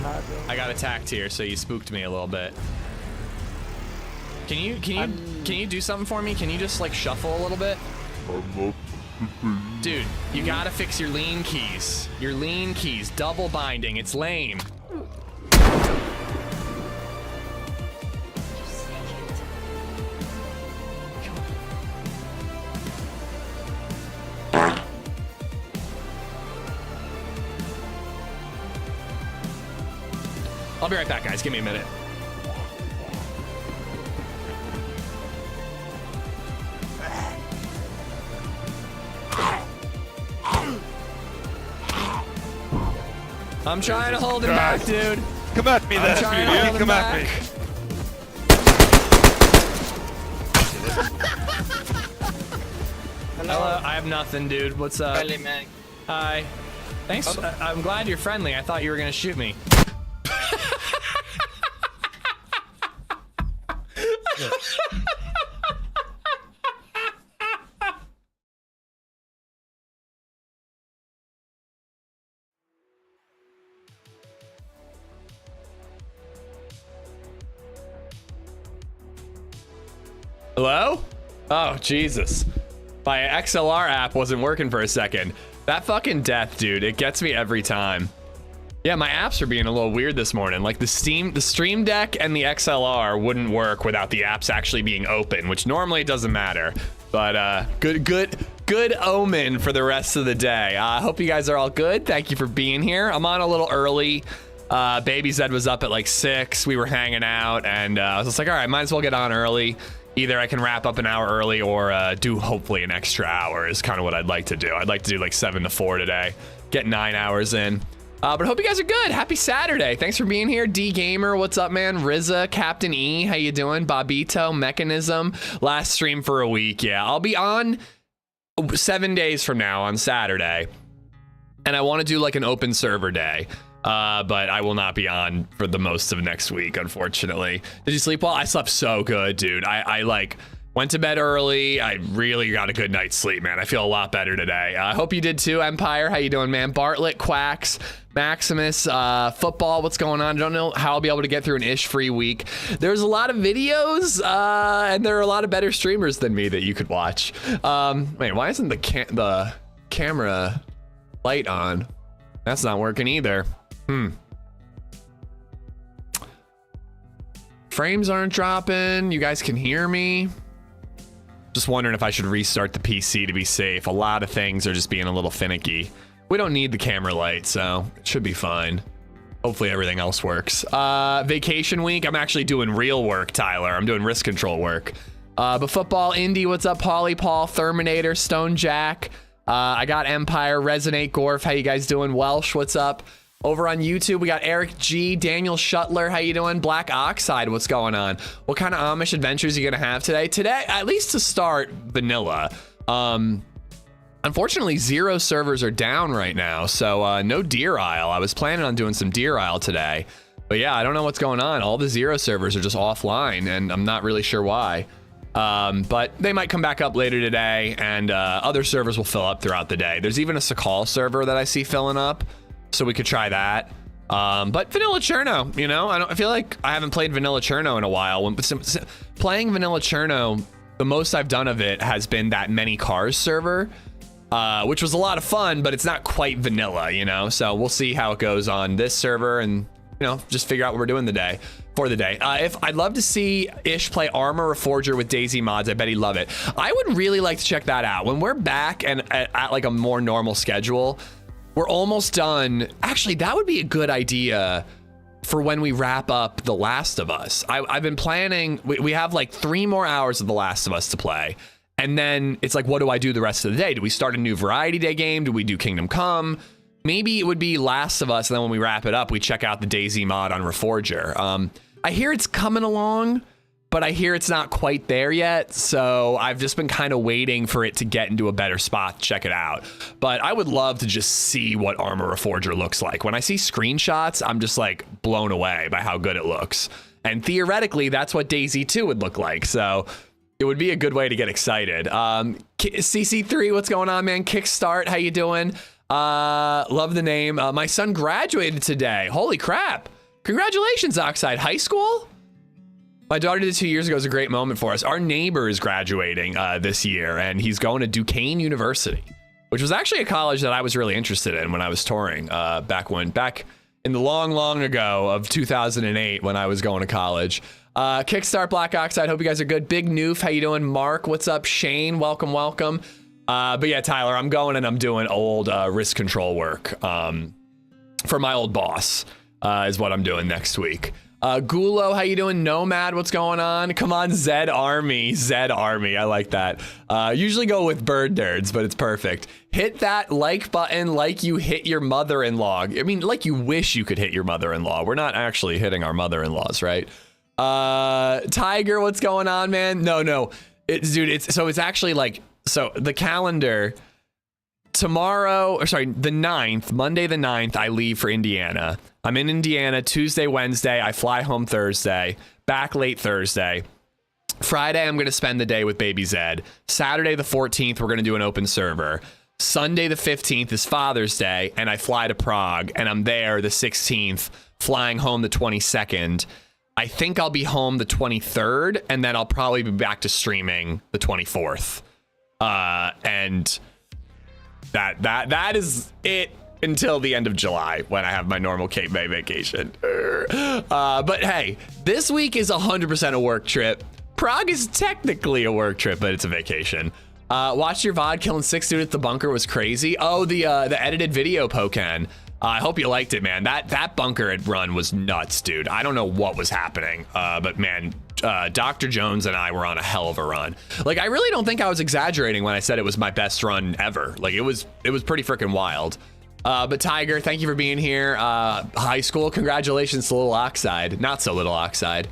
man. I got attacked here, so you spooked me a little bit. Can you do something for me? Can you just like shuffle a little bit? Dude, you gotta fix your lean keys. Your lean keys, double binding, it's lame. I'll be right back, guys. Give me a minute. I'm trying to hold him back, dude. Come at me, then. Come at me. Hello. I have nothing, dude. What's up? Friendly man. Hi. Thanks. I'm glad you're friendly. I thought you were gonna shoot me. Hello? Oh, Jesus. My XLR app wasn't working for a second. That fucking death, dude. It gets me every time. Yeah, my apps are being a little weird this morning. Like the Stream Deck and the XLR wouldn't work without the apps actually being open, which normally doesn't matter. But good omen for the rest of the day. I hope you guys are all good. Thank you for being here. I'm on a little early. LadyZed was up at like 6. We were hanging out, and I was just like, all right, might as well get on early. Either I can wrap up an hour early or do hopefully an extra hour is kind of what I'd like to do. I'd like to do like 7 to 4 today. Get 9 hours in. But I hope you guys are good. Happy Saturday. Thanks for being here. D Gamer, what's up, man? Riza, Captain E, how you doing? Bobito, Mechanism. Last stream for a week. Yeah, I'll be on 7 days from now on Saturday. And I want to do like an open server day. But I will not be on for the most of next week, unfortunately. Did you sleep well? I slept so good, dude. I like went to bed early. I really got a good night's sleep, man. I feel a lot better today. I hope you did too, Empire. How you doing, man? Bartlett, Quacks, Maximus, football, what's going on? I don't know how I'll be able to get through an ish-free week. There's a lot of videos, and there are a lot of better streamers than me that you could watch. Wait, why isn't the camera light on? That's not working either. Frames aren't dropping. You guys can hear me. Just wondering if I should restart the PC to be safe. A lot of things are just being a little finicky. We don't need the camera light, so it should be fine. Hopefully everything else works. Vacation week. I'm actually doing real work, Tyler. I'm doing risk control work. But football, Indy, what's up? Polly, Paul, Terminator, Stone Jack. I got Empire, Resonate, Gorf. How you guys doing? Welsh, what's up? Over on YouTube, we got Eric G, Daniel Shuttler. How you doing? Black Oxide, what's going on? What kind of Amish adventures are you gonna have today? Today, at least to start, vanilla. Unfortunately, 0 servers are down right now, so no Deer Isle. I was planning on doing some Deer Isle today, but yeah, I don't know what's going on. All the 0 servers are just offline, and I'm not really sure why. But they might come back up later today, and other servers will fill up throughout the day. There's even a Sakal server that I see filling up, so we could try that. But vanilla Cherno, you know, I feel like I haven't played vanilla Cherno in a while. Playing vanilla Cherno, the most I've done of it has been that Many Cars server, which was a lot of fun, but it's not quite vanilla, you know. So we'll see how it goes on this server, and you know, just figure out what we're doing for the day. If I'd love to see Ish play Armor Reforger with DayZ mods, I bet he'd love it. I would really like to check that out when we're back and at like a more normal schedule. We're almost done. Actually, that would be a good idea for when we wrap up The Last of Us. I've been planning, we have like 3 more hours of The Last of Us to play. And then it's like, what do I do the rest of the day? Do we start a new Variety Day game? Do we do Kingdom Come? Maybe it would be Last of Us, and then when we wrap it up, we check out the DayZ mod on Reforger. I hear it's coming along, but I hear it's not quite there yet, so I've just been kind of waiting for it to get into a better spot to check it out. But I would love to just see what Armor Reforger looks like. When I see screenshots, I'm just like blown away by how good it looks. And theoretically, that's what DayZ 2 would look like, so it would be a good way to get excited. CC3, what's going on, man? Kickstart, how you doing? Love the name. My son graduated today. Holy crap. Congratulations, Oxide. High school? My daughter did 2 years ago. It was a great moment for us. Our neighbor is graduating this year, and he's going to Duquesne University, which was actually a college that I was really interested in when I was touring back in the long ago of 2008 when I was going to college. Kickstart Black Oxide. Hope you guys are good. Big Noof. How you doing? Mark, what's up? Shane, welcome. But yeah, Tyler, I'm going and I'm doing old risk control work for my old boss is what I'm doing next week. Gulo, how you doing? Nomad, what's going on? Come on, Zed Army. I like that. Usually go with bird nerds, but it's perfect. Hit that like button like you hit your mother-in-law. I mean, like you wish you could hit your mother-in-law. We're not actually hitting our mother-in-laws, right? Tiger, what's going on, man? No. It's actually like, so the calendar tomorrow, or sorry, the 9th, Monday the 9th, I leave for Indiana. I'm in Indiana Tuesday, Wednesday. I fly home Thursday, back late Thursday. Friday, I'm going to spend the day with Baby Zed. Saturday the 14th, we're going to do an open server. Sunday the 15th is Father's Day, and I fly to Prague, and I'm there the 16th, flying home the 22nd. I think I'll be home the 23rd, and then I'll probably be back to streaming the 24th. And that is it until the end of July when I have my normal Cape May vacation. But hey, this week is 100% a work trip. Prague is technically a work trip, but it's a vacation. Watch your VOD killing 6 dudes at the bunker was crazy. Oh, the edited video Pocan. I hope you liked it, man. That bunker run was nuts, dude. I don't know what was happening, but man, Dr. Jones and I were on a hell of a run. Like, I really don't think I was exaggerating when I said it was my best run ever. Like, it was pretty freaking wild. But Tiger, thank you for being here. High school, congratulations to Little Oxide. Not so Little Oxide.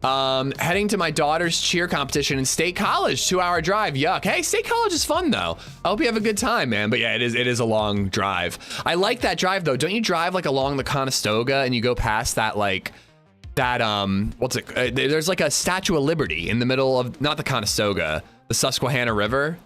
Heading to my daughter's cheer competition in State College, 2-hour drive. Yuck. Hey, State College is fun though. I hope you have a good time, man. But yeah, it is a long drive. I like that drive though. Don't you drive like along the Conestoga and you go past that what's it? There's like a Statue of Liberty in the middle of, not the Conestoga, the Susquehanna River.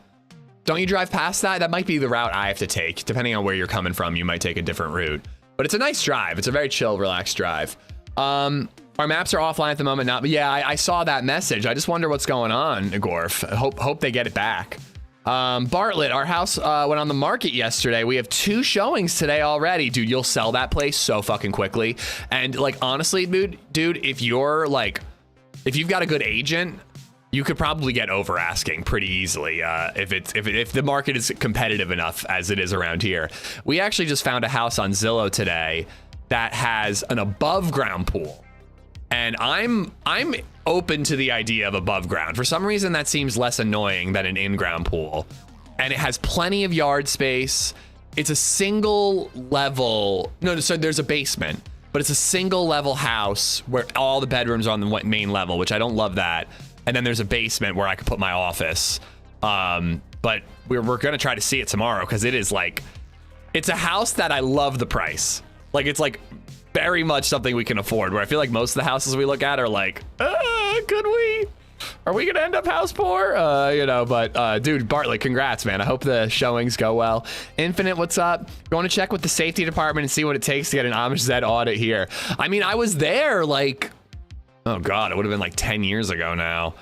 Don't you drive past that? That might be the route I have to take. Depending on where you're coming from, you might take a different route. But it's a nice drive. It's a very chill, relaxed drive. Our maps are offline at the moment now, but yeah, I saw that message. I just wonder what's going on, Gorf. Hope they get it back. Bartlett, our house went on the market yesterday. We have 2 showings today already. Dude, you'll sell that place so fucking quickly. And like, honestly, dude, if you've got a good agent, you could probably get over asking pretty easily if the market is competitive enough as it is around here. We actually just found a house on Zillow today that has an above ground pool. And I'm open to the idea of above ground. For some reason, that seems less annoying than an in-ground pool. And it has plenty of yard space. It's a single level. No, so there's a basement, but it's a single level house where all the bedrooms are on the main level, which I don't love that. And then there's a basement where I could put my office. But we're going to try to see it tomorrow because it is like, it's a house that I love the price. Like, it's like very much something we can afford, where I feel like most of the houses we look at are like, are we gonna end up house poor? But dude, Bartlett, congrats, man. I hope the showings go well. Infinite, what's up? Going to check with the safety department and see what it takes to get an Amish Zed audit here. I mean, I was there like, oh God, it would have been like 10 years ago now.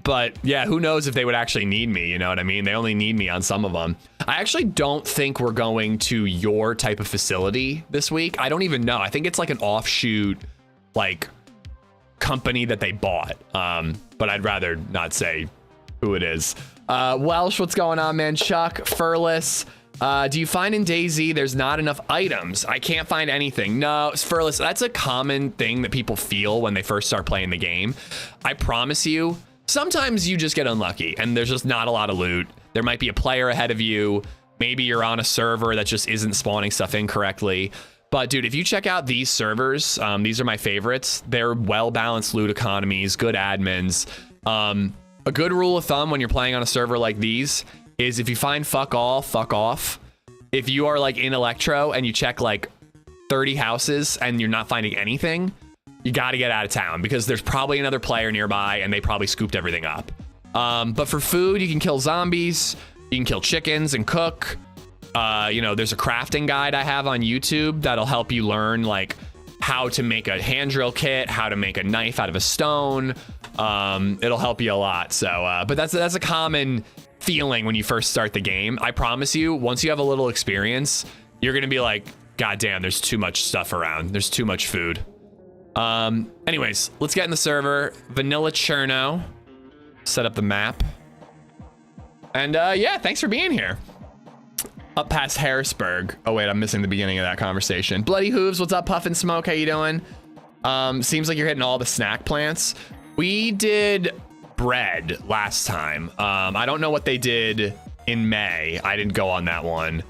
But yeah, who knows if they would actually need me, you know what I mean? They only need me on some of them. I actually don't think we're going to your type of facility this week. I don't even know. I think it's like an offshoot, like, company that they bought. But I'd rather not say who it is. Welsh, what's going on, man? Chuck, Furless. Do you find in DayZ there's not enough items? I can't find anything. No, Furless, that's a common thing that people feel when they first start playing the game. I promise you, sometimes you just get unlucky and there's just not a lot of loot. There might be a player ahead of you. Maybe you're on a server that just isn't spawning stuff incorrectly. But dude, if you check out these servers, these are my favorites. They're well-balanced loot economies, good admins. A good rule of thumb when you're playing on a server like these is if you find fuck all, fuck off. If you are like in Electro and you check like 30 houses and you're not finding anything, you got to get out of town because there's probably another player nearby and they probably scooped everything up. But for food, you can kill zombies, you can kill chickens and cook. There's a crafting guide I have on YouTube that'll help you learn like how to make a hand drill kit, how to make a knife out of a stone. It'll help you a lot. So, but that's a common feeling when you first start the game. I promise you, once you have a little experience, you're gonna be like, God damn, there's too much stuff around. There's too much food. Anyways, let's get in the server. Vanilla Cherno. Set up the map. And yeah, thanks for being here. Up past Harrisburg. Oh wait, I'm missing the beginning of that conversation. Bloody Hooves, what's up, Puffin Smoke? How you doing? Seems like you're hitting all the snack plants. We did bread last time. I don't know what they did in May. I didn't go on that one.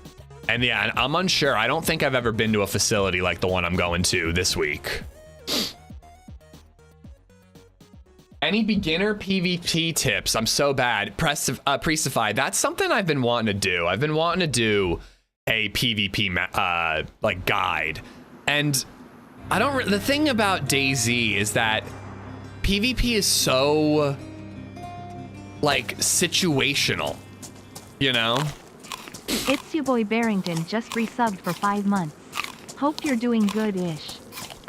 And yeah, I'm unsure. I don't think I've ever been to a facility like the one I'm going to this week. Any beginner PvP tips? I'm so bad. Priestify. That's something I've been wanting to do. I've been wanting to do a PvP like guide. And I don't. The thing about DayZ is that PvP is so like situational. You know. It's your boy Barrington, just resubbed for 5 months. Hope you're doing good-ish.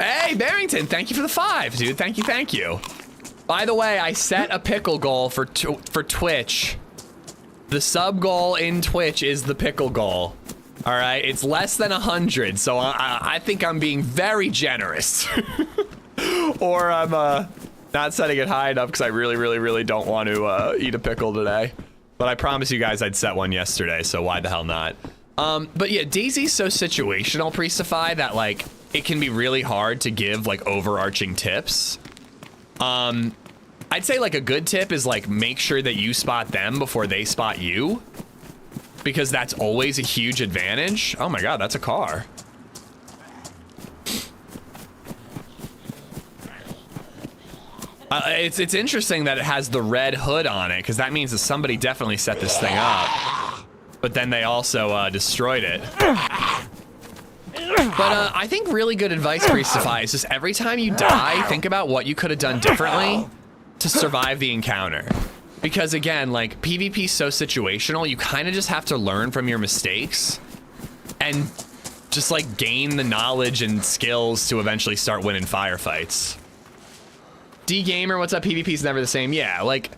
Hey, Barrington, thank you for the 5, dude. Thank you. By the way, I set a pickle goal for Twitch. The sub goal in Twitch is the pickle goal. All right, it's less than 100, so I think I'm being very generous. Or I'm not setting it high enough because I really don't want to eat a pickle today. But I promise you guys I'd set one yesterday, so why the hell not? But yeah, DayZ's so situational, Priestify, that like it can be really hard to give like overarching tips. I'd say like a good tip is like make sure that you spot them before they spot you, because that's always a huge advantage. Oh my God, that's a car. It's interesting that it has the red hood on it, because that means that somebody definitely set this thing up, but then they also destroyed it. But I think really good advice, Priestify, is just every time you die, think about what you could have done differently to survive the encounter. Because again, like PvP is so situational, you kind of just have to learn from your mistakes and just like gain the knowledge and skills to eventually start winning firefights. D Gamer, what's up? PvP's never the same. Yeah, like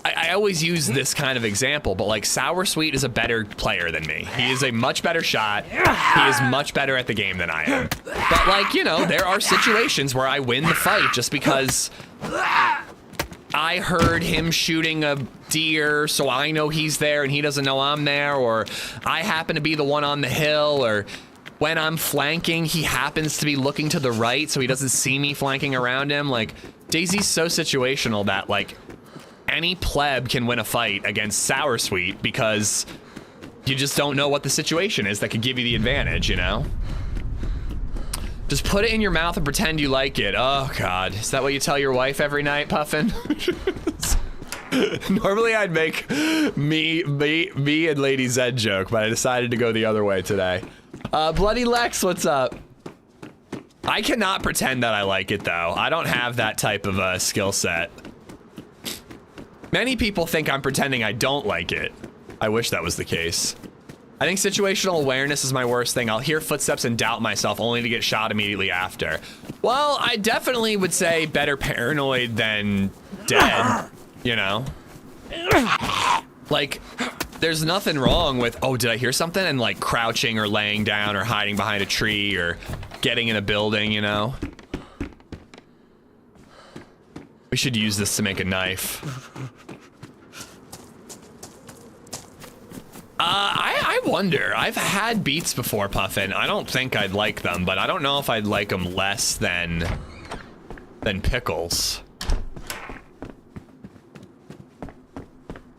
I always use this kind of example, but like Sour Sweet is a better player than me. He is a much better shot. He is much better at the game than I am. But like, you know, there are situations where I win the fight just because I heard him shooting a deer, so I know he's there and he doesn't know I'm there, or I happen to be the one on the hill, or when I'm flanking, he happens to be looking to the right, so he doesn't see me flanking around him. Like, DayZ's so situational that, like, any pleb can win a fight against Sour Sweet because you just don't know what the situation is that could give you the advantage, you know? Just put it in your mouth and pretend you like it. Oh, God. Is that what you tell your wife every night, Puffin? Normally, I'd make me and LadyZed joke, but I decided to go the other way today. Bloody Lex, what's up? I cannot pretend that I like it, though. I don't have that type of skill set. Many people think I'm pretending I don't like it. I wish that was the case. I think situational awareness is my worst thing. I'll hear footsteps and doubt myself only to get shot immediately after. Well, I definitely would say better paranoid than dead, you know? Like, there's nothing wrong with, oh, did I hear something? And like crouching or laying down or hiding behind a tree or getting in a building, you know? We should use this to make a knife. I wonder. I've had beets before, Puffin. I don't think I'd like them, but I don't know if I'd like them less than pickles.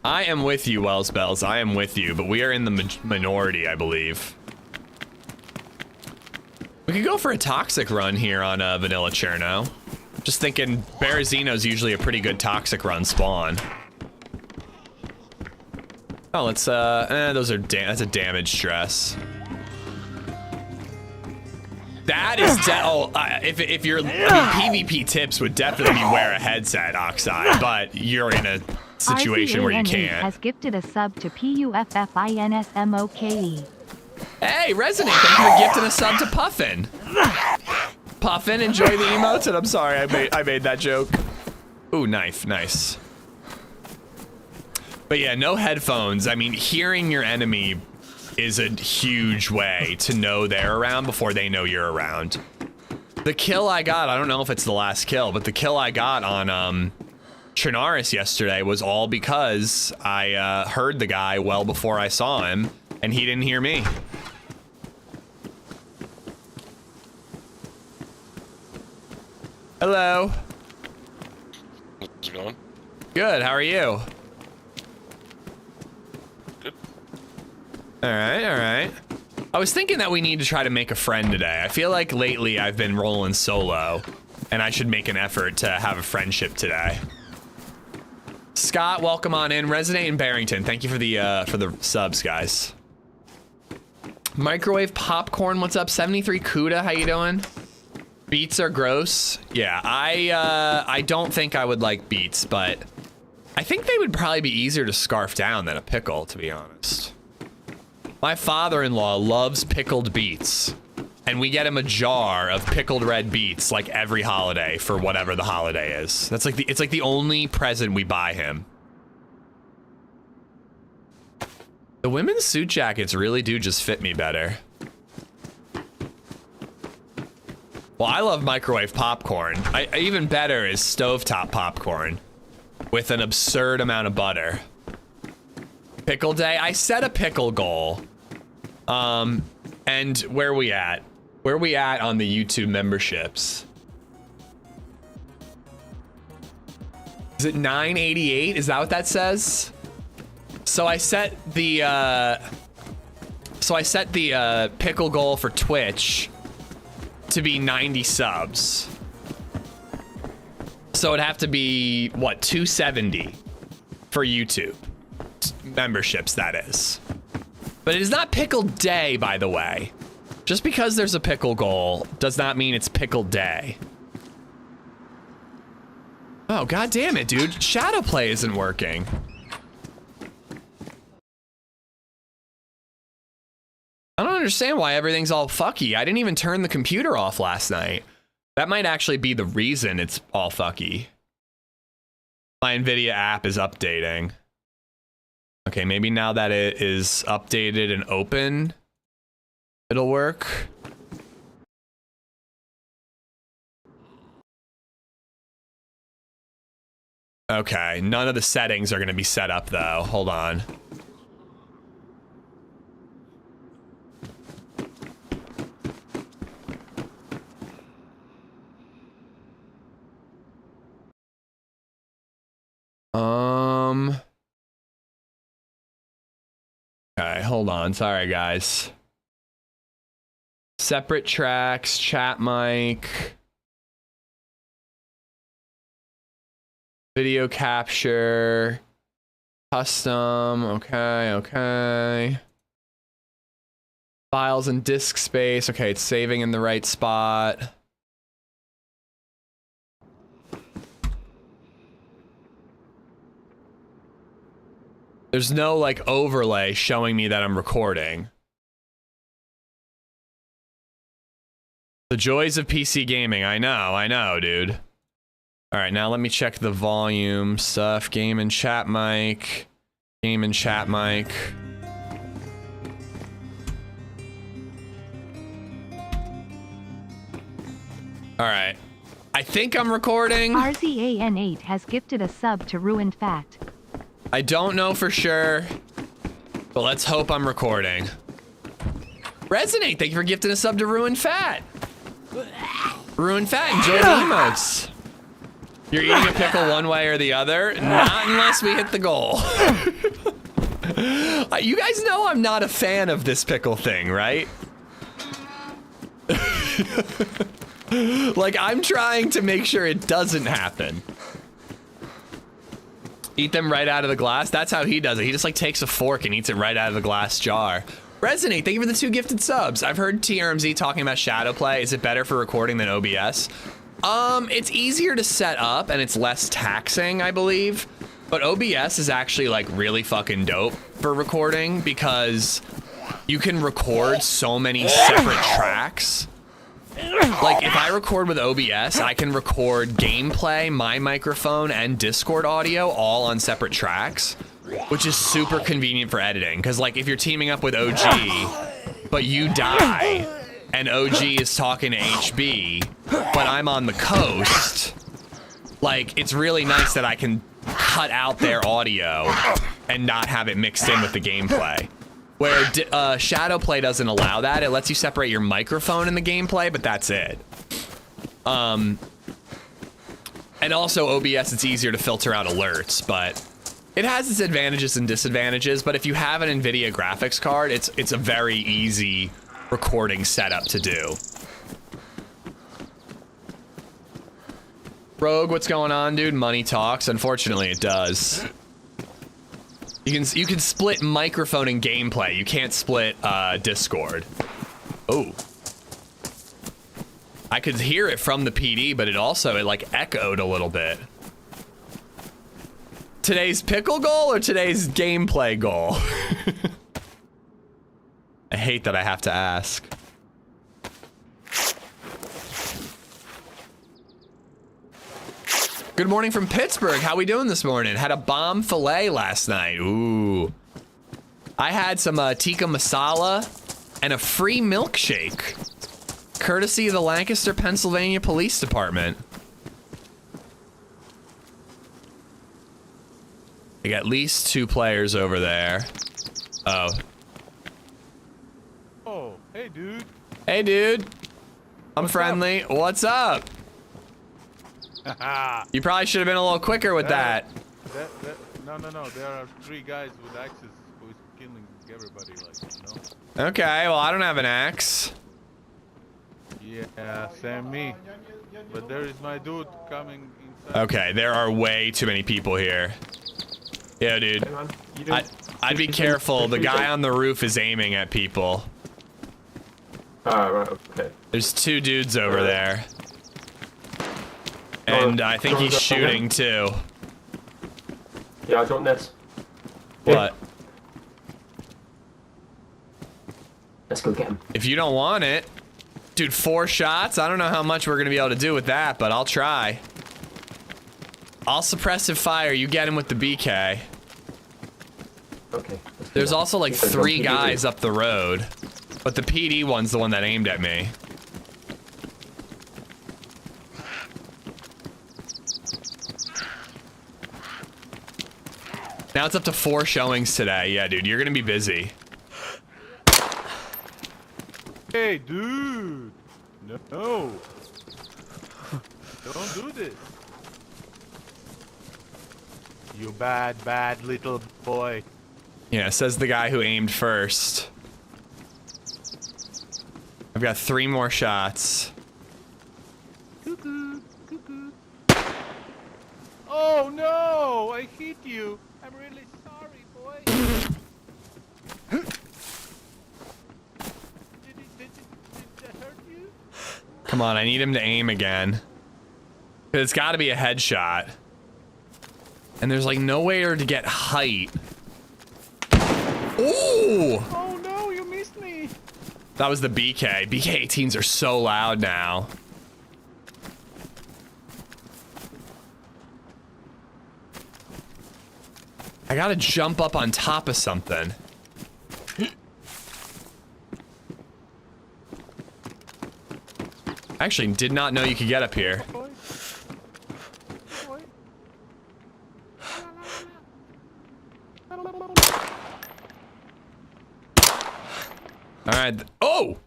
I am with you, Wells Bells. I am with you, but we are in the minority, I believe. We could go for a toxic run here on Vanilla Cherno. Just thinking Berezino's usually a pretty good toxic run spawn. Oh, let's, that's a damage stress. That is, if you're, PvP tips would definitely be wear a headset, Oxide, but you're in a situation where you can't. Has gifted a sub to PUFFINSMOKE. Hey, Resonate, thank you for gifting a sub to Puffin. Puffin, enjoy the emotes, and I'm sorry I made that joke. Ooh, knife, nice. But yeah, no headphones. I mean, hearing your enemy is a huge way to know they're around before they know you're around. The kill I got, I don't know if it's the last kill, but the kill I got on Cherno yesterday was all because I heard the guy well before I saw him, and he didn't hear me. Hello. How's it going? Good, how are you? Good. Alright, alright. I was thinking that we need to try to make a friend today. I feel like lately I've been rolling solo, and I should make an effort to have a friendship today. Scott, welcome on in. Resident in Barrington, thank you for the subs, guys. Microwave popcorn, what's up? 73 Kuda, how you doing? Beets are gross. Yeah, I don't think I would like beets, but I think they would probably be easier to scarf down than a pickle, to be honest. My father-in-law loves pickled beets, and we get him a jar of pickled red beets like every holiday for whatever the holiday is. That's like it's like the only present we buy him. The women's suit jackets really do just fit me better. Well, I love microwave popcorn. Even better is stovetop popcorn with an absurd amount of butter. Pickle day, I set a pickle goal. And where we at? Where we at on the YouTube memberships? Is it 988? Is that what that says? So I set the pickle goal for Twitch to be 90 subs. So it'd have to be, what, 270 for YouTube memberships, that is. But it is not pickle day, by the way. Just because there's a pickle goal does not mean it's pickle day. Oh, god damn it, dude. Shadow play isn't working. I don't understand why everything's all fucky. I didn't even turn the computer off last night. That might actually be the reason it's all fucky. My NVIDIA app is updating. Okay, maybe now that it is updated and open, it'll work. Okay, none of the settings are going to be set up though. Hold on. Okay, hold on. Sorry, guys. Separate tracks, chat mic, video capture, custom. Okay, okay. Files and disk space. Okay, it's saving in the right spot. There's no like overlay showing me that I'm recording. The joys of PC gaming. I know, dude. All right, now let me check the volume stuff. Game and chat mic. Game and chat mic. All right. I think I'm recording. RZAN8 has gifted a sub to Ruined Fact. I don't know for sure, but let's hope I'm recording. Resonate, thank you for gifting a sub to Ruined Fat. Ruined Fat, enjoy the emotes. You're eating a pickle one way or the other? Not unless we hit the goal. You guys know I'm not a fan of this pickle thing, right? Like, I'm trying to make sure it doesn't happen. Eat them right out of the glass. That's how he does it. He just like takes a fork and eats it right out of the glass jar. Resonate, thank you for the 2 gifted subs. I've heard TRMZ talking about shadow play. Is it better for recording than OBS? It's easier to set up and it's less taxing, I believe. But OBS is actually like really fucking dope for recording because you can record so many separate tracks like if I record with OBS, I can record gameplay, my microphone, and Discord audio all on separate tracks, which is super convenient for editing. Because like if you're teaming up with OG, but you die, and OG is talking to HB, but I'm on the coast, like it's really nice that I can cut out their audio and not have it mixed in with the gameplay. Where Shadowplay doesn't allow that. It lets you separate your microphone in the gameplay, but that's it. And also OBS, it's easier to filter out alerts, but it has its advantages and disadvantages. But if you have an NVIDIA graphics card, it's a very easy recording setup to do. Rogue, what's going on, dude? Money talks. Unfortunately, it does. You can split microphone and gameplay. You can't split Discord. Oh. I could hear it from the PD, but it like echoed a little bit. Today's pickle goal or today's gameplay goal? I hate that I have to ask. Good morning from Pittsburgh. How we doing this morning? Had a bomb filet last night. Ooh. I had some tikka masala and a free milkshake, courtesy of the Lancaster, Pennsylvania Police Department. I got at least 2 players over there. Oh. Oh, hey, dude. Hey, dude. I'm friendly. What's up? You probably should have been a little quicker with that. No. There are 3 guys with axes who is killing everybody, like, you know? Okay, well, I don't have an axe. Yeah, same me. But there is my dude coming inside. Okay, there are way too many people here. Yeah, dude. I'd be careful. The guy on the roof is aiming at people. Right, okay. There's 2 dudes over there. And I think he's shooting too. Yeah, I don't this. What? Let's go get him. If you don't want it. Dude, 4 shots? I don't know how much we're gonna be able to do with that, but I'll try. I'll suppressive fire. You get him with the BK. Okay. There's also like 3 guys up the road. But the PD one's the one that aimed at me. Now it's up to 4 showings today. Yeah, dude, you're gonna be busy. Hey, dude. No. Don't do this. You bad little boy. Yeah, says the guy who aimed first. I've got 3 more shots. Cuckoo. Oh no! I hit you. I'm really sorry, boy. Did that hurt you? Come on, I need him to aim again. 'Cause it's gotta be a headshot. And there's like nowhere to get height. Ooh! Oh no, you missed me. That was the BK. BK-18s are so loud now. I gotta jump up on top of something. I actually did not know you could get up here. Alright. Oh!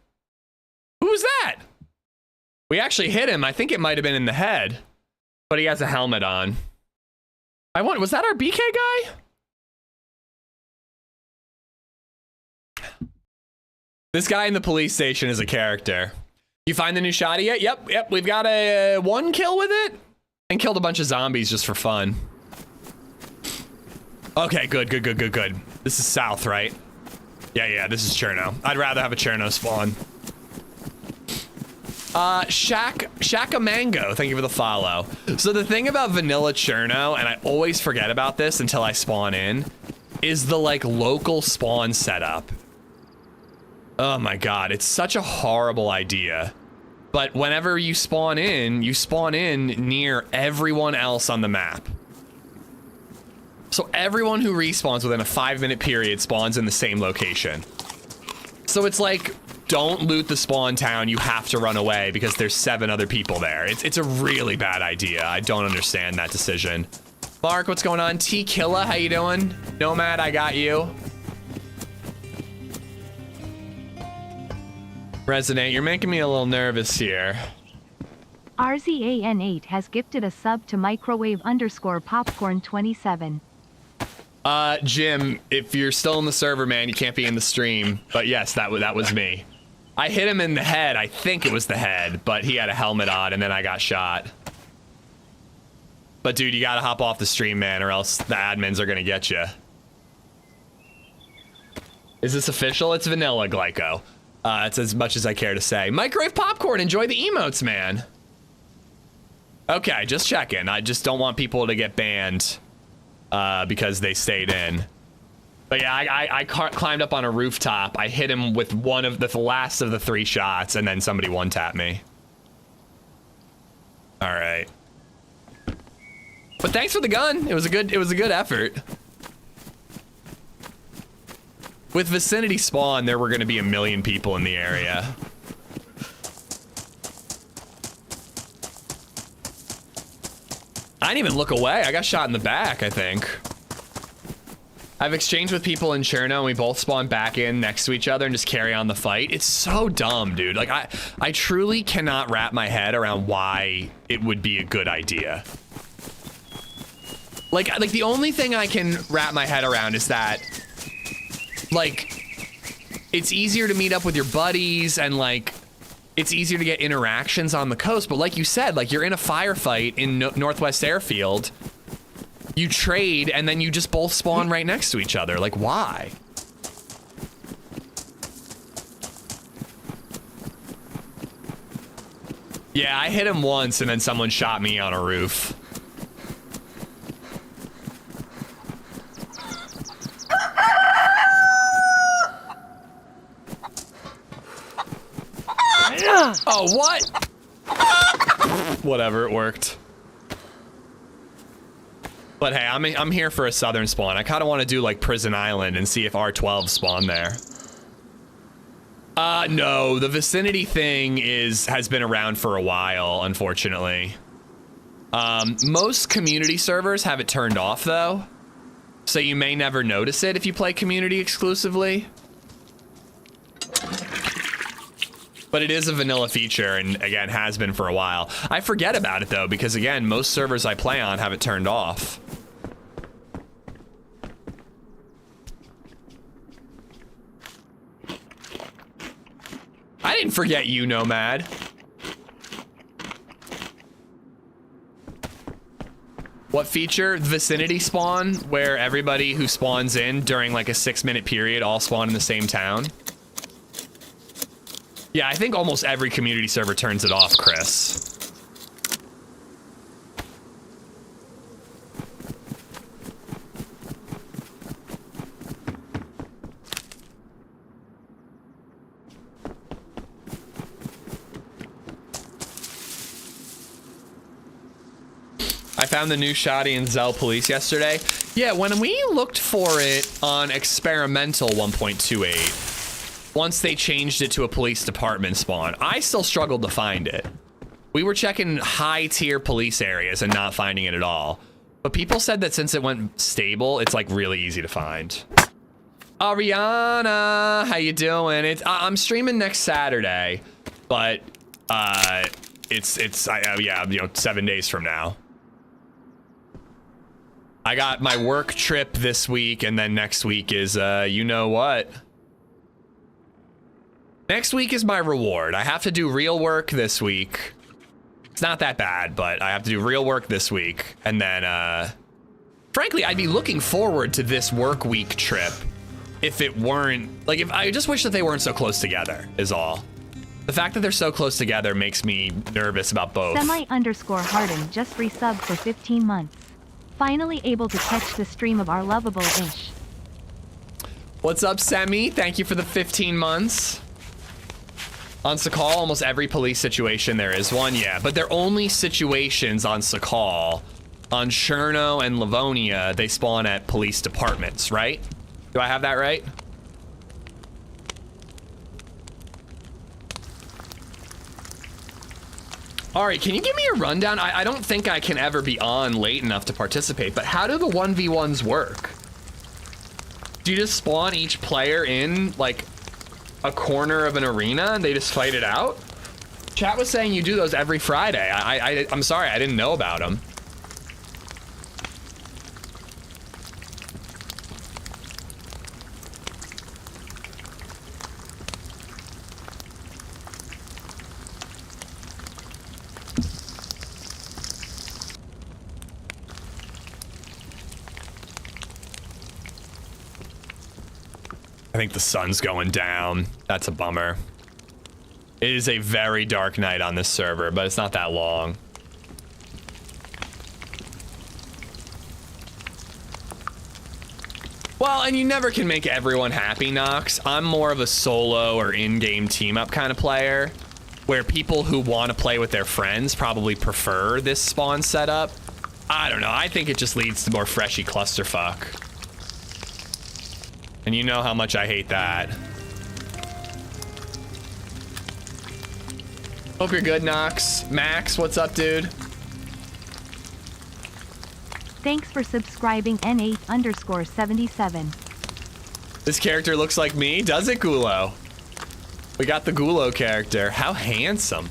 Who was that? We actually hit him. I think it might have been in the head. But he has a helmet on. Was that our BK guy? This guy in the police station is a character. You find the new shotty yet? Yep. We've got a 1 kill with it. And killed a bunch of zombies just for fun. Okay, good. This is south, right? Yeah, this is Cherno. I'd rather have a Cherno spawn. Shaka Mango, thank you for the follow. So the thing about vanilla Cherno, and I always forget about this until I spawn in, is the like local spawn setup. Oh my god, it's such a horrible idea. But whenever you spawn in near everyone else on the map. So everyone who respawns within a 5-minute period spawns in the same location. So it's like, don't loot the spawn town, you have to run away because there's 7 other people there. It's a really bad idea. I don't understand that decision. Mark, what's going on? T-Killa, how you doing? Nomad, I got you. Resident, you're making me a little nervous here. RZAN8 has gifted a sub to microwave_popcorn27. Jim, if you're still in the server, man, you can't be in the stream. But yes, that was me. I hit him in the head. I think it was the head, but he had a helmet on, and then I got shot. But dude, you gotta hop off the stream, man, or else the admins are gonna get you. Is this official? It's vanilla, Glyco. It's as much as I care to say. Microwave popcorn, enjoy the emotes, man. Okay, just checking. I just don't want people to get banned because they stayed in. But yeah, I climbed up on a rooftop. I hit him with one of the last of the 3 shots, and then somebody one-tapped me. All right. But thanks for the gun. It was a good effort. With vicinity spawn, there were going to be 1 million people in the area. I didn't even look away. I got shot in the back, I think. I've exchanged with people in Cherno, and we both spawn back in next to each other and just carry on the fight. It's so dumb, dude. Like, I truly cannot wrap my head around why it would be a good idea. Like the only thing I can wrap my head around is that, like, it's easier to meet up with your buddies and, like, it's easier to get interactions on the coast. But like you said, like, you're in a firefight in Northwest Airfield. You trade, and then you just both spawn right next to each other. Like, why? Yeah, I hit him once, and then someone shot me on a roof. Oh, what? Whatever, it worked. But hey, I'm here for a southern spawn. I kind of want to do like Prison Island and see if R12 spawn there. No, the vicinity thing has been around for a while, unfortunately. Most community servers have it turned off though, so you may never notice it if you play community exclusively. But it is a vanilla feature, and again, has been for a while. I forget about it though, because again, most servers I play on have it turned off. I didn't forget you, Nomad. What feature? Vicinity spawn, where everybody who spawns in during like a 6-minute period all spawn in the same town. Yeah, I think almost every community server turns it off, Chris. I found the new shoddy in Zell Police yesterday. Yeah, when we looked for it on experimental 1.28, once they changed it to a police department spawn, I still struggled to find it. We were checking high tier police areas and not finding it at all. But people said that since it went stable, it's like really easy to find. Ariana, how you doing? I'm streaming next Saturday, but yeah, you know, 7 days from now. I got my work trip this week, and then next week is, you know what? Next week is my reward. I have to do real work this week. It's not that bad, but I have to do real work this week. And then, frankly, I'd be looking forward to this work week trip if it weren't, like, if I just wish that they weren't so close together, is all. The fact that they're so close together makes me nervous about both. Semi_Harden just resubbed for 15 months. Finally able to catch the stream of our lovable-ish. What's up, Semi? Thank you for the 15 months. On Sakal, almost every police situation there is one, yeah, but they're only situations on Sakal. On Cherno and Livonia, they spawn at police departments, right? Do I have that right? All right, can you give me a rundown? I don't think I can ever be on late enough to participate, but how do the 1v1s work? Do you just spawn each player in, like, a corner of an arena and they just fight it out? Chat was saying you do those every Friday. I'm sorry, I didn't know about them. I think the sun's going down. That's a bummer. It is a very dark night on this server, but it's not that long. Well, and you never can make everyone happy, Nox. I'm more of a solo or in-game team-up kind of player, where people who want to play with their friends probably prefer this spawn setup. I don't know. I think it just leads to more freshy clusterfuck. And you know how much I hate that. Hope you're good, Nox. Max, what's up, dude? Thanks for subscribing N8_77. This character looks like me, does it, Gulo? We got the Gulo character. How handsome.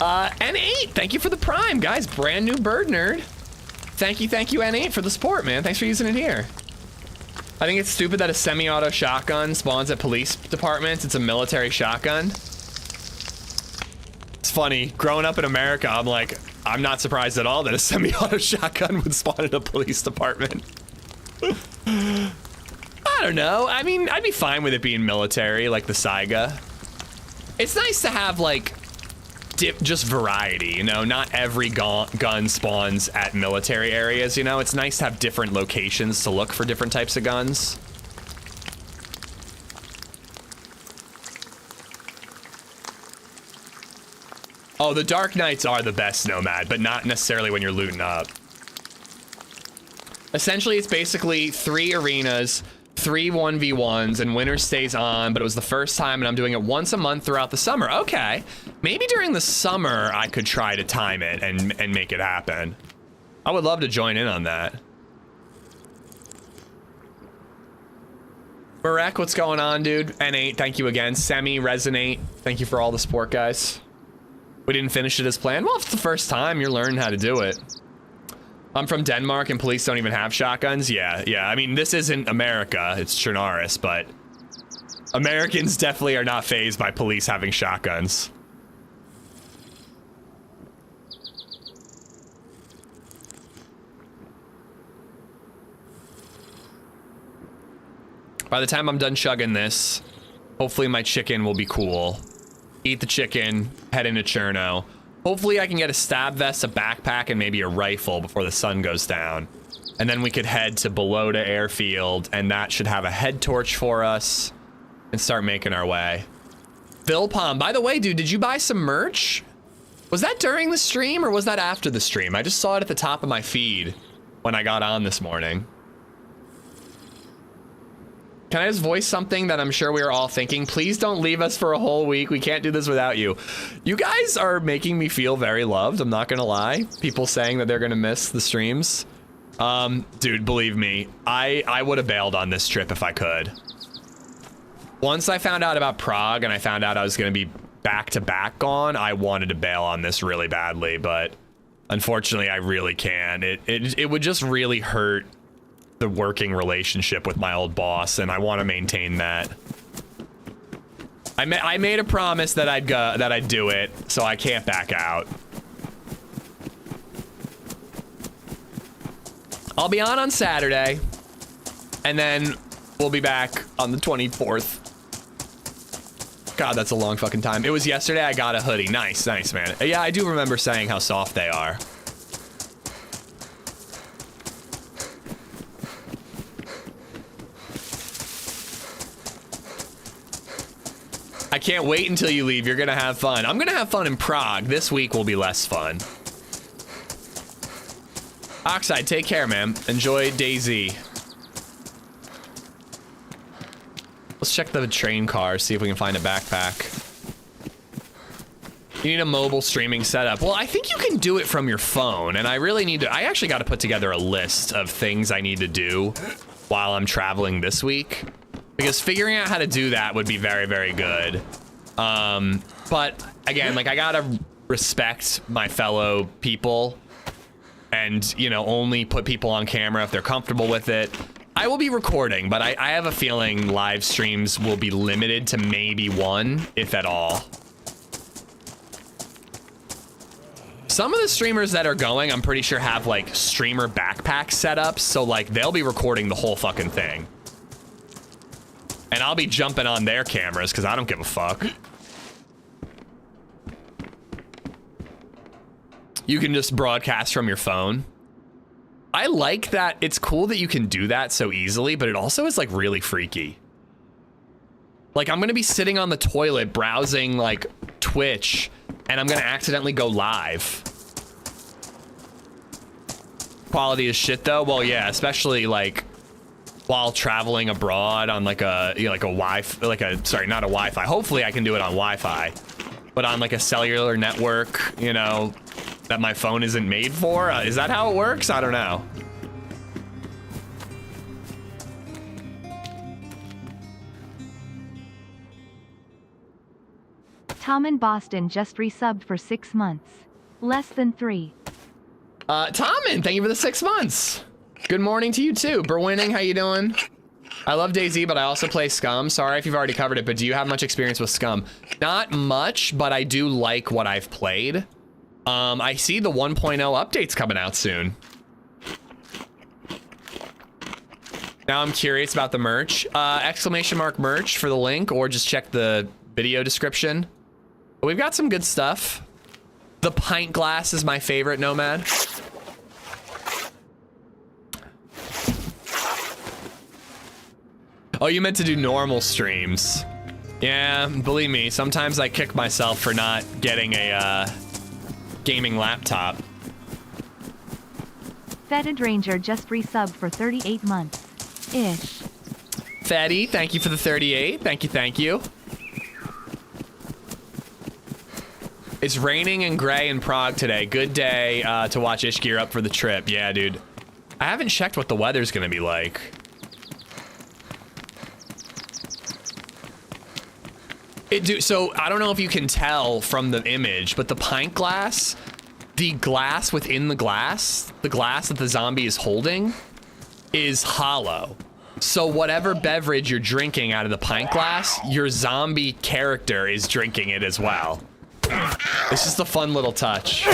N8, thank you for the prime, guys. Brand new bird nerd. Thank you, N8, for the support, man. Thanks for using it here. I think it's stupid that a semi-auto shotgun spawns at police departments. It's a military shotgun. It's funny, growing up in America, I'm like, I'm not surprised at all that a semi-auto shotgun would spawn at a police department. I don't know. I mean, I'd be fine with it being military, like the Saiga. It's nice to have, like, just variety, you know? Not every gun spawns at military areas, you know? It's nice to have different locations to look for different types of guns. Oh, the Dark Knights are the best, Nomad, but not necessarily when you're looting up. Essentially, it's basically 3 arenas, 3 1v1s, and winner stays on, but it was the first time, and I'm doing it once a month throughout the summer. Okay. Maybe during the summer, I could try to time it and make it happen. I would love to join in on that. Marek, what's going on, dude? N8, thank you again. Semi, Resonate, thank you for all the support, guys. We didn't finish it as planned. Well, if it's the first time, you're learning how to do it. I'm from Denmark and police don't even have shotguns. Yeah. I mean, this isn't America, it's Chernaris, but Americans definitely are not fazed by police having shotguns. By the time I'm done chugging this, hopefully my chicken will be cool. Eat the chicken, head into Cherno. Hopefully I can get a stab vest, a backpack, and maybe a rifle before the sun goes down. And then we could head to Belota Airfield, and that should have a head torch for us, and start making our way. Philpom, by the way, dude, did you buy some merch? Was that during the stream, or was that after the stream? I just saw it at the top of my feed when I got on this morning. Can I just voice something that I'm sure we are all thinking? Please don't leave us for a whole week. We can't do this without you. You guys are making me feel very loved. I'm not gonna lie. People saying that they're gonna miss the streams. Dude, believe me, I would have bailed on this trip if I could. Once I found out about Prague and I found out I was gonna be back-to-back gone, I wanted to bail on this really badly, but unfortunately I really can't. It would just really hurt the working relationship with my old boss, and I want to maintain that. I made a promise that I'd do it, so I can't back out. I'll be on Saturday, and then we'll be back on the 24th. God, that's a long fucking time. It was yesterday. I got a hoodie. Nice, man. Yeah, I do remember saying how soft they are. I can't wait until you leave. You're gonna have fun. I'm gonna have fun in Prague. This week will be less fun. Oxide, take care, man. Enjoy DayZ. Let's check the train car, see if we can find a backpack. You need a mobile streaming setup. Well, I think you can do it from your phone, and I really need to. I actually got to put together a list of things I need to do while I'm traveling this week, because figuring out how to do that would be very, very good. But again, like, I gotta respect my fellow people and, you know, only put people on camera if they're comfortable with it. I will be recording, but I have a feeling live streams will be limited to maybe one, if at all. Some of the streamers that are going, I'm pretty sure have like streamer backpack setups, so like they'll be recording the whole fucking thing. And I'll be jumping on their cameras because I don't give a fuck. You can just broadcast from your phone. I like that. It's cool that you can do that so easily, but it also is like really freaky. Like, I'm gonna be sitting on the toilet browsing like Twitch and I'm gonna accidentally go live. Quality is shit though. Well, yeah, especially like while traveling abroad on like a, you know, like a Wi-Fi, like a, sorry, not a Wi-Fi. Hopefully I can do it on Wi-Fi, but on like a cellular network, you know, that my phone isn't made for. Is that how it works? I don't know. Tom in Boston just resubbed for 6 months. Less than 3. Tommen, thank you for the 6 months. Good morning to you too. Berwinning, how you doing? I love DayZ, but I also play Scum. Sorry if you've already covered it, but do you have much experience with Scum? Not much, but I do like what I've played. I see the 1.0 update's coming out soon. Now I'm curious about the merch. Exclamation mark merch for the link, or just check the video description. But we've got some good stuff. The pint glass is my favorite, Nomad. Oh, you meant to do normal streams. Yeah, believe me, sometimes I kick myself for not getting a gaming laptop. Fetid Ranger just resubbed for 38 months. Ish. Fatty, thank you for the 38. Thank you, thank you. It's raining and gray in Prague today. Good day to watch Ish gear up for the trip. Yeah, dude. I haven't checked what the weather's gonna be like. So I don't know if you can tell from the image, but the pint glass, the glass within the glass that the zombie is holding, is hollow. So whatever beverage you're drinking out of the pint glass, your zombie character is drinking it as well. It's just a fun little touch.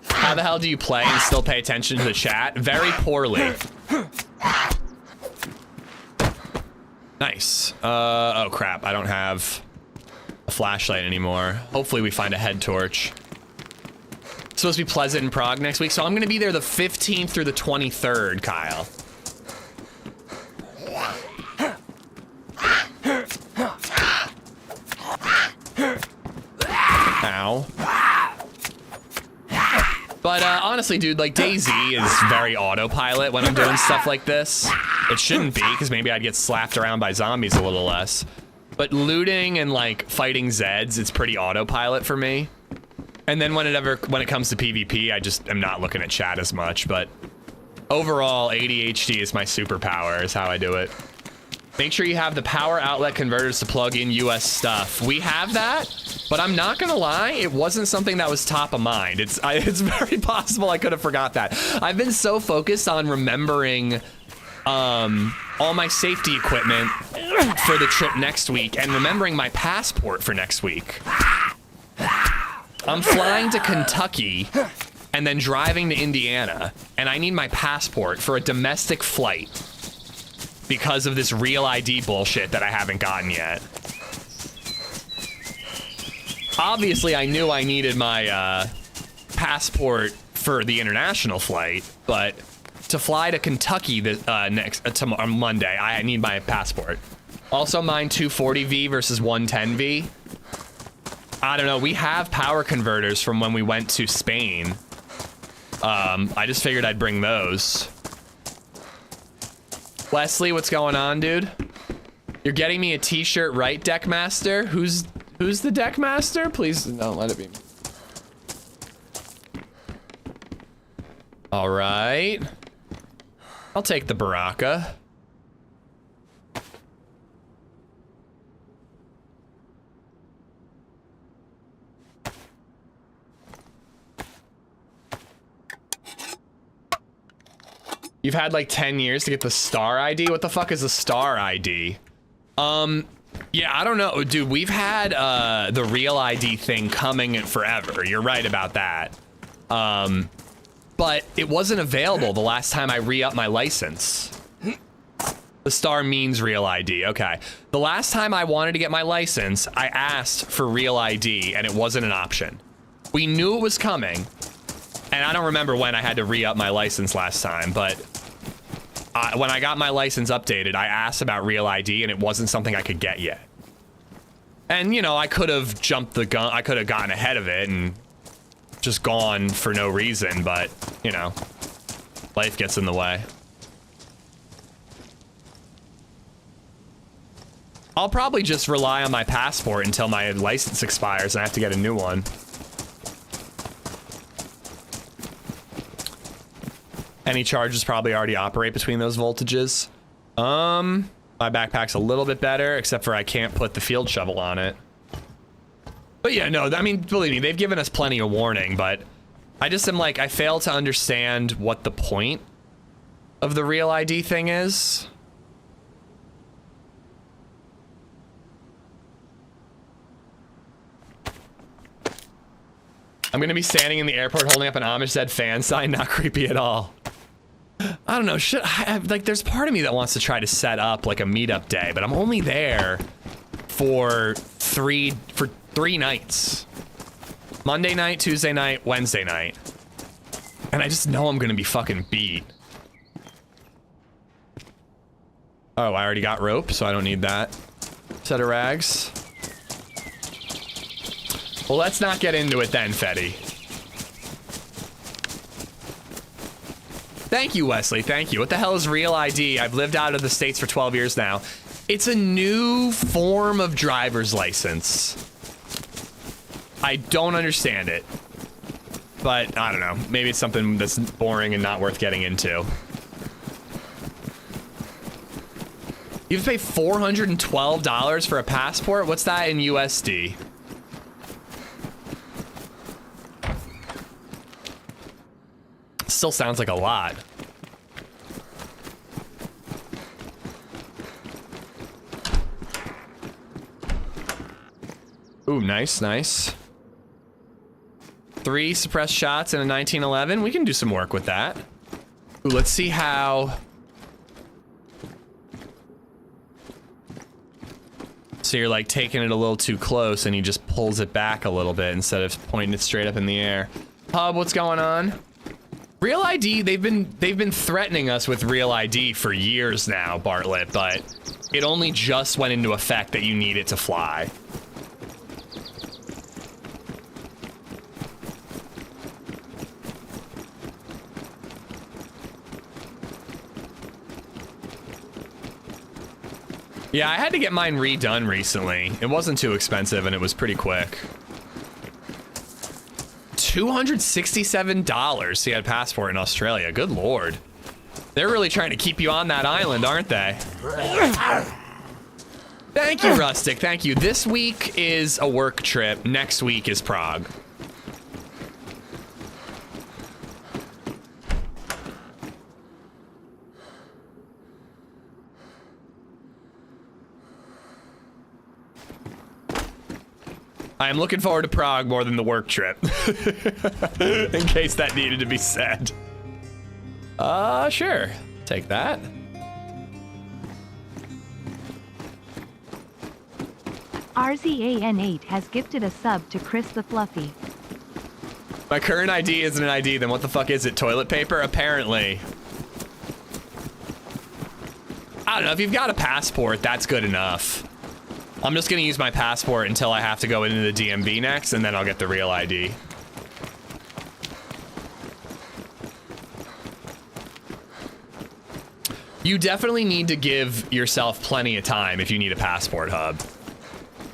How the hell do you play and still pay attention to the chat? Very poorly. Nice. Oh crap, I don't have a flashlight anymore. Hopefully we find a head torch. It's supposed to be pleasant in Prague next week, so I'm gonna be there the 15th through the 23rd, Kyle. Ow. But honestly, dude, like DayZ is very autopilot when I'm doing stuff like this. It shouldn't be, because maybe I'd get slapped around by zombies a little less. But looting and like fighting Zeds, it's pretty autopilot for me. And then when it comes to PvP, I just am not looking at chat as much. But overall, ADHD is my superpower, is how I do it. Make sure you have the power outlet converters to plug in US stuff. We have that, but I'm not gonna lie, it wasn't something that was top of mind. It's very possible I could have forgot that. I've been so focused on remembering all my safety equipment for the trip next week and remembering my passport for next week. I'm flying to Kentucky and then driving to Indiana, and I need my passport for a domestic flight because of this real ID bullshit that I haven't gotten yet. Obviously, I knew I needed my passport for the international flight, but to fly to Kentucky tomorrow, Monday, I need my passport. Also, mine 240V versus 110V. I don't know. We have power converters from when we went to Spain. I just figured I'd bring those. Wesley, what's going on, dude? You're getting me a t-shirt, right, Deckmaster? Who's the Deckmaster? Please don't let it be me. All right. I'll take the Baraka. You've had like 10 years to get the star ID? What the fuck is a star ID? Yeah, I don't know, dude. We've had the real ID thing coming forever. You're right about that. But it wasn't available the last time I re-upped my license. The star means real ID. Okay. The last time I wanted to get my license, I asked for real ID and it wasn't an option. We knew it was coming. And I don't remember when I had to re-up my license last time, but when I got my license updated, I asked about real ID and it wasn't something I could get yet. And, you know, I could have jumped the gun. I could have gotten ahead of it and just gone for no reason, but, you know, life gets in the way. I'll probably just rely on my passport until my license expires and I have to get a new one. Any charges probably already operate between those voltages. My backpack's a little bit better, except for I can't put the field shovel on it. But yeah, no, I mean, believe me, they've given us plenty of warning, but I just am like, I fail to understand what the point of the real ID thing is. I'm gonna be standing in the airport holding up an LadyZed fan sign, not creepy at all. I don't know, like there's part of me that wants to try to set up like a meetup day, but I'm only there for three nights. Monday night, Tuesday night, Wednesday night. And I just know I'm gonna be fucking beat. Oh, I already got rope, so I don't need that set of rags. Well, let's not get into it then, Fetty. Thank you, Wesley. Thank you. What the hell is real ID? I've lived out of the States for 12 years now. It's a new form of driver's license. I don't understand it. But, I don't know. Maybe it's something that's boring and not worth getting into. You have to pay $412 for a passport? What's that in USD? Still sounds like a lot. Ooh, nice, nice. 3 suppressed shots and a 1911. We can do some work with that. Ooh, let's see how... So you're like taking it a little too close and he just pulls it back a little bit instead of pointing it straight up in the air. Hub, what's going on? Real ID, they've been threatening us with real ID for years now, Bartlett, but it only just went into effect that you need it to fly. Yeah, I had to get mine redone recently. It wasn't too expensive and it was pretty quick. $267 to get a passport in Australia. Good lord. They're really trying to keep you on that island, aren't they? Thank you, Rustic. Thank you. This week is a work trip. Next week is Prague. I am looking forward to Prague more than the work trip. In case that needed to be said. Sure. Take that. RZAN8 has gifted a sub to Chris the Fluffy. My current ID isn't an ID, then what the fuck is it? Toilet paper? Apparently. I don't know, if you've got a passport, that's good enough. I'm just gonna use my passport until I have to go into the DMV next, and then I'll get the real ID. You definitely need to give yourself plenty of time if you need a passport hub.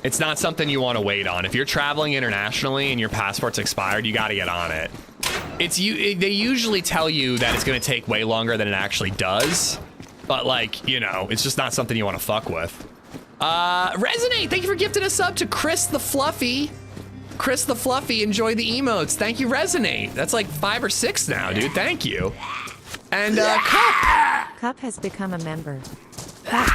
It's not something you want to wait on. If you're traveling internationally and your passport's expired, you got to get on it. They usually tell you that it's going to take way longer than it actually does. But like, you know, it's just not something you want to fuck with. Resonate, thank you for gifting a sub to Chris the Fluffy. Chris the Fluffy, enjoy the emotes. Thank you, Resonate. That's like 5 or 6 now, dude. Thank you. And Cup. Cup has become a member. Cup.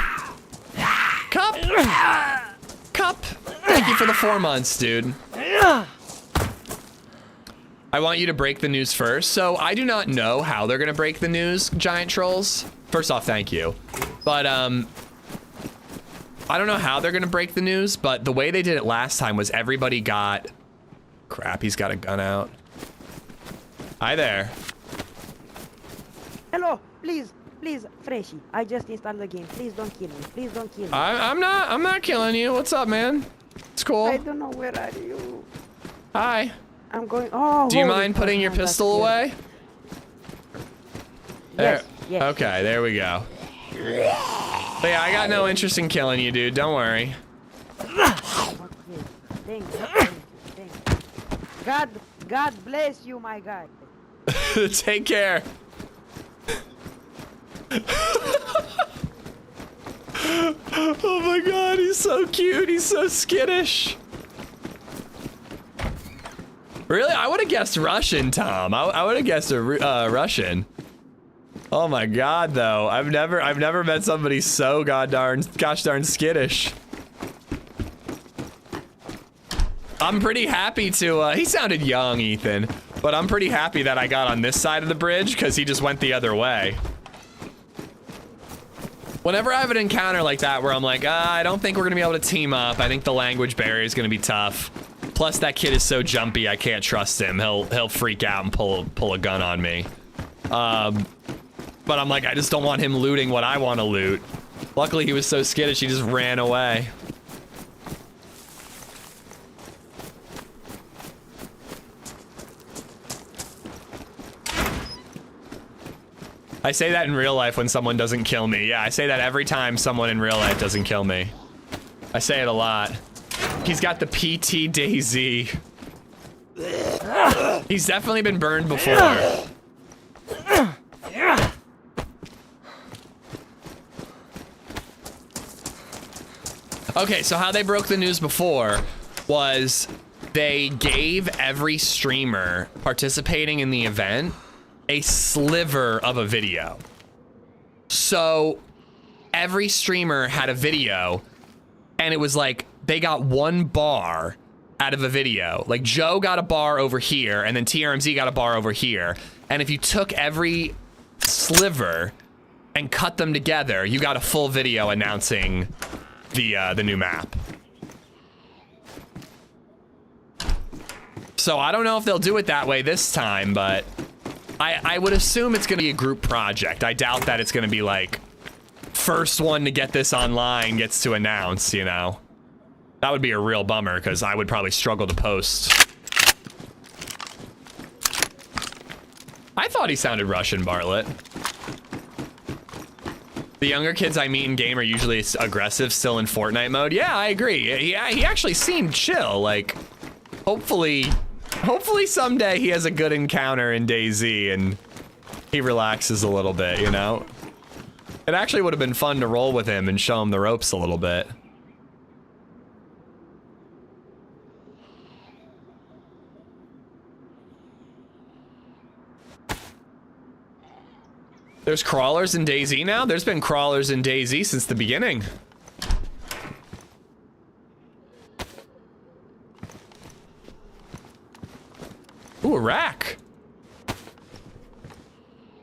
Cup. Thank you for the 4 months, dude. I want you to break the news first. So I do not know how they're gonna break the news, giant trolls. First off, thank you. But I don't know how they're gonna break the news, but the way they did it last time was everybody got... Crap, he's got a gun out. Hi there. Hello, please, Freshie. I just installed the game. Please don't kill me. Please don't kill me. I'm not killing you. What's up, man? It's cool. I don't know where are you. Hi. I'm going. Oh. Do you mind putting your pistol away? There. Yes. Okay, there we go. But yeah, I got no interest in killing you, dude. Don't worry. Thank you. God bless you, my guy. Take care. Oh my god, he's so cute. He's so skittish. Really? I would have guessed Russian, Tom. I would have guessed a Russian. Oh my god, though. I've never met somebody so gosh darn skittish. I'm pretty happy to, he sounded young, Ethan, but I'm pretty happy that I got on this side of the bridge because he just went the other way. Whenever I have an encounter like that where I'm like, I don't think we're gonna be able to team up. I think the language barrier is gonna be tough. Plus that kid is so jumpy, I can't trust him. He'll freak out and pull a gun on me. But I'm like, I just don't want him looting what I want to loot. Luckily he was so skittish, he just ran away. I say that in real life when someone doesn't kill me. Yeah, I say that every time someone in real life doesn't kill me. I say it a lot. He's got the PT DayZ. He's definitely been burned before. Okay, so how they broke the news before was they gave every streamer participating in the event a sliver of a video. So every streamer had a video and it was like they got 1 bar out of a video. Like Joe got a bar over here and then TRMZ got a bar over here. And if you took every sliver and cut them together, you got a full video announcing the new map. So I don't know if they'll do it that way this time, but I would assume it's gonna be a group project. I doubt that it's gonna be like, first one to get this online gets to announce, you know? That would be a real bummer, because I would probably struggle to post. I thought he sounded Russian, Bartlett. The younger kids I meet in game are usually aggressive, still in Fortnite mode. Yeah, I agree. He actually seemed chill, like, hopefully someday he has a good encounter in DayZ and he relaxes a little bit, you know? It actually would have been fun to roll with him and show him the ropes a little bit. There's crawlers in DayZ now? There's been crawlers in DayZ since the beginning. Ooh, a rack.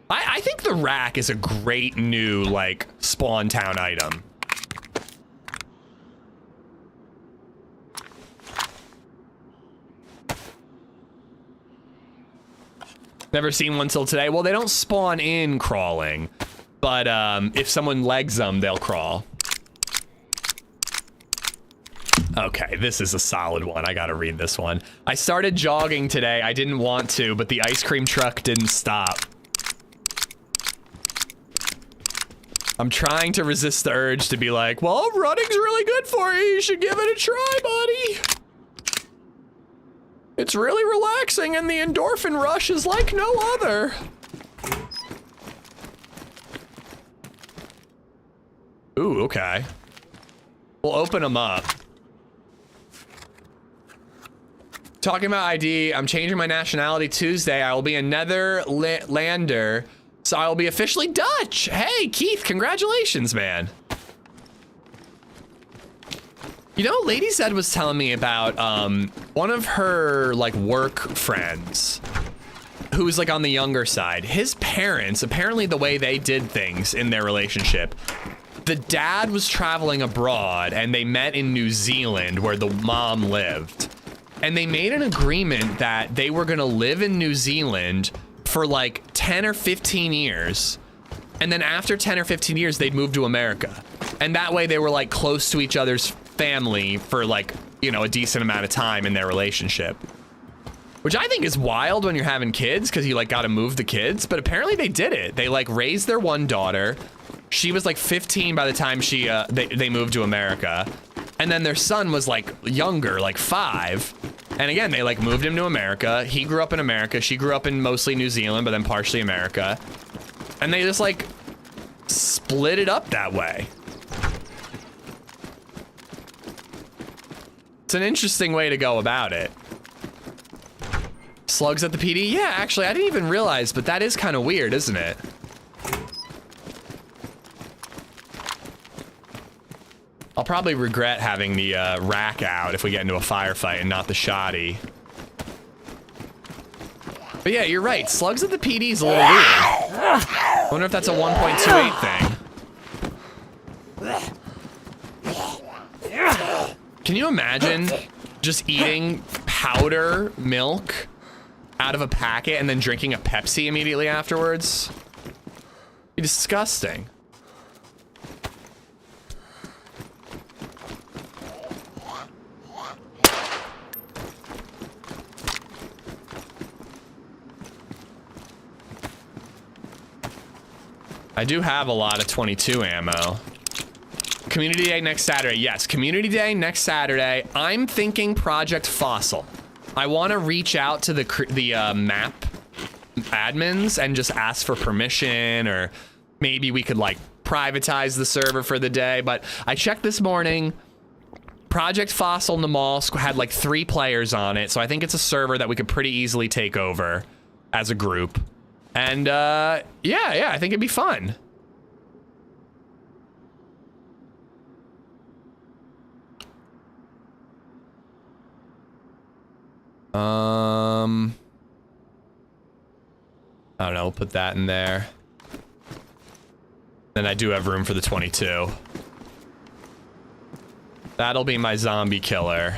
I think the rack is a great new, like, spawn town item. Never seen one till today. Well, they don't spawn in crawling, but if someone legs them, they'll crawl. Okay, this is a solid one. I gotta read this one. I started jogging today. I didn't want to, but the ice cream truck didn't stop. I'm trying to resist the urge to be like, well, running's really good for you. You should give it a try, buddy. It's really relaxing and the endorphin rush is like no other. Ooh, okay. We'll open them up. Talking about ID, I'm changing my nationality Tuesday. I will be a Netherlander, so I will be officially Dutch. Hey, Keith, congratulations, man. You know, LadyZed was telling me about one of her like work friends who's like on the younger side. His parents, apparently the way they did things in their relationship, the dad was traveling abroad and they met in New Zealand where the mom lived. And they made an agreement that they were gonna live in New Zealand for like 10 or 15 years. And then after 10 or 15 years, they'd move to America. And that way they were like close to each other's family for like, you know, a decent amount of time in their relationship. Which I think is wild when you're having kids, because you like gotta move the kids, but apparently they did it. They like raised their one daughter. She was like 15 by the time they moved to America. And then their son was like younger, like 5. And again, they like moved him to America. He grew up in America. She grew up in mostly New Zealand, but then partially America. And they just like split it up that way. It's an interesting way to go about it. Slugs at the PD? Yeah, actually, I didn't even realize, but that is kind of weird, isn't it? I'll probably regret having the rack out if we get into a firefight and not the shoddy. But yeah, you're right. Slugs at the PD is a little weird. I wonder if that's a 1.28 thing. Can you imagine just eating powder milk out of a packet and then drinking a Pepsi immediately afterwards? It'd be disgusting. I do have a lot of 22 ammo. Community Day next Saturday. Yes, Community Day next Saturday. I'm thinking Project Fossil. I want to reach out to the map admins and just ask for permission, or maybe we could like privatize the server for the day. But I checked this morning. Project Fossil Namalsk had like 3 players on it, so I think it's a server that we could pretty easily take over as a group. And yeah, I think it'd be fun. I don't know, we'll put that in there. Then I do have room for the 22. That'll be my zombie killer.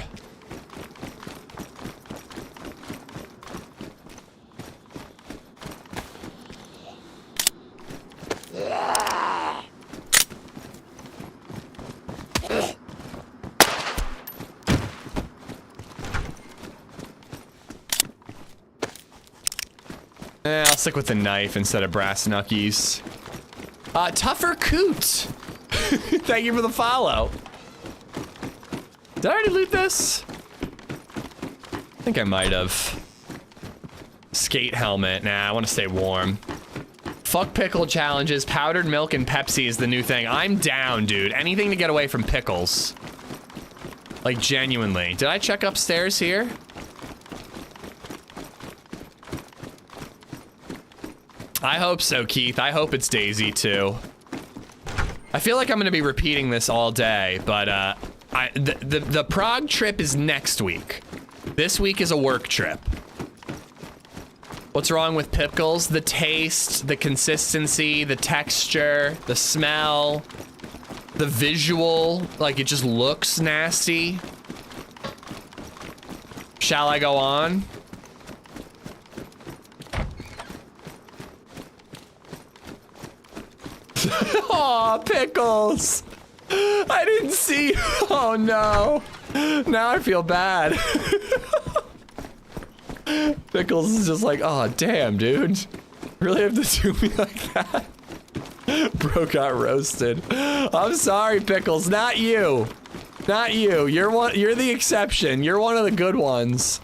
I'll stick with the knife instead of brass knuckies. Tougher Coot. Thank you for the follow. Did I already loot this? I think I might have. Skate helmet. Nah, I want to stay warm. Fuck pickle challenges. Powdered milk and Pepsi is the new thing. I'm down, dude. Anything to get away from pickles. Like, genuinely. Did I check upstairs here? I hope so, Keith. I hope it's DayZ too. I feel like I'm gonna be repeating this all day, but the Prague trip is next week. This week is a work trip. What's wrong with pickles? The taste, the consistency, the texture, the smell, the visual, like it just looks nasty. Shall I go on? Aw, Pickles. I didn't see. Oh no. Now I feel bad. Pickles is just like, oh damn, dude. Really have to do me like that? Bro got roasted. I'm sorry, Pickles. Not you. Not you. You're the exception. You're one of the good ones.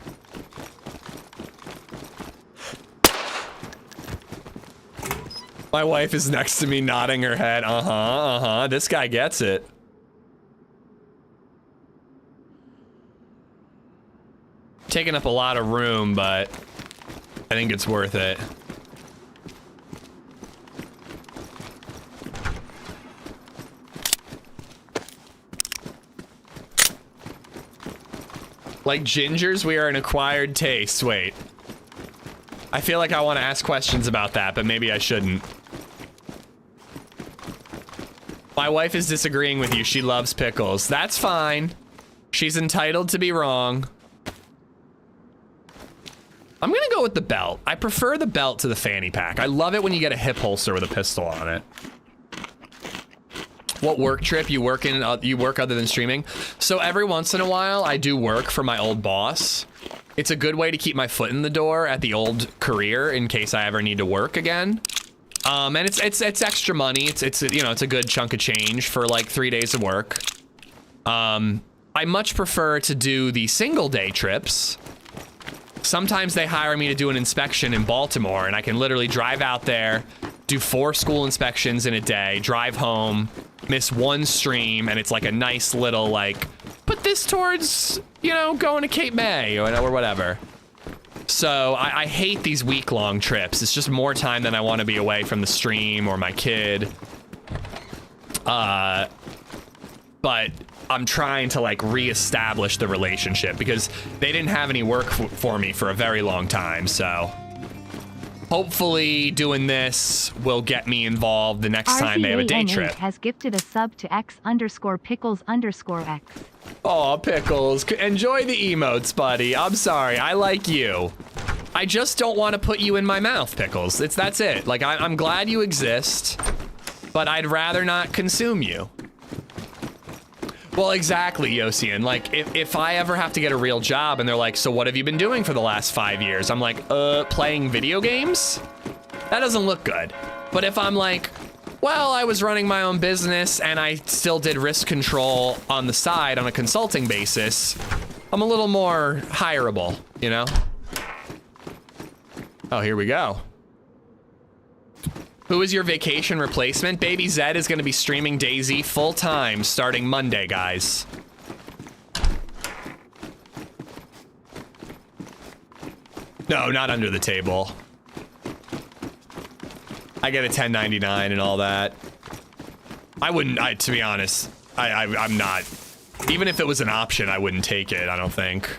My wife is next to me nodding her head. Uh-huh. This guy gets it. Taking up a lot of room, but I think it's worth it. Like gingers, we are an acquired taste. Wait. I feel like I want to ask questions about that, but maybe I shouldn't. My wife is disagreeing with you. She loves pickles. That's fine. She's entitled to be wrong. I'm gonna go with the belt. I prefer the belt to the fanny pack. I love it when you get a hip holster with a pistol on it. What work trip you work in? You work other than streaming? So every once in a while, I do work for my old boss. It's a good way to keep my foot in the door at the old career in case I ever need to work again. And it's extra money. It's you know, it's a good chunk of change for like 3 days of work. I much prefer to do the single day trips. Sometimes they hire me to do an inspection in Baltimore, and I can literally drive out there, do 4 school inspections in a day, drive home, miss 1 stream, and it's like a nice little like, put this towards, you know, going to Cape May or whatever. So I hate these week-long trips. It's just more time than I want to be away from the stream or my kid. But I'm trying to like reestablish the relationship because they didn't have any work for me for a very long time. So hopefully doing this will get me involved the next time they have a day trip. Has gifted a sub to X_Pickles_X. Aw, Pickles. Enjoy the emotes, buddy. I'm sorry. I like you. I just don't want to put you in my mouth, Pickles. That's it. Like, I'm glad you exist, but I'd rather not consume you. Well, exactly, Yosian. Like, if I ever have to get a real job and they're like, so what have you been doing for the last 5 years? I'm like, playing video games? That doesn't look good. But if I'm like, well, I was running my own business and I still did risk control on the side on a consulting basis, I'm a little more hireable, you know? Oh, here we go. Who is your vacation replacement? LadyZed is going to be streaming DayZ full time starting Monday, guys. No, not under the table. I get a 1099 and all that. I wouldn't, to be honest, I'm not, even if it was an option, I wouldn't take it, I don't think.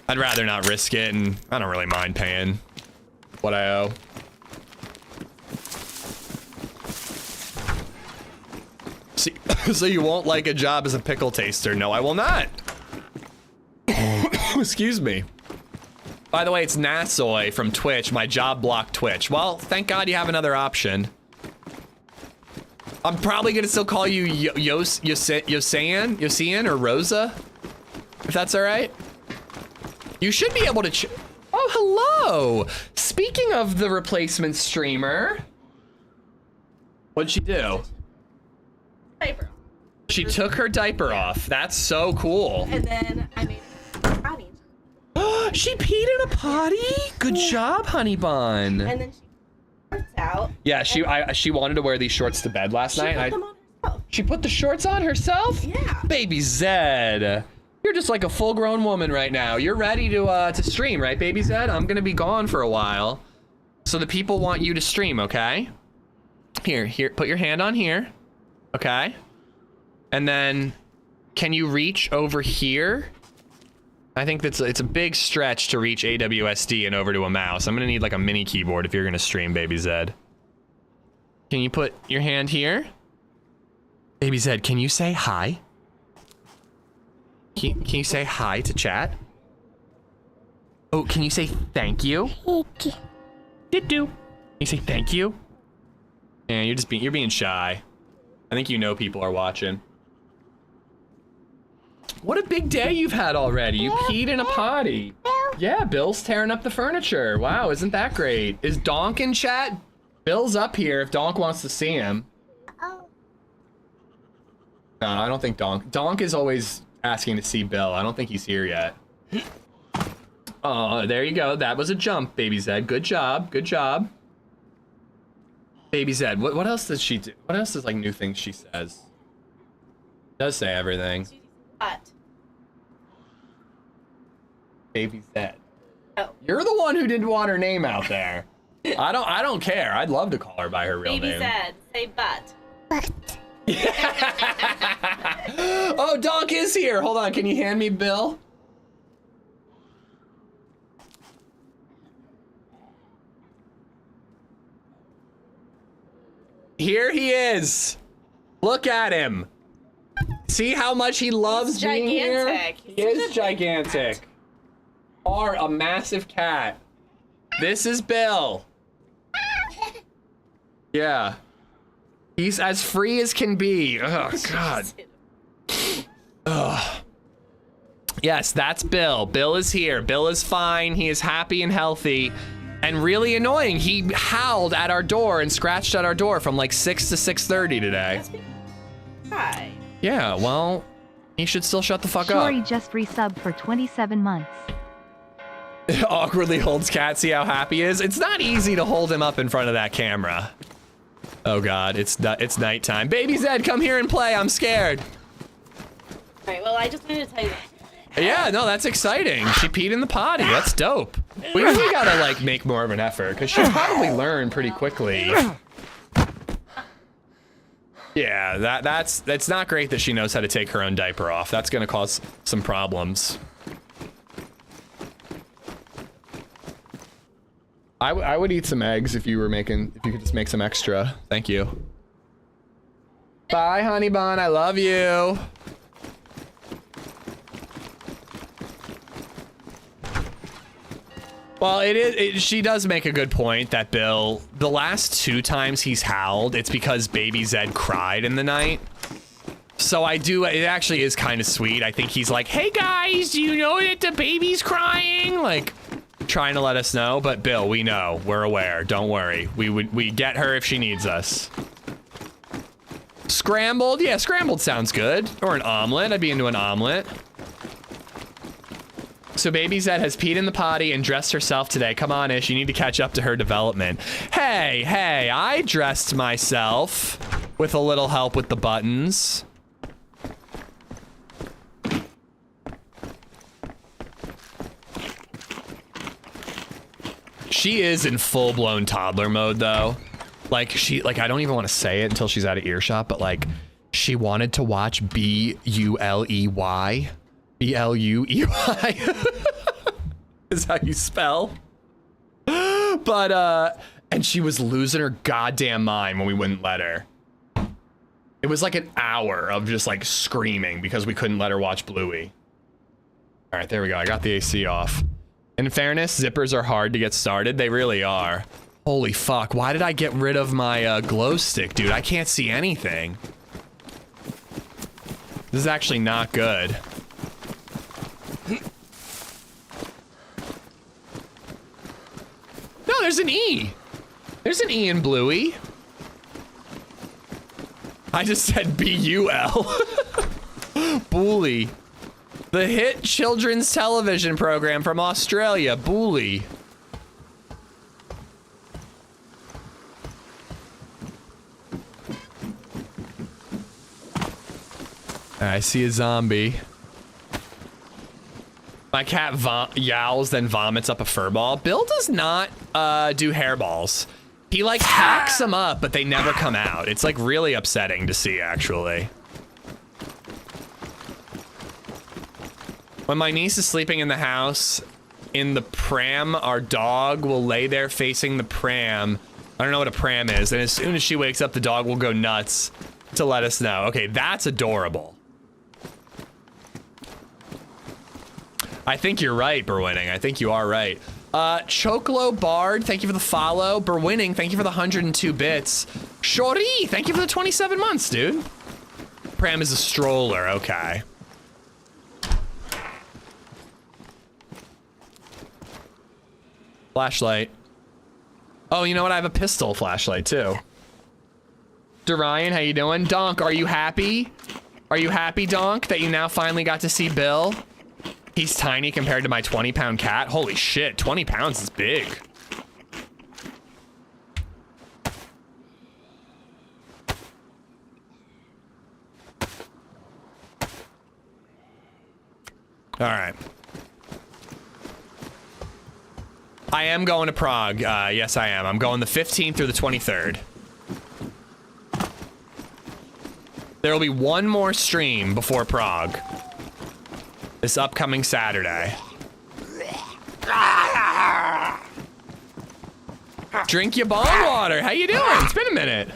I'd rather not risk it, and I don't really mind paying what I owe. See, so you won't like a job as a pickle taster? No, I will not. Excuse me. By the way, it's Nasoy from Twitch. My job blocked Twitch. Well, thank God you have another option. I'm probably gonna still call you Yosian or Rosa, if that's all right. You should be able to. Oh, hello. Speaking of the replacement streamer, what'd she do? Diaper. She took her diaper off. That's so cool. And then I made potty. She peed in a potty? Good job, honey bun. And then she shorts out. Yeah, she wanted to wear these shorts to bed last night. Put them on herself. She put the shorts on herself? Yeah. Baby Zed. You're just like a full-grown woman right now. You're ready to stream, right, Baby Zed? I'm gonna be gone for a while. So the people want you to stream, okay? Here, put your hand on here. Okay. And then, can you reach over here? I think it's a big stretch to reach AWSD and over to a mouse. I'm gonna need like a mini keyboard if you're gonna stream, Baby Zed. Can you put your hand here? Baby Zed, can you say hi? Can you say hi to chat? Oh, can you say thank you? Thank you. Did do. Can you say thank you? Yeah, you're being shy. I think you know people are watching. What a big day you've had already. You peed in a potty. Yeah, Bill's tearing up the furniture. Wow, isn't that great? Is Donk in chat? Bill's up here if Donk wants to see him. No, I don't think Donk. Donk is always asking to see Bill. I don't think he's here yet. Oh, there you go. That was a jump, Baby Zed. Good job. Good job. Baby Zed, what else does she do? What else is like new things she says? Does say everything. What? Baby Zed. Oh. You're the one who didn't want her name out there. I don't care. I'd love to call her by her real name. LadyZed, say butt. Oh, Donk is here. Hold on. Can you hand me Bill? Here he is. Look at him. See how much he loves being here? Gigantic. He is gigantic. Or a massive cat. This is Bill. Yeah. He's as free as can be. Oh, God. Ugh. Yes, that's Bill. Bill is here. Bill is fine. He is happy and healthy. And really annoying. He howled at our door and scratched at our door from like 6 to 6:30 today. Hi. Yeah, well, he should still shut the fuck Shori up. just resubbed for 27 months. Awkwardly holds cat. See how happy he is? It's not easy to hold him up in front of that camera. Oh God, it's nighttime. Baby Zed, come here and play. I'm scared. Alright, well, I just wanted to tell you. Yeah, no, that's exciting. She peed in the potty. That's dope. We really gotta like make more of an effort because she'll probably learn pretty quickly. Yeah, that's not great that she knows how to take her own diaper off. That's gonna cause some problems. I would eat some eggs if you could just make some extra. Thank you. Bye, honey bun. I love you. Well, she does make a good point that Bill, the last 2 times he's howled, it's because Baby Zed cried in the night. So it actually is kind of sweet. I think he's like, hey guys, do you know that the baby's crying? Like, trying to let us know, but Bill, we know, we're aware, don't worry. We get her if she needs us. Scrambled? Yeah, scrambled sounds good. Or an omelet, I'd be into an omelet. So Baby Zed has peed in the potty and dressed herself today. Come on, Ish, you need to catch up to her development. Hey, I dressed myself with a little help with the buttons. She is in full-blown toddler mode though. Like I don't even want to say it until she's out of earshot, but like she wanted to watch B-U-L-E-Y. B-L-U-E-Y is how you spell. But and she was losing her goddamn mind when we wouldn't let her. It was like an hour of just like screaming because we couldn't let her watch Bluey. All right, there we go. I got the AC off. In fairness, zippers are hard to get started. They really are. Holy fuck, why did I get rid of my glow stick, dude? I can't see anything. This is actually not good. No, there's an E. There's an E in Bluey. I just said B-U-L. Bully. The hit children's television program from Australia, Bully. I see a zombie. My cat yowls, then vomits up a fur ball. Bill does not do hairballs. He like hacks them up, but they never come out. It's like really upsetting to see, actually. When my niece is sleeping in the house, in the pram, our dog will lay there facing the pram. I don't know what a pram is. And as soon as she wakes up, the dog will go nuts to let us know. Okay, that's adorable. I think you're right, Berwinning. I think you are right. Chocolo Bard, thank you for the follow. Berwinning, thank you for the 102 bits. Shori, thank you for the 27 months, dude. Pram is a stroller, okay. Flashlight. Oh, you know what? I have a pistol flashlight too. Dorian, how you doing? Donk, are you happy? Are you happy, Donk, that you now finally got to see Bill? He's tiny compared to my 20-pound cat. Holy shit, 20 pounds is big. All right. I am going to Prague. Yes, I am. I'm going the 15th through the 23rd. There will be one more stream before Prague. This upcoming Saturday. Drink your bong water. How you doing? It's been a minute.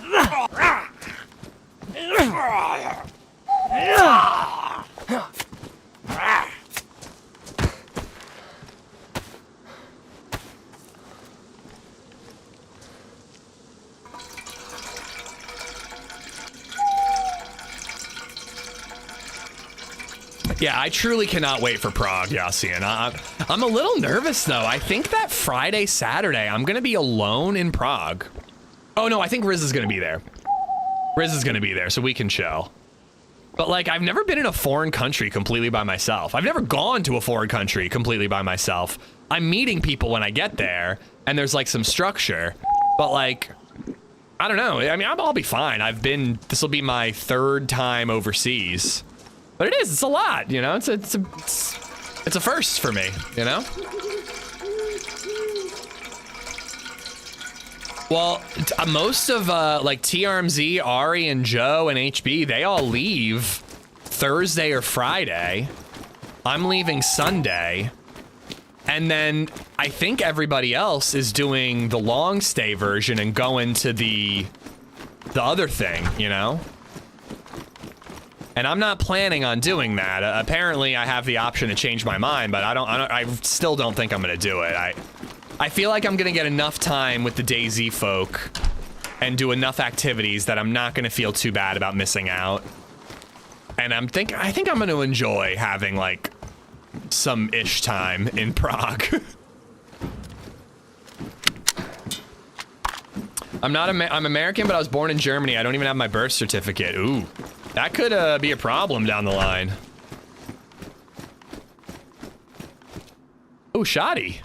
Yeah, I truly cannot wait for Prague, Yassian. I'm a little nervous, though. I think that Friday, Saturday, I'm going to be alone in Prague. Oh, no, I think Riz is going to be there. Riz is going to be there, so we can chill. But, like, I've never been in a foreign country completely by myself. I've never gone to a foreign country completely by myself. I'm meeting people when I get there, and there's, like, some structure. But, like, I don't know. I mean, I'll be fine. This will be my 3rd time overseas. But it's a lot, you know? It's a first for me, you know? Well, most of, like, TRMZ, Ari, and Joe, and HB, they all leave Thursday or Friday. I'm leaving Sunday. And then I think everybody else is doing the long stay version and going to the other thing, you know? And I'm not planning on doing that. Apparently, I have the option to change my mind, but I still don't think I'm gonna do it. I feel like I'm gonna get enough time with the DayZ folk and do enough activities that I'm not gonna feel too bad about missing out. And I think I'm gonna enjoy having like some ish time in Prague. I'm American, but I was born in Germany. I don't even have my birth certificate. Ooh. That could be a problem down the line. Oh, shoddy.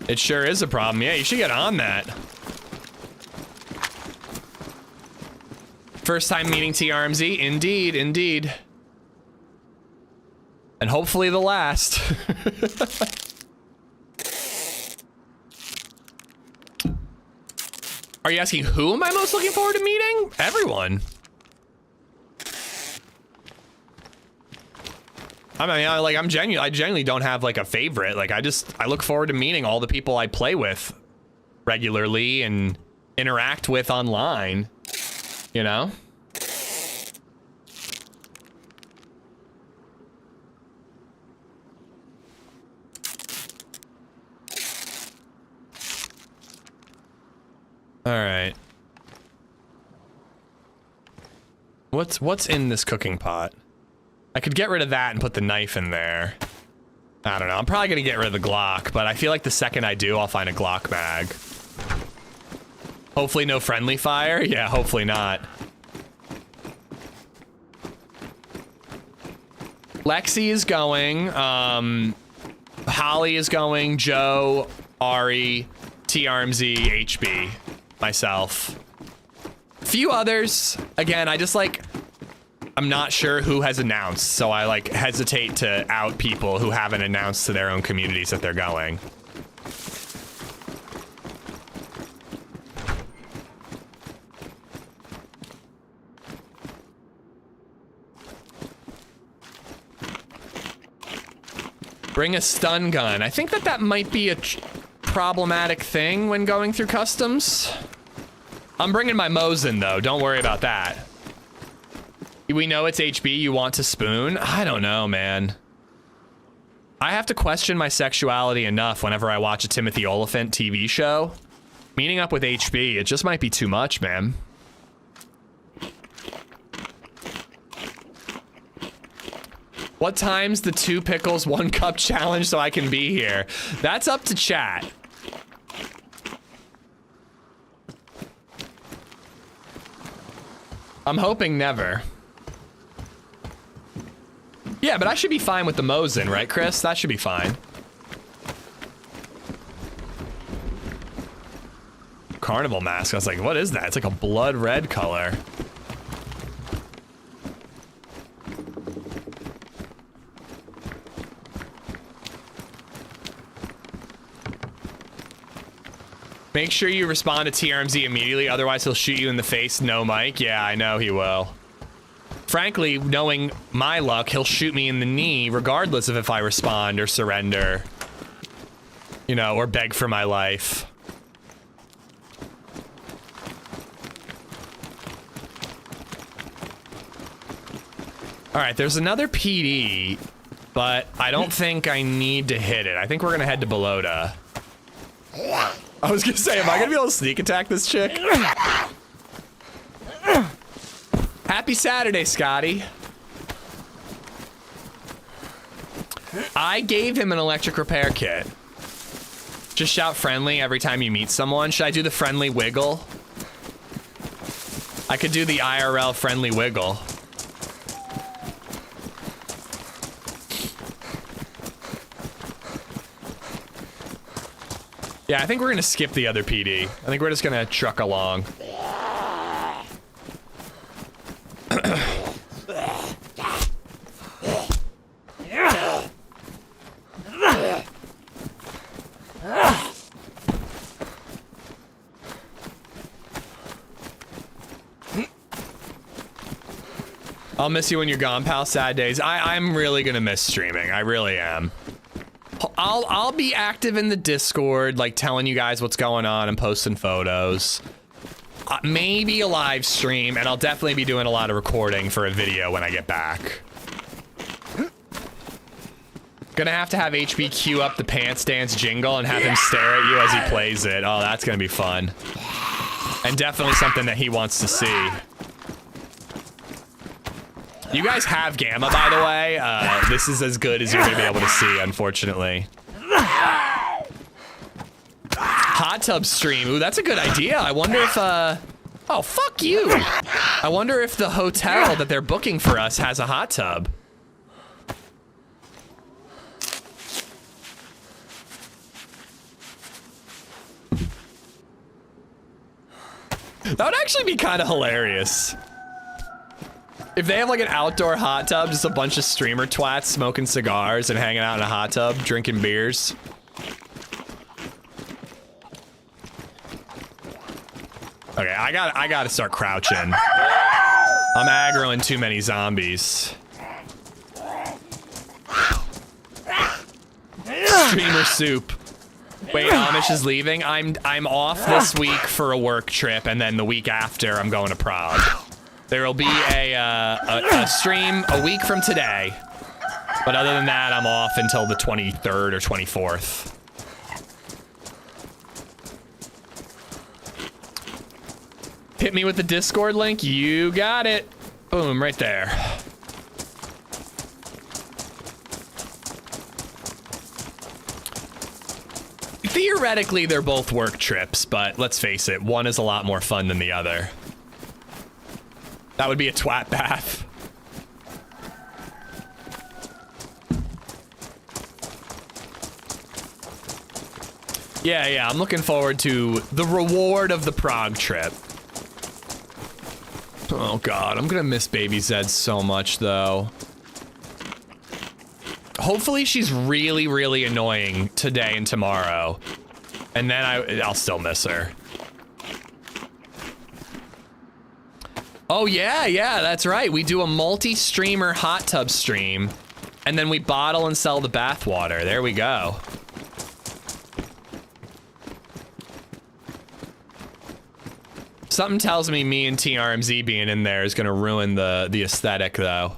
It sure is a problem. Yeah, you should get on that. First time meeting TRMZ? Indeed, indeed. And hopefully the last. Are you asking who am I most looking forward to meeting? Everyone. I mean, I genuinely don't have like a favorite. Like I look forward to meeting all the people I play with regularly and interact with online, you know? All right. What's in this cooking pot? I could get rid of that and put the knife in there. I don't know. I'm probably gonna get rid of the Glock, but I feel like the second I do, I'll find a Glock mag. Hopefully no friendly fire. Yeah, hopefully not. Lexi is going. Holly is going. Joe, Ari, TRMZ, HB. Myself. Few others. Again, I'm not sure who has announced, so I like hesitate to out people who haven't announced to their own communities that they're going. Bring a stun gun. I think that might be problematic thing when going through customs. I'm bringing my Mosin though, don't worry about that. We know it's HB, you want to spoon? I don't know, man. I have to question my sexuality enough whenever I watch a Timothy Oliphant TV show. Meeting up with HB, it just might be too much, man. What time's the 2 pickles, 1 cup challenge so I can be here? That's up to chat. I'm hoping never. Yeah, but I should be fine with the Mosin, right, Chris? That should be fine. Carnival mask. I was like, what is that? It's like a blood red color. Make sure you respond to TRMZ immediately, otherwise he'll shoot you in the face. No, Mike. Yeah, I know he will. Frankly, knowing my luck, he'll shoot me in the knee regardless of if I respond or surrender. You know, or beg for my life. All right, there's another PD, but I don't think I need to hit it. I think we're gonna head to Belota. I was gonna say, am I gonna be able to sneak attack this chick? Happy Saturday, Scotty. I gave him an electric repair kit. Just shout friendly every time you meet someone. Should I do the friendly wiggle? I could do the IRL friendly wiggle. Yeah, I think we're gonna skip the other PD. I think we're just gonna truck along. I'll miss you when you're gone, pal. Sad days. I'm really gonna miss streaming. I really am. I'll be active in the Discord, like telling you guys what's going on and posting photos. Maybe a live stream, and I'll definitely be doing a lot of recording for a video when I get back. Gonna have to have HB queue up the pants dance jingle and have him stare at you as he plays it. Oh, that's gonna be fun. And definitely something that he wants to see. You guys have Gamma, by the way. This is as good as you're gonna be able to see, unfortunately. Hot tub stream. Ooh, that's a good idea. I wonder if, oh, fuck you. I wonder if the hotel that they're booking for us has a hot tub. That would actually be kind of hilarious. If they have like an outdoor hot tub, just a bunch of streamer twats smoking cigars and hanging out in a hot tub, drinking beers. Okay, I gotta start crouching. I'm aggroing too many zombies. Streamer soup. Wait, Amish is leaving? I'm off this week for a work trip, and then the week after I'm going to Prague. There will be a stream a week from today. But other than that, I'm off until the 23rd or 24th. Hit me with the Discord link. You got it. Boom, right there. Theoretically, they're both work trips, but let's face it, one is a lot more fun than the other. That would be a twat bath. Yeah, I'm looking forward to the reward of the Prague trip. Oh god, I'm gonna miss LadyZed so much though. Hopefully she's really, really annoying today and tomorrow. And then I'll still miss her. Oh yeah, that's right. We do a multi-streamer hot tub stream, and then we bottle and sell the bath water. There we go. Something tells me and TRMZ being in there is gonna ruin the aesthetic, though.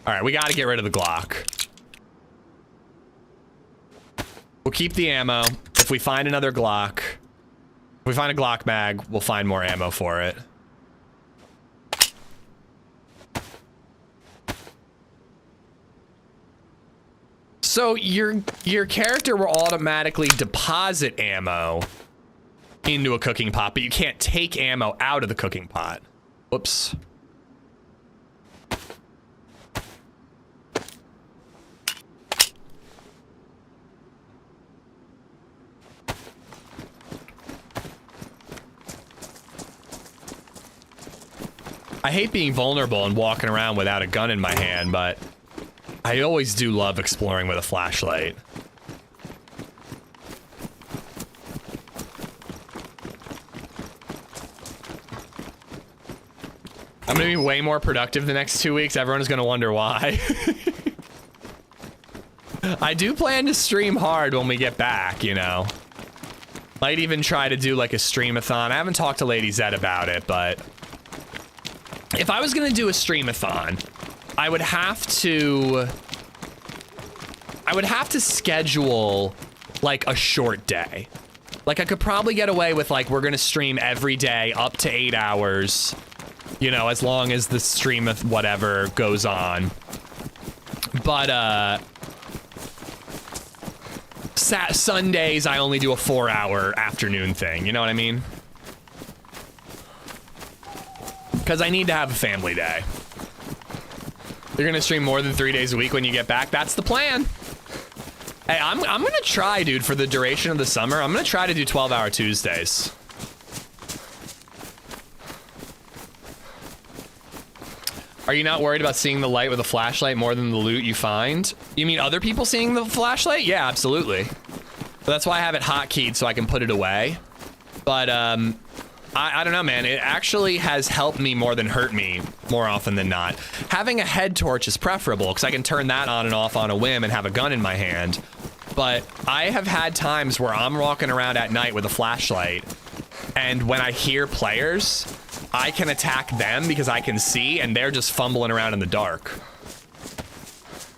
All right, we gotta get rid of the Glock. We'll keep the ammo. If we find another Glock, if we find a Glock mag, we'll find more ammo for it. So your character will automatically deposit ammo into a cooking pot, but you can't take ammo out of the cooking pot. Whoops. I hate being vulnerable and walking around without a gun in my hand, but I always do love exploring with a flashlight. I'm gonna be way more productive the next 2 weeks. Everyone's gonna wonder why. I do plan to stream hard when we get back, you know. Might even try to do like a streamathon. I haven't talked to LadyZed about it, but if I was gonna do a streamathon, I would have to schedule like a short day. Like I could probably get away with like, we're gonna stream every day up to 8 hours, you know, as long as the stream of whatever goes on. But Sundays I only do a 4-hour afternoon thing, you know what I mean? Because I need to have a family day. You're gonna stream more than 3 days a week when you get back? That's the plan. Hey, I'm gonna try, dude, for the duration of the summer. I'm gonna try to do 12-hour Tuesdays. Are you not worried about seeing the light with a flashlight more than the loot you find? You mean other people seeing the flashlight? Yeah, absolutely. But that's why I have it hotkeyed so I can put it away. But I don't know, man. It actually has helped me more than hurt me more often than not. Having a head torch is preferable because I can turn that on and off on a whim and have a gun in my hand. But I have had times where I'm walking around at night with a flashlight, and when I hear players, I can attack them because I can see, and they're just fumbling around in the dark.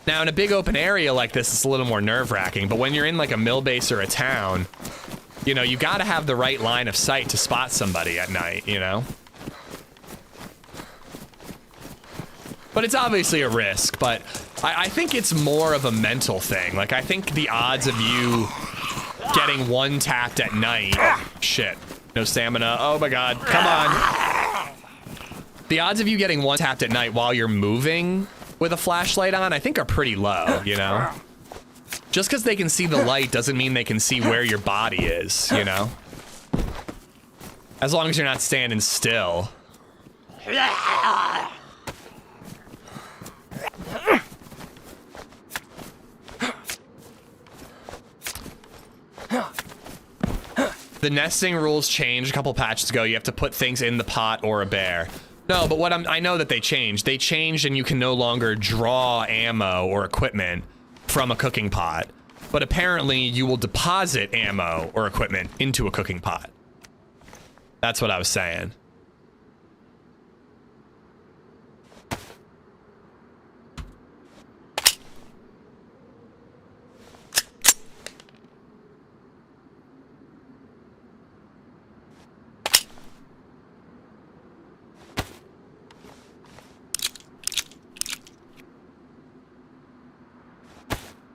Now, in a big open area like this, it's a little more nerve-wracking, but when you're in like a mill base or a town, you know, you gotta have the right line of sight to spot somebody at night, you know? But it's obviously a risk, but I think it's more of a mental thing. Like, I think the odds of you getting one tapped at night... Shit. No stamina. Oh my god. Come on. The odds of you getting one tapped at night while you're moving with a flashlight on, I think are pretty low, you know? Just because they can see the light doesn't mean they can see where your body is, you know? As long as you're not standing still. The nesting rules changed a couple patches ago. You have to put things in the pot or a bear. No, but what I know that they changed. They changed and you can no longer draw ammo or equipment from a cooking pot. But apparently you will deposit ammo or equipment into a cooking pot. That's what I was saying.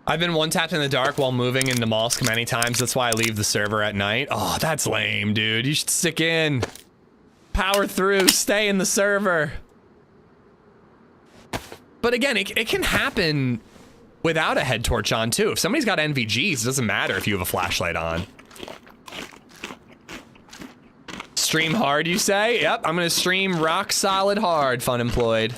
I've been one-tapped in the dark while moving into Molsk many times. That's why I leave the server at night. Oh, that's lame, dude. You should stick in. Power through. Stay in the server. But again, it can happen without a head torch on, too. If somebody's got NVGs, it doesn't matter if you have a flashlight on. Stream hard, you say? Yep, I'm gonna stream rock solid hard, Fun Employed.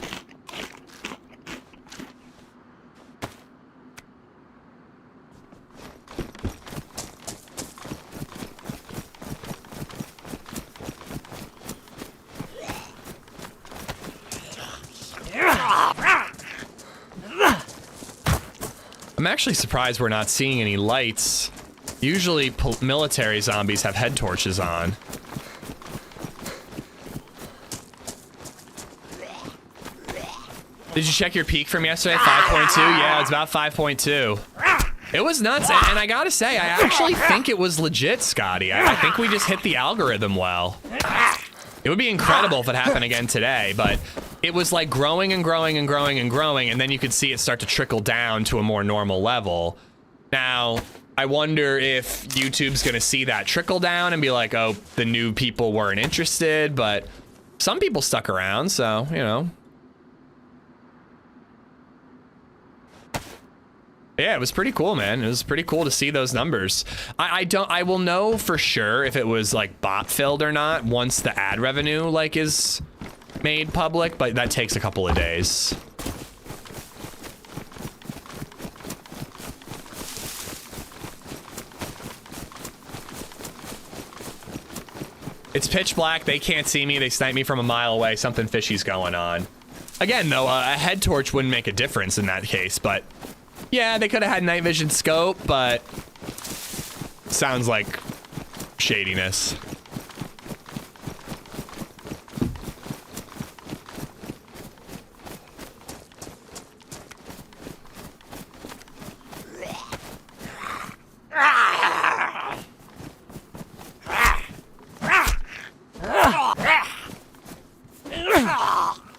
I'm actually surprised we're not seeing any lights. Usually military zombies have head torches on. Did you check your peak from yesterday? 5.2? Yeah, it's about 5.2. It was nuts, and I gotta say, I actually think it was legit, Scotty. I think we just hit the algorithm well. It would be incredible if it happened again today, but it was like growing and growing and growing and growing, and then you could see it start to trickle down to a more normal level. Now, I wonder if YouTube's gonna see that trickle down and be like, oh, the new people weren't interested, but some people stuck around, so, you know. Yeah, it was pretty cool, man. It was pretty cool to see those numbers. I will know for sure if it was like bot filled or not once the ad revenue like is made public, but that takes a couple of days. It's pitch black. They can't see me. They snipe me from a mile away. Something fishy's going on. Again, though, a head torch wouldn't make a difference in that case, but yeah, they could have had night vision scope, but sounds like shadiness.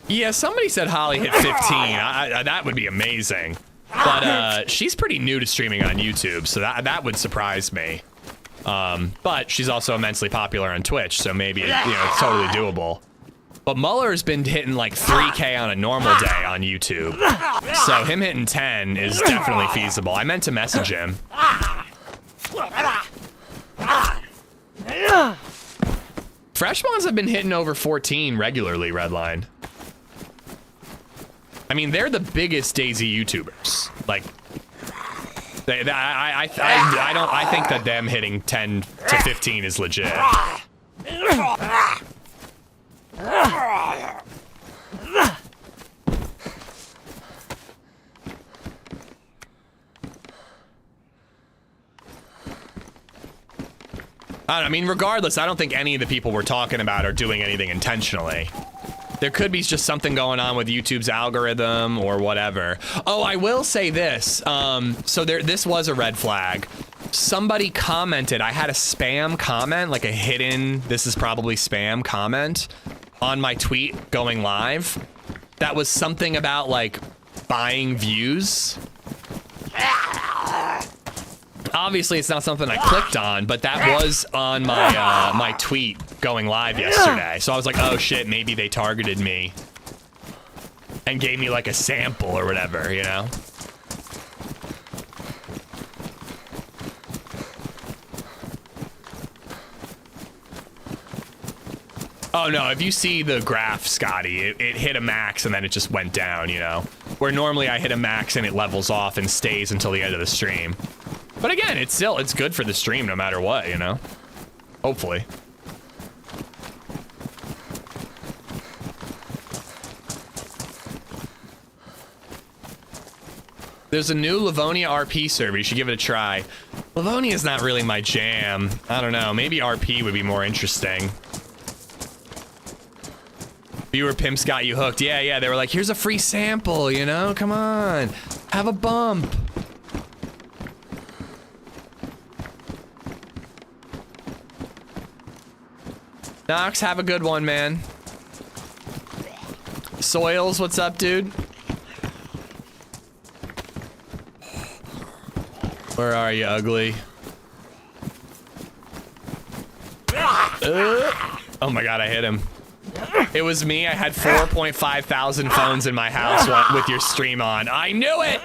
Yeah, somebody said Holly hit 15. That would be amazing. But she's pretty new to streaming on YouTube, so that would surprise me. But she's also immensely popular on Twitch, so maybe it's totally doable. But Muller's been hitting like 3K on a normal day on YouTube, so him hitting 10 is definitely feasible. I meant to message him. Fresh Bonds have been hitting over 14 regularly, Redline. I mean, they're the biggest DayZ YouTubers. Like, I think that them hitting 10 to 15 is legit. I mean, regardless, I don't think any of the people we're talking about are doing anything intentionally. There could be just something going on with YouTube's algorithm or whatever. Oh, I will say this. So this was a red flag. Somebody commented, I had a spam comment, like a hidden, this is probably spam comment on my tweet going live. That was something about like buying views. Obviously, it's not something I clicked on, but that was on my my tweet going live yesterday. So I was like, oh shit, maybe they targeted me and gave me like a sample or whatever, you know? Oh no, if you see the graph, Scotty, it hit a max and then it just went down, you know? Where normally I hit a max and it levels off and stays until the end of the stream. But again, it's good for the stream no matter what, you know? Hopefully. There's a new Livonia RP server. You should give it a try. Livonia is not really my jam. I don't know. Maybe RP would be more interesting. Viewer pimps got you hooked. Yeah. They were like, here's a free sample, you know? Come on. Have a bump. Knox, have a good one, man. Soils, what's up, dude? Where are you, ugly? Oh my god, I hit him. It was me. I had 4.5 thousand phones in my house with your stream on. I knew it!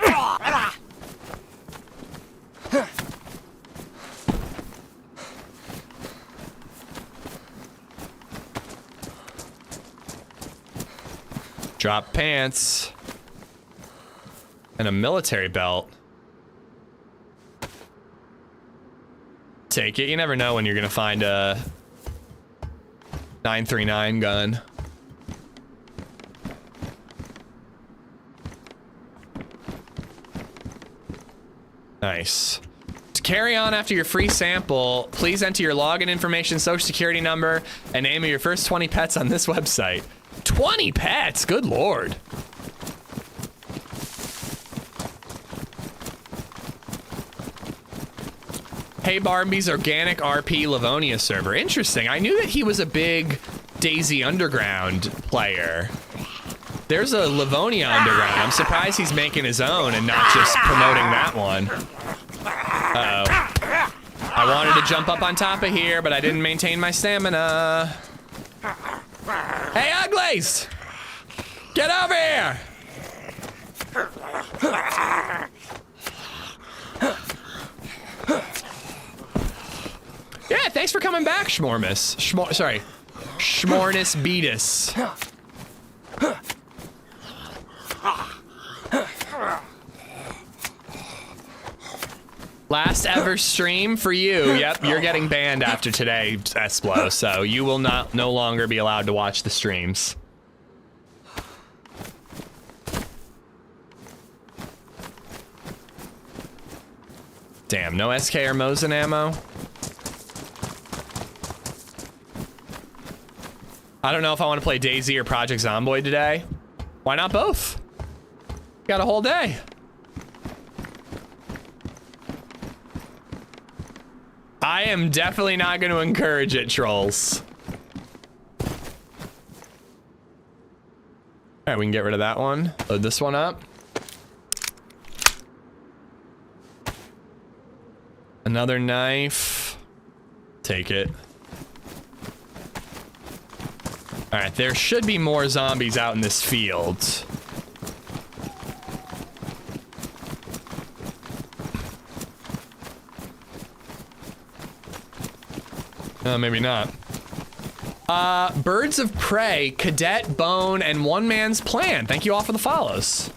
Drop pants. And a military belt. Take it. You never know when you're gonna find a 939 gun. Nice. To carry on after your free sample, please enter your login information, social security number, and name of your first 20 pets on this website. 20 pets? Good lord. Hey Barbie's Organic RP Livonia server. Interesting. I knew that he was a big DayZ Underground player. There's a Livonia Underground. I'm surprised he's making his own and not just promoting that one. Uh-oh. I wanted to jump up on top of here, but I didn't maintain my stamina. Hey, Uglies! Get over here! Yeah, thanks for coming back, Schmormus. Sorry. Schmornus Beatus. Last ever stream for you. Yep, you're getting banned after today, Esplo, so you will no longer be allowed to watch the streams. Damn, no SK or Mosin ammo? I don't know if I want to play DayZ or Project Zomboid today. Why not both? Got a whole day. I am definitely not going to encourage it, trolls. All right, we can get rid of that one. Load this one up. Another knife. Take it. All right, there should be more zombies out in this field. Maybe not. Birds of Prey, Cadet, Bone, and One Man's Plan. Thank you all for the follows.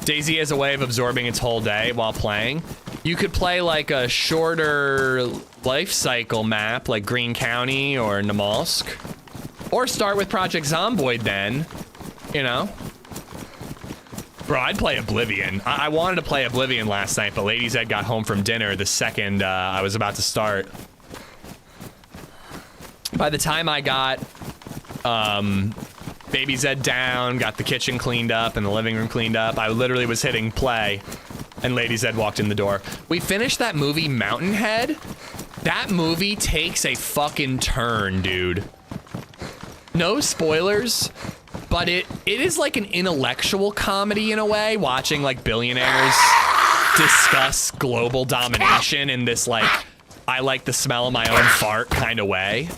DayZ has a way of absorbing its whole day while playing. You could play like a shorter life cycle map like Green County or Namalsk. Or start with Project Zomboid then, you know? Bro, I'd play Oblivion. I wanted to play Oblivion last night, but LadyZed got home from dinner the second I was about to start. By the time I got Baby Zed down, got the kitchen cleaned up and the living room cleaned up, I literally was hitting play and LadyZed walked in the door. We finished that movie Mountainhead. That movie takes a fucking turn, dude. No spoilers, but it is like an intellectual comedy in a way, watching like billionaires discuss global domination in this like, I like the smell of my own fart kind of way.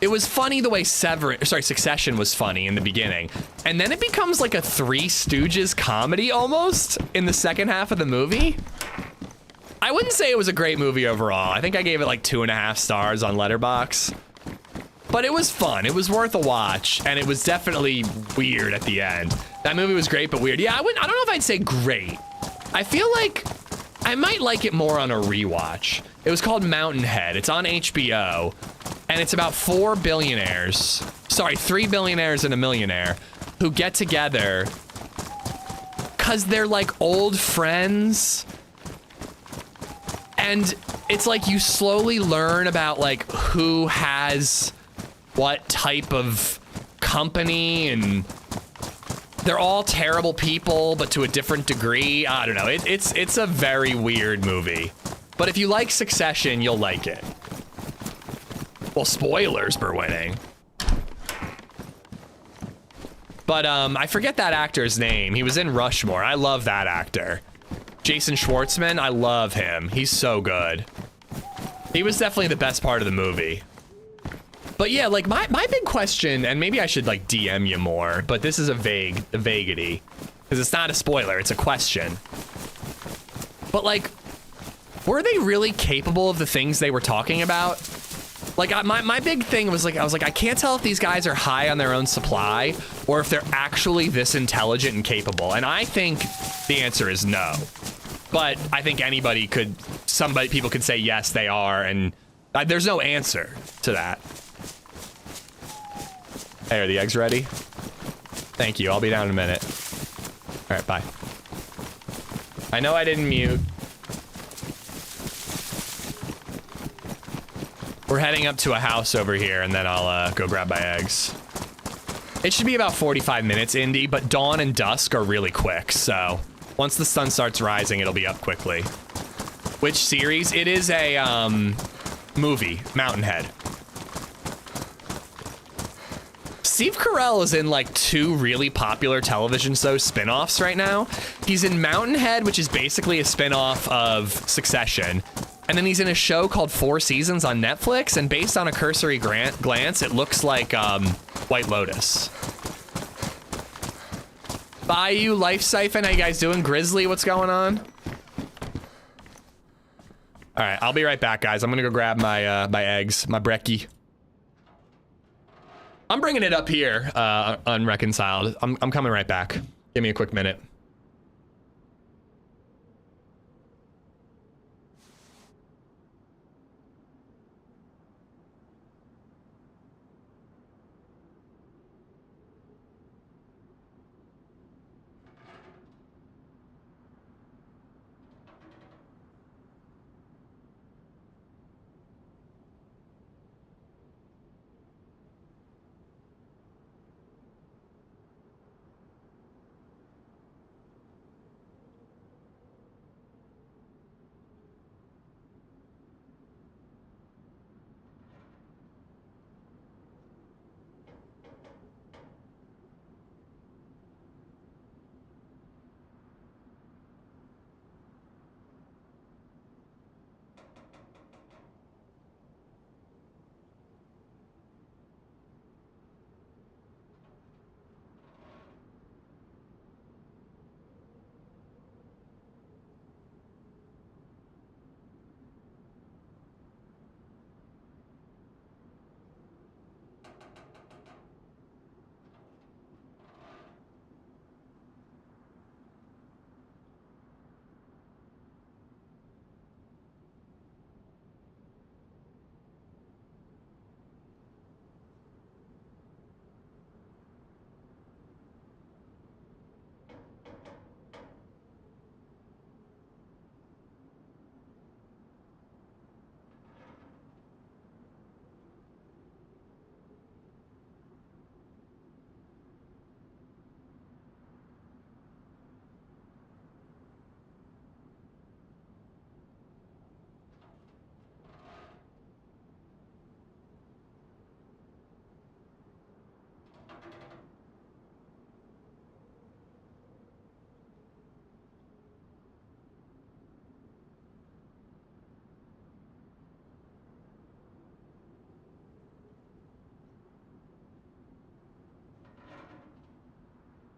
It was funny the way Succession was funny in the beginning. And then it becomes like a Three Stooges comedy almost in the second half of the movie. I wouldn't say it was a great movie overall. I think I gave it like 2.5 stars on Letterboxd. But it was fun. It was worth a watch. And it was definitely weird at the end. That movie was great, but weird. Yeah, I don't know if I'd say great. I feel like I might like it more on a rewatch. It was called Mountainhead. It's on HBO. And it's about 3 billionaires and a millionaire who get together because they're like old friends. And it's like you slowly learn about like who has what type of company, and they're all terrible people, but to a different degree. I don't know. It's a very weird movie. But if you like Succession, you'll like it. Well, spoilers for winning. But I forget that actor's name. He was in Rushmore. I love that actor. Jason Schwartzman, I love him. He's so good. He was definitely the best part of the movie. But yeah, like my big question, and maybe I should like DM you more, but this is a vaguity. Because it's not a spoiler, it's a question. But like, were they really capable of the things they were talking about? Like my big thing was like, I was like, I can't tell if these guys are high on their own supply or if they're actually this intelligent and capable. And I think the answer is no. But I think people could say yes, they are. And there's no answer to that. Hey, are the eggs ready? Thank you. I'll be down in a minute. All right, bye. I know I didn't mute. We're heading up to a house over here, and then I'll go grab my eggs. It should be about 45 minutes, Indy, but dawn and dusk are really quick, so once the sun starts rising, it'll be up quickly. Which series? It is a movie, Mountainhead. Steve Carell is in like 2 really popular television show spin-offs right now. He's in Mountainhead, which is basically a spin-off of Succession. And then he's in a show called 4 Seasons on Netflix, and based on a cursory glance, it looks like White Lotus. Bayou, Life Siphon, how you guys doing? Grizzly, what's going on? All right, I'll be right back, guys. I'm gonna go grab my my eggs, my brekkie. I'm bringing it up here, unreconciled. I'm coming right back. Give me a quick minute.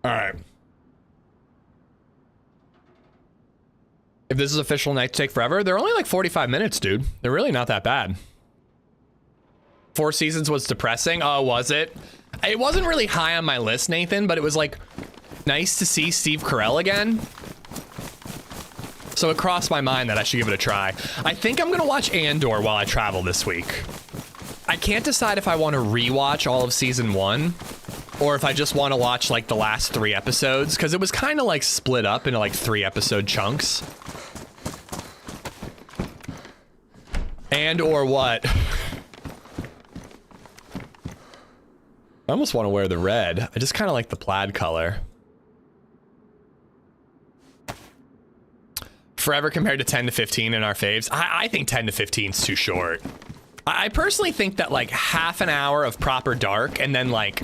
All right. If this is official Night to Take Forever, they're only like 45 minutes, dude. They're really not that bad. 4 Seasons was depressing. Oh, was it? It wasn't really high on my list, Nathan, but it was like nice to see Steve Carell again. So it crossed my mind that I should give it a try. I think I'm gonna watch Andor while I travel this week. I can't decide if I want to rewatch all of season 1 or if I just want to watch like the last 3 episodes, because it was kind of like split up into like 3 episode chunks. And or what? I almost want to wear the red. I just kind of like the plaid color. Forever compared to 10 to 15 in our faves. I think 10 to 15 is too short. I personally think that like half an hour of proper dark and then like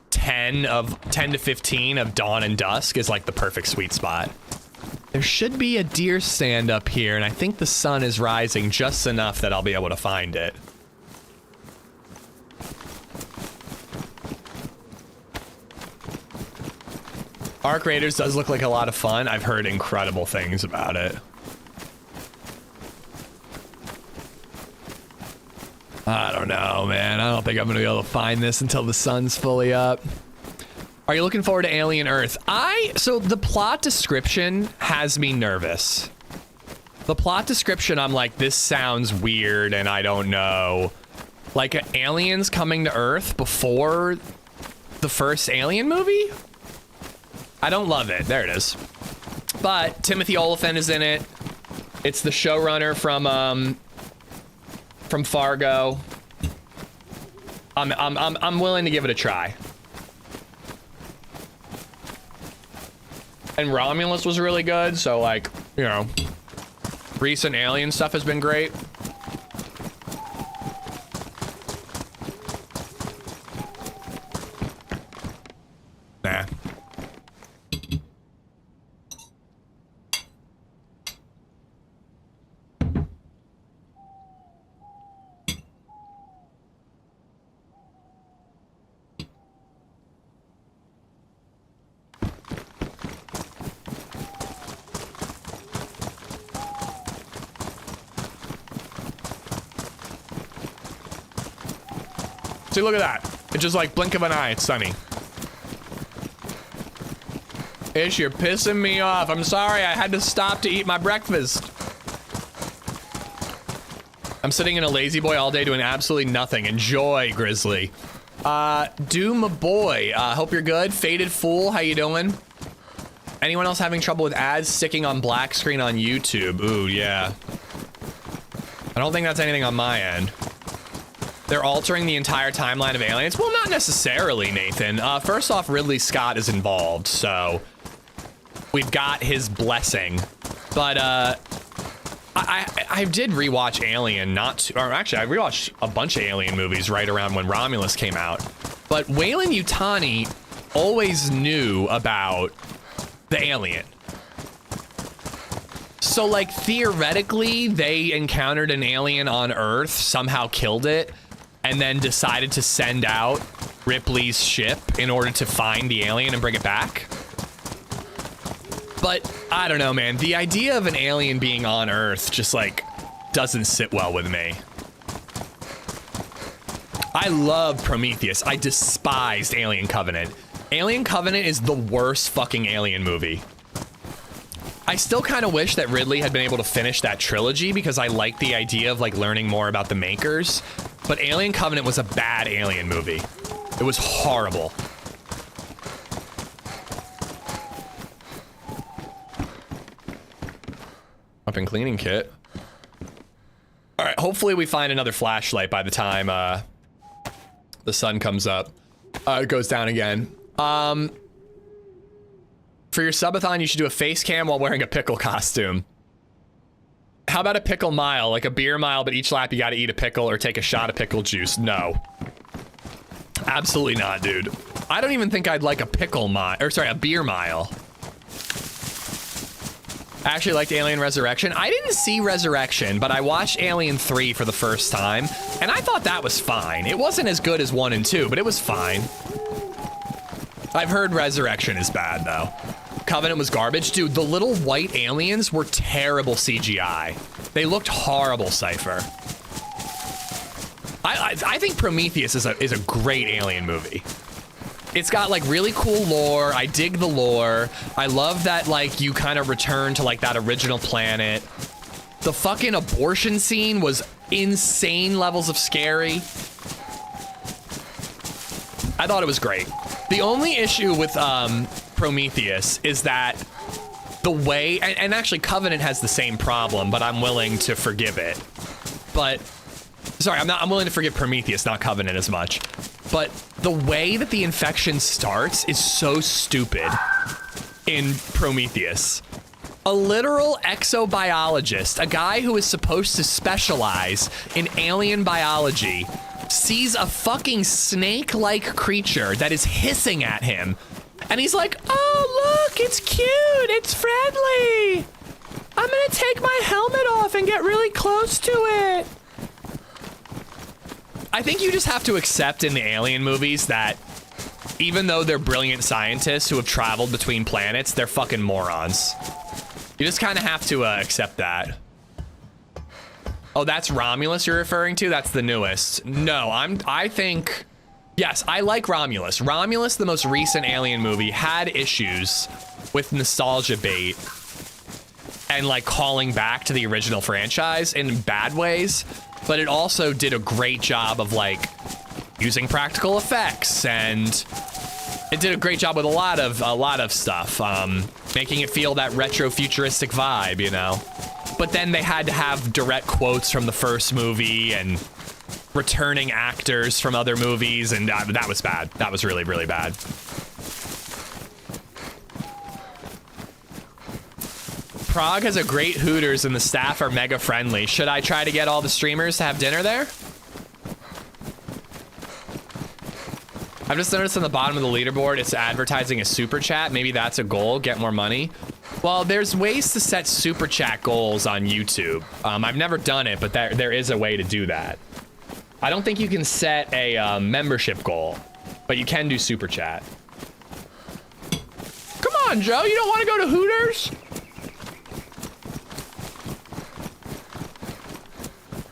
10 to 15 of dawn and dusk is like the perfect sweet spot. There should be a deer stand up here, and I think the sun is rising just enough that I'll be able to find it. Arc Raiders does look like a lot of fun. I've heard incredible things about it. I don't know, man. I don't think I'm gonna be able to find this until the sun's fully up. Are you looking forward to Alien Earth? So the plot description has me nervous. The plot description, I'm like, this sounds weird and I don't know. Like aliens coming to Earth before the first Alien movie? I don't love it. There it is. But Timothy Olyphant is in it. It's the showrunner from Fargo. I'm willing to give it a try. And Romulus was really good, so like, you know, recent Alien stuff has been great. Nah. See, look at that. It's just like blink of an eye, it's sunny. Ish, you're pissing me off. I'm sorry, I had to stop to eat my breakfast. I'm sitting in a lazy boy all day doing absolutely nothing. Enjoy, Grizzly. Doom boy, hope you're good. Faded Fool, how you doing? Anyone else having trouble with ads sticking on black screen on YouTube? Ooh, yeah. I don't think that's anything on my end. They're altering the entire timeline of Aliens? Well, not necessarily, Nathan. First off, Ridley Scott is involved, so we've got his blessing. But I did rewatch Alien, or actually, I rewatched a bunch of Alien movies right around when Romulus came out. But Weyland-Yutani always knew about the alien. So, like, theoretically, they encountered an alien on Earth, somehow killed it, and then decided to send out Ripley's ship in order to find the alien and bring it back. But I don't know, man. The idea of an alien being on Earth just like doesn't sit well with me. I love Prometheus. I despised Alien Covenant. Alien Covenant is the worst fucking alien movie. I still kind of wish that Ridley had been able to finish that trilogy because I like the idea of like learning more about the makers. But Alien Covenant was a bad alien movie. It was horrible. Up and cleaning kit. All right, hopefully we find another flashlight by the time the sun comes up. It goes down again. For your subathon, you should do a face cam while wearing a pickle costume. How about a pickle mile, like a beer mile, but each lap you gotta eat a pickle or take a shot of pickle juice? No. Absolutely not, dude. I don't even think I'd like a pickle mile, or sorry, a beer mile. I actually liked Alien Resurrection. I didn't see Resurrection, but I watched Alien 3 for the first time, and I thought that was fine. It wasn't as good as 1 and 2, but it was fine. I've heard Resurrection is bad, though. Covenant was garbage. Dude, the little white aliens were terrible CGI. They looked horrible, Cypher. I think Prometheus is a great alien movie. It's got like really cool lore. I dig the lore. I love that like you kind of return to like that original planet. The fucking abortion scene was insane levels of scary. I thought it was great. The only issue with Prometheus is that the way, and actually Covenant has the same problem, but I'm willing to forgive it. But, sorry, I'm willing to forgive Prometheus, not Covenant as much. But the way that the infection starts is so stupid in Prometheus. A literal exobiologist, a guy who is supposed to specialize in alien biology, sees a fucking snake-like creature that is hissing at him. And he's like, oh, look, it's cute, it's friendly. I'm gonna take my helmet off and get really close to it. I think you just have to accept in the alien movies that even though they're brilliant scientists who have traveled between planets, they're fucking morons. You just kind of have to accept that. Oh, that's Romulus you're referring to? That's the newest. No, I think... Yes, I like Romulus. Romulus, the most recent Alien movie, had issues with nostalgia bait and like calling back to the original franchise in bad ways, but it also did a great job of like using practical effects, and it did a great job with a lot of stuff, making it feel that retro futuristic vibe, you know. But then they had to have direct quotes from the first movie and returning actors from other movies, and that was bad. That was really, really bad. Prague has a great Hooters and the staff are mega friendly. Should I try to get all the streamers to have dinner there? I've just noticed on the bottom of the leaderboard, it's advertising a super chat. Maybe that's a goal, get more money. Well, there's ways to set super chat goals on YouTube. I've never done it, but there is a way to do that. I don't think you can set a membership goal, but you can do super chat. Come on, Joe, you don't want to go to Hooters?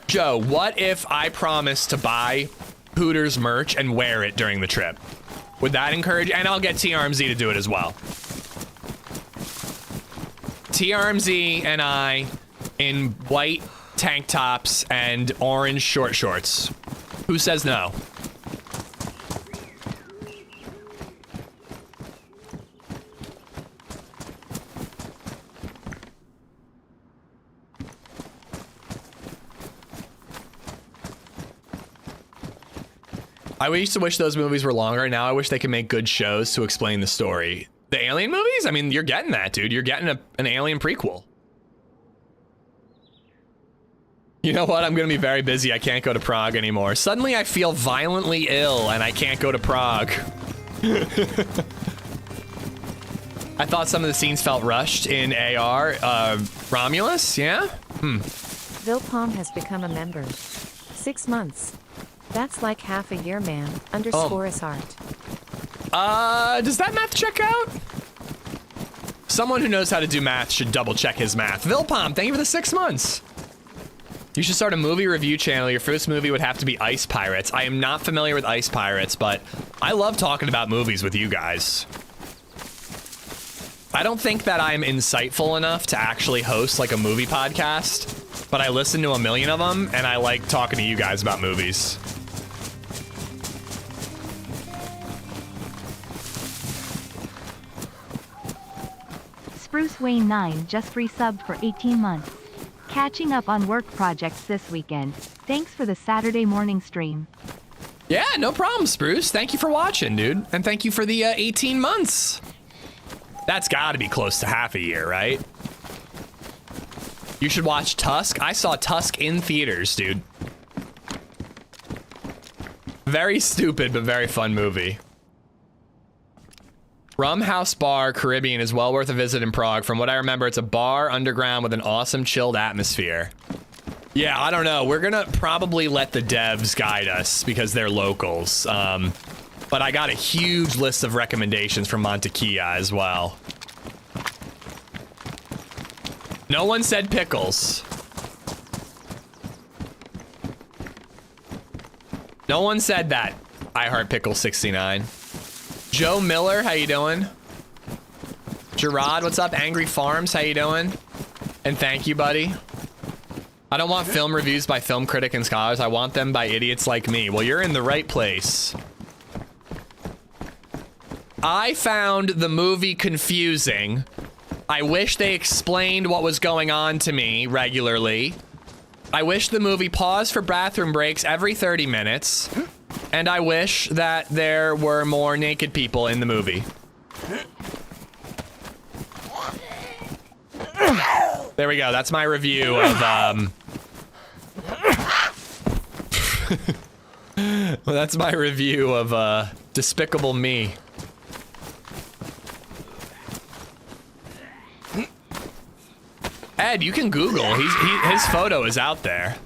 Joe, what if I promise to buy Hooters merch and wear it during the trip? Would that encourage? And I'll get TRMZ to do it as well. TRMZ and I in white tank tops and orange short shorts. Who says no? I used to wish those movies were longer. Now I wish they could make good shows to explain the story. The Alien movies? I mean, you're getting that, dude. You're getting an Alien prequel. You know what? I'm going to be very busy. I can't go to Prague anymore. Suddenly I feel violently ill and I can't go to Prague. I thought some of the scenes felt rushed in AR. Romulus? Yeah? Vilpom has become a member. 6 months. That's like half a year, man. Underscore is heart. Does that math check out? Someone who knows how to do math should double check his math. Vilpom, thank you for the 6 months. You should start a movie review channel. Your first movie would have to be Ice Pirates. I am not familiar with Ice Pirates, but I love talking about movies with you guys. I don't think that I'm insightful enough to actually host like a movie podcast, but I listen to a million of them and I like talking to you guys about movies. Spruce Wayne 9 just resubbed for 18 months. Catching up on work projects this weekend. Thanks for the Saturday morning stream. Yeah, no problem, Spruce. Thank you for watching, dude. And thank you for the 18 months. That's gotta be close to half a year, right? You should watch Tusk. I saw Tusk in theaters, dude. Very stupid, but very fun movie. Rum House Bar Caribbean is well worth a visit in Prague. From what I remember, it's a bar underground with an awesome chilled atmosphere. Yeah, I don't know. We're gonna probably let the devs guide us because they're locals. But I got a huge list of recommendations from Montequilla as well. No one said pickles. No one said that. I Heart Pickle 69. Joe Miller, how you doing? Gerard, what's up? Angry Farms, how you doing? And thank you, buddy. I don't want film reviews by film critic and scholars. I want them by idiots like me. Well, you're in the right place. I found the movie confusing. I wish they explained what was going on to me regularly. I wish the movie paused for bathroom breaks every 30 minutes. And I wish that there were more naked people in the movie. There we go. That's my review of, well, that's my review of, Despicable Me. Ed, you can Google. His photo is out there.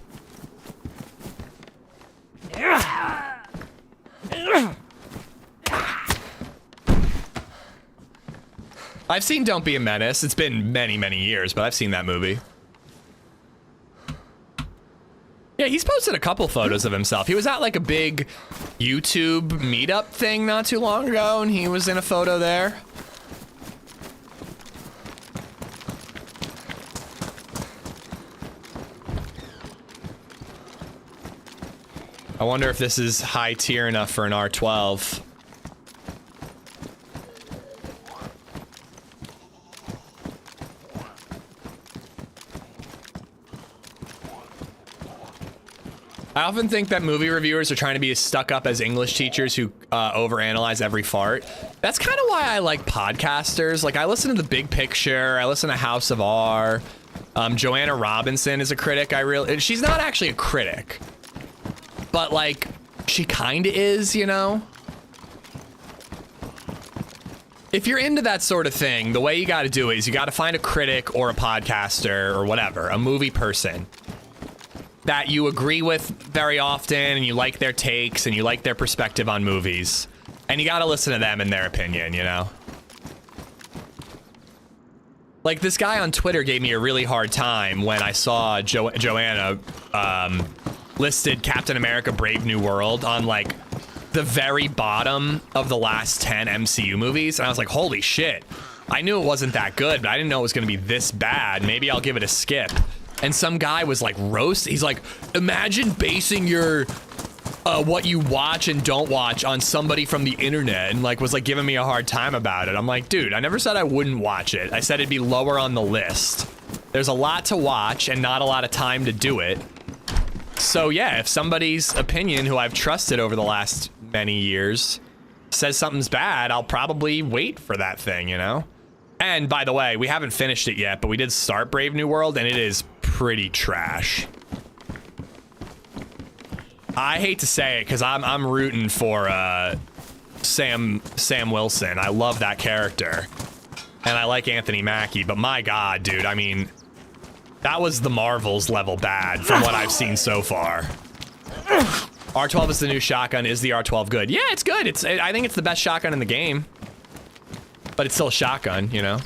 I've seen Don't Be a Menace. It's been many, many years, but I've seen that movie. Yeah, he's posted a couple photos of himself. He was at like a big YouTube meetup thing not too long ago, and he was in a photo there. I wonder if this is high tier enough for an R12. I often think that movie reviewers are trying to be as stuck up as English teachers who overanalyze every fart. That's kind of why I like podcasters. Like, I listen to The Big Picture. I listen to House of R. Joanna Robinson is a critic. She's not actually a critic, but like, she kind of is, you know? If you're into that sort of thing, the way you got to do it is you got to find a critic or a podcaster or whatever, a movie person that you agree with very often and you like their takes and you like their perspective on movies. And you got to listen to them and their opinion, you know? Like, this guy on Twitter gave me a really hard time when I saw Joanna listed Captain America Brave New World on, like, the very bottom of the last 10 MCU movies. And I was like, holy shit. I knew it wasn't that good, but I didn't know it was going to be this bad. Maybe I'll give it a skip. And some guy was like, he's like, imagine basing your what you watch and don't watch on somebody from the internet, and like was like giving me a hard time about it. I'm like, dude, I never said I wouldn't watch it. I said it'd be lower on the list. There's a lot to watch and not a lot of time to do it. So yeah, if somebody's opinion who I've trusted over the last many years says something's bad, I'll probably wait for that thing, you know? And by the way, we haven't finished it yet, but we did start Brave New World and it is pretty trash. I hate to say it because I'm rooting for Sam Wilson. I love that character. And I like Anthony Mackie, but my God, dude, I mean, that was the Marvels level bad from what I've seen so far. R12 is the new shotgun. Is the R12 good? Yeah, it's good. I think it's the best shotgun in the game. But it's still a shotgun, you know?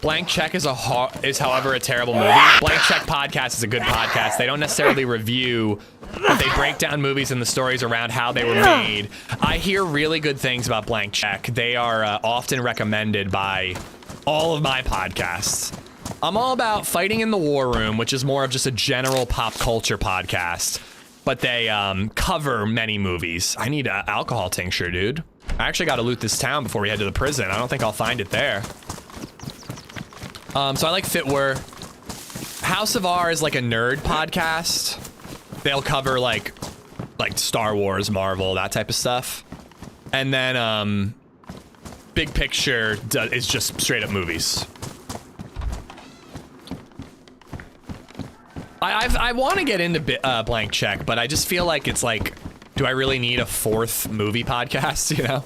Blank Check is however a terrible movie. Blank Check podcast is a good podcast. They don't necessarily review, but they break down movies and the stories around how they were made. I hear really good things about Blank Check. They are often recommended by all of my podcasts. I'm all about Fighting in the War Room, which is more of just a general pop culture podcast, but they cover many movies. I need an alcohol tincture, dude. I actually got to loot this town before we head to the prison. I don't think I'll find it there. So I like Fitware. House of R is like a nerd podcast. They'll cover like Star Wars, Marvel, that type of stuff. And then Big Picture is just straight up movies. I want to get into Blank Check, but I just feel like it's like, do I really need a fourth movie podcast, you know?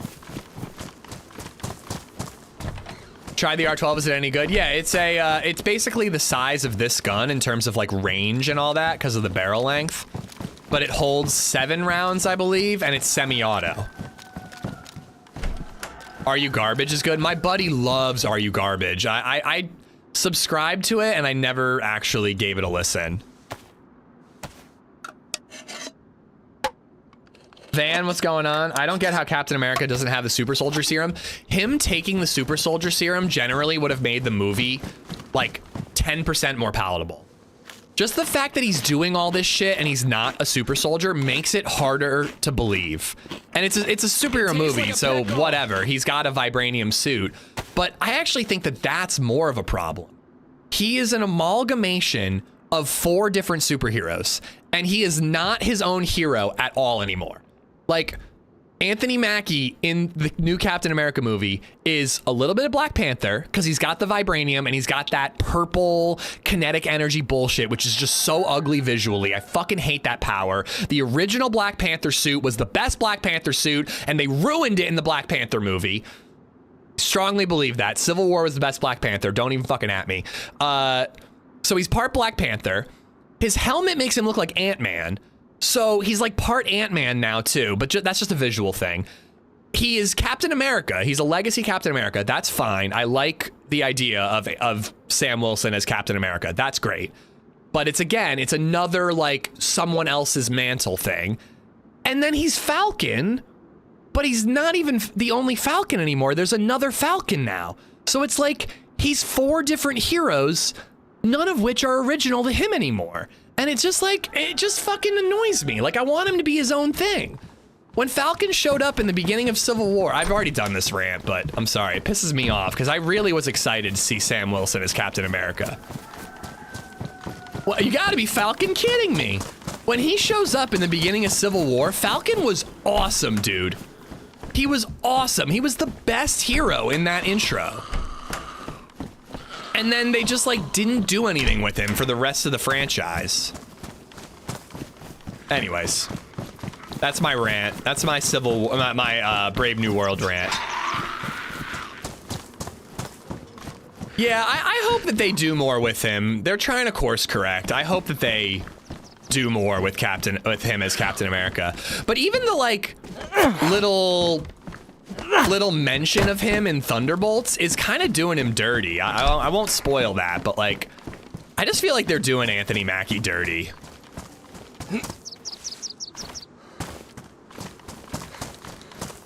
Try the R12, is it any good? Yeah, it's basically the size of this gun in terms of like range and all that because of the barrel length. But it holds 7 rounds, I believe, and it's semi-auto. Are You Garbage is good. My buddy loves Are You Garbage. I subscribed to it and I never actually gave it a listen. Van, what's going on? I don't get how Captain America doesn't have the super soldier serum. Him taking the super soldier serum generally would have made the movie like 10% more palatable. Just the fact that he's doing all this shit and he's not a super soldier makes it harder to believe. And it's a superhero movie, so whatever. He's got a vibranium suit. But I actually think that that's more of a problem. He is an amalgamation of 4 different superheroes, and he is not his own hero at all anymore. Like, Anthony Mackie in the new Captain America movie is a little bit of Black Panther because he's got the vibranium and he's got that purple kinetic energy bullshit, which is just so ugly visually. I fucking hate that power. The original Black Panther suit was the best Black Panther suit and they ruined it in the Black Panther movie. Strongly believe that. Civil War was the best Black Panther. Don't even fucking at me. So he's part Black Panther. His helmet makes him look like Ant-Man. So he's like part Ant-Man now too, but that's just a visual thing. He is Captain America. He's a legacy Captain America. That's fine. I like the idea of Sam Wilson as Captain America. That's great. But it's another like someone else's mantle thing. And then he's Falcon, but he's not even the only Falcon anymore. There's another Falcon now. So it's like he's 4 different heroes, none of which are original to him anymore. And it's just like, it just fucking annoys me. Like, I want him to be his own thing. When Falcon showed up in the beginning of Civil War, I've already done this rant, but I'm sorry, it pisses me off because I really was excited to see Sam Wilson as Captain America. Well, you gotta be Falcon kidding me. When he shows up in the beginning of Civil War, Falcon was awesome, dude. He was awesome. He was the best hero in that intro. And then they just like didn't do anything with him for the rest of the franchise. Anyways, that's my rant. That's my my Brave New World rant. Yeah, I hope that they do more with him. They're trying to course correct. I hope that they do more with him as Captain America. But even the like little mention of him in Thunderbolts is kind of doing him dirty. I won't spoil that, but like, I just feel like they're doing Anthony Mackie dirty.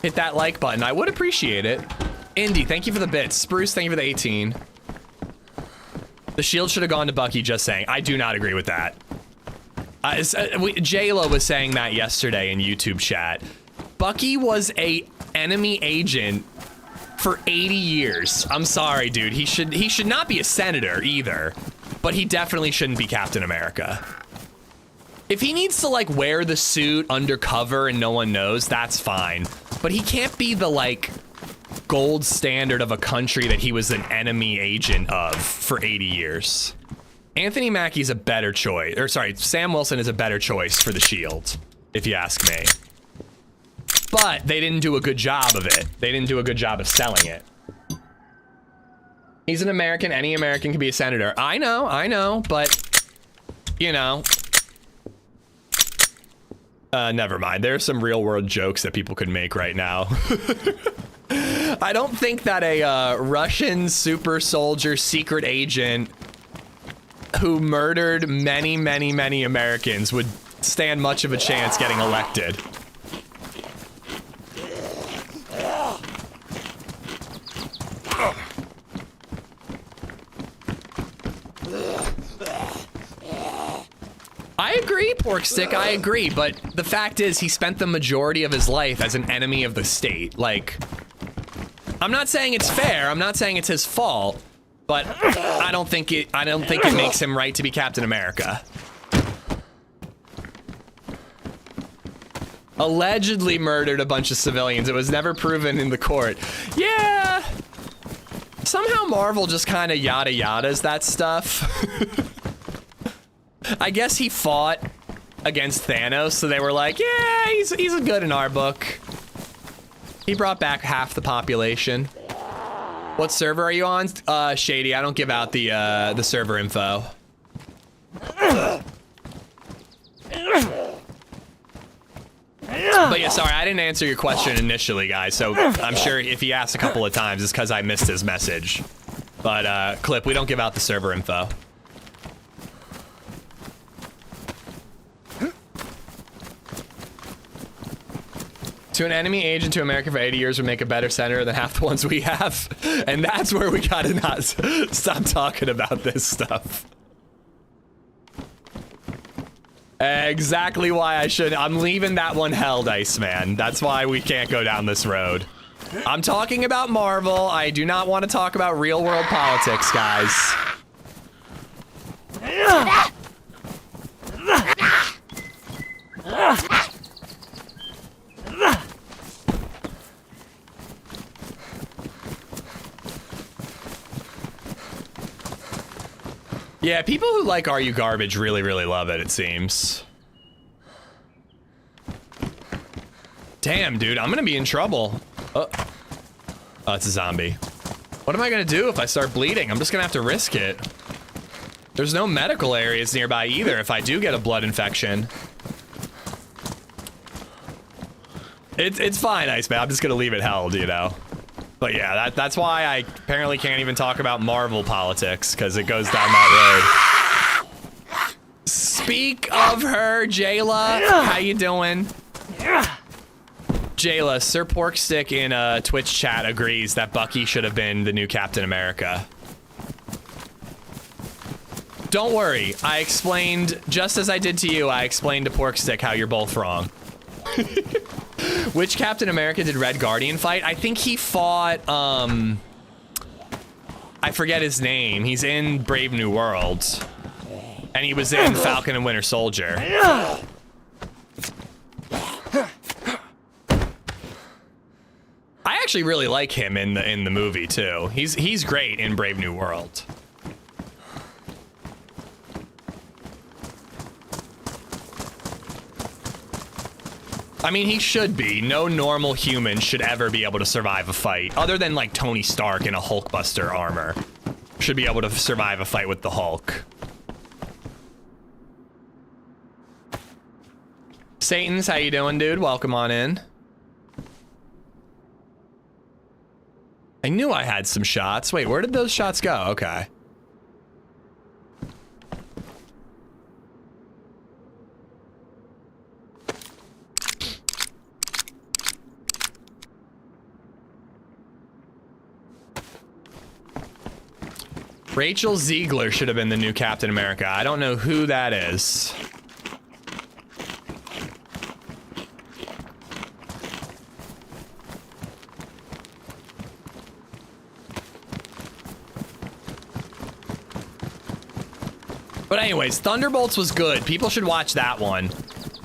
Hit that like button. I would appreciate it. Indy, thank you for the bits. Spruce, thank you for the 18. The shield should have gone to Bucky, just saying. I do not agree with that. J-Lo was saying that yesterday in YouTube chat. Bucky was a enemy agent for 80 years. I'm sorry, dude. He should not be a senator either, but he definitely shouldn't be Captain America. If he needs to like wear the suit undercover and no one knows, that's fine. But he can't be the like gold standard of a country that he was an enemy agent of for 80 years. Anthony Mackie's a better choice, or sorry, Sam Wilson is a better choice for the Shield, if you ask me. But they didn't do a good job of it. They didn't do a good job of selling it. He's an American. Any American can be a senator. I know, but you know. Never mind. There are some real world jokes that people could make right now. I don't think that a Russian super soldier secret agent who murdered many Americans would stand much of a chance getting elected. I agree, Pork Stick, I agree, but the fact is he spent the majority of his life as an enemy of the state. Like, I'm not saying it's fair, I'm not saying it's his fault, but I don't think it makes him right to be Captain America. Allegedly murdered a bunch of civilians. It was never proven in the court. Yeah. Somehow Marvel just kind of yada yadas that stuff. I guess he fought against Thanos, so they were like, yeah, he's good in our book. He brought back half the population. What server are you on? Shady, I don't give out the server info. But yeah, sorry, I didn't answer your question initially, guys, so I'm sure if he asked a couple of times, it's because I missed his message. But, Clip, we don't give out the server info. To an enemy agent to America for 80 years would make a better senator than half the ones we have. And that's where we gotta not stop talking about this stuff. Exactly why I should. I'm leaving that one held, Iceman. That's why we can't go down this road. I'm talking about Marvel. I do not want to talk about real world politics, guys. Yeah, people who like Are You Garbage really love it, it seems. Damn, dude, I'm gonna be in trouble. Oh, it's a zombie. What am I gonna do if I start bleeding? I'm just gonna have to risk it. There's no medical areas nearby either if I do get a blood infection. It's fine, Iceman. I'm just gonna leave it held, you know. But yeah, that's why I apparently can't even talk about Marvel politics, because it goes down that road. Speak of her, Jayla. How you doing? Jayla, Sir Porkstick in Twitch chat agrees that Bucky should have been the new Captain America. Don't worry, I explained, just as I did to you, I explained to Porkstick how you're both wrong. Which Captain America did Red Guardian fight? I think he fought, I forget his name. He's in Brave New World. And he was in Falcon and Winter Soldier. actually really like him in the movie too. He's great in Brave New World. I mean, he should be. No normal human should ever be able to survive a fight, other than like Tony Stark in a Hulkbuster armor. Should be able to survive a fight with the Hulk. Satan's, how you doing, dude? Welcome on in. I knew I had some shots. Wait, where did those shots go? Okay. Rachel Ziegler should have been the new Captain America. I don't know who that is. But anyways, Thunderbolts was good. People should watch that one.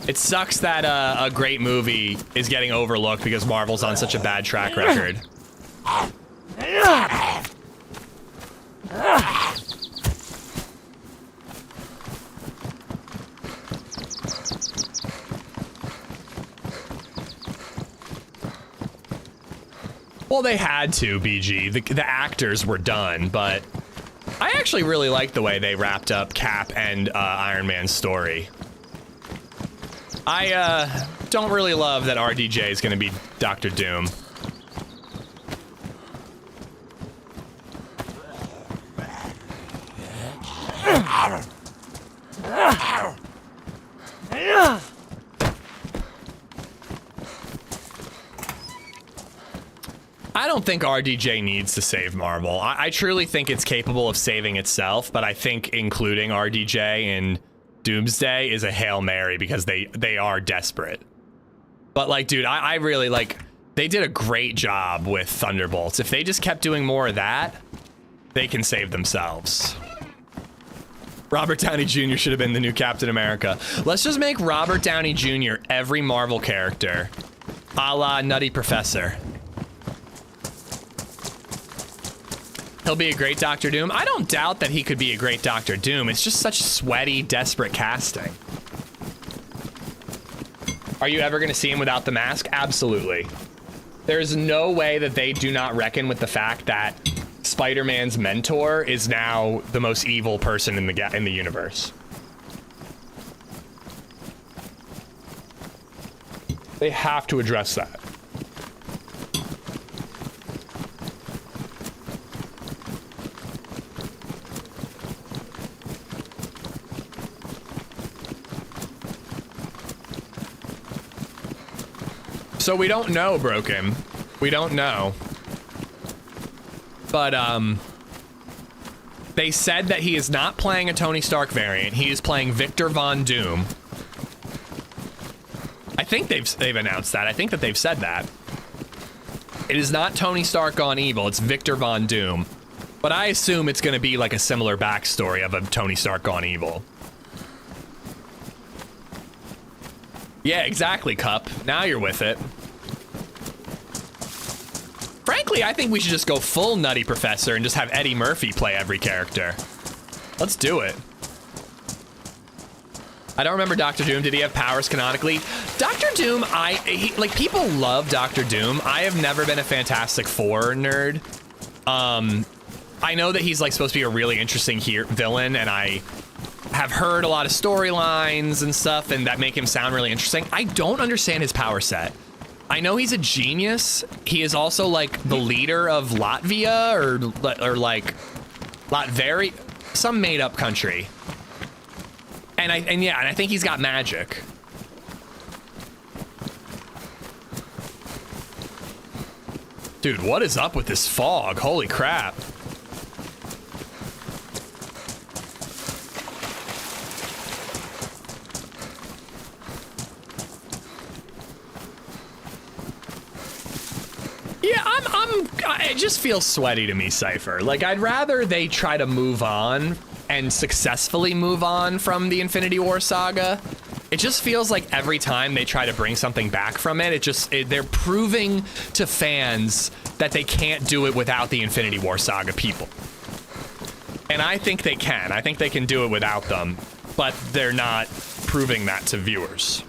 It sucks that a great movie is getting overlooked because Marvel's on such a bad track record. Well, they had to, BG. The actors were done, but I actually really like the way they wrapped up Cap and Iron Man's story. I don't really love that RDJ is going to be Dr. Doom. I don't think RDJ needs to save Marvel. I truly think it's capable of saving itself, but I think including RDJ in Doomsday is a Hail Mary because they are desperate. But like, dude, I really like, they did a great job with Thunderbolts. If they just kept doing more of that, they can save themselves. Robert Downey Jr. should have been the new Captain America. Let's just make Robert Downey Jr. every Marvel character, a la Nutty Professor. He'll be a great Doctor Doom. I don't doubt that he could be a great Doctor Doom. It's just such sweaty, desperate casting. Are you ever going to see him without the mask? Absolutely. There's no way that they do not reckon with the fact that Spider-Man's mentor is now the most evil person in the universe. They have to address that. So we don't know, Broken. We don't know. But, they said that he is not playing a Tony Stark variant. He is playing Victor Von Doom. I think they've announced that. I think that they've said that. It is not Tony Stark gone evil. It's Victor Von Doom. But I assume it's going to be like a similar backstory of a Tony Stark gone evil. Yeah, exactly, Cup. Now you're with it. Frankly, I think we should just go full Nutty Professor and just have Eddie Murphy play every character. Let's do it. I don't remember Doctor Doom. Did he have powers canonically? Doctor Doom, like, people love Doctor Doom. I have never been a Fantastic Four nerd. I know that he's like supposed to be a really interesting villain, and I have heard a lot of storylines and stuff and that make him sound really interesting. I don't understand his power set. I know he's a genius. He is also like the leader of Latvia or like Latveria, some made up country. And I think he's got magic. Dude, what is up with this fog? Holy crap. Yeah, it just feels sweaty to me, Cypher. Like, I'd rather they try to move on and successfully move on from the Infinity War saga It just feels like every time they try to bring something back from it, they're proving to fans that they can't do it without the Infinity War Saga people. And I think they can. I think they can do it without them, but they're not proving that to viewers.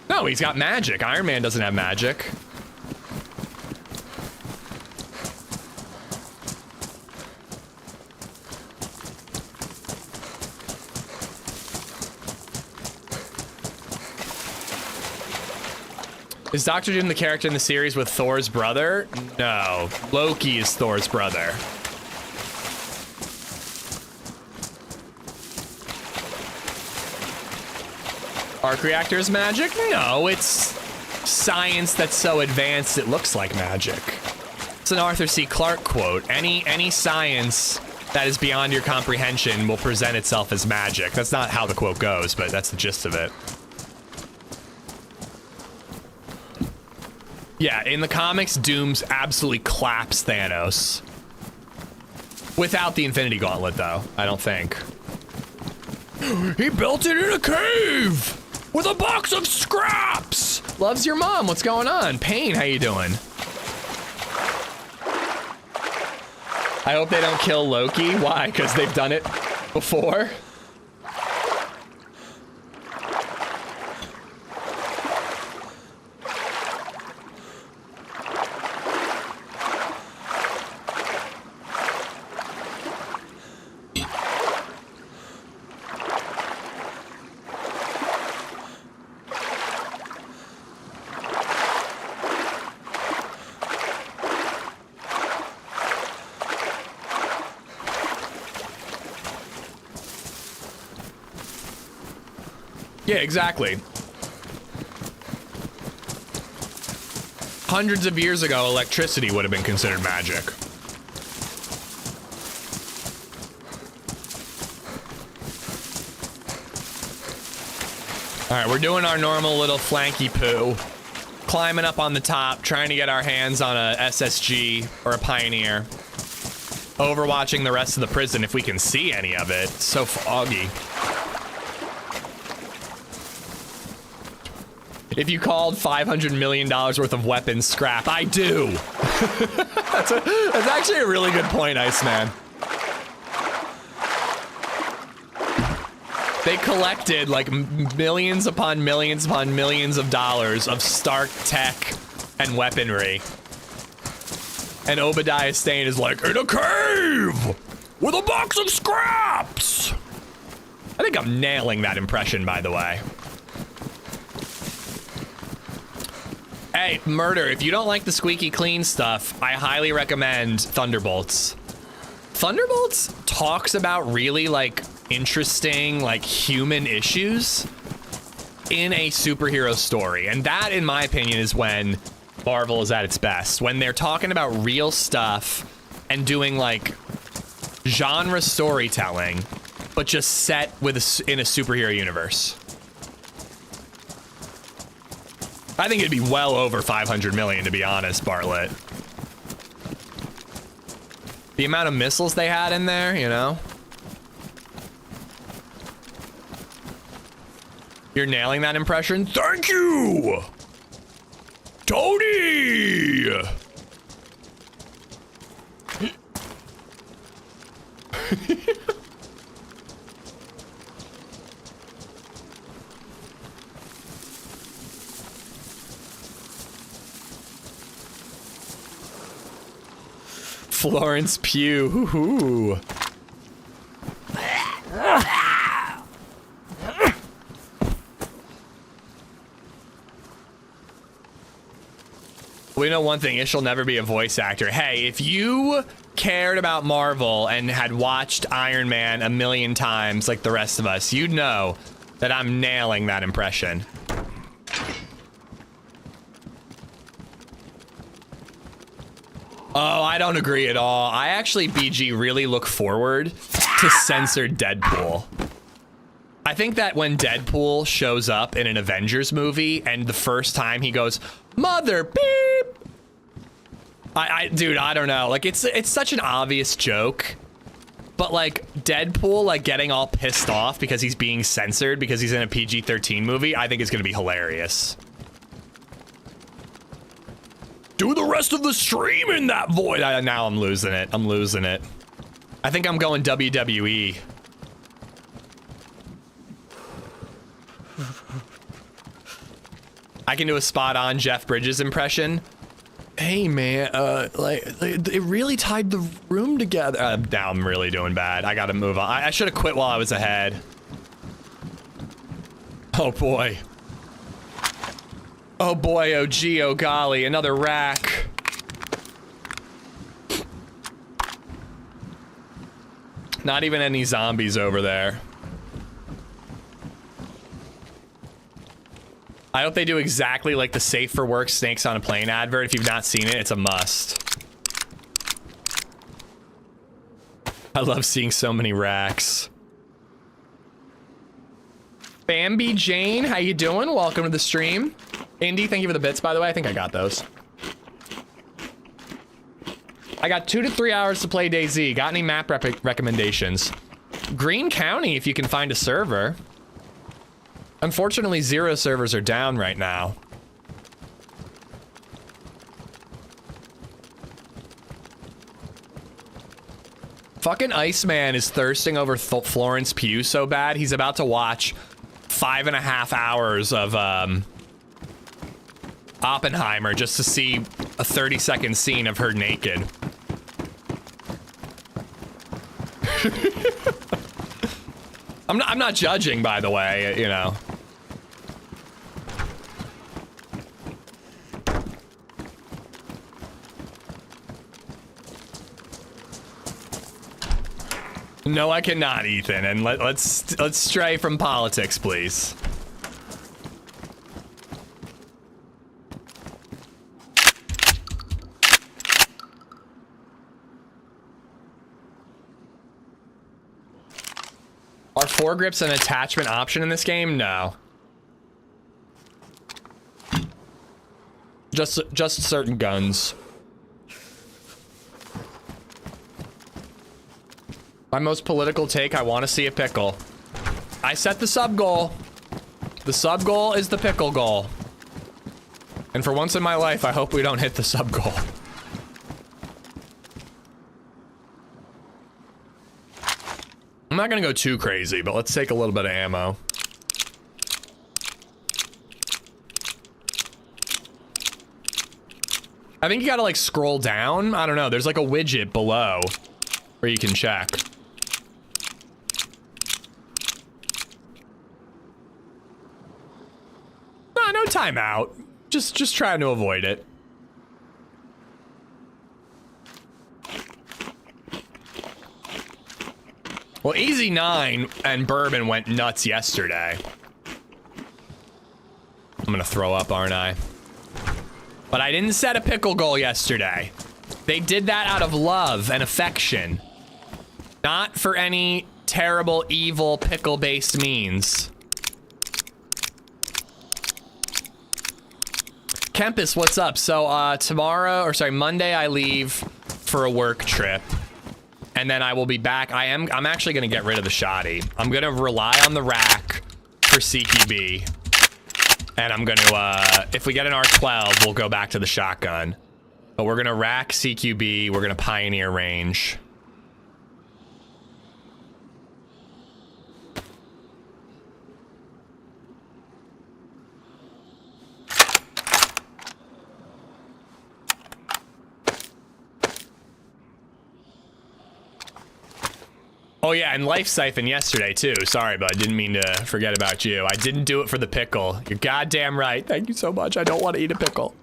No, he's got magic. Iron Man doesn't have magic. Is Doctor Doom the character in the series with Thor's brother? No, Loki is Thor's brother. Arc reactor is magic? No, it's science that's so advanced it looks like magic. It's an Arthur C. Clarke quote. Any science that is beyond your comprehension will present itself as magic. That's not how the quote goes, but that's the gist of it. Yeah, in the comics, Doom's absolutely claps Thanos. Without the Infinity Gauntlet, though, I don't think. He built it in a cave with a box of scraps. Loves your mom. What's going on? Payne, how you doing? I hope they don't kill Loki. Why? Because they've done it before? Yeah, exactly. Hundreds of years ago, electricity would have been considered magic. All right, we're doing our normal little flanky poo. Climbing up on the top, trying to get our hands on a SSG or a Pioneer. Overwatching the rest of the prison if we can see any of it. It's so foggy. If you called $500 million worth of weapons scrap, I do. That's actually a really good point, Iceman. They collected like millions upon millions upon millions of dollars of Stark tech and weaponry. And Obadiah Stane is like, in a cave with a box of scraps. I think I'm nailing that impression, by the way. Hey, Murder, if you don't like the squeaky clean stuff, I highly recommend Thunderbolts. Thunderbolts talks about really, like, interesting, like, human issues in a superhero story. And that, in my opinion, is when Marvel is at its best. When they're talking about real stuff and doing, like, genre storytelling, but just set with in a superhero universe. I think it'd be well over 500 million, to be honest, Bartlett. The amount of missiles they had in there, you know? You're nailing that impression. Thank you! Tony! Florence Pugh. Hoo-hoo. We know one thing, Ish'll never be a voice actor. Hey, if you cared about Marvel and had watched Iron Man a million times like the rest of us, you'd know that I'm nailing that impression. Oh, I don't agree at all. I actually, BG, really look forward to censored Deadpool. I think that when Deadpool shows up in an Avengers movie and the first time he goes, mother beep, dude, I don't know. Like, it's such an obvious joke but like Deadpool like getting all pissed off because he's being censored because he's in a PG-13 movie, I think is gonna be hilarious. Do the rest of the stream in that voice. Now I'm losing it. I'm losing it. I think I'm going WWE. I can do a spot on Jeff Bridges impression. Hey man, like it really tied the room together. Now I'm really doing bad. I gotta move on. I should have quit while I was ahead. Oh boy. Oh boy, oh gee, oh golly, another rack. Not even any zombies over there. I hope they do exactly like the Safe for Work Snakes on a Plane advert. If you've not seen it, it's a must. I love seeing so many racks. Bambi Jane, how you doing? Welcome to the stream. Indy, thank you for the bits, by the way. I think I got those. I got 2 to 3 hours to play DayZ. Got any map recommendations? Green County, if you can find a server. Unfortunately, 0 servers are down right now. Fucking Iceman is thirsting over Florence Pugh so bad, he's about to watch 5.5 hours of Oppenheimer just to see a 30-second scene of her naked. I'm not judging, by the way, you know. No, I cannot, Ethan, and let's stray from politics, please. Are foregrips an attachment option in this game? No. Just certain guns. My most political take, I want to see a pickle. I set the sub goal. The sub goal is the pickle goal. And for once in my life, I hope we don't hit the sub goal. I'm not gonna go too crazy, but let's take a little bit of ammo. I think you gotta like scroll down. I don't know. There's like a widget below where you can check. Nah, no timeout. Just trying to avoid it. Well, Easy 9 and Bourbon went nuts yesterday. I'm gonna throw up, aren't I? But I didn't set a pickle goal yesterday. They did that out of love and affection. Not for any terrible, evil, pickle-based means. Kempis, what's up? So, Monday I leave for a work trip. And then I will be back. I'm actually gonna get rid of the shoddy. I'm gonna rely on the rack for CQB. And I'm gonna, if we get an R12, we'll go back to the shotgun. But we're gonna rack CQB, we're gonna pioneer range. Oh yeah, and Life Siphon yesterday too. Sorry, but I didn't mean to forget about you. I didn't do it for the pickle. You're goddamn right. Thank you so much. I don't want to eat a pickle.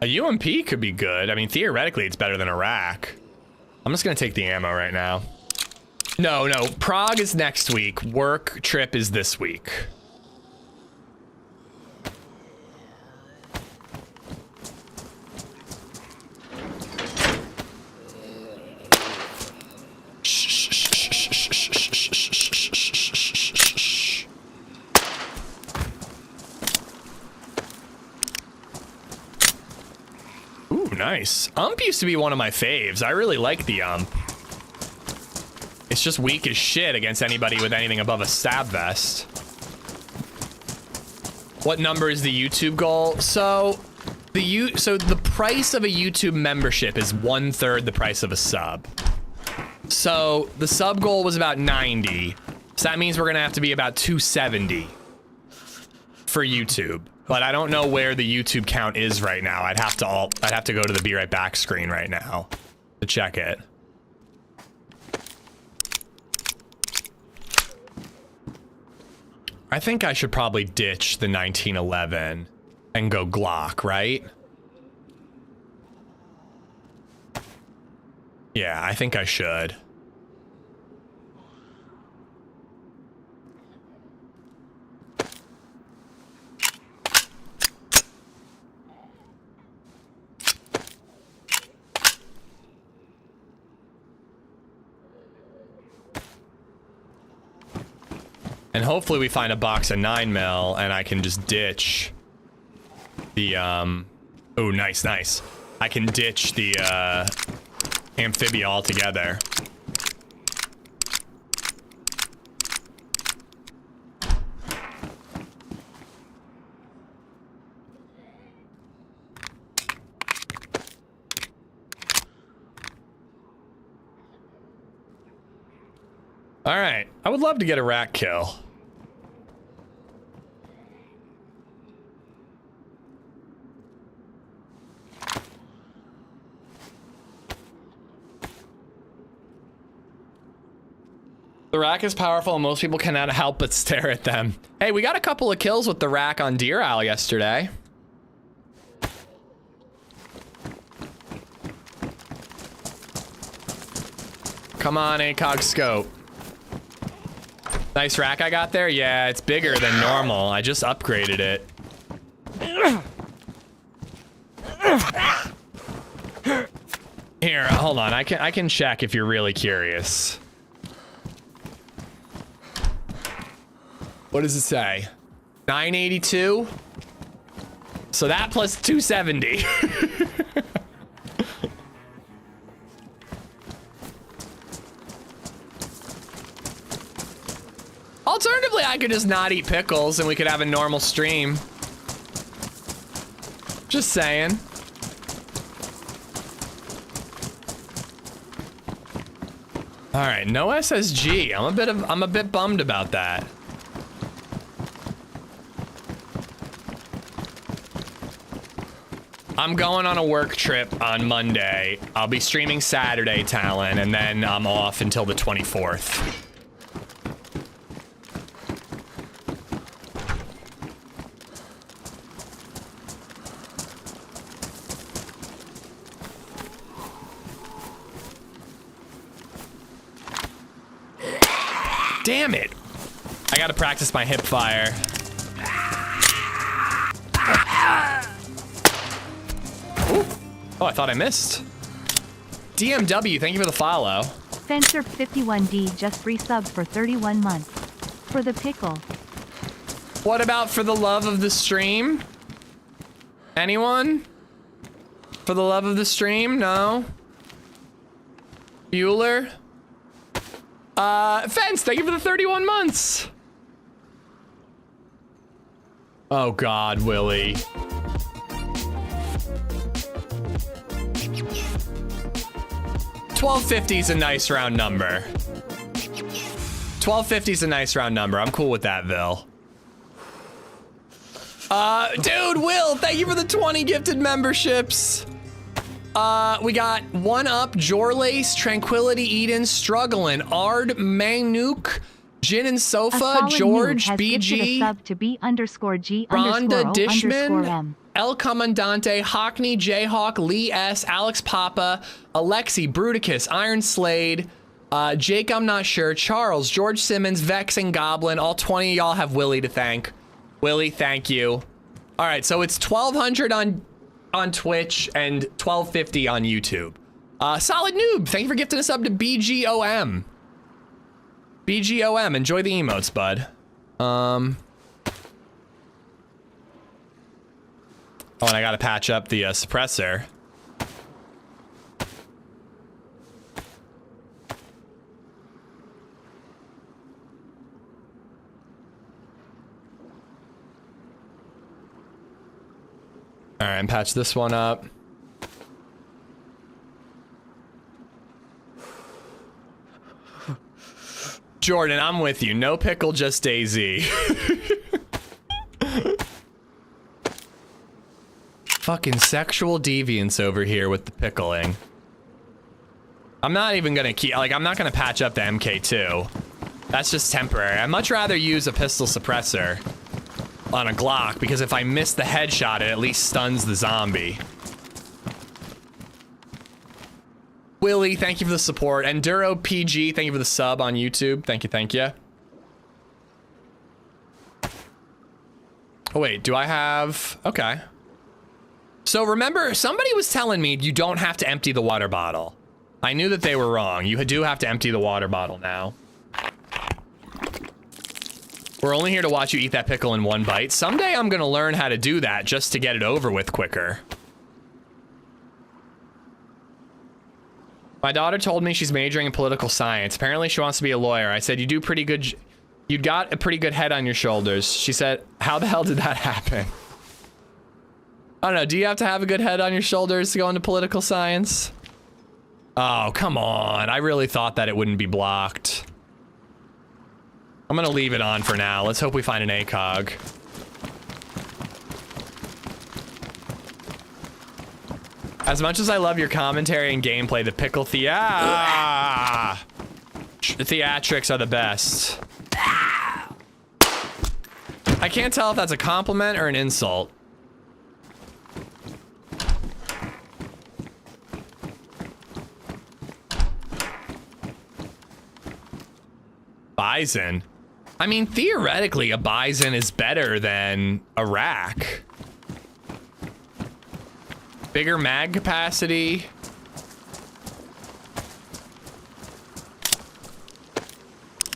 A UMP could be good. I mean, theoretically, it's better than a rack. I'm just gonna take the ammo right now. No, Prague is next week. Work trip is this week. Shh. Nice. Ump used to be one of my faves. I really like the ump. It's just weak as shit against anybody with anything above a stab vest. What number is the YouTube goal? So the price of a YouTube membership is 1/3 the price of a sub. So the sub goal was about 90. So that means we're gonna have to be about 270 for YouTube. But I don't know where the YouTube count is right now. I'd have to go to the be right back screen right now to check it. I think I should probably ditch the 1911 and go Glock, right? Yeah, I think I should. And hopefully we find a box of 9mm and I can just ditch the, oh, nice, nice. I can ditch the, amphibia altogether. All right, I would love to get a rat kill. The rack is powerful and most people cannot help but stare at them. Hey, we got a couple of kills with the rack on Deer Owl yesterday. Come on, ACOG scope. Nice rack I got there? Yeah, it's bigger than normal. I just upgraded it. Here, hold on. I can check if you're really curious. What does it say? 982? So that plus 270. Alternatively, I could just not eat pickles and we could have a normal stream. Just saying. All right, no SSG. I'm a bit bummed about that. I'm going on a work trip on Monday. I'll be streaming Saturday, Talon, and then I'm off until the 24th. Damn it! I gotta practice my hip fire. Ooh. Oh, I thought I missed. DMW, thank you for the follow. Fencer51D just resubbed for 31 months. For the pickle. What about for the love of the stream? Anyone? For the love of the stream? No? Bueller? Fence, thank you for the 31 months. Oh God, Willie. $12.50 is a nice round number. $12.50 is a nice round number. I'm cool with that, Vil. Dude, Will, thank you for the 20 gifted memberships. We got One Up, Jorlace, Tranquility Eden, Struggling, Ard, Manuk, Jin and Sofa, George, BG, sub to B_G_O_M. Rhonda Dishman, El Comandante, Hockney, Jayhawk, Lee S, Alex Papa, Alexi, Bruticus, Iron Slade, Jake, I'm not sure, Charles, George Simmons, Vex, and Goblin. All 20 of y'all have Willie to thank. Willie, thank you. All right, so it's 1,200 on Twitch and 1250 on YouTube. Solid Noob, thank you for gifting us up to BGOM. BGOM, enjoy the emotes, bud. Oh, and I gotta patch up the suppressor. All right, and patch this one up. Jordan, I'm with you. No pickle, just DayZ. Fucking sexual deviance over here with the pickling. I'm not even gonna keep, like, I'm not gonna patch up the MK2. That's just temporary. I'd much rather use a pistol suppressor on a Glock, because if I miss the headshot, it at least stuns the zombie. Willie, thank you for the support. Enduro PG, thank you for the sub on YouTube. Thank you, thank you. Oh wait, do I have, okay. So remember, somebody was telling me you don't have to empty the water bottle. I knew that they were wrong. You do have to empty the water bottle now. We're only here to watch you eat that pickle in one bite. Someday I'm gonna learn how to do that just to get it over with quicker. My daughter told me she's majoring in political science. Apparently she wants to be a lawyer. I said, you do pretty good. You got a pretty good head on your shoulders. She said, how the hell did that happen? I don't know. Do you have to have a good head on your shoulders to go into political science? Oh, come on. I really thought that it wouldn't be blocked. I'm gonna leave it on for now. Let's hope we find an ACOG. As much as I love your commentary and gameplay, the pickle theatrics are the best. I can't tell if that's a compliment or an insult. Bison. I mean, theoretically, a Bison is better than a rack. Bigger mag capacity.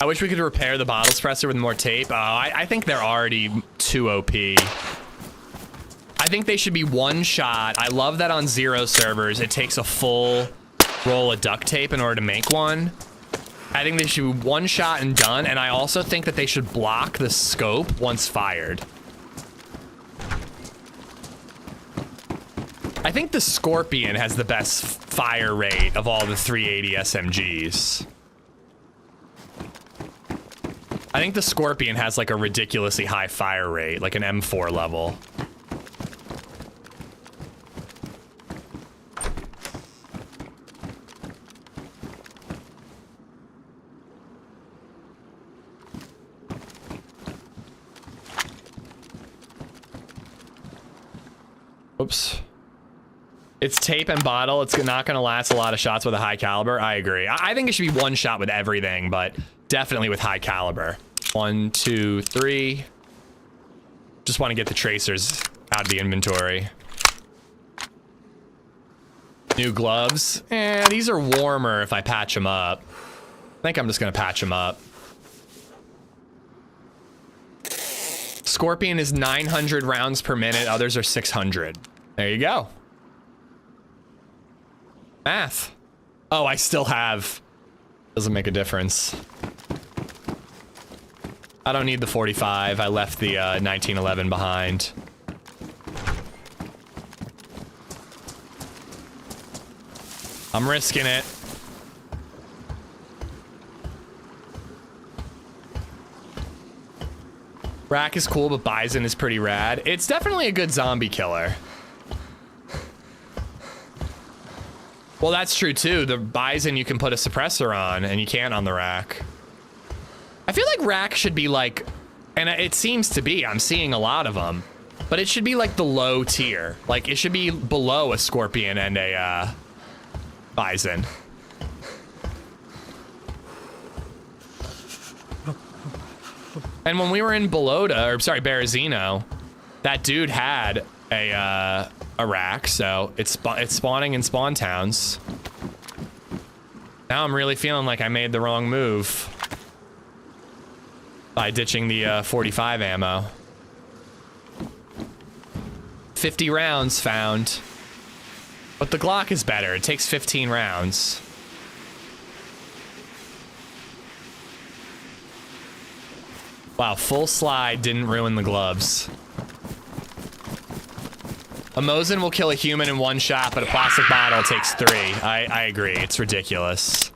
I wish we could repair the bottle suppressor with more tape. I think they're already too OP. I think they should be one shot. I love that on Zero servers, it takes a full roll of duct tape in order to make one. I think they should be one shot and done, and I also think that they should block the scope once fired. I think the Scorpion has the best fire rate of all the 380 SMGs. I think the Scorpion has like a ridiculously high fire rate, like an M4 level. Oops. It's tape and bottle. It's not going to last a lot of shots with a high caliber. I agree. I think it should be one shot with everything, but definitely with high caliber. 1, 2, 3. Just want to get the tracers out of the inventory. New gloves. These are warmer if I patch them up. I think I'm just going to patch them up. Scorpion is 900 rounds per minute. Others are 600. There you go. Math. Oh, I still have. Doesn't make a difference. I don't need the 45. I left the 1911 behind. I'm risking it. Rack is cool, but Bison is pretty rad. It's definitely a good zombie killer. Well, that's true too. The Bison you can put a suppressor on, and you can't on the Rack. I feel like Rack should be like, and it seems to be, I'm seeing a lot of them, but it should be like the low tier. Like it should be below a Scorpion and a Bison. And when we were in Belota, or sorry, Berezino, that dude had a Rack, so it's spawning in spawn towns. Now I'm really feeling like I made the wrong move by ditching the 45 ammo. 50 rounds found. But the Glock is better. It takes 15 rounds. Wow, full slide didn't ruin the gloves. A Mosin will kill a human in one shot, but a plastic bottle takes 3. I agree. It's ridiculous.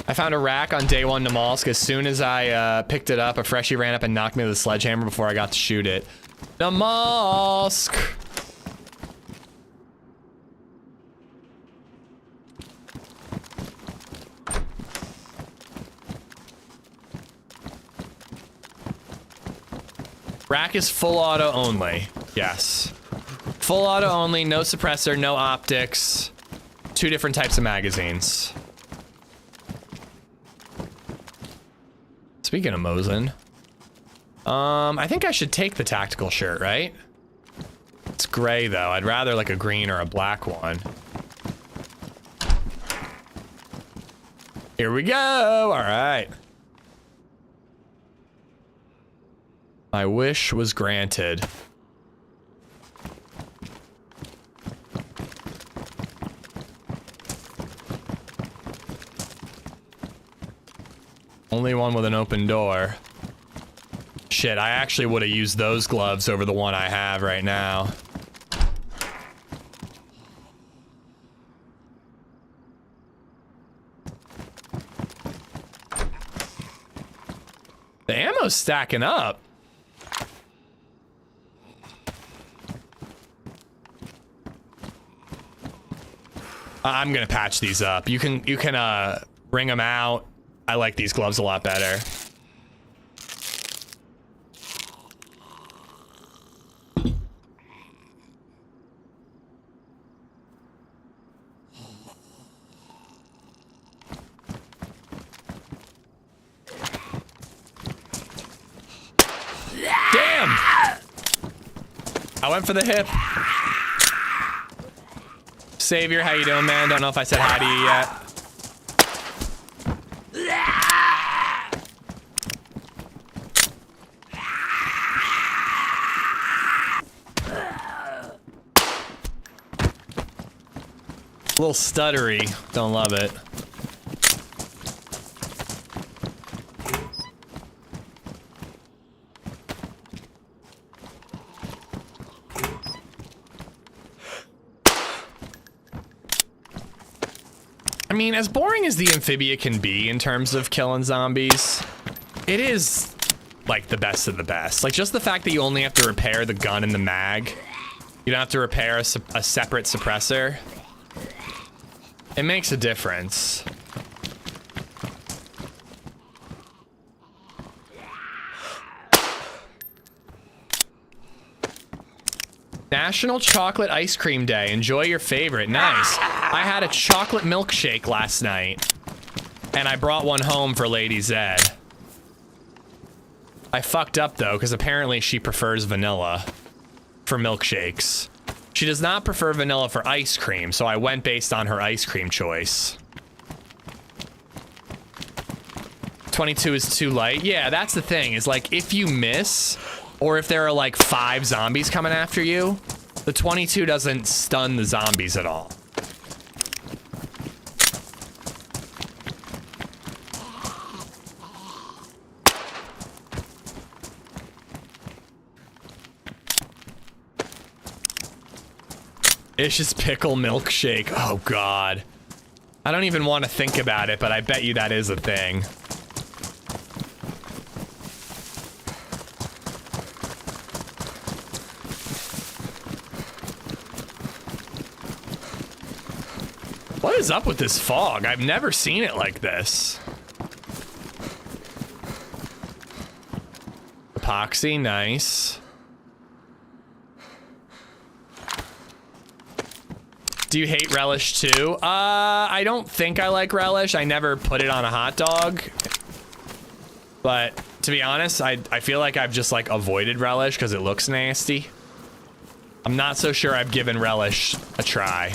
I found a rack on day 1 Namalsk. As soon as I picked it up, a freshie ran up and knocked me with a sledgehammer before I got to shoot it. Namalsk! Rack is full auto only. Yes. Full auto only, no suppressor, no optics. 2 different types of magazines. Speaking of Mosin. I think I should take the tactical shirt, right? It's gray though. I'd rather like a green or a black one. Here we go. All right. My wish was granted. Only one with an open door. Shit, I actually would have used those gloves over the one I have right now. The ammo's stacking up. I'm gonna patch these up. You can bring them out. I like these gloves a lot better. Damn! I went for the hip. Savior, how you doing, man? Don't know if I said hi to you yet. A little stuttery. Don't love it. I mean, as boring as the amphibia can be in terms of killing zombies, it is like the best of the best. Like just the fact that you only have to repair the gun and the mag. You don't have to repair a separate suppressor. It makes a difference. National Chocolate Ice Cream Day. Enjoy your favorite. Nice. I had a chocolate milkshake last night, and I brought one home for LadyZed. I fucked up though, because apparently she prefers vanilla for milkshakes. She does not prefer vanilla for ice cream, so I went based on her ice cream choice. 22 is too light. Yeah, that's the thing, is like if you miss, or if there are like 5 zombies coming after you, the 22 doesn't stun the zombies at all. Ish's pickle milkshake. Oh god. I don't even want to think about it, but I bet you that is a thing. What is up with this fog? I've never seen it like this. Epoxy, nice. Do you hate relish too? I don't think I like relish. I never put it on a hot dog. But to be honest, I feel like I've just like avoided relish because it looks nasty. I'm not so sure I've given relish a try.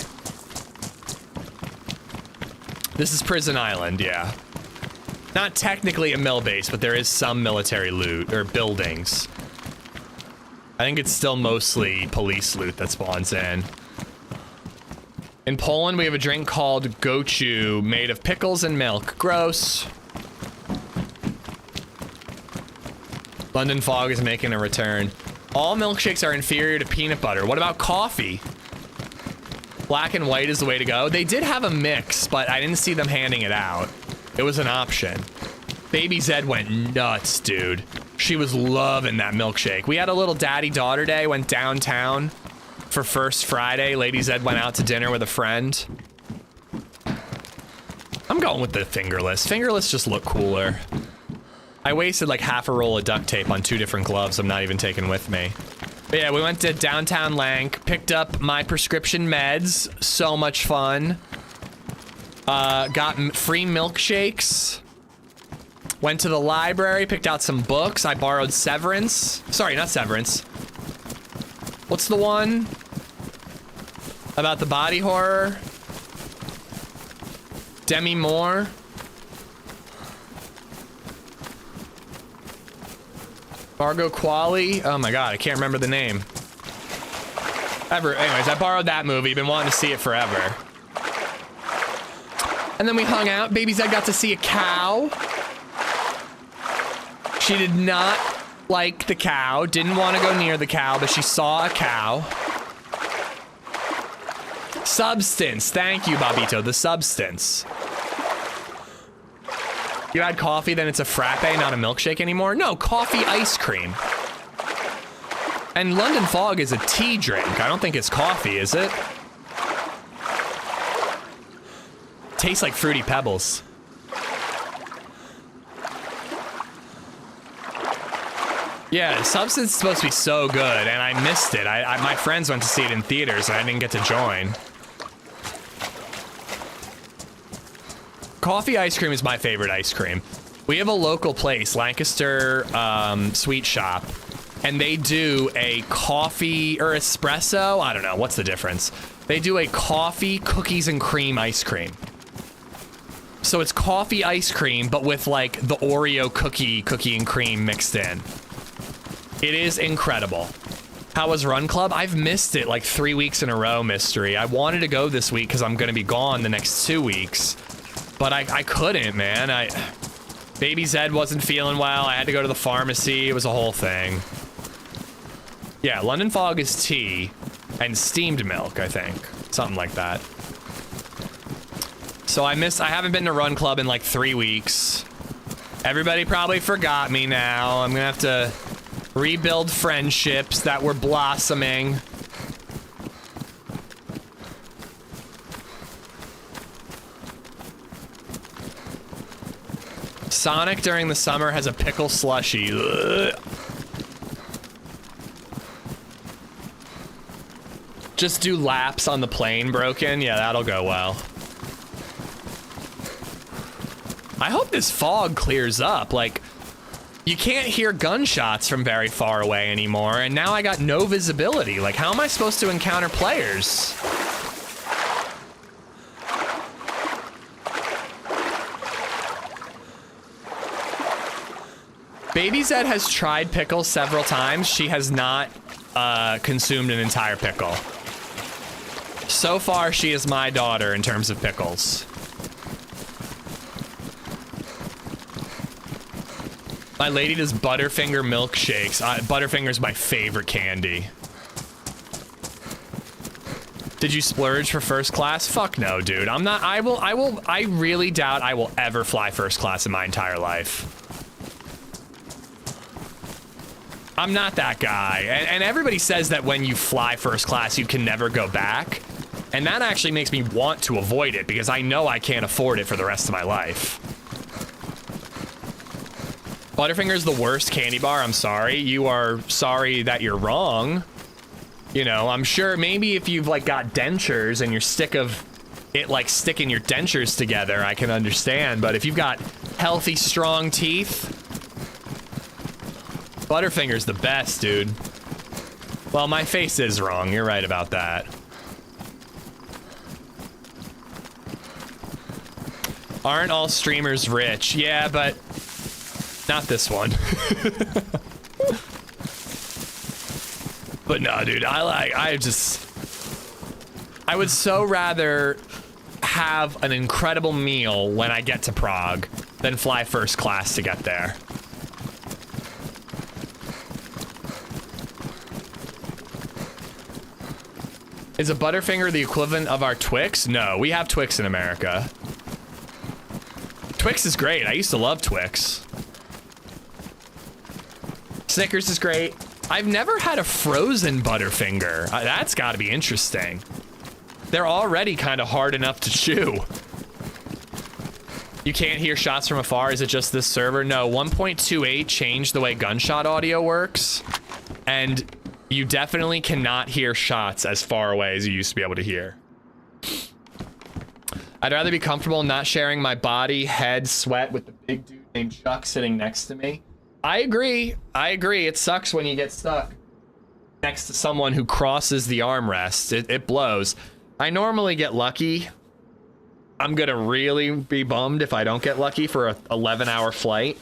This is Prison Island, yeah. Not technically a mill base, but there is some military loot, or buildings. I think it's still mostly police loot that spawns in. In Poland, we have a drink called gochu, made of pickles and milk. Gross. London Fog is making a return. All milkshakes are inferior to peanut butter. What about coffee? Black and white is the way to go. They did have a mix, but I didn't see them handing it out. It was an option. Baby Zed went nuts, dude. She was loving that milkshake. We had a little daddy-daughter day, went downtown for First Friday. LadyZed went out to dinner with a friend. I'm going with the fingerless. Fingerless just look cooler. I wasted like half a roll of duct tape on 2 different gloves I'm not even taking with me. But yeah, we went to downtown Lank, picked up my prescription meds. So much fun. Got free milkshakes. Went to the library, picked out some books. I borrowed Severance. Sorry, not Severance. What's the one about the body horror? Demi Moore. Margot Qualley. Oh my god, I can't remember the name. Anyways, I borrowed that movie. Been wanting to see it forever. And then we hung out. Baby Zed got to see a cow. She did not like the cow. Didn't want to go near the cow, but she saw a cow. Substance. Thank you, Bobito. The substance. You add coffee, then it's a frappe, not a milkshake anymore? No, coffee ice cream. And London Fog is a tea drink. I don't think it's coffee, is it? Tastes like Fruity Pebbles. Yeah, Substance is supposed to be so good, and I missed it. My friends went to see it in theaters, and I didn't get to join. Coffee ice cream is my favorite ice cream. We have a local place, Lancaster Sweet Shop, and they do a coffee or espresso. I don't know, what's the difference? They do a coffee, cookies, and cream ice cream. So it's coffee ice cream, but with like the Oreo cookie and cream mixed in. It is incredible. How was Run Club? I've missed it like 3 weeks in a row, Mystery. I wanted to go this week because I'm going to be gone the next 2 weeks. But I couldn't, man. Baby Zed wasn't feeling well. I had to go to the pharmacy. It was a whole thing. Yeah, London Fog is tea and steamed milk, I think. Something like that. So I haven't been to Run Club in like 3 weeks. Everybody probably forgot me now. I'm gonna have to rebuild friendships that were blossoming. Sonic during the summer has a pickle slushie. Ugh. Just do laps on the plane, Broken. Yeah, that'll go well. I hope this fog clears up. Like, you can't hear gunshots from very far away anymore, and now I got no visibility. Like, how am I supposed to encounter players? Baby Zed has tried pickles several times. She has not consumed an entire pickle. So far, she is my daughter in terms of pickles. My lady does Butterfinger milkshakes. Butterfinger's my favorite candy. Did you splurge for first class? Fuck no, dude. I'm not. I really doubt I will ever fly first class in my entire life. I'm not that guy. And everybody says that when you fly first class, you can never go back. And that actually makes me want to avoid it because I know I can't afford it for the rest of my life. Butterfinger's the worst candy bar. I'm sorry. You are sorry that you're wrong. You know, I'm sure maybe if you've like got dentures and you're sick of it like sticking your dentures together, I can understand. But if you've got healthy, strong teeth, Butterfinger's the best, dude. Well, my face is wrong. You're right about that. Aren't all streamers rich? Yeah, but not this one. But no, dude, I would so rather have an incredible meal when I get to Prague than fly first class to get there. Is a Butterfinger the equivalent of our Twix? No, we have Twix in America. Twix is great. I used to love Twix. Snickers is great. I've never had a frozen Butterfinger. That's got to be interesting. They're already kind of hard enough to chew. You can't hear shots from afar. Is it just this server? No, 1.28 changed the way gunshot audio works. And you definitely cannot hear shots as far away as you used to be able to hear. I'd rather be comfortable not sharing my body, head, sweat with the big dude named Chuck sitting next to me. I agree. I agree. It sucks when you get stuck next to someone who crosses the armrest. It blows. I normally get lucky. I'm gonna really be bummed if I don't get lucky for a 11-hour flight.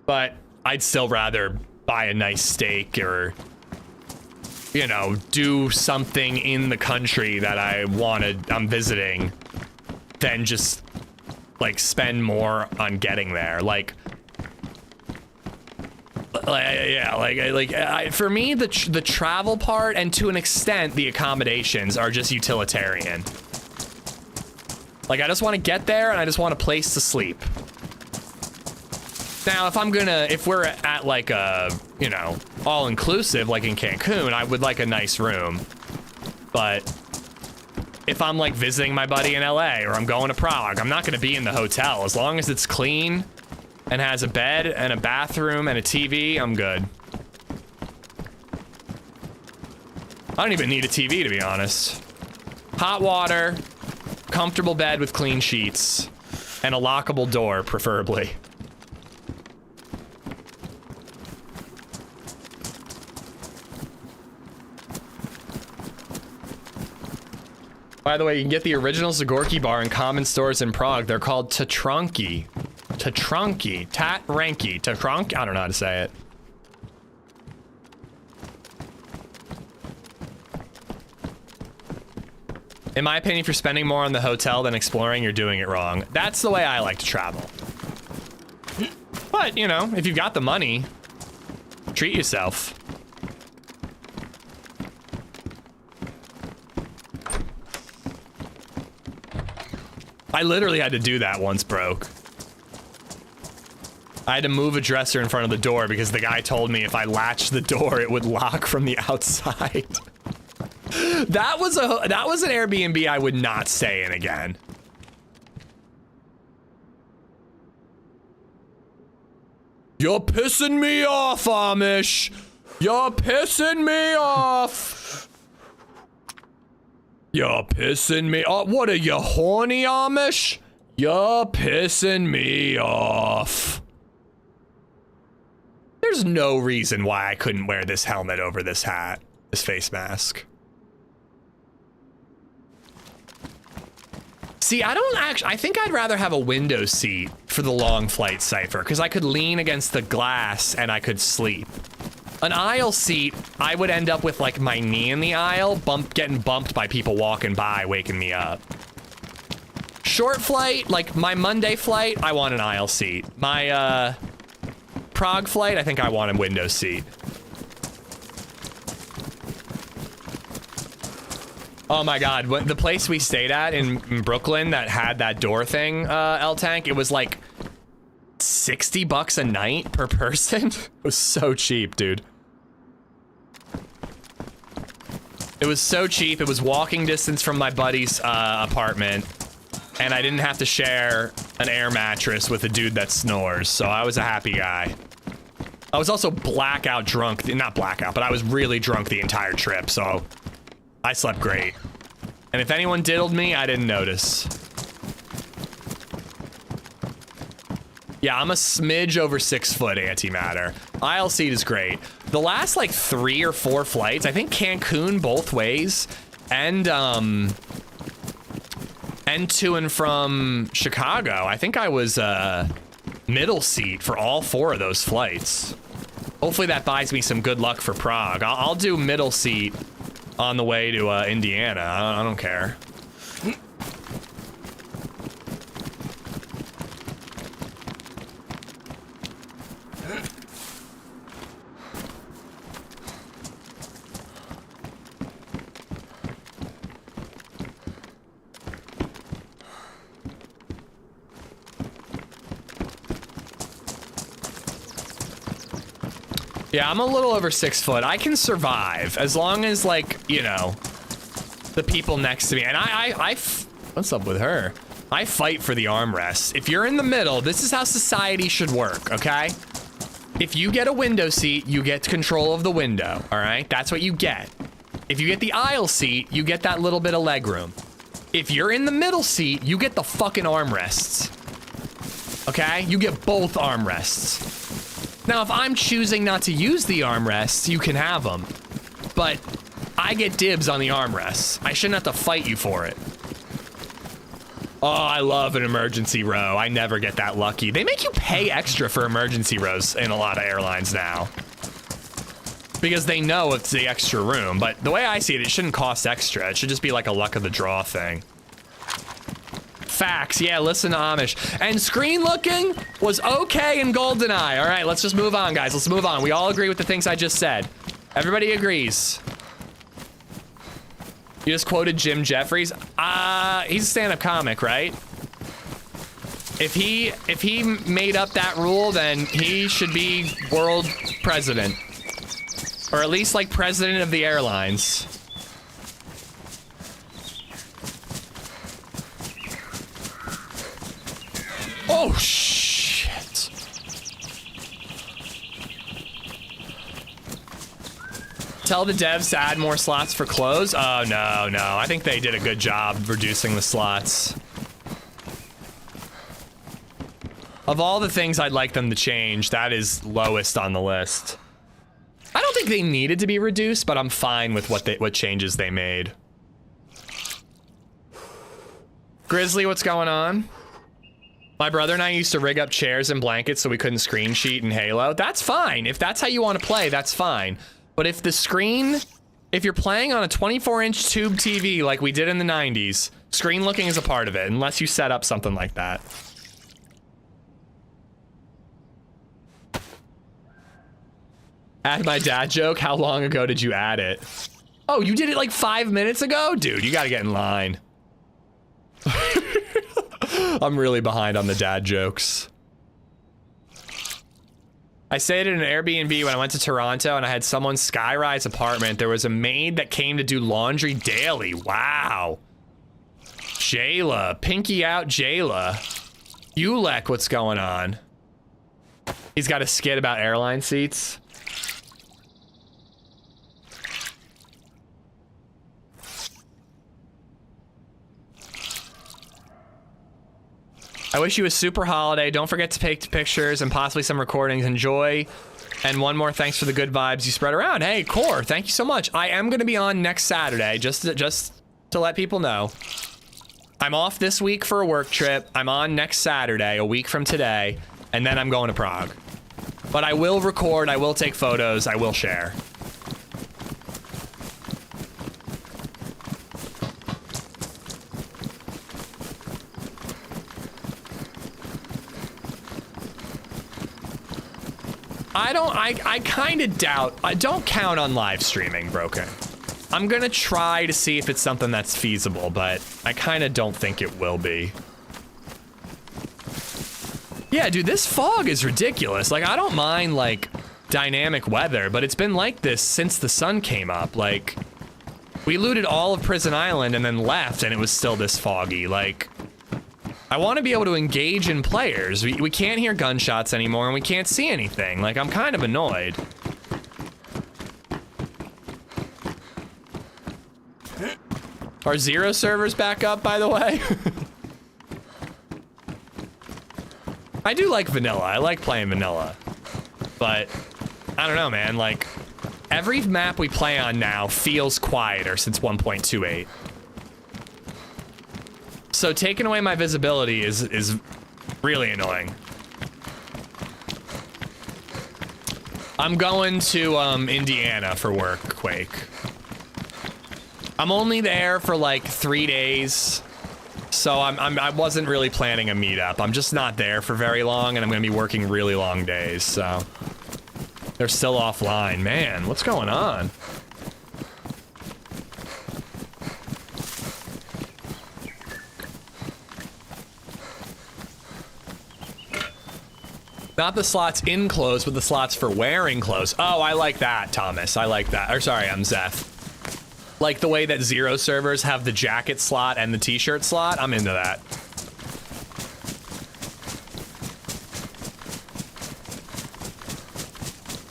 But I'd still rather buy a nice steak or, you know, do something in the country that I'm visiting than just like spend more on getting there. For me, the travel part and to an extent the accommodations are just utilitarian. Like, I just want to get there and I just want a place to sleep. Now, if we're at like a, you know, all inclusive like in Cancun, I would like a nice room. But if I'm like visiting my buddy in LA or I'm going to Prague, I'm not going to be in the hotel. As long as it's clean and has a bed and a bathroom and a TV, I'm good. I don't even need a TV, to be honest. Hot water, comfortable bed with clean sheets, and a lockable door, preferably. By the way, you can get the original Zagorki bar in common stores in Prague. They're called Tatranki. Tatranki. Tatranki. Tatranki? I don't know how to say it. In my opinion, if you're spending more on the hotel than exploring, you're doing it wrong. That's the way I like to travel. But, you know, if you've got the money, treat yourself. I literally had to do that once, broke. I had to move a dresser in front of the door because the guy told me if I latched the door, it would lock from the outside. That was an Airbnb I would not stay in again. You're pissing me off, Amish. You're pissing me off. You're pissing me off. What are you, horny, Amish? You're pissing me off. There's no reason why I couldn't wear this helmet over this hat, this face mask. See, I think I'd rather have a window seat for the long flight, Cypher, because I could lean against the glass and I could sleep. An aisle seat, I would end up with like my knee in the aisle, getting bumped by people walking by, waking me up. Short flight, like my Monday flight, I want an aisle seat. My Prague flight, I think I want a window seat. Oh my God, the place we stayed at in Brooklyn that had that door thing, L-Tank, it was like $60 a night per person. It was so cheap, dude. It was so cheap. It was walking distance from my buddy's apartment, and I didn't have to share an air mattress with a dude that snores, so I was a happy guy. I was also blackout drunk, not blackout, but I was really drunk the entire trip, so I slept great. And if anyone diddled me, I didn't notice. Yeah, I'm a smidge over 6 foot antimatter. Aisle seat is great. The last like 3 or 4 flights, I think Cancun both ways, and to and from Chicago, I think I was middle seat for all 4 of those flights. Hopefully that buys me some good luck for Prague. I'll do middle seat on the way to Indiana. I don't care. Yeah, I'm a little over 6 foot. I can survive as long as, like, you know, the people next to me. And what's up with her? I fight for the armrest. If you're in the middle, this is how society should work, okay? If you get a window seat, you get control of the window, all right? That's what you get. If you get the aisle seat, you get that little bit of leg room. If you're in the middle seat, you get the fucking armrests. Okay? You get both armrests. Now, if I'm choosing not to use the armrests, you can have them. But I get dibs on the armrests. I shouldn't have to fight you for it. Oh, I love an emergency row. I never get that lucky. They make you pay extra for emergency rows in a lot of airlines now. Because they know it's the extra room. But the way I see it, it shouldn't cost extra. It should just be like a luck of the draw thing. Facts, yeah, listen to Amish. And screen looking was okay in GoldenEye. All right, let's just move on, guys. Let's move on. We all agree with the things I just said. Everybody agrees. You just quoted Jim Jeffries. He's a stand-up comic, right? If he made up that rule, then he should be world president. Or at least like president of the airlines. Oh, shit. Tell the devs to add more slots for clothes? Oh, no. I think they did a good job reducing the slots. Of all the things I'd like them to change, that is lowest on the list. I don't think they needed to be reduced, but I'm fine with what changes they made. Grizzly, what's going on? My brother and I used to rig up chairs and blankets so we couldn't screen sheet in Halo. That's fine. If that's how you want to play, that's fine. But if the screen, if you're playing on a 24-inch tube TV like we did in the 90s, screen looking is a part of it, unless you set up something like that. Add my dad joke. How long ago did you add it? Oh, you did it like 5 minutes ago? Dude, you gotta get in line. I'm really behind on the dad jokes. I stayed at an Airbnb when I went to Toronto and I had someone's skyrise apartment. There was a maid that came to do laundry daily. Wow. Jayla. Pinky out Jayla. Ulek, what's going on? He's got a skit about airline seats. I wish you a super holiday. Don't forget to take pictures and possibly some recordings. Enjoy. And one more thanks for the good vibes you spread around. Hey, Core, thank you so much. I am going to be on next Saturday, just to let people know. I'm off this week for a work trip. I'm on next Saturday, a week from today, and then I'm going to Prague. But I will record, I will take photos, I will share. I kind of doubt, I don't count on live streaming, Broken. I'm gonna try to see if it's something that's feasible, but I kind of don't think it will be. Yeah, dude, this fog is ridiculous. Like, I don't mind, like, dynamic weather, but it's been like this since the sun came up. Like, we looted all of Prison Island and then left, and it was still this foggy. Like, I want to be able to engage in players. We can't hear gunshots anymore, and we can't see anything. Like, I'm kind of annoyed. Are Zero servers back up, by the way? I do like vanilla. I like playing vanilla. But, I don't know, man. Like, every map we play on now feels quieter since 1.28. So taking away my visibility is really annoying. I'm going to Indiana for work, Quake. I'm only there for like 3 days, so I wasn't really planning a meetup. I'm just not there for very long, and I'm gonna be working really long days, so they're still offline. Man, what's going on? Not the slots in clothes, but the slots for wearing clothes. Oh, I like that, Thomas. I like that. Or sorry, I'm Zeth. Like the way that Zero servers have the jacket slot and the t-shirt slot. I'm into that.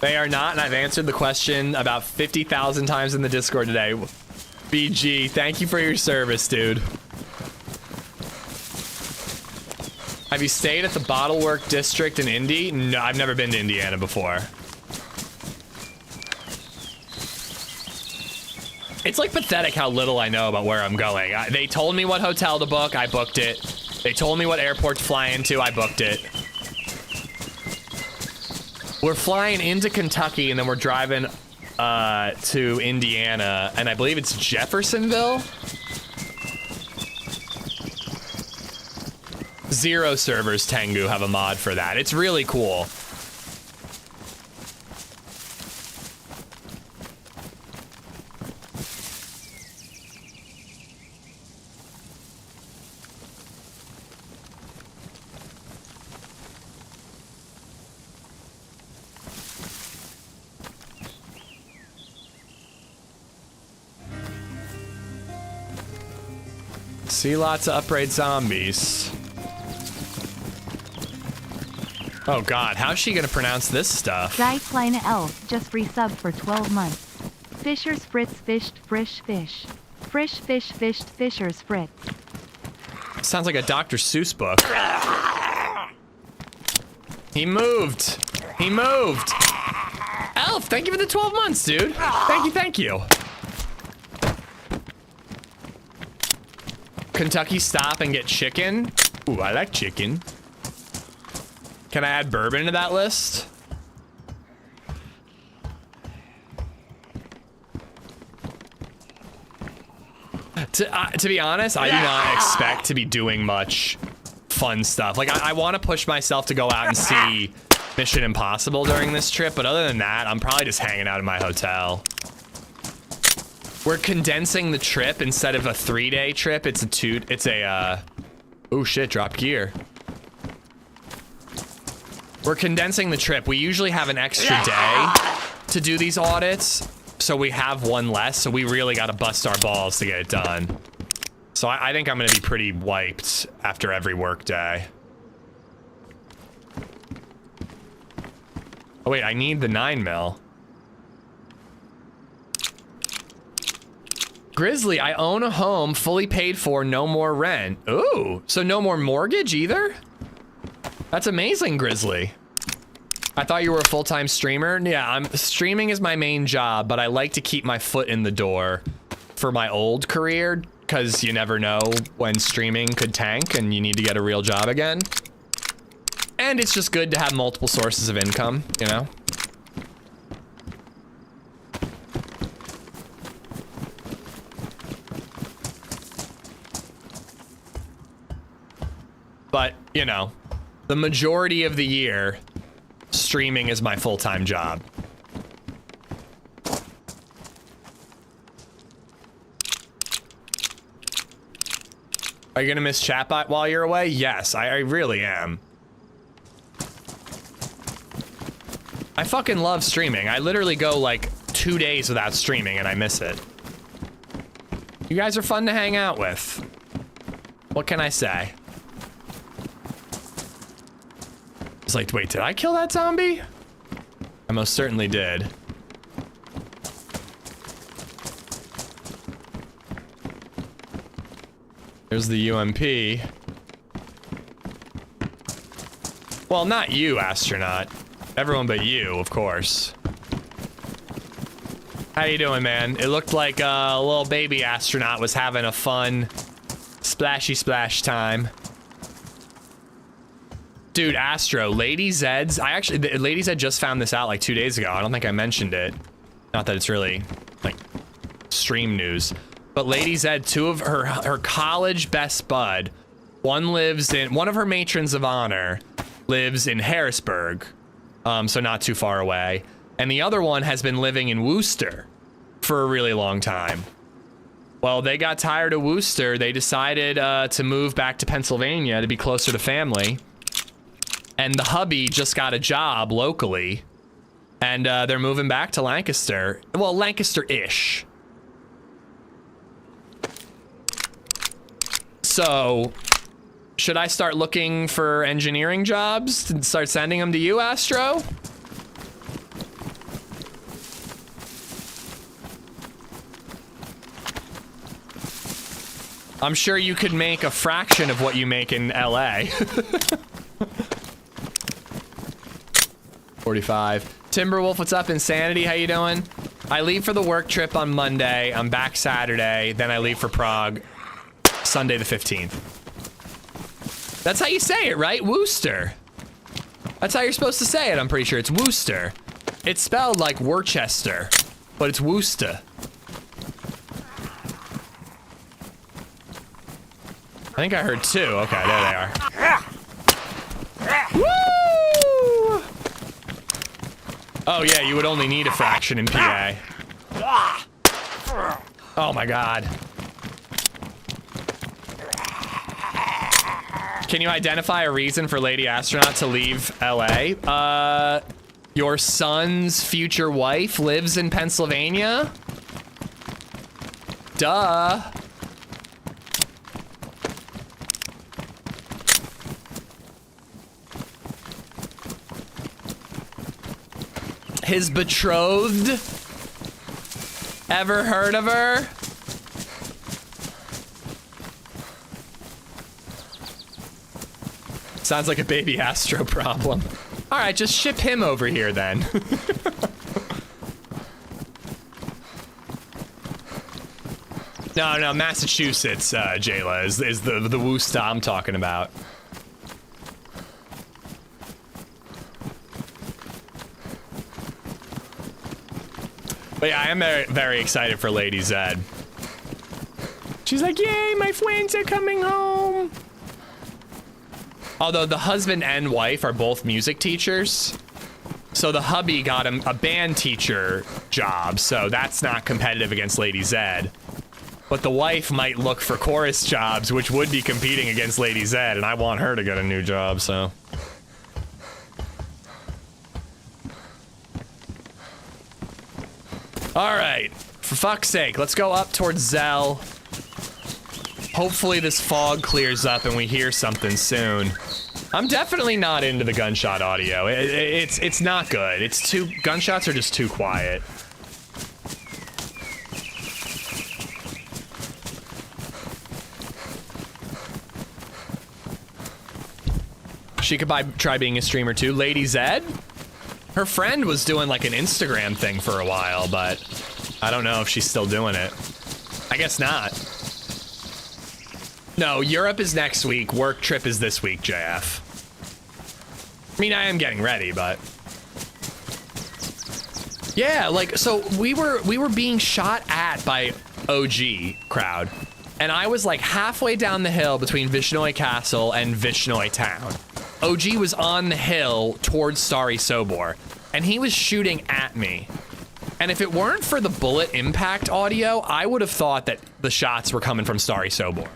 They are not, and I've answered the question about 50,000 times in the Discord today. BG, thank you for your service, dude. Have you stayed at the Bottlework District in Indy? No, I've never been to Indiana before. It's like pathetic how little I know about where I'm going. They told me what hotel to book, I booked it. They told me what airport to fly into, I booked it. We're flying into Kentucky and then we're driving to Indiana, and I believe it's Jeffersonville. Zero servers Tengu have a mod for that. It's really cool. See lots of upgrade zombies. Oh god, how's she gonna pronounce this stuff? Die Kleine Elf just resubbed for 12 months. Fischer's Fritz fished frisch fish. Frisch fish fished Fischer's Fritz. Sounds like a Dr. Seuss book. He moved. He moved. Elf, thank you for the 12 months, dude. Thank you, thank you. Kentucky stop and get chicken. Ooh, I like chicken. Can I add bourbon to that list? To be honest, I do not expect to be doing much fun stuff. Like, I want to push myself to go out and see Mission Impossible during this trip, but other than that, I'm probably just hanging out in my hotel. We're condensing the trip. Instead of a 3-day trip, it's a oh shit, dropped gear. We're condensing the trip. We usually have an extra day to do these audits, so we have one less, so we really got to bust our balls to get it done. So I think I'm going to be pretty wiped after every work day. Oh wait, I need the 9mm. Grizzly, I own a home, fully paid for, no more rent. Ooh, so no more mortgage either? That's amazing, Grizzly. I thought you were a full-time streamer. Yeah, streaming is my main job, but I like to keep my foot in the door for my old career, because you never know when streaming could tank and you need to get a real job again. And it's just good to have multiple sources of income, you know? But, you know, the majority of the year, streaming is my full-time job. Are you gonna miss chatbot while you're away? Yes, I really am. I fucking love streaming. I literally go like 2 days without streaming and I miss it. You guys are fun to hang out with. What can I say? It's like, wait, did I kill that zombie? I most certainly did. There's the UMP. Well, not you, astronaut. Everyone but you, of course. How you doing, man? It looked like a little baby astronaut was having a fun splashy splash time. Dude, Astro, LadyZed's, LadyZed just found this out like 2 days ago. I don't think I mentioned it. Not that it's really like stream news, but LadyZed, two of her college best bud, one of her matrons of honor lives in Harrisburg, so not too far away. And the other one has been living in Worcester for a really long time. Well, they got tired of Worcester. They decided to move back to Pennsylvania to be closer to family. And the hubby just got a job locally. And they're moving back to Lancaster. Well, Lancaster-ish. So, should I start looking for engineering jobs and start sending them to you, Astro? I'm sure you could make a fraction of what you make in LA. 45. Timberwolf, what's up? Insanity, how you doing? I leave for the work trip on Monday. I'm back Saturday. Then I leave for Prague Sunday the 15th. That's how you say it, right? Worcester. That's how you're supposed to say it, I'm pretty sure. It's Worcester. It's spelled like Worcester, but it's Worcester. I think I heard 2. Okay, there they are. Woo! Oh yeah, you would only need a fraction in PA. Oh my god. Can you identify a reason for Lady Astronaut to leave LA? Your son's future wife lives in Pennsylvania? Duh. His betrothed? Ever heard of her? Sounds like a baby Astro problem. All right, just ship him over here then. No, Massachusetts, Jayla, is the Worcester I'm talking about. But yeah, I am very, very excited for LadyZed. She's like, yay, my friends are coming home. Although the husband and wife are both music teachers. So the hubby got him a band teacher job, so that's not competitive against LadyZed. But the wife might look for chorus jobs, which would be competing against LadyZed, and I want her to get a new job, so. All right, for fuck's sake, let's go up towards Zell. Hopefully this fog clears up and we hear something soon. I'm definitely not into the gunshot audio. It's not good. It's too, gunshots are just too quiet. She could try being a streamer too. LadyZed? Her friend was doing like an Instagram thing for a while, but I don't know if she's still doing it. I guess not. No, Europe is next week. Work trip is this week, JF. I mean, I am getting ready, but yeah, like, so we were being shot at by OG crowd, and I was like halfway down the hill between Vishnoi Castle and Vishnoi Town. OG was on the hill towards Starry Sobor, and he was shooting at me. And if it weren't for the bullet impact audio, I would have thought that the shots were coming from Starry Sobor.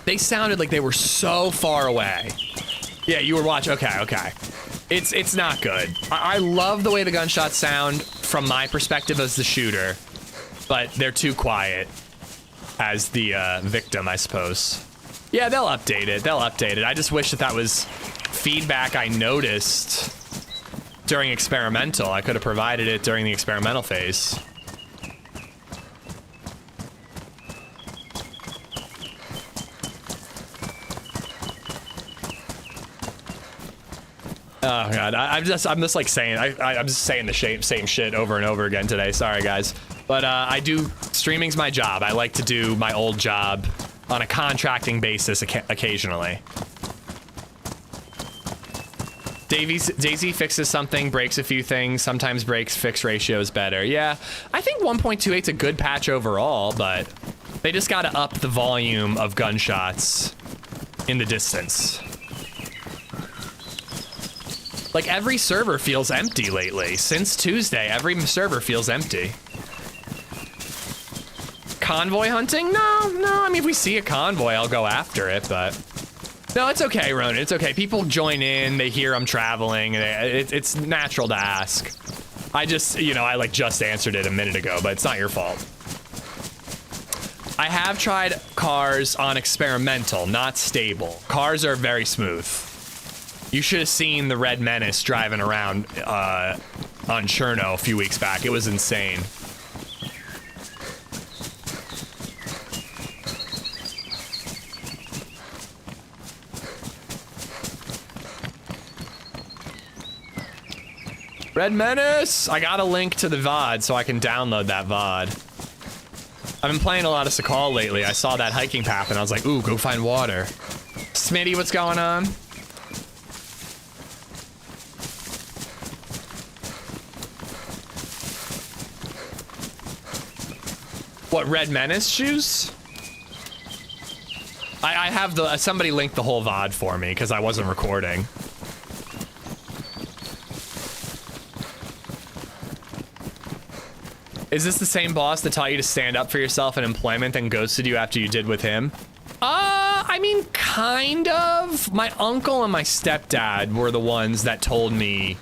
They sounded like they were so far away. Yeah, you were watching. Okay. It's not good. I love the way the gunshots sound from my perspective as the shooter, but they're too quiet as the victim, I suppose. Yeah, they'll update it. I just wish that was feedback I noticed during experimental. I could have provided it during the experimental phase. Oh god, I'm just like saying, I'm just saying the same shit over and over again today. Sorry guys, but streaming's my job. I like to do my old job on a contracting basis occasionally. DayZ fixes something, breaks a few things, sometimes breaks fix ratio is better. Yeah, I think 1.28's a good patch overall, but they just gotta up the volume of gunshots in the distance. Like, every server feels empty lately. Since Tuesday, every server feels empty. Convoy hunting? No. I mean, if we see a convoy, I'll go after it, but No, it's okay, Ronan. It's okay. People join in. They hear I'm traveling. It's natural to ask. I just, you know, I like just answered it a minute ago, but it's not your fault. I have tried cars on experimental, not stable. Cars are very smooth. You should have seen the Red Menace driving around on Cherno a few weeks back. It was insane. Red Menace! I got a link to the VOD so I can download that VOD. I've been playing a lot of Sakal lately. I saw that hiking path and I was like, ooh, go find water. Smitty, what's going on? What, Red Menace shoes? I have the, somebody linked the whole VOD for me because I wasn't recording. Is this the same boss that taught you to stand up for yourself in employment and ghosted you after you did with him? I mean, kind of. My uncle and my stepdad were the ones that told me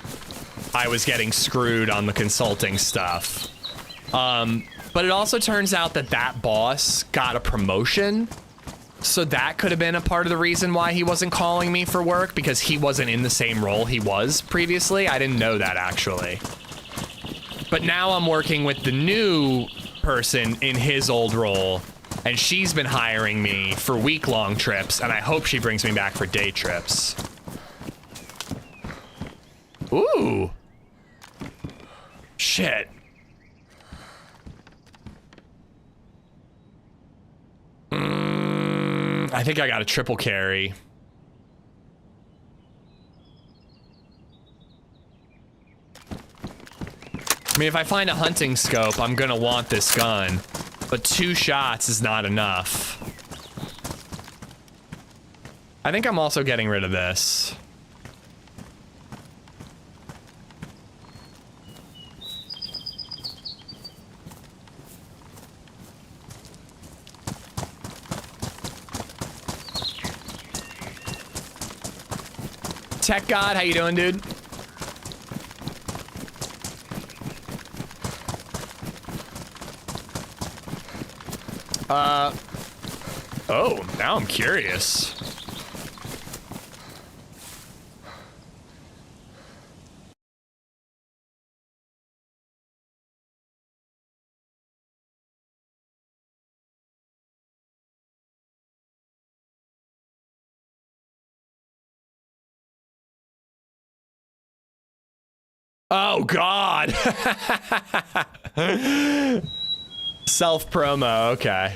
I was getting screwed on the consulting stuff. But it also turns out that that boss got a promotion. So that could have been a part of the reason why he wasn't calling me for work, because he wasn't in the same role he was previously. I didn't know that, actually. But now I'm working with the new person in his old role, and she's been hiring me for week-long trips, and I hope she brings me back for day trips. Ooh. Shit. I think I got a triple carry. I mean, if I find a hunting scope, I'm gonna want this gun, but 2 shots is not enough. I think I'm also getting rid of this. Tech God, how you doing, dude? Oh, now I'm curious. Oh, God. Self-promo, okay.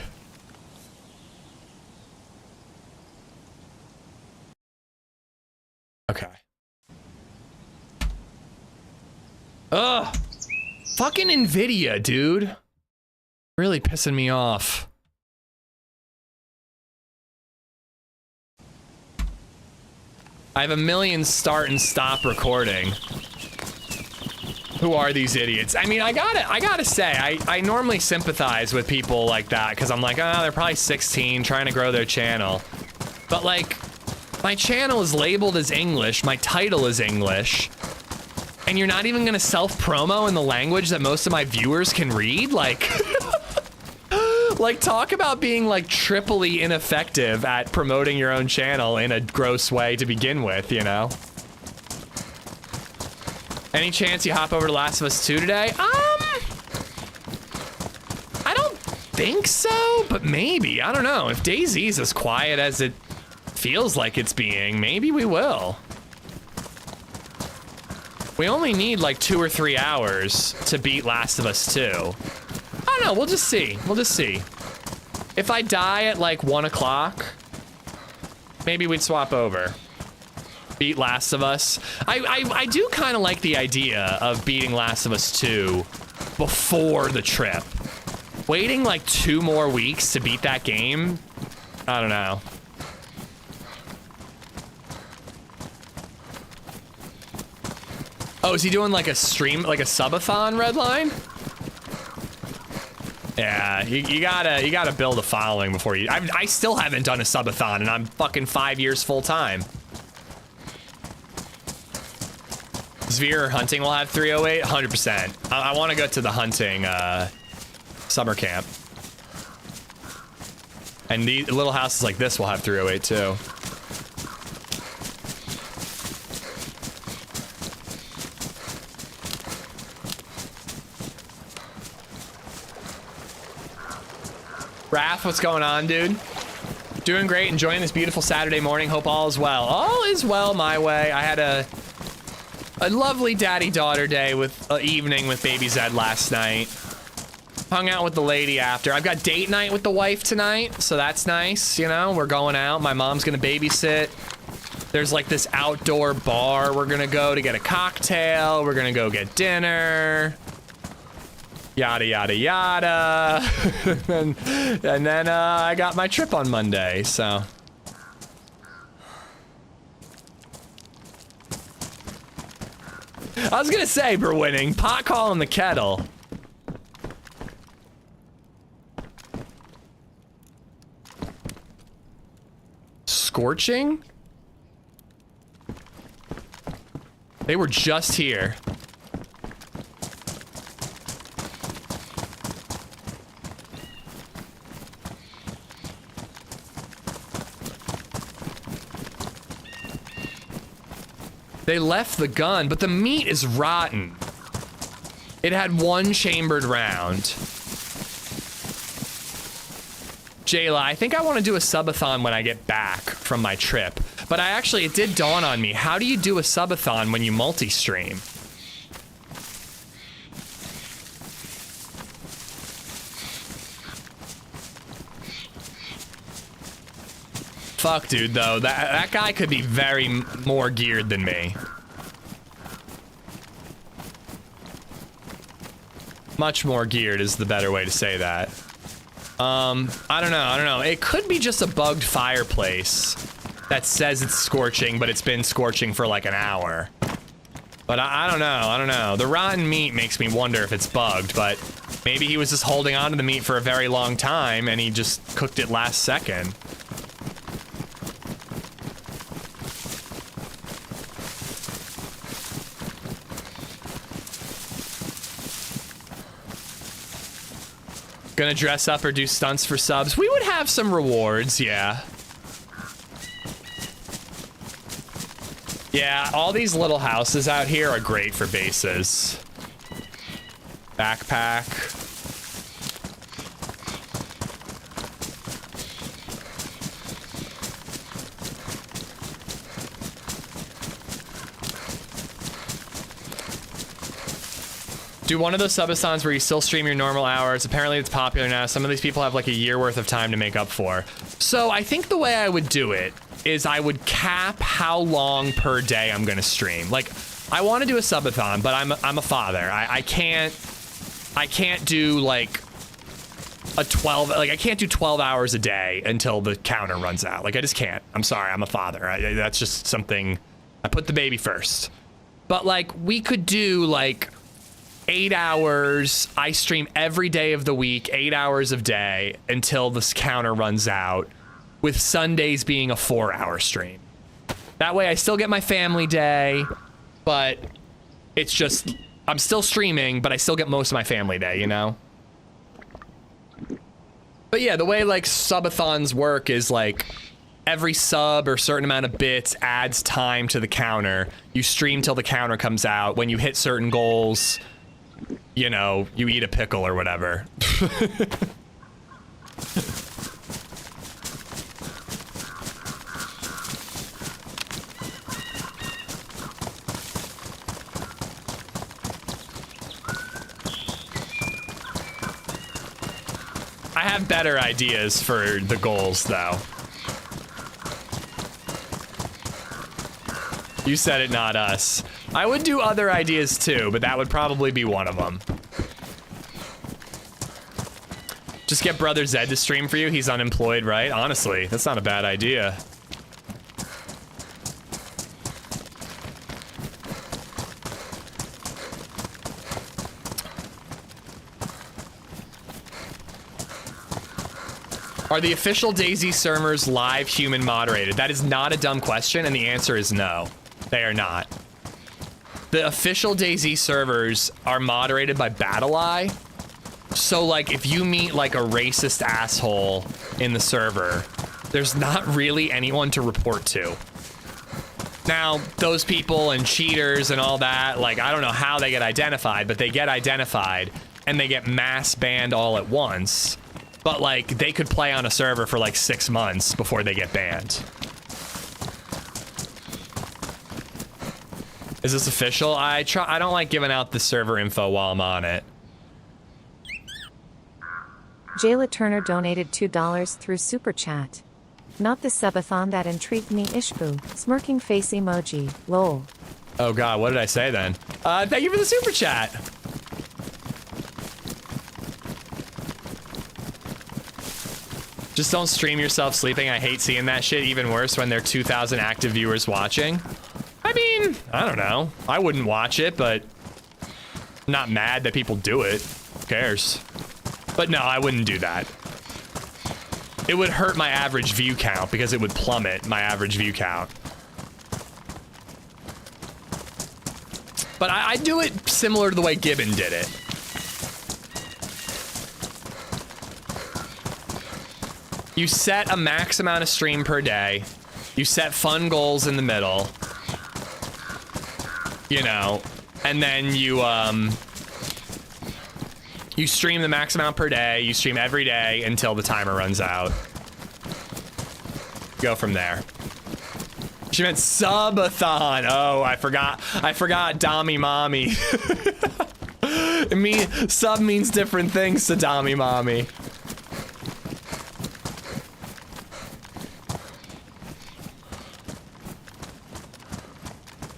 Okay. Ugh. Fucking NVIDIA, dude. Really pissing me off. I have a million start and stop recording. Who are these idiots? I mean, I gotta say, I normally sympathize with people like that because I'm like, oh, they're probably 16 trying to grow their channel. But like, my channel is labeled as English, my title is English, and you're not even gonna self-promo in the language that most of my viewers can read? Like, like talk about being like triply ineffective at promoting your own channel in a gross way to begin with, you know? Any chance you hop over to Last of Us 2 today? I don't think so, but maybe. I don't know. If DayZ's as quiet as it feels like it's being, maybe we will. We only need like 2 or 3 hours to beat Last of Us 2. I don't know. We'll just see. We'll just see. If I die at like 1 o'clock, maybe we'd swap over. Beat Last of Us. I do kind of like the idea of beating Last of Us 2 before the trip. Waiting like 2 more weeks to beat that game? I don't know. Oh, is he doing like a stream, like a subathon, Redline? Yeah. Yeah, you gotta build a following before you. I still haven't done a subathon, and I'm fucking 5 years full time. Sphere hunting will have 308, 100%. I want to go to the hunting summer camp, and the little houses like this will have 308 too. Raph, what's going on, dude? Doing great, enjoying this beautiful Saturday morning. Hope all is well. All is well my way. I had a lovely daddy-daughter day with evening with BabyZed last night. Hung out with the lady after. I've got date night with the wife tonight, so that's nice, you know? We're going out. My mom's gonna babysit. There's like this outdoor bar we're gonna go to get a cocktail. We're gonna go get dinner. Yada, yada, yada. and then I got my trip on Monday, so. I was gonna say, Berwinning, pot calling the kettle. Scorching? They were just here. They left the gun, but the meat is rotten. It had one chambered round. Jayla, I think I want to do a subathon when I get back from my trip. But it did dawn on me. How do you do a subathon when you multi-stream? Fuck, dude, though. That guy could be very more geared than me. Much more geared is the better way to say that. I don't know. It could be just a bugged fireplace that says it's scorching, but it's been scorching for like an hour. But I don't know. The rotten meat makes me wonder if it's bugged, but maybe he was just holding on to the meat for a very long time and he just cooked it last second. Gonna dress up or do stunts for subs? We would have some rewards, yeah. Yeah, all these little houses out here are great for bases. Backpack. Do one of those subathons where you still stream your normal hours. Apparently it's popular now. Some of these people have like a year worth of time to make up for. So I think the way I would do it is I would cap how long per day I'm gonna stream. Like, I want to do a subathon, but I'm a father. I can't do like a 12, like I can't do 12 hours a day until the counter runs out. Like I just can't. I'm sorry, I'm a father. That's just something, I put the baby first. But like we could do like 8 hours. I stream every day of the week, 8 hours a day until this counter runs out, with Sundays being a 4-hour stream. That way I still get my family day, but it's just, I'm still streaming, but I still get most of my family day, you know? But yeah, the way like subathons work is like every sub or certain amount of bits adds time to the counter. You stream till the counter comes out. When you hit certain goals, you know, you eat a pickle or whatever. I have better ideas for the goals, though. You said it, not us. I would do other ideas too, but that would probably be one of them. Just get Brother Zed to stream for you. He's unemployed, right? Honestly, that's not a bad idea. Are the official DayZ servers live human moderated? That is not a dumb question, and the answer is no. They are not. The official DayZ servers are moderated by BattleEye. So, like, if you meet, like, a racist asshole in the server, there's not really anyone to report to. Now, those people and cheaters and all that, like, I don't know how they get identified, but they get identified, and they get mass banned all at once. But, like, they could play on a server for, like, 6 months before they get banned. Is this official? I don't like giving out the server info while I'm on it. Jayla Turner donated $2 through Super Chat. Not the subathon that intrigued me, Ishboo. Smirking face emoji. Lol. Oh god, what did I say then? Thank you for the super chat. Just don't stream yourself sleeping. I hate seeing that shit. Even worse when there are 2,000 active viewers watching. I mean, I don't know. I wouldn't watch it, but I'm not mad that people do it. Who cares? But no, I wouldn't do that. It would hurt my average view count because it would plummet my average view count. But I do it similar to the way Gibbon did it. You set a max amount of stream per day. You set fun goals in the middle. You know, and then you stream the max amount per day. You stream every day until the timer runs out. Go from there. She meant subathon. Oh, I forgot. I forgot Dami Mommy. Sub means different things to Dami Mommy.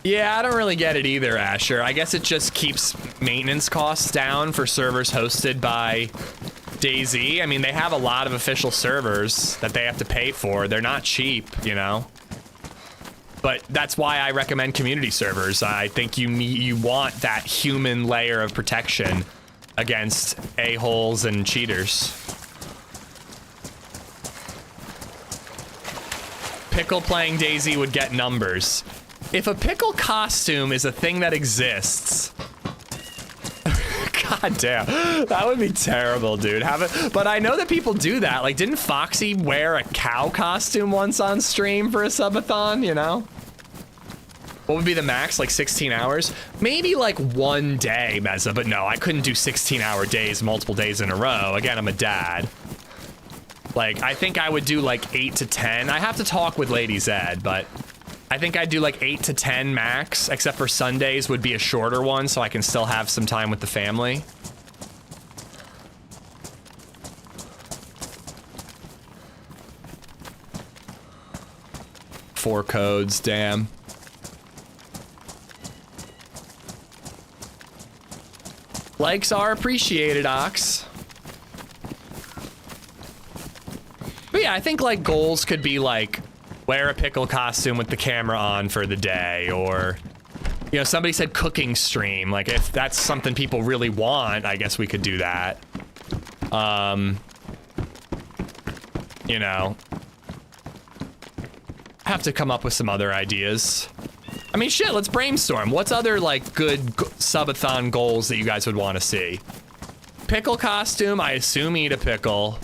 Yeah, I don't really get it either, Asher. I guess it just keeps maintenance costs down for servers hosted by DayZ. I mean, they have a lot of official servers that they have to pay for. They're not cheap, you know? But that's why I recommend community servers. I think you want that human layer of protection against a-holes and cheaters. Pickle playing DayZ would get numbers. If a pickle costume is a thing that exists, god damn, that would be terrible, dude. But I know that people do that. Like, didn't Foxy wear a cow costume once on stream for a subathon, you know? What would be the max? Like 16 hours? Maybe like one day, Meza, but no, I couldn't do 16-hour days multiple days in a row. Again, I'm a dad. Like, I think I would do like 8 to 10. I have to talk with LadyZed, but I think I'd do like 8 to 10 max, except for Sundays would be a shorter one so I can still have some time with the family. Four codes, damn. Likes are appreciated, Ox. But yeah, I think like goals could be like, wear a pickle costume with the camera on for the day, or, you know, somebody said cooking stream. Like, if that's something people really want, I guess we could do that. You know, have to come up with some other ideas. I mean, shit, let's brainstorm. What's other, like, good subathon goals that you guys would want to see? Pickle costume, I assume eat a pickle.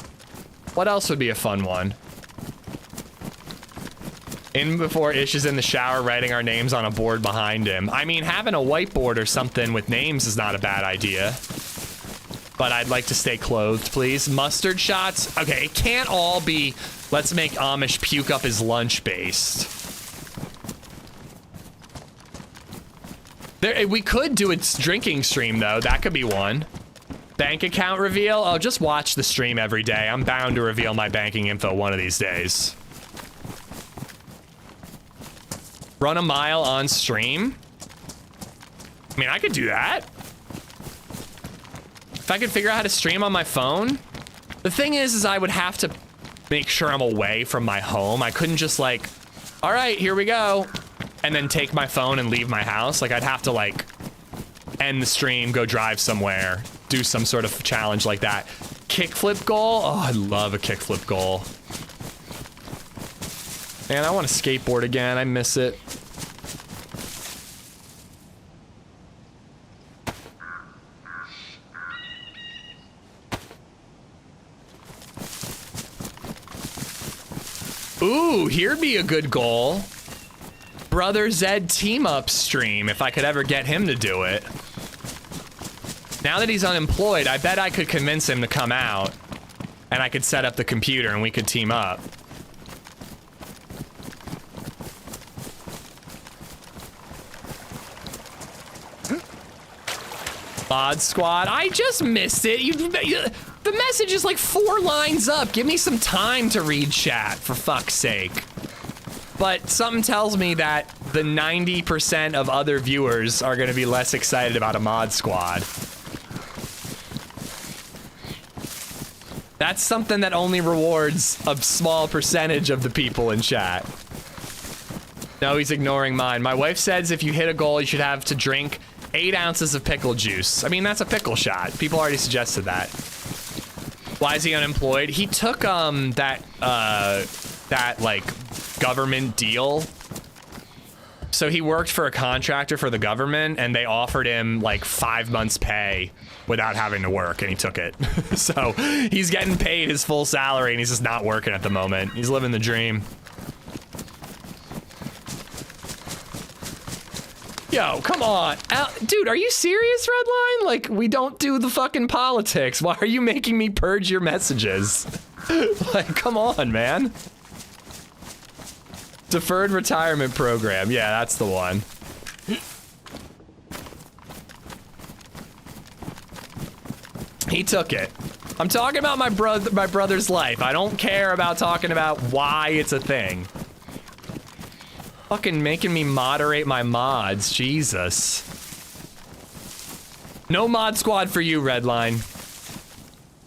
What else would be a fun one? In before Ish is in the shower writing our names on a board behind him. I mean, having a whiteboard or something with names is not a bad idea. But I'd like to stay clothed, please. Mustard shots? Okay, it can't all be, let's make Amish puke up his lunch based. We could do a drinking stream, though. That could be one. Bank account reveal? Oh, just watch the stream every day. I'm bound to reveal my banking info one of these days. Run a mile on stream? I mean, I could do that. If I could figure out how to stream on my phone. The thing is I would have to make sure I'm away from my home. I couldn't just like, all right, here we go. And then take my phone and leave my house. Like, I'd have to like end the stream, go drive somewhere, do some sort of challenge like that. Kickflip goal? Oh, I love a kickflip goal. Man, I want to skateboard again. I miss it. Ooh, here'd be a good goal. Brother Zed team up stream, if I could ever get him to do it. Now that he's unemployed, I bet I could convince him to come out and I could set up the computer and we could team up. Mod squad, I just missed it. The message is like 4 lines up. Give me some time to read chat, for fuck's sake. But something tells me that the 90% of other viewers are gonna be less excited about a mod squad. That's something that only rewards a small percentage of the people in chat. No, he's ignoring mine. My wife says if you hit a goal, you should have to drink 8 ounces of pickle juice. I mean, that's a pickle shot. People already suggested that. Why is he unemployed? He took that like government deal. So he worked for a contractor for the government and they offered him like 5 months pay without having to work and he took it. So he's getting paid his full salary and he's just not working at the moment. He's living the dream. Yo, come on. Dude, are you serious, Redline? Like, we don't do the fucking politics. Why are you making me purge your messages? Like, come on, man. Deferred retirement program. Yeah, that's the one. He took it. I'm talking about my brother's life. I don't care about talking about why it's a thing. Fucking making me moderate my mods, Jesus. No mod squad for you, Redline.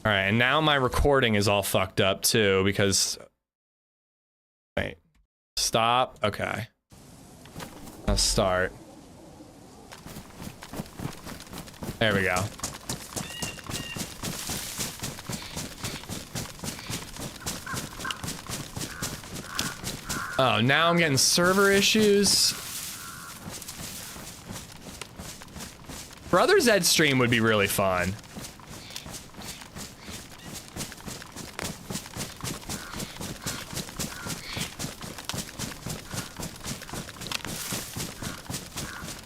All right, and now my recording is all fucked up too because... Wait. Stop. Okay. I'll start. There we go. Oh, now I'm getting server issues. Brother Zed stream would be really fun.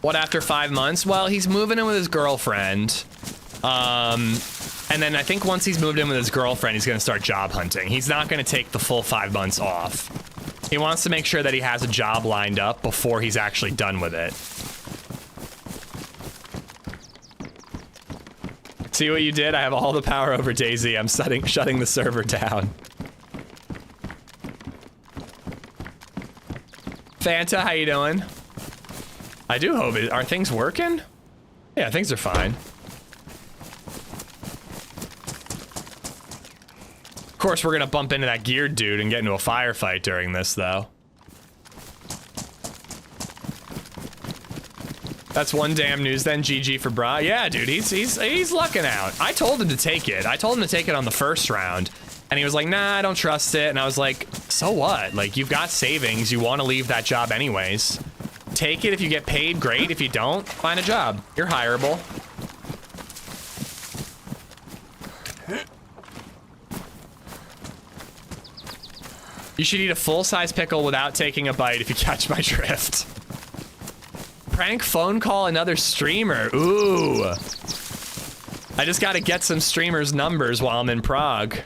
What, after 5 months? Well, he's moving in with his girlfriend. And then I think once he's moved in with his girlfriend, he's gonna start job hunting. He's not gonna take the full 5 months off. He wants to make sure that he has a job lined up before he's actually done with it. See what you did? I have all the power over DayZ. I'm shutting the server down. Fanta, how you doing? I do hope it. Are things working? Yeah, things are fine. Of course, we're gonna bump into that geared dude and get into a firefight during this, though. That's one damn news then. GG for Bra. Yeah, dude, he's lucking out. I told him to take it. I told him to take it on the first round, and he was like, "Nah, I don't trust it." And I was like, "So what? Like, you've got savings. You want to leave that job anyways. Take it if you get paid. Great. If you don't, find a job. You're hireable." You should eat a full-size pickle without taking a bite if you catch my drift. Prank phone call another streamer. Ooh. I just gotta get some streamers' numbers while I'm in Prague.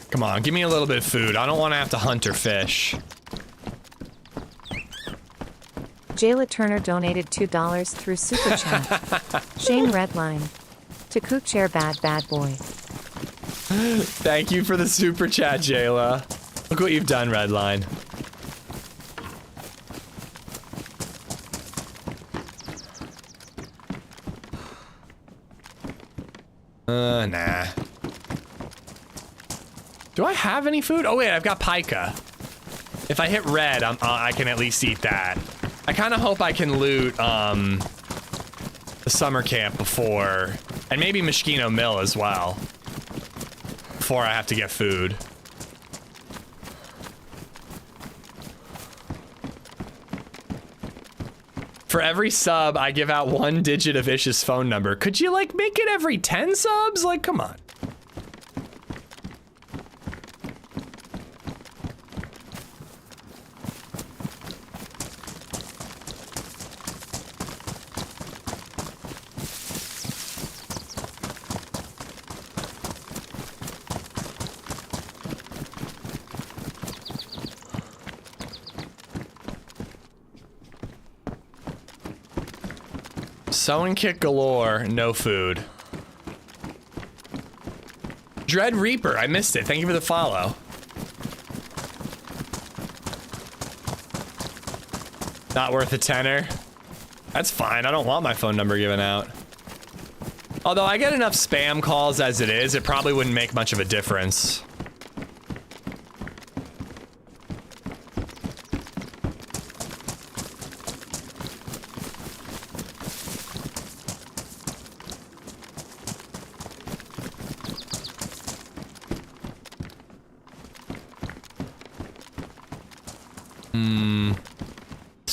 Come on, give me a little bit of food. I don't want to have to hunt or fish. Jayla Turner donated $2 through Super Chat. Shane Redline. To Cook Chair Bad Boy. Thank you for the Super Chat, Jayla. Look what you've done, Redline. Nah. Do I have any food? Oh wait, I've got pica. If I hit red, I can at least eat that. I kind of hope I can loot the summer camp before, and maybe Mosquito Mill as well, before I have to get food. For every sub, I give out 1 digit of Ish's phone number. Could you, like, make it every 10 subs? Like, come on. Sewing kit galore, no food. Dread Reaper, I missed it. Thank you for the follow. Not worth a tenner. That's fine. I don't want my phone number given out. Although I get enough spam calls as it is, it probably wouldn't make much of a difference.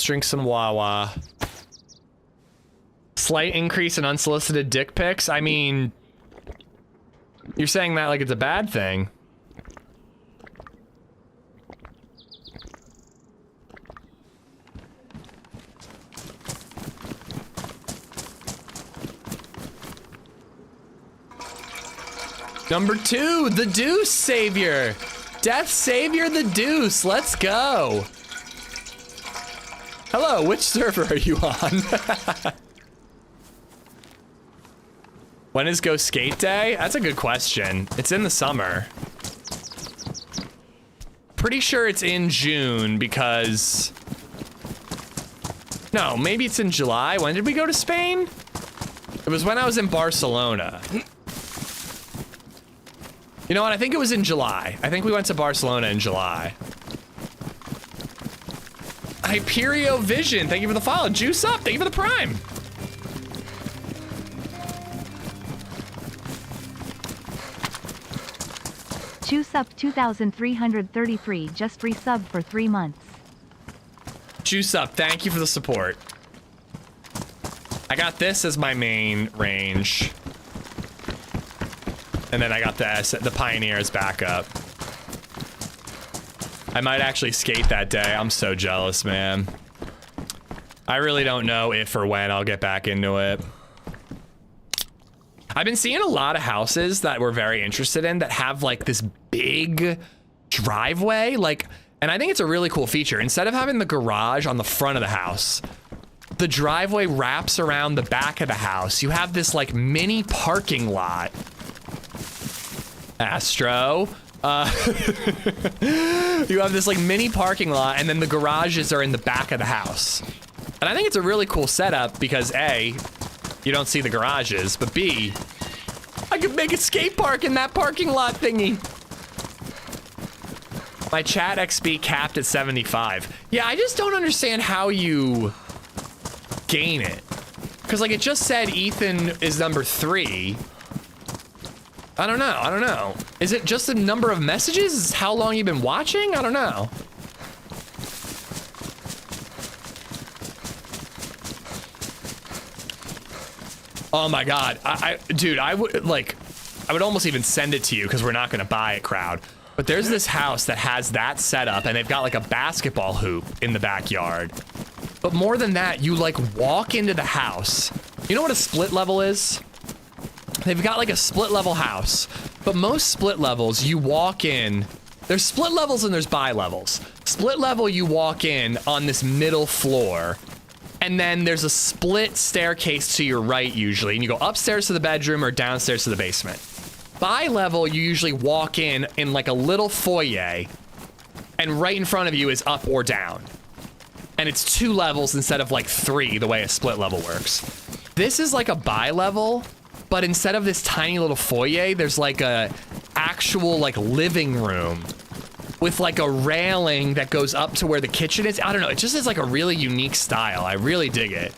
Drink some Wawa. Slight increase in unsolicited dick pics? I mean, you're saying that like it's a bad thing. Number 2, the Deuce Savior. Death Savior the Deuce. Let's go. Hello, which server are you on? When is Go Skate Day? That's a good question. It's in the summer. Pretty sure it's in June because... No, maybe it's in July. When did we go to Spain? It was when I was in Barcelona. You know what? I think it was in July. I think we went to Barcelona in July. Hyperio Vision, thank you for the follow. Juice up, thank you for the prime. Juice up 2,333 just resubbed for 3 months. Juice up, thank you for the support. I got this as my main range. And then I got the Pioneer as backup. I might actually skate that day. I'm so jealous, man. I really don't know if or when I'll get back into it. I've been seeing a lot of houses that we're very interested in that have like this big driveway, like, and I think it's a really cool feature. Instead of having the garage on the front of the house, the driveway wraps around the back of the house. You have this like mini parking lot. Astro. You have this like mini parking lot and then the garages are in the back of the house. And I think it's a really cool setup because A, you don't see the garages, but B, I could make a skate park in that parking lot thingy. My chat XP capped at 75. Yeah, I just don't understand how you gain it. Cause like it just said Ethan is number 3. I don't know. Is it just the number of messages? Is how long you've been watching? I don't know. Oh my God, dude, I would almost even send it to you because we're not gonna buy it, crowd. But there's this house that has that setup and they've got like a basketball hoop in the backyard. But more than that, you like walk into the house. You know what a split level is? They've got like a split level house, but most split levels you walk in, there's split levels and there's bi-levels. Split level, you walk in on this middle floor and then there's a split staircase to your right usually, and you go upstairs to the bedroom or downstairs to the basement. Bi-level, you usually walk in like a little foyer and right in front of you is up or down. And it's 2 levels instead of like 3 the way a split level works. This is like a bi-level, but instead of this tiny little foyer, there's like a actual like living room with like a railing that goes up to where the kitchen is. I don't know. It just is like a really unique style. I really dig it.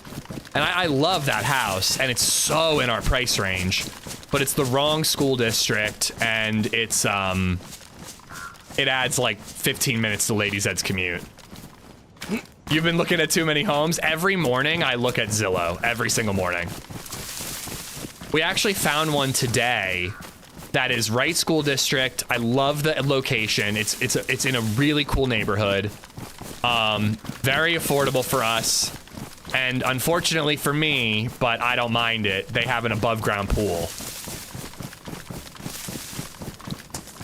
And I love that house, and it's so in our price range, but it's the wrong school district, and it's, it adds like 15 minutes to LadyZed's commute. You've been looking at too many homes? Every morning I look at Zillow, every single morning. We actually found one today that is right school district. I love the location. It's in a really cool neighborhood. Very affordable for us. And unfortunately for me, but I don't mind it, they have an above ground pool.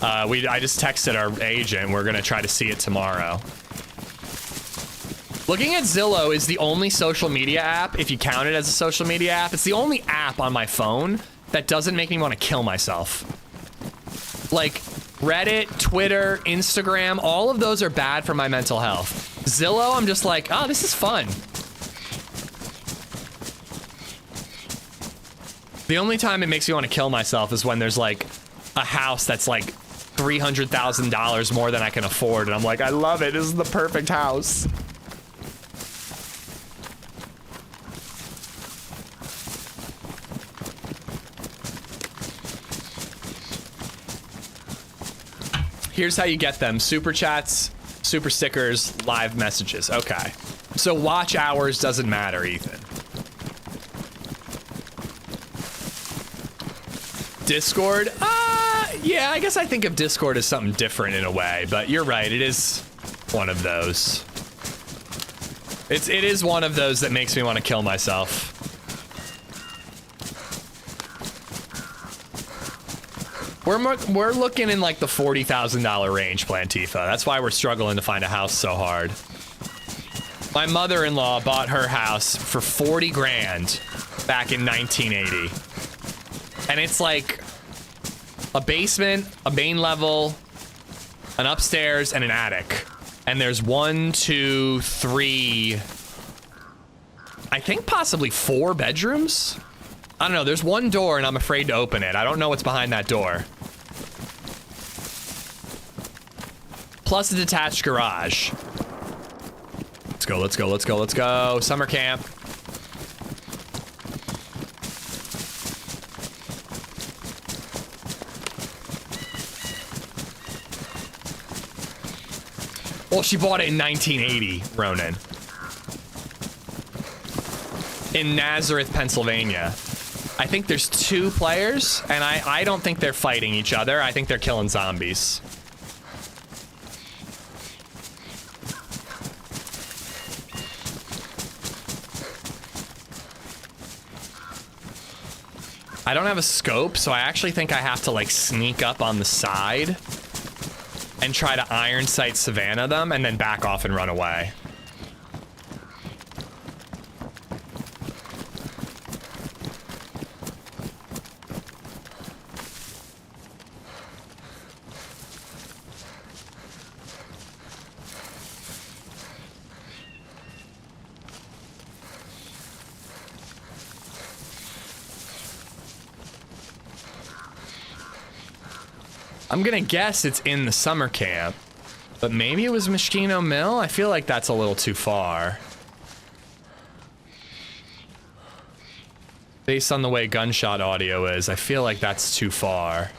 I just texted our agent. We're gonna try to see it tomorrow. Looking at Zillow is the only social media app, if you count it as a social media app, it's the only app on my phone that doesn't make me want to kill myself. Like Reddit, Twitter, Instagram, all of those are bad for my mental health. Zillow, I'm just like, oh, this is fun. The only time it makes me want to kill myself is when there's like a house that's like $300,000 more than I can afford, and I'm like, I love it. This is the perfect house. Here's how you get them. Super chats, super stickers, live messages. Okay. So watch hours doesn't matter, Ethan. Discord? Yeah, I guess I think of Discord as something different in a way, but you're right, it is one of those. It is one of those that makes me want to kill myself. We're looking in like the $40,000 range, Plantifa. That's why we're struggling to find a house so hard. My mother-in-law bought her house for 40 grand back in 1980. And it's like a basement, a main level, an upstairs, and an attic. And there's 1, 2, 3, I think possibly 4 bedrooms? I don't know, there's one door and I'm afraid to open it. I don't know what's behind that door. Plus a detached garage. Let's go, let's go, let's go, let's go. Summer camp. Well, she bought it in 1980, Ronan. In Nazareth, Pennsylvania. I think there's 2 players, and I don't think they're fighting each other. I think they're killing zombies. I don't have a scope, so I actually think I have to like sneak up on the side and try to iron sight Savannah them and then back off and run away. I'm gonna guess it's in the summer camp, but maybe it was Moschino Mill? I feel like that's a little too far. Based on the way gunshot audio is, I feel like that's too far.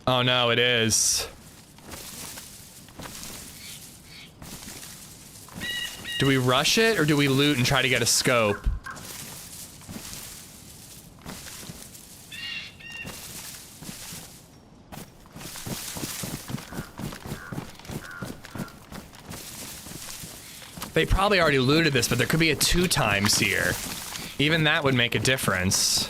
Oh no, it is. Do we rush it or do we loot and try to get a scope? They probably already looted this, but there could be a 2 times here. Even that would make a difference.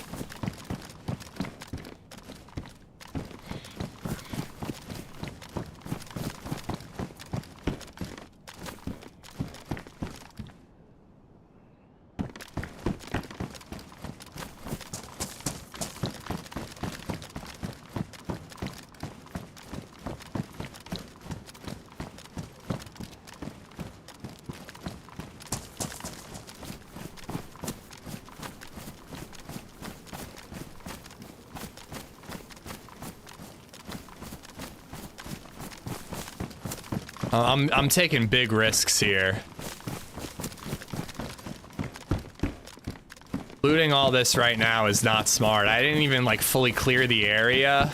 I'm taking big risks here. Looting all this right now is not smart. I didn't even like fully clear the area.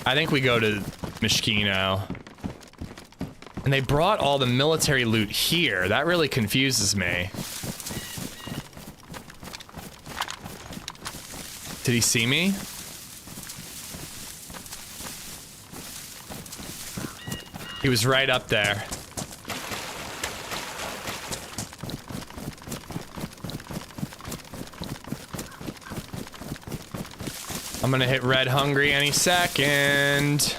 I think we go to Mishkino. And they brought all the military loot here. That really confuses me. Did he see me? He was right up there. I'm gonna hit red hungry any second.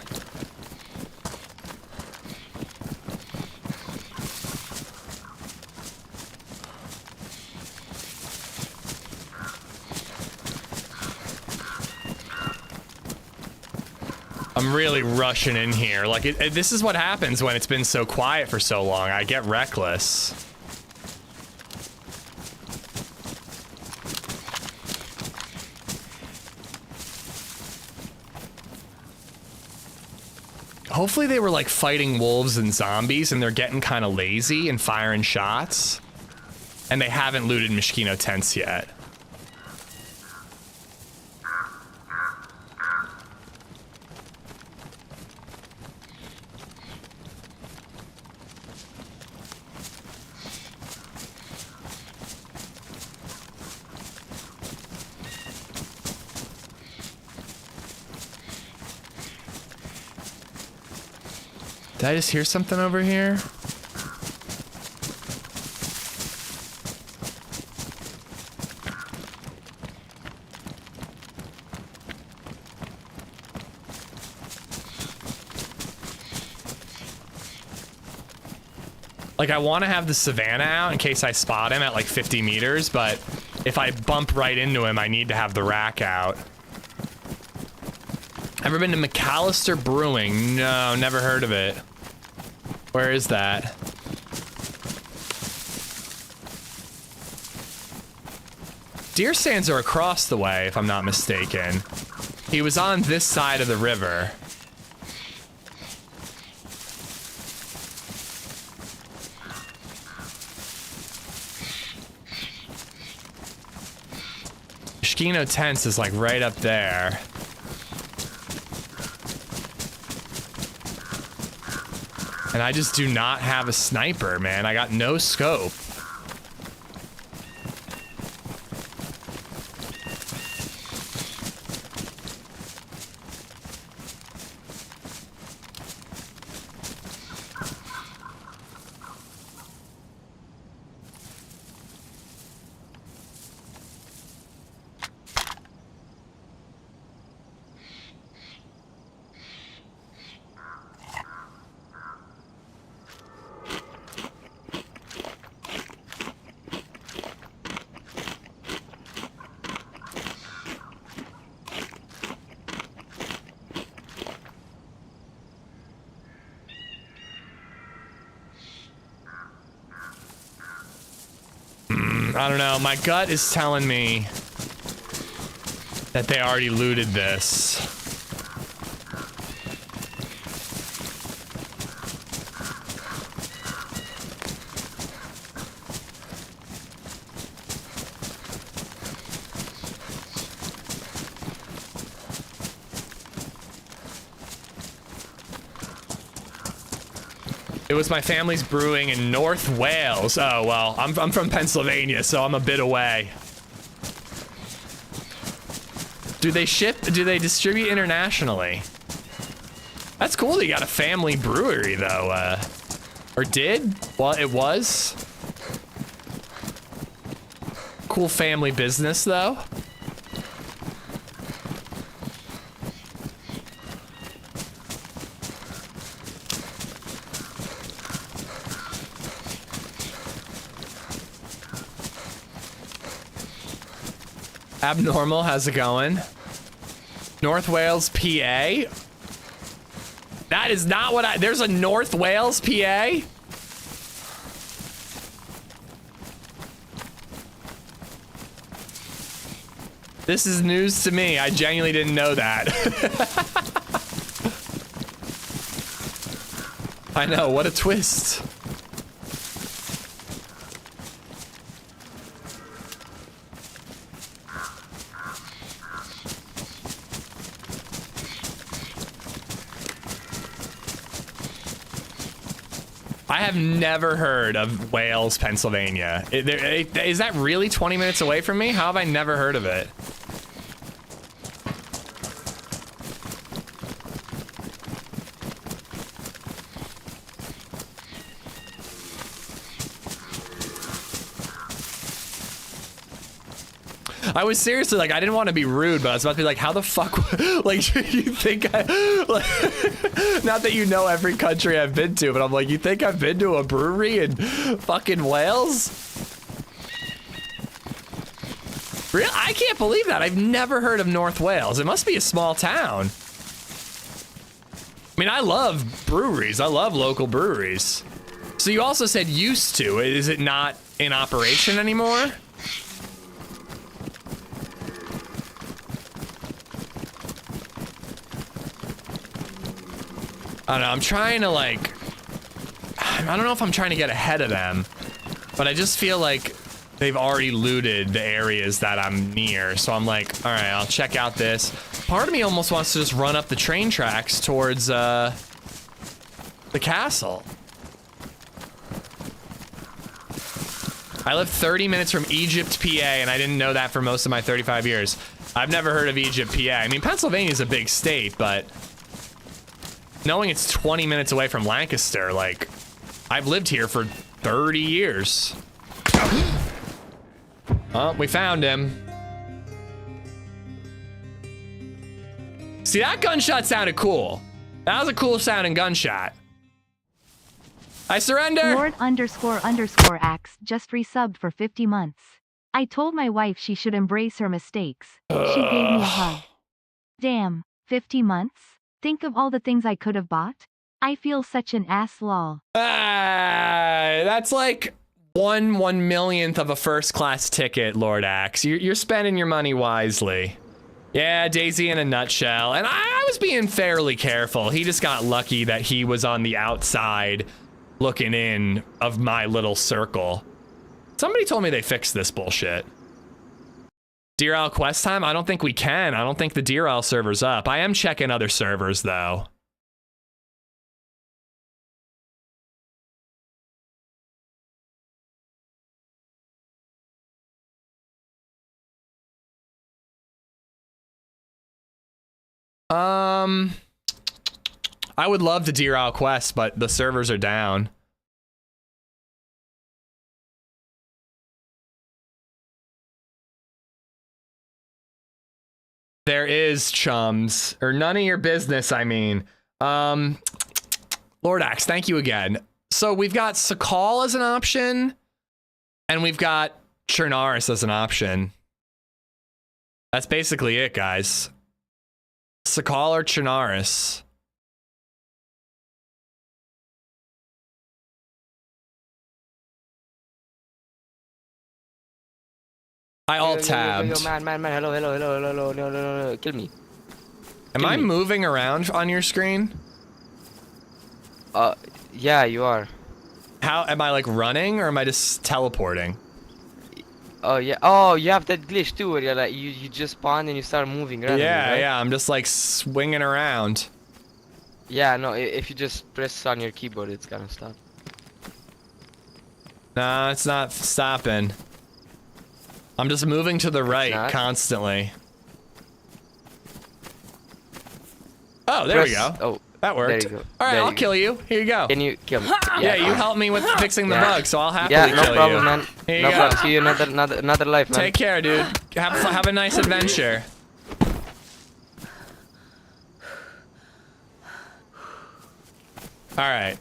I'm really rushing in here. Like, this is what happens when it's been so quiet for so long. I get reckless. Hopefully they were like fighting wolves and zombies and they're getting kind of lazy and firing shots. And they haven't looted Mishkino tents yet. Did I just hear something over here? Like, I want to have the Savannah out in case I spot him at like 50 meters, but if I bump right into him, I need to have the rack out. Ever been to McAllister Brewing? No, never heard of it. Where is that? Deer stands are across the way, if I'm not mistaken. He was on this side of the river. Mishkino Tents is like right up there. And I just do not have a sniper, man. I got no scope. I don't know, my gut is telling me that they already looted this. It was my family's brewing in North Wales. Oh, well, I'm from Pennsylvania, so I'm a bit away. Do they ship, do they distribute internationally? That's cool that you got a family brewery, though. Or did? Well, it was. Cool family business, though. Abnormal, how's it going? North Wales, PA? That is not what there's a North Wales, PA? This is news to me. I genuinely didn't know that. I know, what a twist. I have never heard of Wales, Pennsylvania. Is that really 20 minutes away from me? How have I never heard of it? I was seriously like, I didn't want to be rude, but I was about to be like, how the fuck, like, you think I, like, not that you know every country I've been to, but I'm like, you think I've been to a brewery in fucking Wales? Really? I can't believe that. I've never heard of North Wales. It must be a small town. I mean, I love breweries. I love local breweries. So you also said used to. Is it not in operation anymore? I don't know, I'm trying to like, I don't know if I'm trying to get ahead of them, but I just feel like they've already looted the areas that I'm near. So I'm like, all right, I'll check out this. Part of me almost wants to just run up the train tracks towards the castle. I live 30 minutes from Egypt, PA, and I didn't know that for most of my 35 years. I've never heard of Egypt, PA. I mean, Pennsylvania's a big state, but knowing it's 20 minutes away from Lancaster, like, I've lived here for 30 years. Oh, we found him. See, that gunshot sounded cool. That was a cool sounding gunshot. I surrender. Lord__Axe just resubbed for 50 months. I told my wife she should embrace her mistakes. She gave me a hug. Damn, 50 months? Think of all the things I could have bought. I feel such an ass lol. That's like 1/1,000,000th of a first class ticket, Lord Axe. You're spending your money wisely. Yeah, DayZ in a nutshell. And I was being fairly careful. He just got lucky that he was on the outside looking in of my little circle. Somebody told me they fixed this bullshit. Deer Isle quest time? I don't think we can. I don't think the Deer Isle server's up. I am checking other servers though. I would love the Deer Isle quest, but the servers are down. There is, chums. Or none of your business, I mean. Lord Axe, thank you again. So we've got Sakal as an option, and we've got Cherno as an option. That's basically it, guys. Sakal or Cherno. I alt-tabbed. Man, hello, kill me. Am I moving around on your screen? Yeah, you are. How, am I like running or am I just teleporting? Oh, yeah. Oh, you have that glitch too where you're like, you just spawn and you start moving randomly, Yeah, right? yeah, I'm just like swinging around. Yeah, no, if you just press on your keyboard, it's gonna stop. No, it's not stopping. I'm just moving to the right constantly. Oh, there we go. Oh, that worked. there you go. All right, There I'll you kill you. Here you go. Can you kill me? Yeah, you helped me with fixing the bug, so I'll happily Yeah, no kill problem, you. man. Here you No go. problem. See you another life, man. Take care, dude. Have a nice adventure. All right.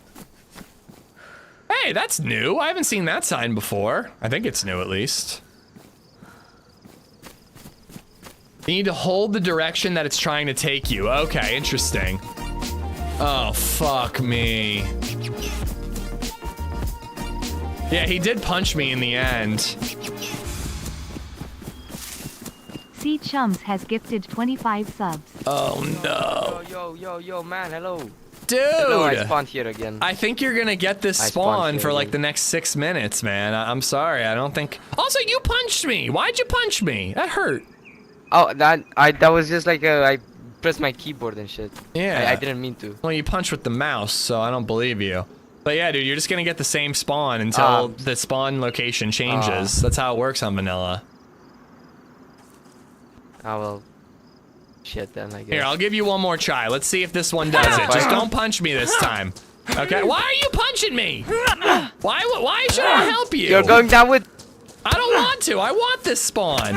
Hey, that's new. I haven't seen that sign before. I think it's new at least. You need to hold the direction that it's trying to take you. Okay, interesting. Oh, fuck me. Yeah, he did punch me in the end. C Chums has gifted 25 subs. Oh no. Yo, man, hello. Dude! No, I spawned here again. I think you're gonna get this I spawned spawn here for like again. the next 6 minutes, man. I'm sorry, I don't think... Also, you punched me! Why'd you punch me? That hurt. Oh, that was just like I pressed my keyboard and shit. Yeah. I didn't mean to. Well, you punched with the mouse, so I don't believe you. But yeah, dude, you're just gonna get the same spawn until the spawn location changes. That's how it works on vanilla. Oh well. Shit then, I guess. Here, I'll give you one more try. Let's see if this one does it. Just don't punch me this time. Okay? Why are you punching me? Why should I help you? You're going down with... I don't want to. I want this spawn.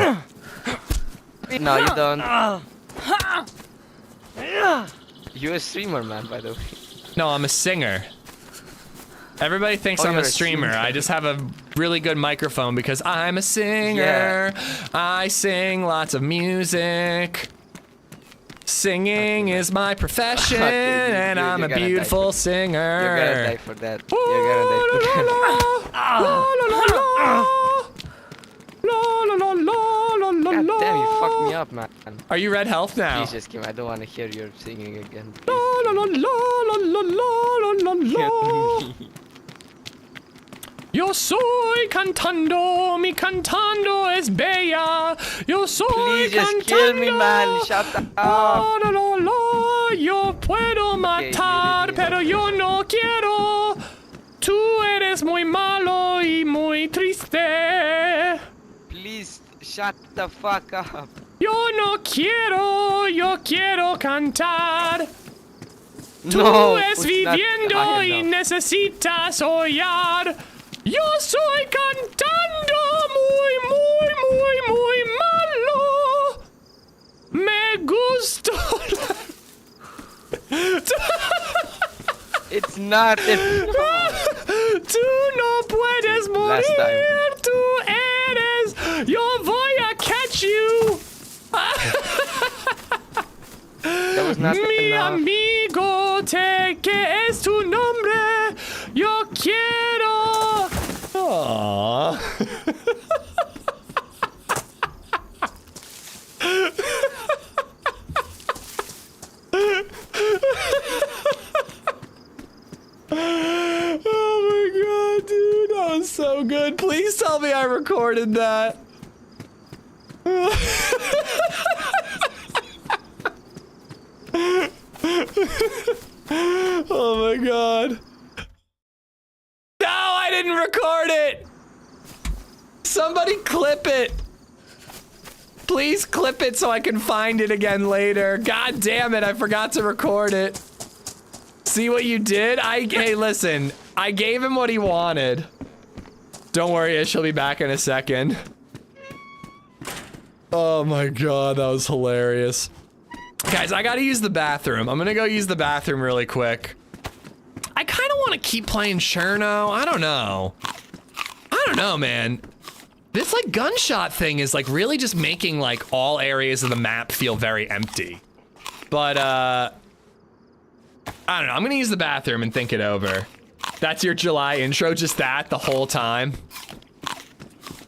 No, you don't. You're a streamer, man, by the way. No, I'm a singer. Everybody thinks I'm you're a a streamer. singer. I just have a really good microphone because I'm a singer. I sing lots of music. Singing is my profession, and I'm a you're gonna beautiful You're singer. gonna die for that. You're gonna die for that. God damn, you fucked me up, man. Are you red health now? Please just give me. I don't want to hear your singing again. Yo soy cantando, mi cantando es bella. Yo soy Please just cantando. kill me, man. Shut up. Yo puedo matar, really pero yo no quiero. Tú eres muy malo y muy triste. Please shut the fuck up. Yo no quiero, yo quiero cantar. Tú No, es it's not viviendo high y enough. necesitas oyar. Yo soy cantando muy malo. Me gusto. It's not. Tú no puedes Last morir. time. Tú eres. Yo voy a catch you. That was not Mi enough. amigo, ¿qué es tu nombre? Yo quiero. Aww. Oh my god, dude, that was so good. Please tell me I recorded that. Oh my god. No, I didn't record it. Somebody clip it. Please clip it so I can find it again later. God damn it, I forgot to record it. See what you did? Hey, listen, I gave him what he wanted. Don't worry, Ish, he'll be back in a second. Oh my god, that was hilarious. Guys, I gotta use the bathroom. I'm gonna go use the bathroom really quick. I kinda wanna keep playing Cherno. I don't know. I don't know, man. This like gunshot thing is like really just making like all areas of the map feel very empty. But I don't know, I'm gonna use the bathroom and think it over. That's your July intro, just that the whole time.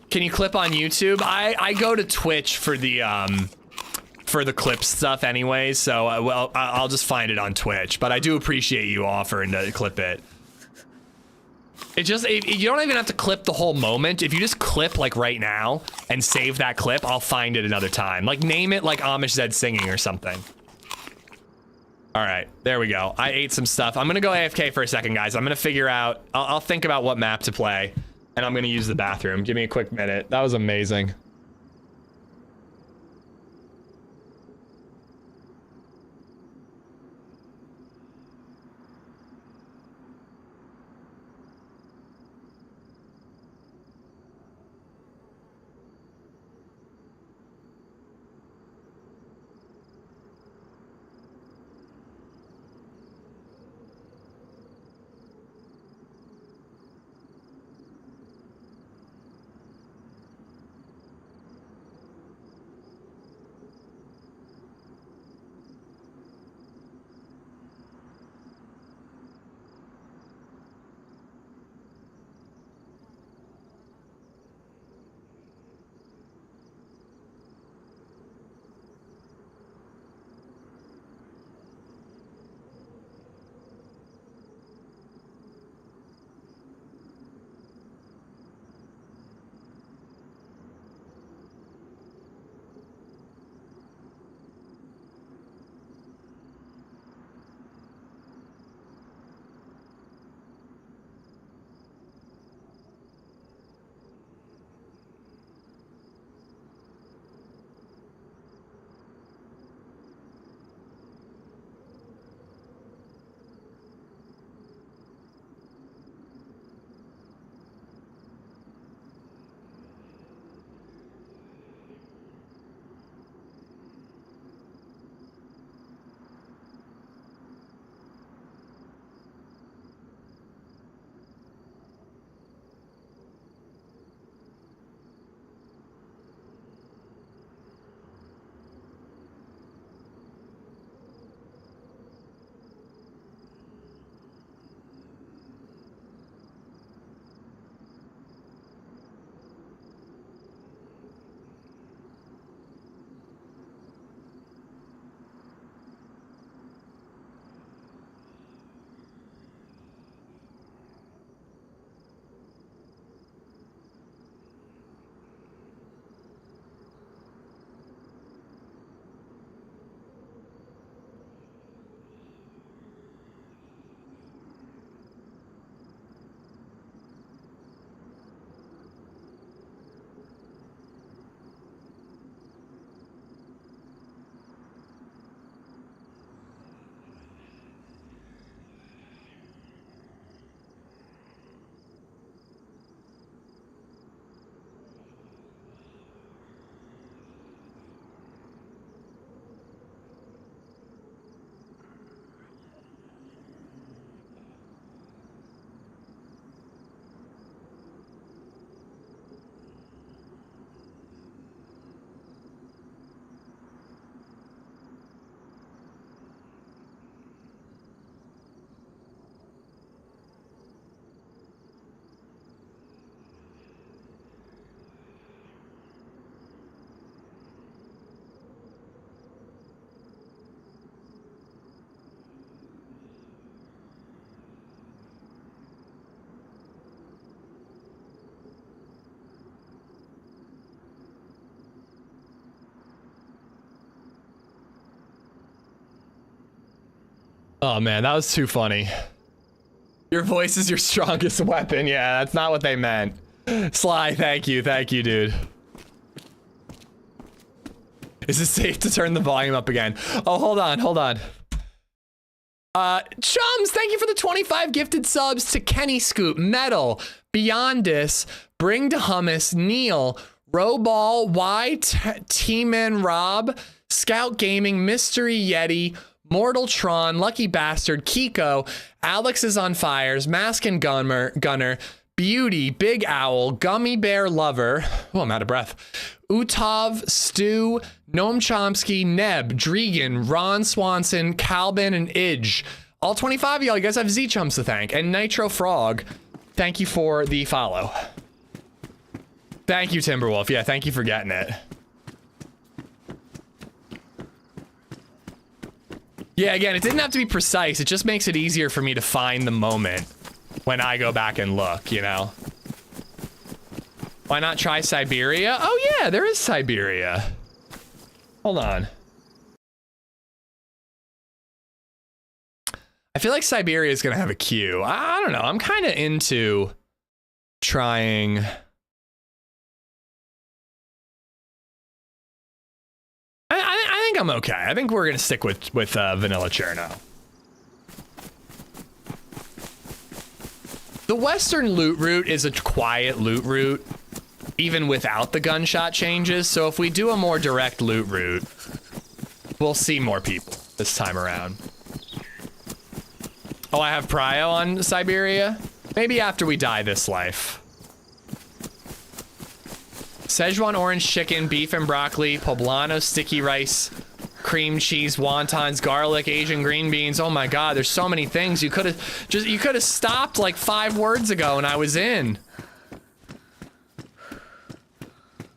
Can you clip on YouTube? I go to Twitch for the clip stuff anyway, so well, I'll just find it on Twitch, but I do appreciate you offering to clip it. You don't even have to clip the whole moment. If you just clip like right now and save that clip, I'll find it another time. Like name it like Amish Zed singing or something. All right, there we go. I ate some stuff. I'm gonna go AFK for a second, guys. I'm gonna figure out, I'll think about what map to play, and I'm gonna use the bathroom. Give me a quick minute. That was amazing. Oh man, that was too funny. Your voice is your strongest weapon. Yeah, that's not what they meant. Sly, thank you, dude. Is it safe to turn the volume up again? Oh, hold on. Chums, thank you for the 25 gifted subs to Kenny Scoop, Metal, Beyondis, Bring to Hummus, Neil, Roball, T-Man Rob, Scout Gaming, Mystery Yeti, Mortal Tron, Lucky Bastard, Kiko, Alex is on Fires, Mask and Gunner, Beauty, Big Owl, Gummy Bear Lover, oh, I'm out of breath, Utav, Stu, Noam Chomsky, Neb, Dregan, Ron Swanson, Calvin, and Idge. All 25 of y'all, you guys have Z-Chums to thank. And Nitro Frog, thank you for the follow. Thank you, Timberwolf. Yeah, thank you for getting it. Yeah, again, it didn't have to be precise. It just makes it easier for me to find the moment when I go back and look, you know? Why not try Siberia? Oh yeah, there is Siberia. Hold on. I feel like Siberia is gonna have a queue. I don't know, I'm kind of into trying... I think I'm okay. I think we're gonna stick with vanilla Cherno. The Western loot route is a quiet loot route, even without the gunshot changes. So if we do a more direct loot route, we'll see more people this time around. Oh, I have Prio on Siberia? Maybe after we die this life. Szechuan orange chicken, beef and broccoli, poblano sticky rice, cream cheese, wontons, garlic, Asian green beans. Oh my God, there's so many things. You could have stopped like 5 words ago and I was in.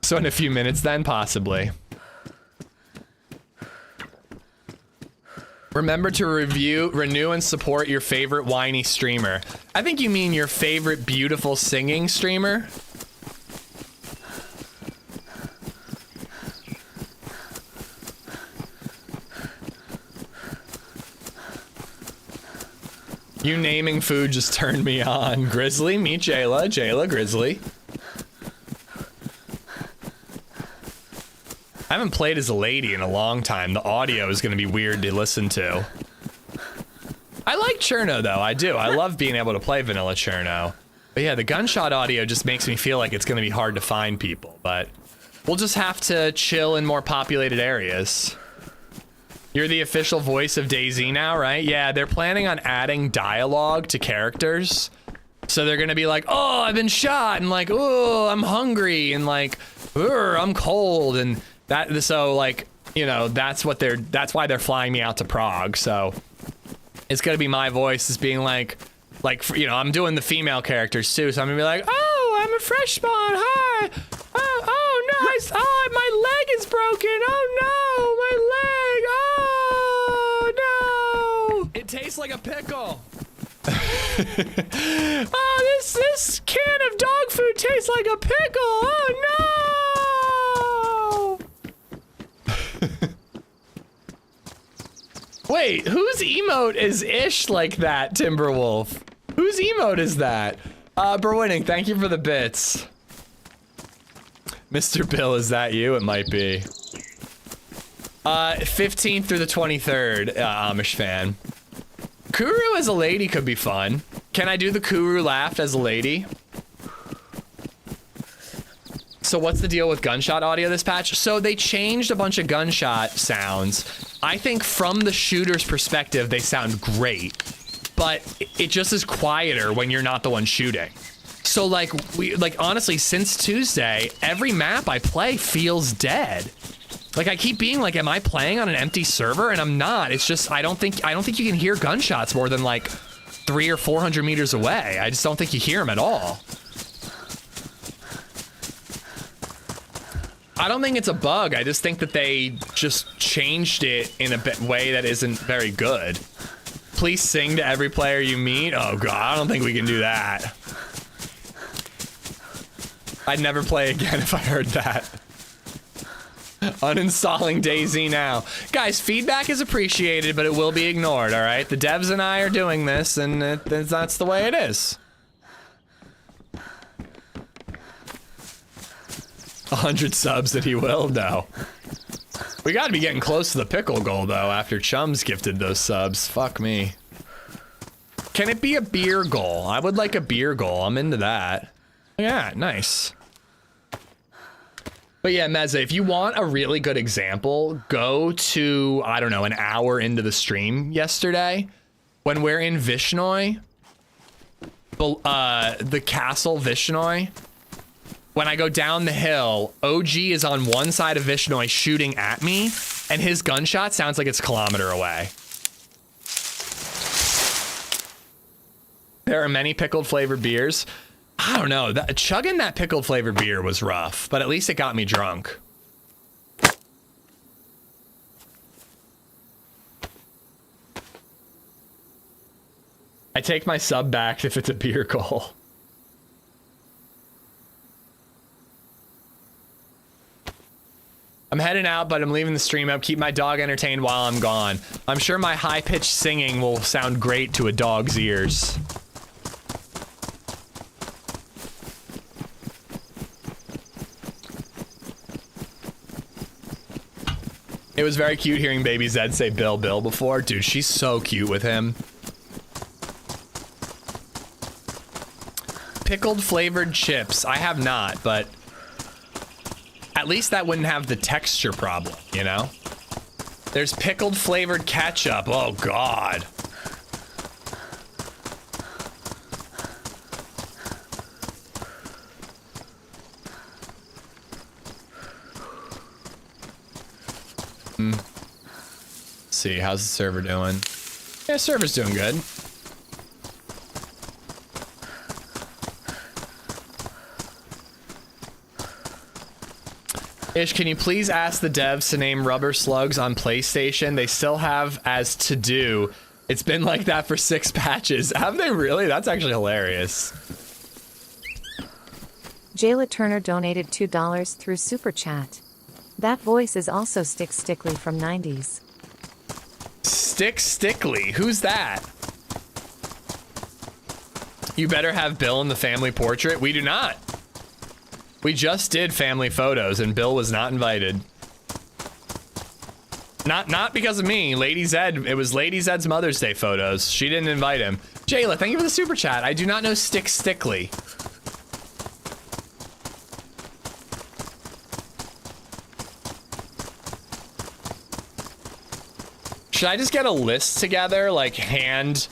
So in a few minutes then, possibly. Remember to renew and support your favorite whiny streamer. I think you mean your favorite beautiful singing streamer. You naming food just turned me on. Grizzly, meet Jayla. Jayla, Grizzly. I haven't played as a lady in a long time. The audio is going to be weird to listen to. I like Cherno, though. I do. I love being able to play vanilla Cherno. But yeah, the gunshot audio just makes me feel like it's going to be hard to find people. But we'll just have to chill in more populated areas. You're the official voice of DayZ now, right? Yeah, they're planning on adding dialogue to characters. So they're gonna be like, oh, I've been shot, and like, oh, I'm hungry, and like, I'm cold, and that, so like, you know, that's why they're flying me out to Prague. So it's gonna be my voice as being like, you know, I'm doing the female characters too, so I'm gonna be like, oh, I'm a fresh spawn, hi, oh, nice, oh, my leg is broken, oh no, my leg, oh no, it tastes like a pickle. Oh, this can of dog food tastes like a pickle, oh no. Wait, whose emote is ish like that, Timberwolf? Whose emote is that? Berwinning, thank you for the bits. Mr. Bill, is that you? It might be. 15th through the 23rd, Amish fan. Kuru as a lady could be fun. Can I do the Kuru laugh as a lady? So what's the deal with gunshot audio this patch? So they changed a bunch of gunshot sounds. I think from the shooter's perspective, they sound great, but it just is quieter when you're not the one shooting. So like honestly, since Tuesday, every map I play feels dead. Like I keep being like, am I playing on an empty server? And I'm not. It's just I don't think you can hear gunshots more than like 300 or 400 meters away. I just don't think you hear them at all. I don't think it's a bug. I just think that they just changed it in a way that isn't very good. Please sing to every player you meet. Oh god, I don't think we can do that. I'd never play again if I heard that. Uninstalling DayZ now. Guys, feedback is appreciated, but it will be ignored, all right? The devs and I are doing this, and that's the way it is. 100 subs that he will? No. We gotta be getting close to the pickle goal, though, after Chums gifted those subs. Fuck me. Can it be a beer goal? I would like a beer goal. I'm into that. Yeah, nice. But yeah, Meza, if you want a really good example, go to, I don't know, an hour into the stream yesterday when we're in Vishnoi, the castle Vishnoi. When I go down the hill, OG is on one side of Vishnoi shooting at me, and his gunshot sounds like it's a kilometer away. There are many pickled flavored beers. I don't know, chugging that pickled flavored beer was rough, but at least it got me drunk. I take my sub back if it's a beer goal. I'm heading out, but I'm leaving the stream up. Keep my dog entertained while I'm gone. I'm sure my high-pitched singing will sound great to a dog's ears. It was very cute hearing LadyZed say Bill Bill before. Dude, she's so cute with him. Pickled flavored chips. I have not, but at least that wouldn't have the texture problem, you know? There's pickled flavored ketchup. Oh, God. Let's see, how's the server doing? Yeah, server's doing good. Ish, can you please ask the devs to name rubber slugs on PlayStation? They still have as to do. It's been like that for 6 patches. Have they really? That's actually hilarious. Jayla Turner donated $2 through Super Chat. That voice is also Stick Stickly from 90s. Stick Stickly? Who's that? You better have Bill in the family portrait. We do not. We just did family photos and Bill was not invited. Not because of me. LadyZed, it was LadyZed's Mother's Day photos. She didn't invite him. Jayla, thank you for the super chat. I do not know Stick Stickly. Should I just get a list together, like hand,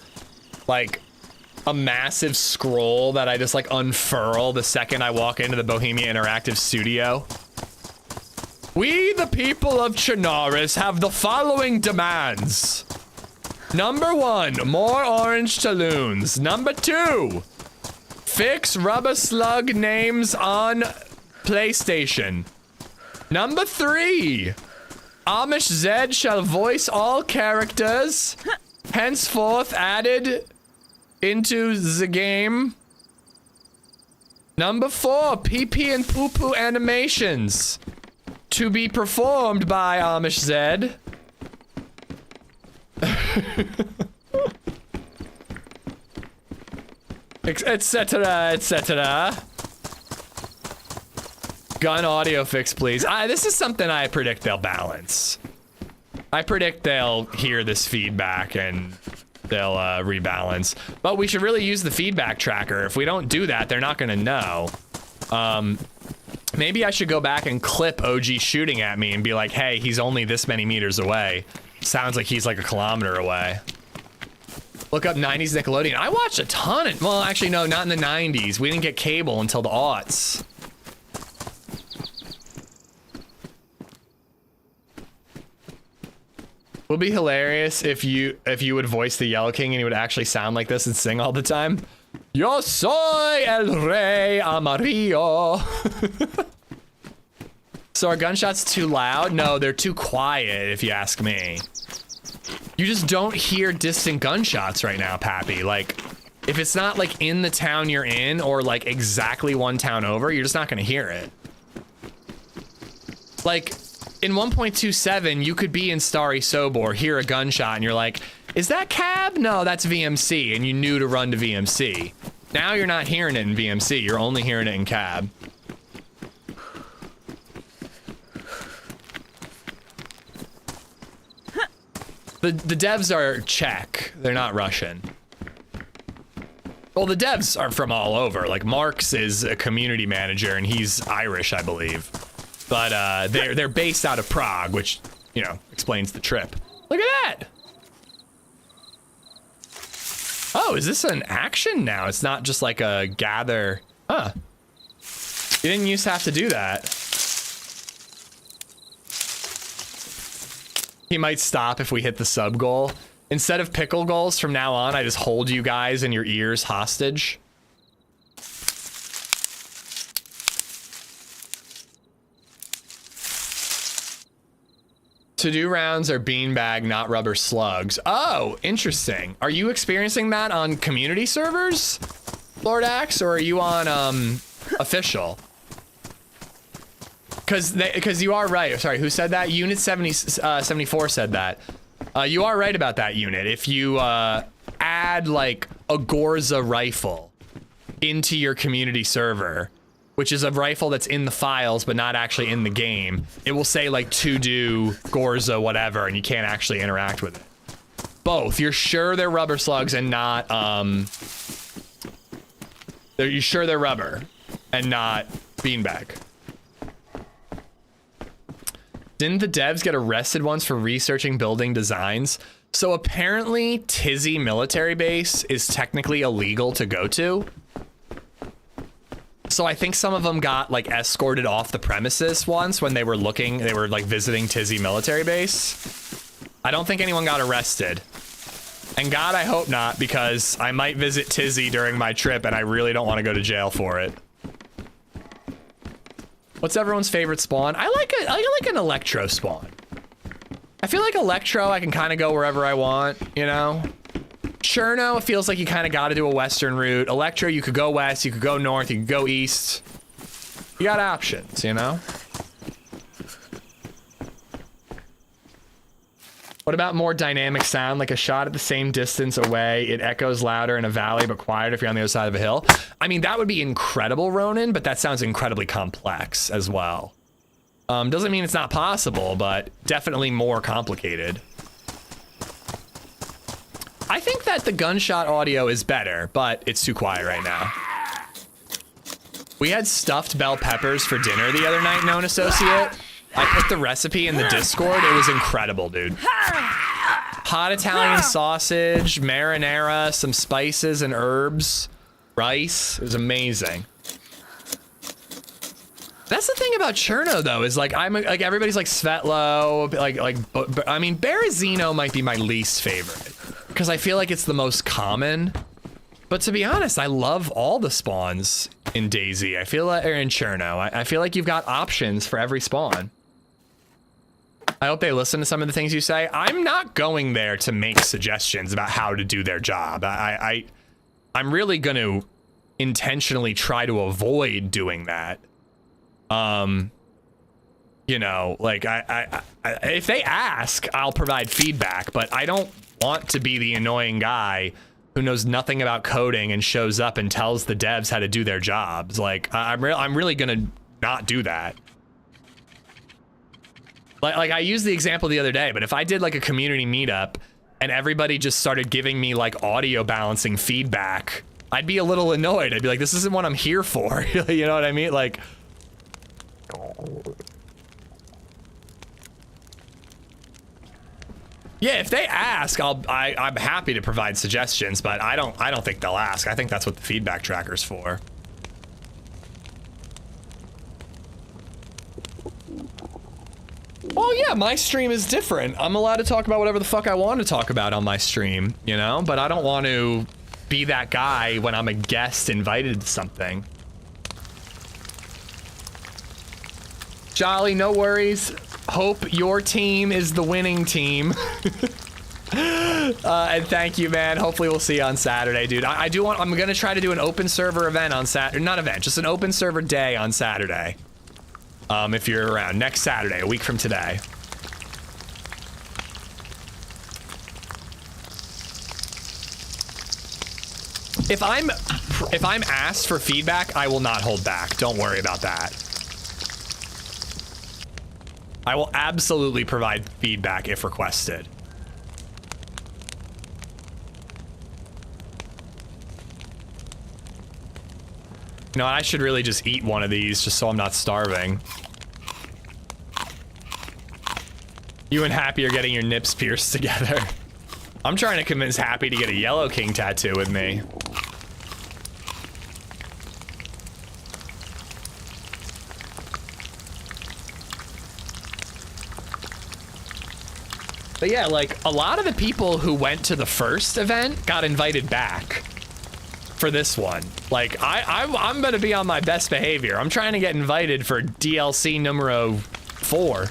like a massive scroll that I just like unfurl the second I walk into the Bohemia Interactive studio? We, the people of Chernarus, have the following demands. Number 1, more orange talloons. Number 2, fix rubber slug names on PlayStation. Number 3, Amish Zed shall voice all characters henceforth added into the game. Number 4, PP and poo poo animations to be performed by Amish Zed. Etc, etc. Gun audio fix, please. This is something I predict they'll balance. I predict they'll hear this feedback and they'll rebalance. But we should really use the feedback tracker. If we don't do that, they're not gonna know. Maybe I should go back and clip OG shooting at me and be like, hey, he's only this many meters away. Sounds like he's like a kilometer away. Look up 90s Nickelodeon. I watched a ton of, well, actually, no, not in the 90s. We didn't get cable until the aughts. Would be hilarious if you would voice the Yellow King and he would actually sound like this and sing all the time. Yo soy el rey amarillo. So are gunshots too loud? No, they're too quiet if you ask me. You just don't hear distant gunshots right now, Pappy. Like, if it's not like in the town you're in or like exactly one town over, you're just not gonna hear it. Like, in 1.27, you could be in Starry Sobor, hear a gunshot, and you're like, is that cab? No, that's VMC, and you knew to run to VMC. Now you're not hearing it in VMC, you're only hearing it in cab. The devs are Czech, they're not Russian. Well, the devs are from all over. Like, Marks is a community manager, and he's Irish, I believe. But they're based out of Prague, which, you know, explains the trip. Look at that! Oh, is this an action now? It's not just like a gather. Huh. You didn't used to have to do that. He might stop if we hit the sub goal. Instead of pickle goals from now on, I just hold you guys in your ears hostage. To-do rounds are beanbag, not rubber slugs. Oh, interesting. Are you experiencing that on community servers, Lord Axe, or are you on official? Because you are right. Sorry, who said that? Unit 74 said that. You are right about that unit. If you add like a Gorza rifle into your community server, which is a rifle that's in the files but not actually in the game, it will say like to do Gorza whatever, and you can't actually interact with it. Both. You're sure they're rubber slugs and not you're sure they're rubber and not beanbag. Didn't the devs get arrested once for researching building designs? So apparently Tizzy military base is technically illegal to go to. So I think some of them got like escorted off the premises once when they were like visiting Tizzy military base. I don't think anyone got arrested. And God, I hope not, because I might visit Tizzy during my trip and I really don't want to go to jail for it. What's everyone's favorite spawn? I like an Electro spawn. I feel like Electro, I can kind of go wherever I want, you know? Cherno, it feels like you kind of got to do a western route. Electro, you could go west, you could go north, you could go east. You got options, you know? What about more dynamic sound, like a shot at the same distance away, it echoes louder in a valley but quieter if you're on the other side of a hill? I mean, that would be incredible, Ronan, but that sounds incredibly complex as well. Doesn't mean it's not possible, but definitely more complicated. I think that the gunshot audio is better, but it's too quiet right now. We had stuffed bell peppers for dinner the other night, known associate. I put the recipe in the Discord. It was incredible, dude. Hot Italian sausage, marinara, some spices and herbs, rice. It was amazing. That's the thing about Cherno, though, is like everybody's like Svetlo, I mean, Berezino might be my least favorite because I feel like it's the most common. But to be honest, I love all the spawns in DayZ. I feel like, or in Cherno, I feel like you've got options for every spawn. I hope they listen to some of the things you say. I'm not going there to make suggestions about how to do their job. I'm really going to intentionally try to avoid doing that. You know, like if they ask, I'll provide feedback, but I don't want to be the annoying guy who knows nothing about coding and shows up and tells the devs how to do their jobs. Like I'm really going to not do that. Like I used the example the other day, but if I did like a community meetup and everybody just started giving me like audio balancing feedback, I'd be a little annoyed. I'd be like, this isn't what I'm here for. You know what I mean? Like, yeah, if they ask, I'm happy to provide suggestions, but I don't think they'll ask. I think that's what the feedback tracker's for. Oh yeah, my stream is different. I'm allowed to talk about whatever the fuck I want to talk about on my stream, you know? But I don't want to be that guy when I'm a guest invited to something. Jolly, no worries. Hope your team is the winning team. And thank you, man. Hopefully we'll see you on Saturday, dude. I'm gonna try to do an open server event on Saturday. Not event, just an open server day on Saturday. if you're around. Next Saturday, a week from today. If I'm asked for feedback, I will not hold back. Don't worry about that. I will absolutely provide feedback if requested. You know, I should really just eat one of these just so I'm not starving. You and Happy are getting your nips pierced together. I'm trying to convince Happy to get a Yellow King tattoo with me. But yeah, like, a lot of the people who went to the first event got invited back for this one. Like, I'm gonna be on my best behavior. I'm trying to get invited for DLC numero 4.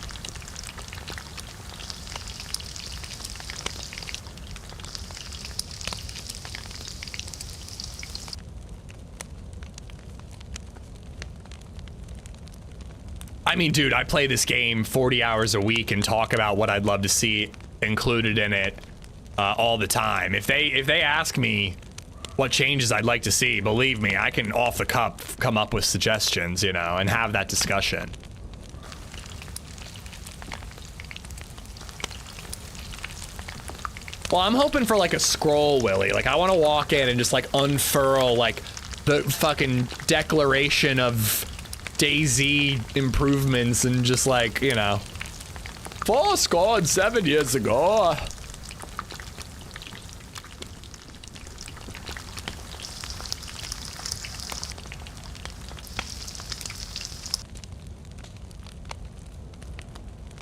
I mean, dude, I play this game 40 hours a week and talk about what I'd love to see included in it all the time. If they ask me what changes I'd like to see, believe me, I can off the cuff come up with suggestions, you know, and have that discussion. Well, I'm hoping for like a scroll, Willy. Like, I want to walk in and just like unfurl like the fucking declaration of DayZ improvements and just like, you know, 7 years ago.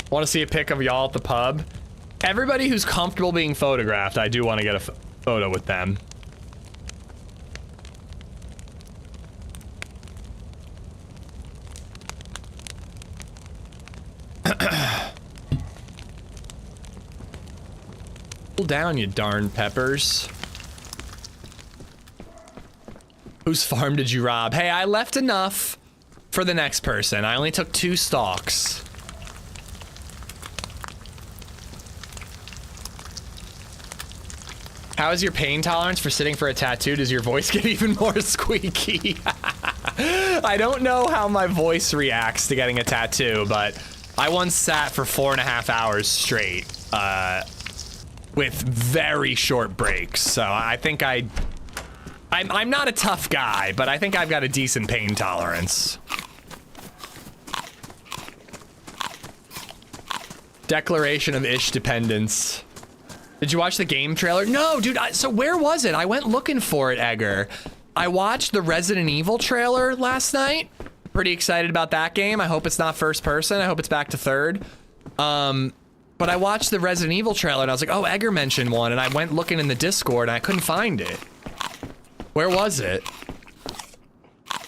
Want to see a pic of y'all at the pub? Everybody who's comfortable being photographed, I do want to get a photo with them. Cool down, you darn peppers. Whose farm did you rob? Hey, I left enough for the next person. I only took 2 stalks. How is your pain tolerance for sitting for a tattoo? Does your voice get even more squeaky? I don't know how my voice reacts to getting a tattoo, but I once sat for 4.5 hours straight, with very short breaks. So I think I'm not a tough guy, but I think I've got a decent pain tolerance. Declaration of Ish Dependence. Did you watch the game trailer? No, dude, so where was it? I went looking for it, Edgar. I watched the Resident Evil trailer last night. Pretty excited about that game. I hope it's not first person. I hope it's back to third. But I watched the Resident Evil trailer and I was like, oh, Edgar mentioned one, and I went looking in the Discord and I couldn't find it. Where was it?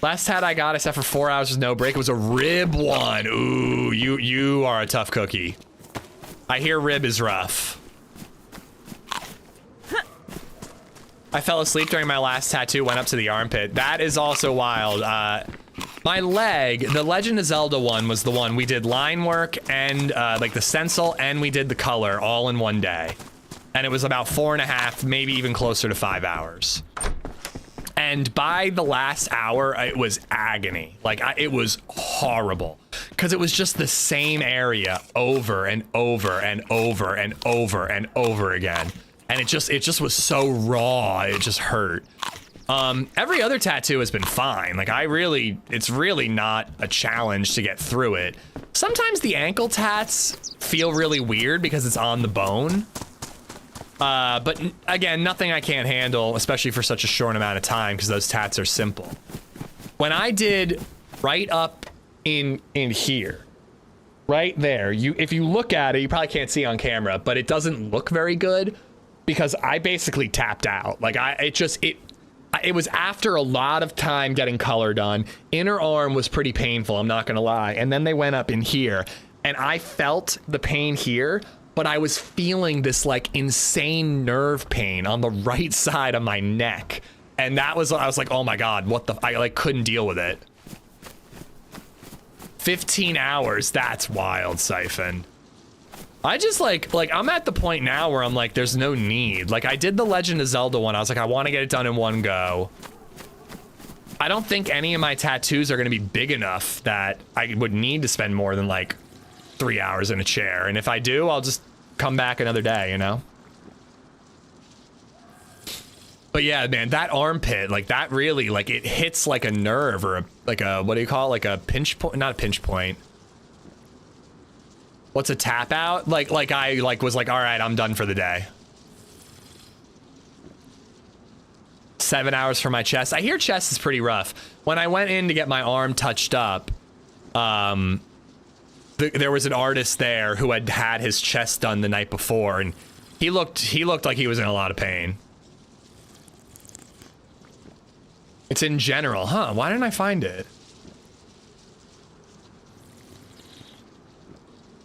Last tat I got, I sat for 4 hours with no break. It was a rib one. Ooh, you are a tough cookie. I hear rib is rough. I fell asleep during my last tattoo, went up to the armpit. That is also wild. My leg, the Legend of Zelda one was the one. We did line work and like the stencil, and we did the color all in one day. And it was about 4.5, maybe even closer to 5 hours. And by the last hour, it was agony. Like, it was horrible. Because it was just the same area over and over and over and over and over again. And it just was so raw, it just hurt. Every other tattoo has been fine. Like, it's really not a challenge to get through it. Sometimes the ankle tats feel really weird because it's on the bone. But again, nothing I can't handle, especially for such a short amount of time, because those tats are simple. When I did right up in here, right there, if you look at it, you probably can't see on camera, but it doesn't look very good because I basically tapped out. Like, it was after a lot of time getting color done. Inner arm was pretty painful, I'm not gonna lie. And then they went up in here and I felt the pain here, but I was feeling this like insane nerve pain on the right side of my neck. And I was like, oh my God, I like couldn't deal with it. 15 hours. That's wild, Siphon. I just like I'm at the point now where I'm like, there's no need. Like I did the Legend of Zelda one. I was like, I want to get it done in one go. I don't think any of my tattoos are going to be big enough that I would need to spend more than like 3 hours in a chair. And if I do, I'll just come back another day, you know? But yeah, man, that armpit, like that really, like it hits like a nerve or like a, what do you call it? Like a pinch point, not a pinch point. What's a tap out? Like I was like, all right, I'm done for the day. 7 hours for my chest. I hear chest is pretty rough. When I went in to get my arm touched up, there was an artist there who had had his chest done the night before, and he looked like he was in a lot of pain. It's in general, huh? Why didn't I find it?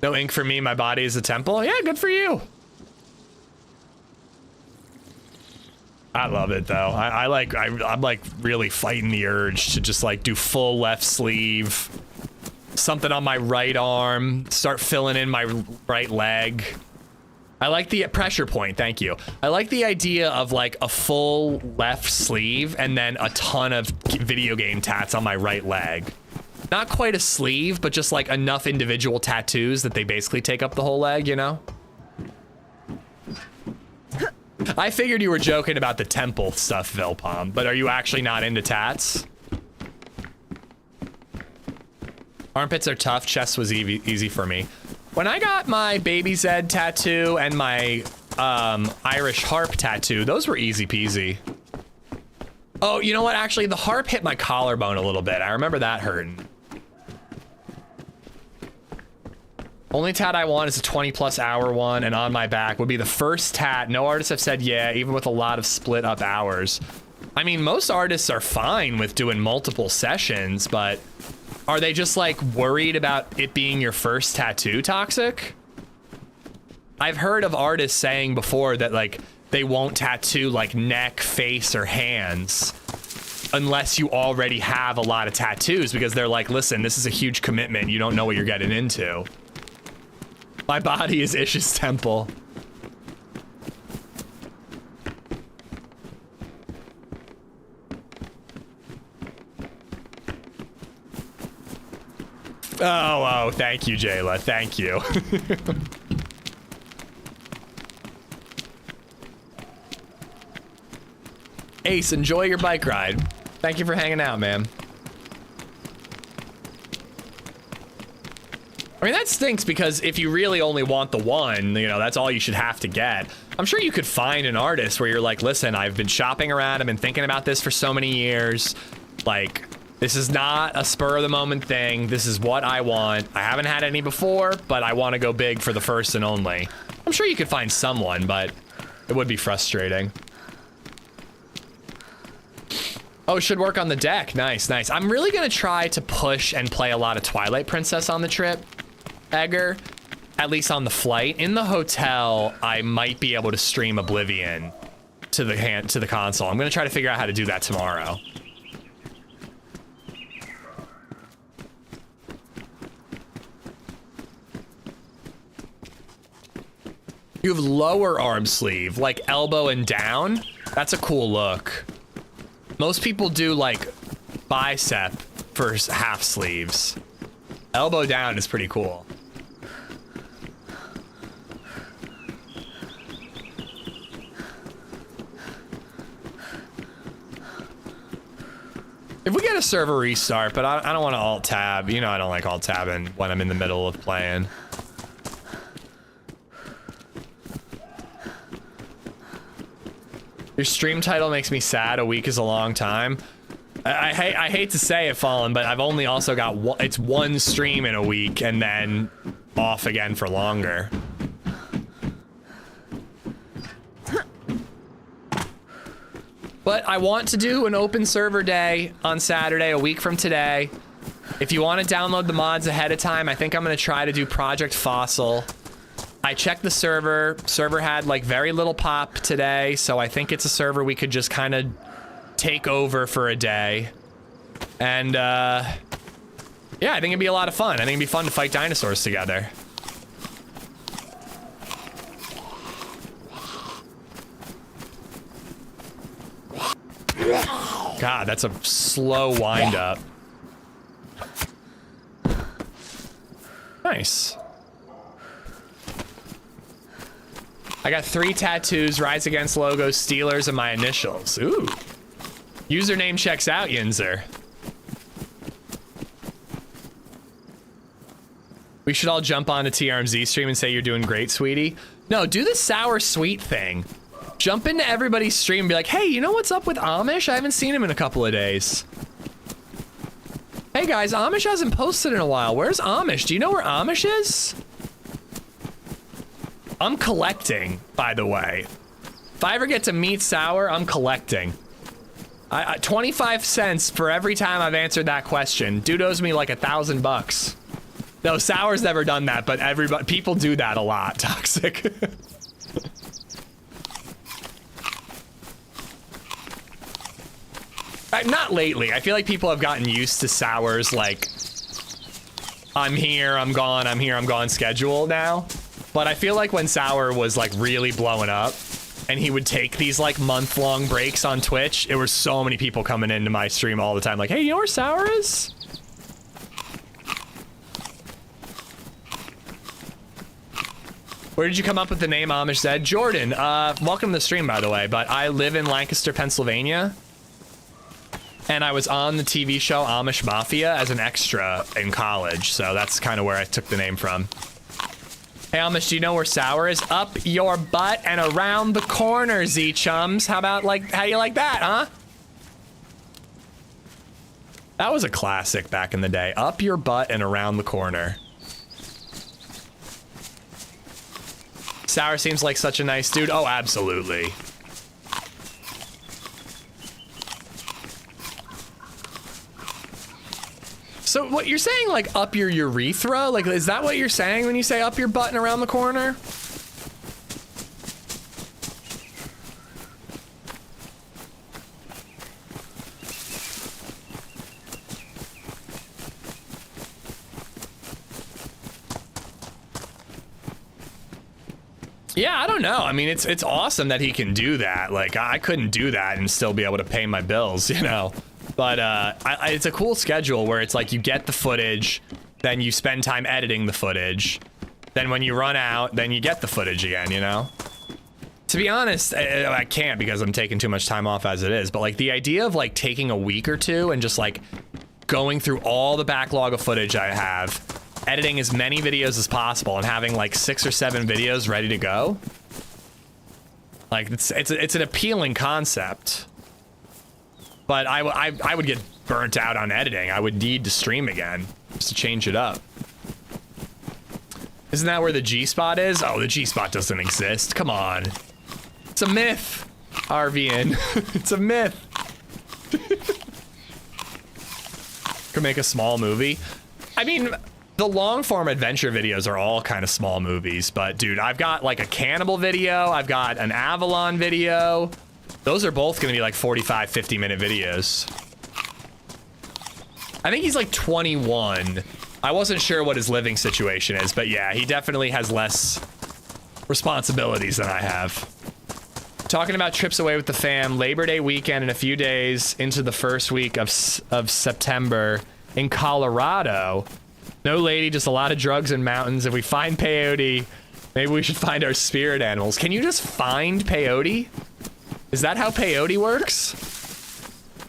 No ink for me, my body is a temple? Yeah, good for you. I love it though. I'm like really fighting the urge to just like do full left sleeve, something on my right arm, start filling in my right leg. I like the pressure point, thank you. I like the idea of like a full left sleeve and then a ton of video game tats on my right leg. Not quite a sleeve, but just like enough individual tattoos that they basically take up the whole leg, you know? I figured you were joking about the temple stuff, Vilpom, but are you actually not into tats? Armpits are tough, chest was easy for me. When I got my LadyZed tattoo and my Irish harp tattoo, those were easy peasy. Oh, you know what? Actually, the harp hit my collarbone a little bit. I remember that hurting. Only tat I want is a 20+ hour one, and on my back would be the first tat. No artists have said yeah, even with a lot of split up hours. I mean, most artists are fine with doing multiple sessions, but are they just like worried about it being your first tattoo, Toxic? I've heard of artists saying before that like they won't tattoo like neck, face, or hands unless you already have a lot of tattoos, because they're like, listen, this is a huge commitment. You don't know what you're getting into. My body is Ish's temple. Oh, thank you, Jayla. Thank you. Ace, enjoy your bike ride. Thank you for hanging out, man. I mean, that stinks because if you really only want the one, you know, that's all you should have to get. I'm sure you could find an artist where you're like, listen, I've been shopping around, I've been thinking about this for so many years. Like, this is not a spur of the moment thing. This is what I want. I haven't had any before, but I want to go big for the first and only. I'm sure you could find someone, but it would be frustrating. Oh, should work on the deck. Nice, nice. I'm really gonna try to push and play a lot of Twilight Princess on the trip, Edgar. At least on the flight. In the hotel, I might be able to stream Oblivion to the console. I'm gonna try to figure out how to do that tomorrow. You have lower arm sleeve, like elbow and down. That's a cool look. Most people do like bicep for half sleeves. Elbow down is pretty cool. If we get a server restart, but I don't want to alt tab. You know I don't like alt tabbing when I'm in the middle of playing. Your stream title makes me sad. A week is a long time. I hate to say it, Fallen, but I've only also got it's one stream in a week and then off again for longer. But I want to do an open server day on Saturday, a week from today. If you want to download the mods ahead of time, I think I'm going to try to do Project Fossil. I checked the server. Server had like very little pop today, so I think it's a server we could just kind of take over for a day. And Yeah, I think it'd be a lot of fun. I think it'd be fun to fight dinosaurs together. God, that's a slow wind up. Nice. I got 3 tattoos, Rise Against logos, Steelers, and my initials. Ooh. Username checks out, Yinzer. We should all jump on a TRMZ stream and say you're doing great, sweetie. No, do the sour sweet thing. Jump into everybody's stream and be like, hey, you know what's up with Amish? I haven't seen him in a couple of days. Hey guys, Amish hasn't posted in a while. Where's Amish? Do you know where Amish is? I'm collecting, by the way. If I ever get to meet Sour, I'm collecting. 25 cents for every time I've answered that question. Dude owes me like $1,000. No, Sour's never done that, but people do that a lot, Toxic. Not lately. I feel like people have gotten used to Sour's like, I'm here, I'm gone, I'm here, I'm gone schedule now. But I feel like when Sour was like really blowing up and he would take these like month-long breaks on Twitch, there were so many people coming into my stream all the time like, hey, you know where Sour is? Where did you come up with the name Amish Zed? Jordan, welcome to the stream, by the way, but I live in Lancaster, Pennsylvania. And I was on the TV show Amish Mafia as an extra in college, so that's kind of where I took the name from. Hey Amish, do you know where Sour is? Up your butt and around the corner, Z-chums. How about how you like that, huh? That was a classic back in the day. Up your butt and around the corner. Sour seems like such a nice dude. Oh, absolutely. So what you're saying, like up your urethra? Like, is that what you're saying when you say up your butt and around the corner? Yeah, I don't know. I mean, it's awesome that he can do that. Like, I couldn't do that and still be able to pay my bills, you know? But it's a cool schedule where it's like you get the footage, then you spend time editing the footage, then when you run out, then you get the footage again, you know? To be honest, I can't because I'm taking too much time off as it is, but like the idea of like taking a week or two and just like going through all the backlog of footage I have, editing as many videos as possible and having like 6 or 7 videos ready to go. Like it's an appealing concept. But I would get burnt out on editing. I would need to stream again just to change it up. Isn't that where the G-spot is? Oh, the G-spot doesn't exist. Come on. It's a myth, Arvian. It's a myth. Could make a small movie. I mean, the long-form adventure videos are all kind of small movies, but dude, I've got like a cannibal video. I've got an Avalon video. Those are both going to be like 45, 50-minute videos. I think he's like 21. I wasn't sure what his living situation is, but yeah, he definitely has less responsibilities than I have. Talking about trips away with the fam, Labor Day weekend in a few days into the first week of September in Colorado. No lady, just a lot of drugs and mountains. If we find peyote, maybe we should find our spirit animals. Can you just find peyote? Is that how peyote works?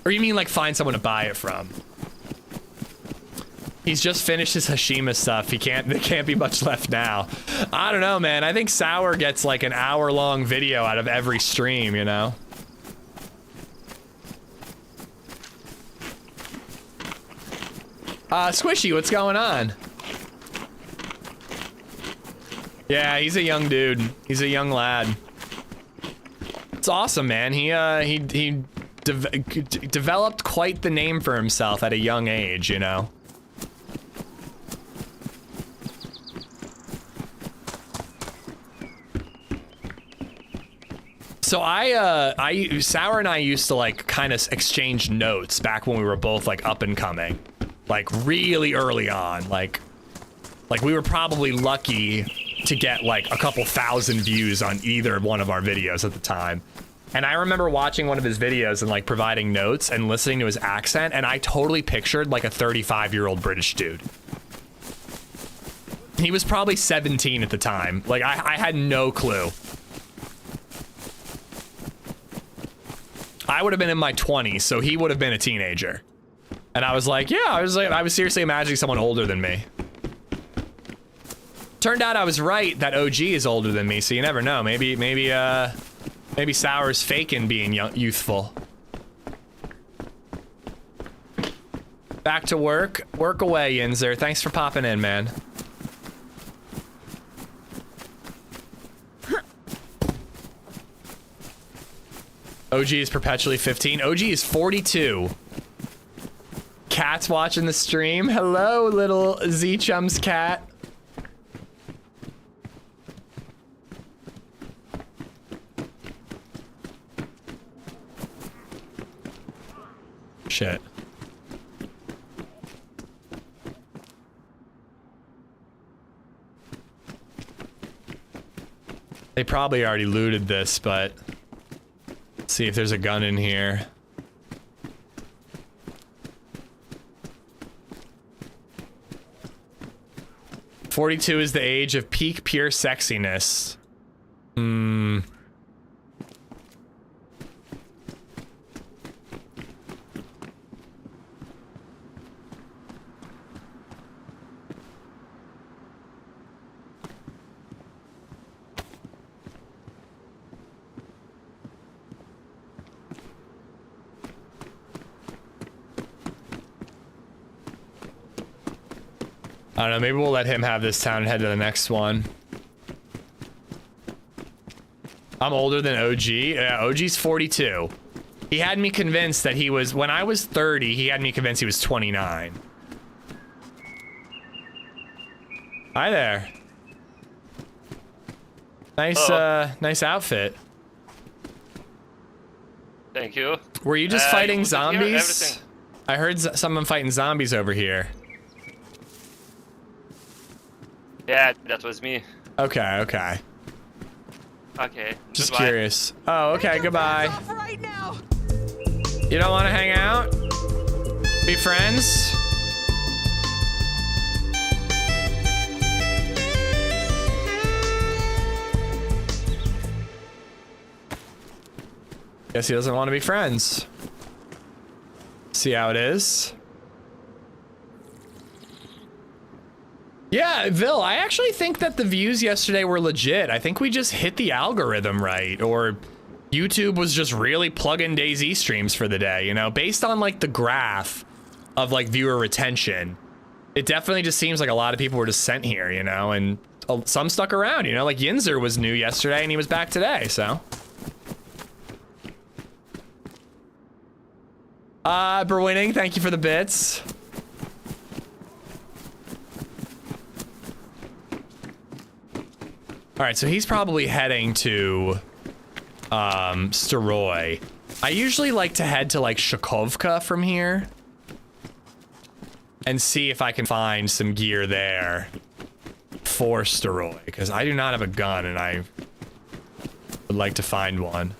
Or you mean like find someone to buy it from? He's just finished his Hashima stuff. There can't be much left now. I don't know, man. I think Sour gets like an hour-long video out of every stream, you know? Squishy, what's going on? Yeah, he's a young dude. He's a young lad. It's awesome, man. He developed quite the name for himself at a young age, you know? So Sour and I used to like kind of exchange notes back when we were both like up and coming. like really early on. Like we were probably lucky to get like a couple thousand views on either one of our videos at the time. And I remember watching one of his videos and like providing notes and listening to his accent, and I totally pictured like a 35-year-old British dude. He was probably 17 at the time. Like I had no clue. I would have been in my 20s, so he would have been a teenager. And I was like, yeah, I was seriously imagining someone older than me. Turned out I was right that OG is older than me, so you never know. Maybe Sour's faking being youthful. Back to work. Work away, Yinzer. Thanks for popping in, man. OG is perpetually 15. OG is 42. Cat's watching the stream. Hello, little Z-Chum's cat. Shit. They probably already looted this, but let's see if there's a gun in here. "42 is the age of peak pure sexiness." I don't know, maybe we'll let him have this town and head to the next one. I'm older than OG. Yeah, OG's 42. He had me convinced that he was, when I was 30, he had me convinced he was 29. Hi there. Nice, nice outfit. Thank you. Were you just fighting zombies? Everything. I heard someone fighting zombies over here. Yeah, that was me. Okay, okay. Okay. Just goodbye. curious. Oh, okay, goodbye. Right now. You don't want to hang out? Be friends? Guess he doesn't want to be friends. See how it is. Yeah, Vil, I actually think that the views yesterday were legit. I think we just hit the algorithm right, or YouTube was just really plugging DayZ streams for the day, you know? Based on, like, the graph of, like, viewer retention, it definitely just seems like a lot of people were just sent here, you know? And some stuck around, you know? Like, Yinzer was new yesterday, and he was back today, so... Berwinning, thank you for the bits. All right, so he's probably heading to Staroy. I usually like to head to like Shakovka from here and see if I can find some gear there for Staroy, because I do not have a gun and I would like to find one.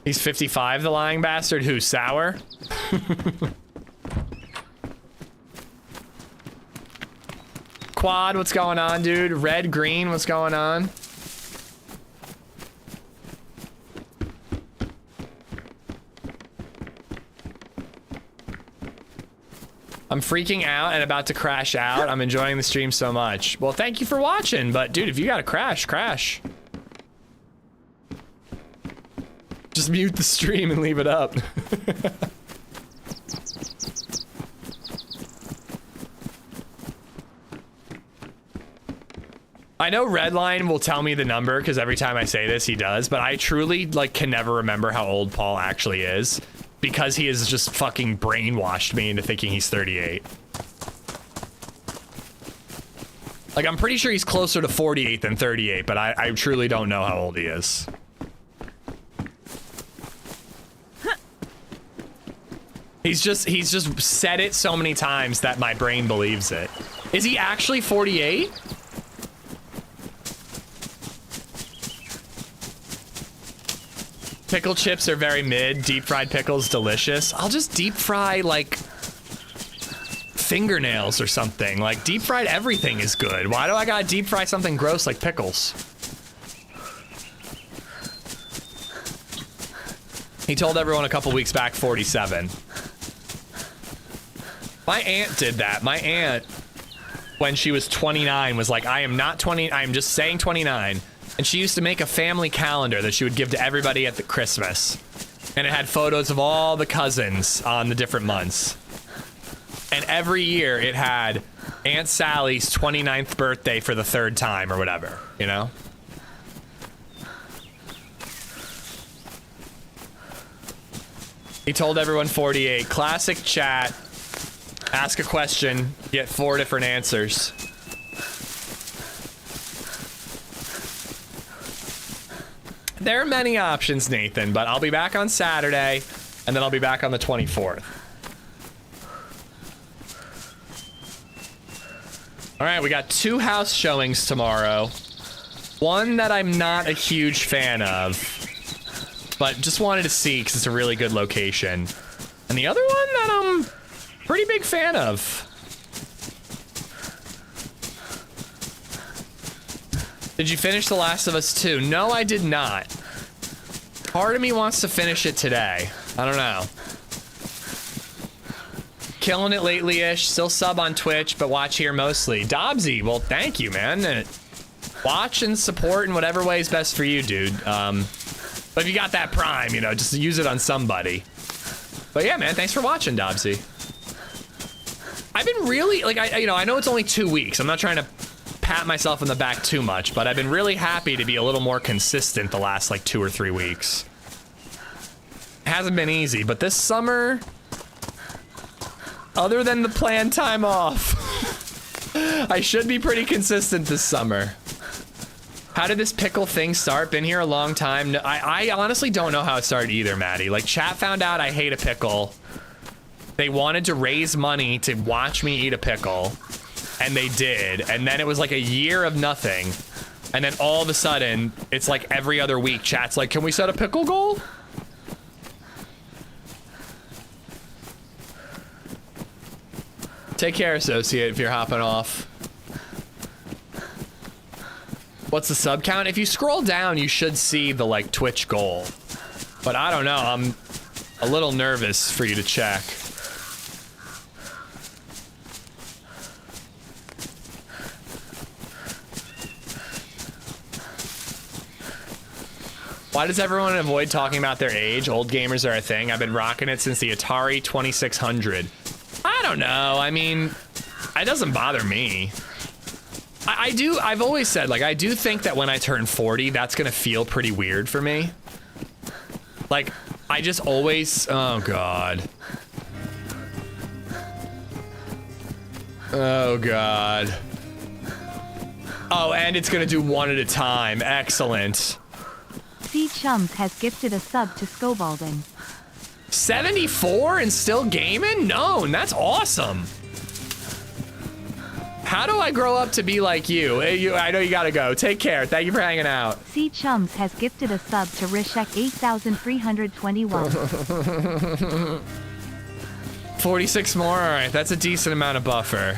He's 55, the lying bastard. Who, Sour? Quad, what's going on, dude? Red, green, what's going on? I'm freaking out and about to crash out. I'm enjoying the stream so much. Well, thank you for watching, but dude, if you gotta crash, crash. Just mute the stream and leave it up. I know Redline will tell me the number because every time I say this, he does, but I truly like can never remember how old Paul actually is because he has just fucking brainwashed me into thinking he's 38. Like, I'm pretty sure he's closer to 48 than 38, but I truly don't know how old he is. He's just said it so many times that my brain believes it. Is he actually 48? Pickle chips are very mid. Deep fried pickles, delicious. I'll just deep fry, like, fingernails or something. Like, deep fried everything is good. Why do I gotta deep fry something gross like pickles? He told everyone a couple weeks back 47. My aunt did that. My aunt, when she was 29, was like, I am not 20, I am just saying 29. And she used to make a family calendar that she would give to everybody at the Christmas. And it had photos of all the cousins on the different months. And every year it had Aunt Sally's 29th birthday for the 3rd time or whatever, you know? He told everyone 48. Classic chat. Ask a question, get 4 different answers. There are many options, Nathan, but I'll be back on Saturday, and then I'll be back on the 24th. All right, we got 2 house showings tomorrow. One that I'm not a huge fan of, but just wanted to see because it's a really good location. And the other one that I'm pretty big fan of. Did you finish The Last of Us 2? No, I did not. Part of me wants to finish it today. I don't know. Killing it lately-ish. Still sub on Twitch, but watch here mostly. Dobbsy, well, thank you, man. Watch and support in whatever way is best for you, dude. But if you got that Prime, you know, just use it on somebody. But yeah, man, thanks for watching, Dobbsy. I've been really, like, I know it's only 2 weeks. I'm not trying to pat myself on the back too much, but I've been really happy to be a little more consistent the last, like, 2 or 3 weeks. It hasn't been easy, but this summer, other than the planned time off, I should be pretty consistent this summer. How did this pickle thing start? Been here a long time. No, I honestly don't know how it started either, Maddie. Like, chat found out I hate a pickle. They wanted to raise money to watch me eat a pickle, and they did. And then it was like a year of nothing. And then all of a sudden, it's like every other week, chat's like, can we set a pickle goal? Take care, associate, if you're hopping off. What's the sub count? If you scroll down, you should see the, like, Twitch goal. But I don't know, I'm a little nervous for you to check. Why does everyone avoid talking about their age? Old gamers are a thing. I've been rocking it since the Atari 2600. I don't know. I mean, it doesn't bother me. I've always said, like, I do think that when I turn 40, that's gonna feel pretty weird for me. Like, I just always, oh God. Oh God. Oh, and it's gonna do one at a time. Excellent. C Chums has gifted a sub to Scobalden. 74 and still gaming? No, and that's awesome. How do I grow up to be like you? Hey, I know you gotta go. Take care. Thank you for hanging out. C Chums has gifted a sub to Rishek 8321. 46 more? Alright, that's a decent amount of buffer.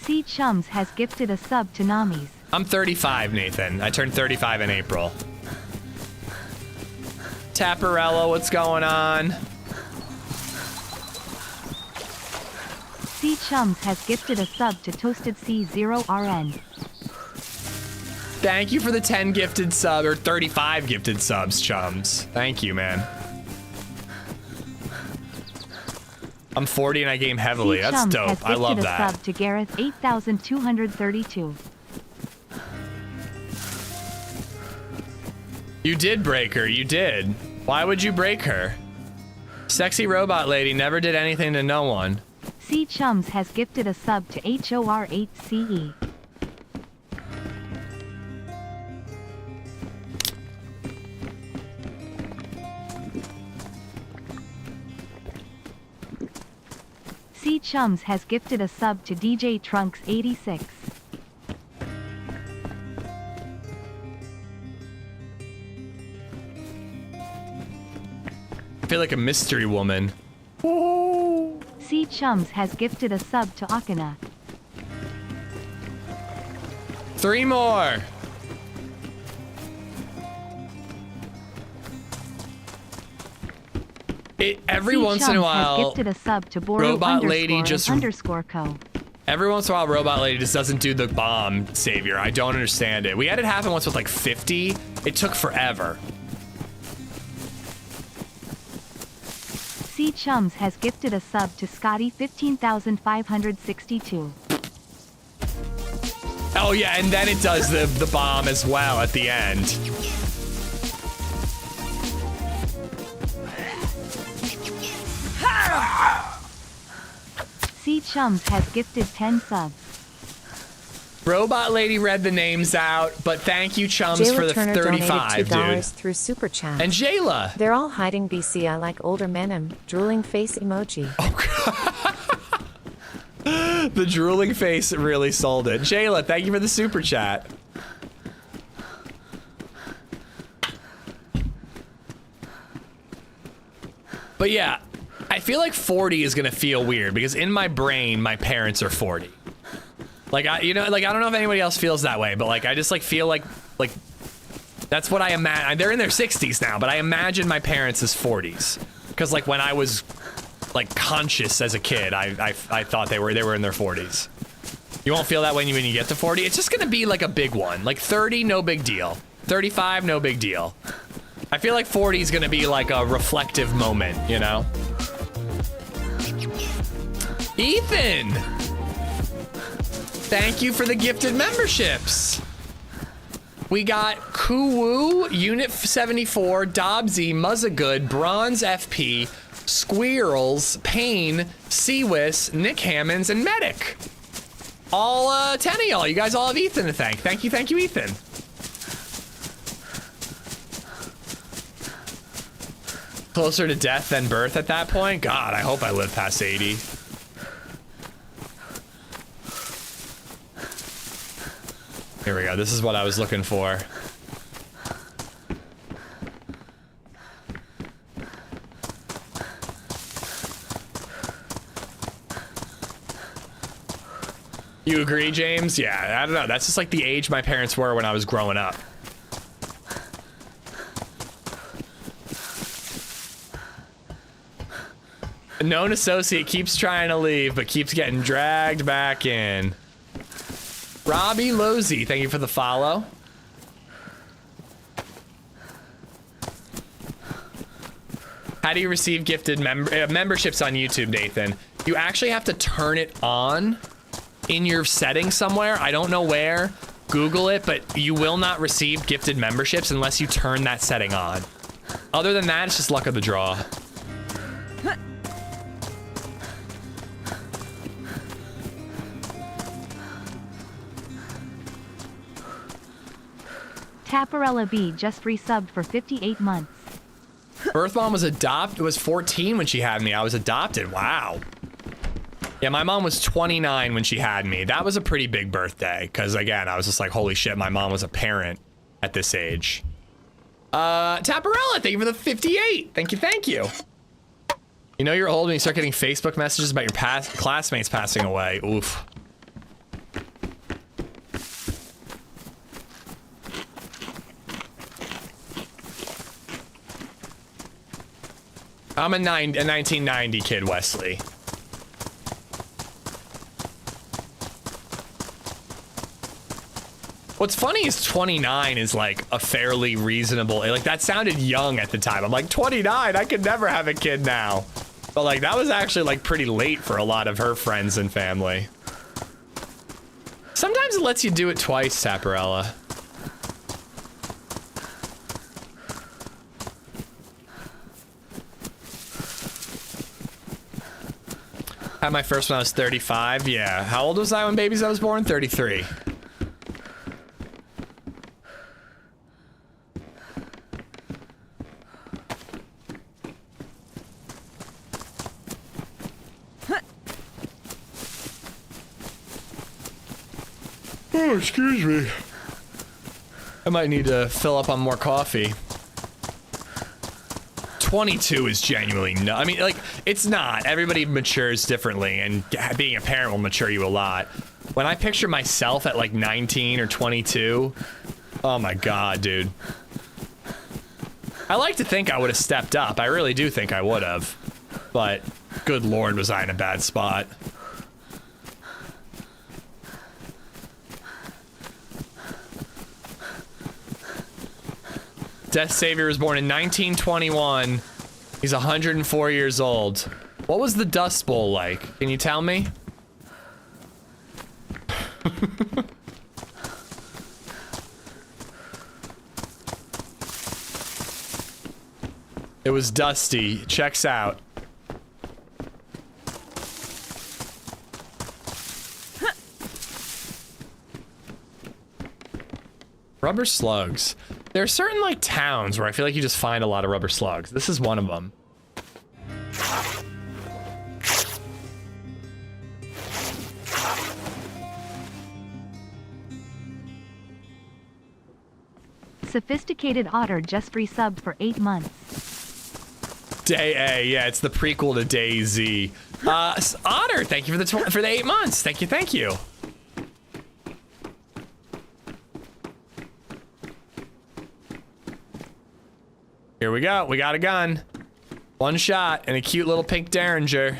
C Chums has gifted a sub to Nami's. I'm 35, Nathan. I turned 35 in April. Tapparella, what's going on? C Chums has gifted a sub to Toasted C0RN. Thank you for the 10 gifted sub, or 35 gifted subs, Chums. Thank you, man. I'm 40 and I game heavily. That's dope. I love that. Has gifted a sub to Gareth 8232. You did break her. You did. Why would you break her? Sexy robot lady never did anything to no one. C Chums has gifted a sub to HOR8CE. C Chums has gifted a sub to DJ Trunks 86. I feel like a mystery woman. C Chums has gifted a sub to Akana. 3 more. Every C once in a Chums while, has gifted a sub to Boru Robot Lady underscore just- and underscore co. every once in a while, Robot Lady just doesn't do the bomb savior. I don't understand it. We had it happen once with like 50. It took forever. C Chums has gifted a sub to Scotty 15,562. Oh yeah, and then it does the bomb as well at the end. C Chums has gifted 10 subs. Robot Lady read the names out, but thank you, Chums, for Jayla the Turner 35, donated $2 dude. through Super Chat. And Jayla. They're all hiding BC. I like older men. Drooling face emoji. The drooling face really sold it. Jayla, thank you for the super chat. But yeah, I feel like 40 is gonna feel weird because in my brain, my parents are 40. Like I don't know if anybody else feels that way, but like I just like feel like that's what I imagine. They're in their 60s now, but I imagine my parents as 40s because like when I was like conscious as a kid, I thought they were in their 40s. You won't feel that way when you get to 40. It's just gonna be like a big one. Like 30, no big deal. 35, no big deal. I feel like 40 is gonna be like a reflective moment, you know? Ethan! Thank you for the gifted memberships. We got Kuwu, Unit 74, Dobbsy, Muzzagood, Bronze FP, Squirrels, Payne, Seawis, Nick Hammonds, and Medic. All 10 of y'all. You guys all have Ethan to thank. Thank you, Ethan. Closer to death than birth at that point? God, I hope I live past 80. Here we go. This is what I was looking for. You agree, James? Yeah, I don't know. That's just like the age my parents were when I was growing up. A known associate keeps trying to leave, but keeps getting dragged back in. Robbie Losey, thank you for the follow. How do you receive gifted memberships on YouTube, Nathan? You actually have to turn it on in your settings somewhere. I don't know where. Google it, but you will not receive gifted memberships unless you turn that setting on. Other than that, it's just luck of the draw. Taparella B just resubbed for 58 months. Birth mom was 14 when she had me. I was adopted. Wow. Yeah, my mom was 29 when she had me. That was a pretty big birthday because again, I was just like, holy shit, my mom was a parent at this age. Taparella, thank you for the 58. Thank you. You know you're old when you start getting Facebook messages about your classmates passing away. Oof. I'm a 1990 kid, Wesley. What's funny is 29 is like a fairly reasonable, like that sounded young at the time. I'm like 29, I could never have a kid now. But like that was actually like pretty late for a lot of her friends and family. Sometimes it lets you do it twice, Taparella. Had my first when I was 35. Yeah. How old was I when babies I was born? 33. Oh, excuse me. I might need to fill up on more coffee. 22 is genuinely no. I mean, like, it's not. Everybody matures differently, and being a parent will mature you a lot. When I picture myself at like 19 or 22, oh my god, dude. I like to think I would have stepped up. I really do think I would have. But, good lord, was I in a bad spot. Death Savior was born in 1921. He's 104 years old. What was the Dust Bowl like? Can you tell me? It was dusty. Checks out. Rubber slugs. There are certain, like, towns where I feel like you just find a lot of rubber slugs. This is one of them. Sophisticated Otter just resubbed for 8 months. Day A, yeah, it's the prequel to DayZ. Otter, thank you for the 8 months. Thank you, thank you. Here we go. We got a gun. One shot and a cute little pink Derringer.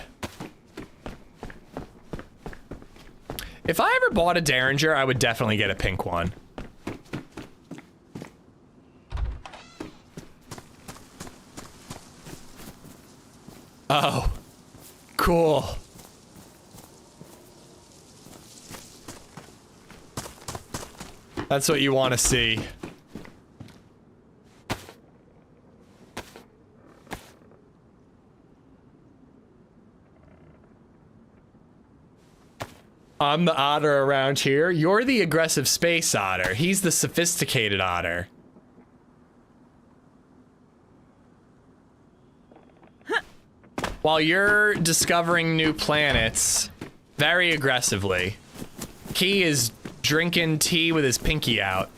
If I ever bought a Derringer, I would definitely get a pink one. Oh, cool. That's what you want to see. I'm the otter around here. You're the aggressive space otter. He's the sophisticated otter. While you're discovering new planets very aggressively, he is drinking tea with his pinky out.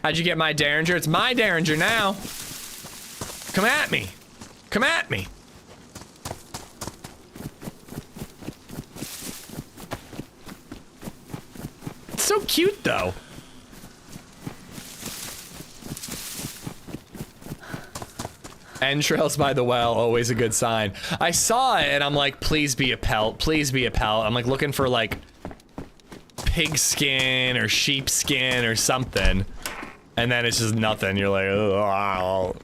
How'd you get my Derringer? It's my Derringer now. Come at me. Come at me. It's so cute, though. Entrails by the well, always a good sign. I saw it and I'm like, please be a pelt, please be a pelt. I'm like looking for like pig skin or sheep skin or something. And then it's just nothing. You're like, oh.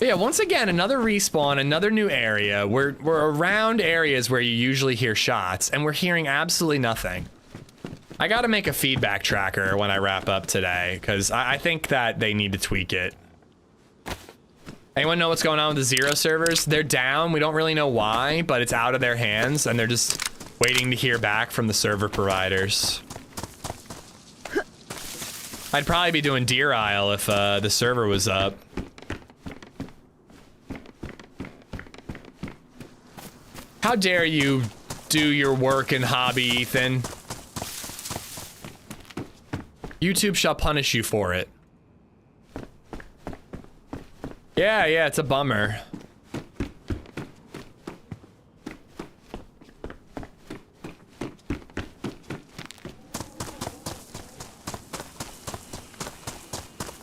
Yeah, once again, another respawn, another new area. We're around areas where you usually hear shots and we're hearing absolutely nothing. I gotta make a feedback tracker when I wrap up today, because I think that they need to tweak it. Anyone know what's going on with the Zero servers? They're down, we don't really know why, but it's out of their hands, and they're just waiting to hear back from the server providers. I'd probably be doing Deer Isle if the server was up. How dare you do your work and hobby, Ethan? YouTube shall punish you for it. Yeah, it's a bummer.